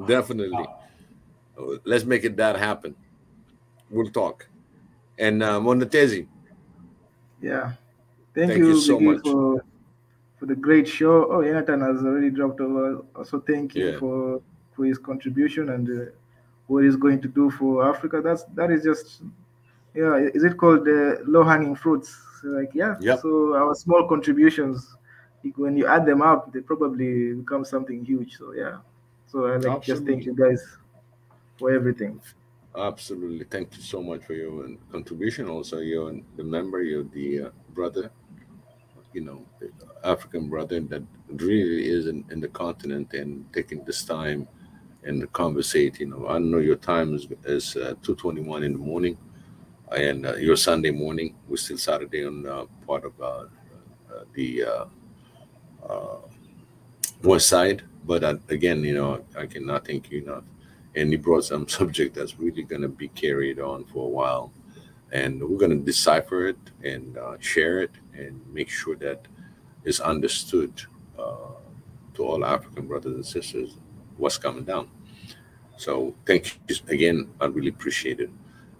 Definitely. Let's make it that happen. We'll talk. And Monatezi. Yeah. Thank Thank you so Biggie, much. for the great show. Oh, Jonathan has already dropped over. Also, thank him Yeah. for his contribution and what he's going to do for Africa. That is just, yeah. Is it called low hanging fruits? So like, yeah. Yep. So our small contributions, when you add them up, they probably become something huge. So yeah. So I like just thank you guys for everything. Absolutely. Thank you so much for your contribution. Also, you're the member, you're the brother, the African brother that really is in the continent and taking this time and conversate. I know your time is 2:21 in the morning and your Sunday morning. We're still Saturday on part of the west side. But again, I cannot thank you enough. And he brought some subject that's really going to be carried on for a while. And we're going to decipher it and share it and make sure that it's understood to all African brothers and sisters what's coming down. So thank you again. I really appreciate it.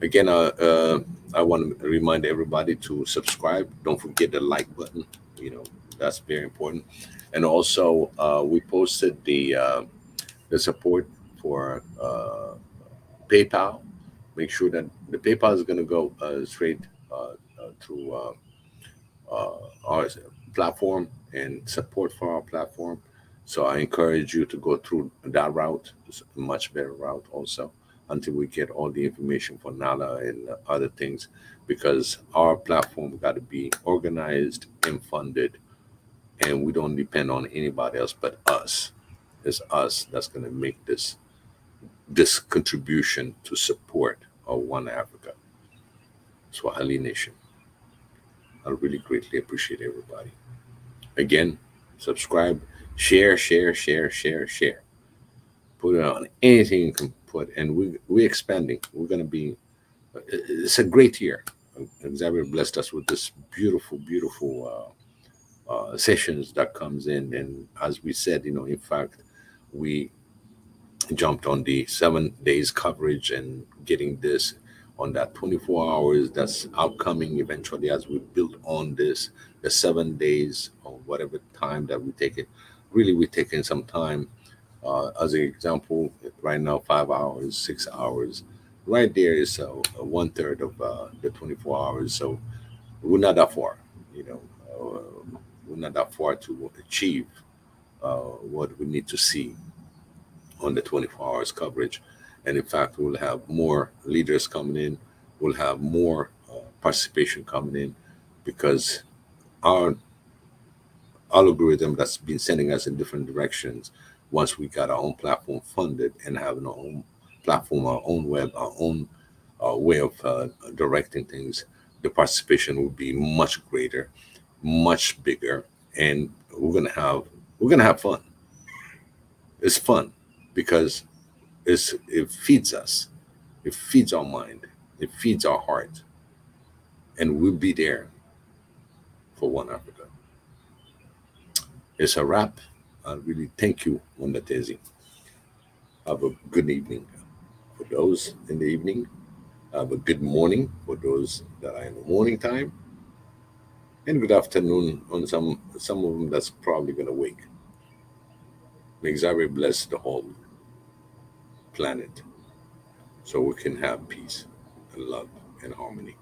Again, I want to remind everybody to subscribe. Don't forget the like button. That's very important. And also, we posted the support for PayPal. Make sure that the PayPal is going to go straight through our platform and support for our platform. So I encourage you to go through that route. It's a much better route also until we get all the information for NALA and other things, because our platform got to be organized and funded, and we don't depend on anybody else but us. It's us that's going to make this contribution to support our One Africa, Swahili Nation. I really greatly appreciate everybody. Again, subscribe, share. Put it on anything you can put, and we're expanding. We're going to be. It's a great year. Xavier blessed us with this beautiful sessions that comes in, and as we said, in fact, we jumped on the 7 days coverage and getting this on that 24 hours that's outcoming eventually as we build on this, the 7 days or whatever time that we take it. Really, we're taking some time. As an example, right now, 5 hours, 6 hours, right there is 1/3 of the 24 hours. So we're not that far, we're not that far to achieve what we need to see on the 24 hours coverage. And in fact, we'll have more leaders coming in. We'll have more participation coming in, because our algorithm that's been sending us in different directions, once we got our own platform funded and having our own platform, our own web, our own way of directing things, the participation will be much greater, much bigger, and we're gonna have fun. It's fun because it feeds us, it feeds our mind, it feeds our heart, and we'll be there for One Africa. It's a wrap. I really thank you, Mundatezi. Have a good evening for those in the evening. Have a good morning for those that are in the morning time, and good afternoon on some of them that's probably gonna wake. May Xavier bless the whole planet so we can have peace and love and harmony.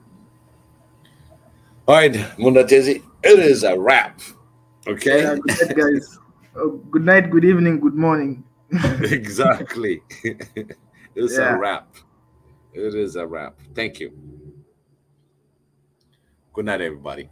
All right, Mundatezi, it is a wrap. Okay. Yeah, good night, guys. Good night, good evening, good morning. Exactly. It's a wrap. It is a wrap. Thank you. Good night, everybody.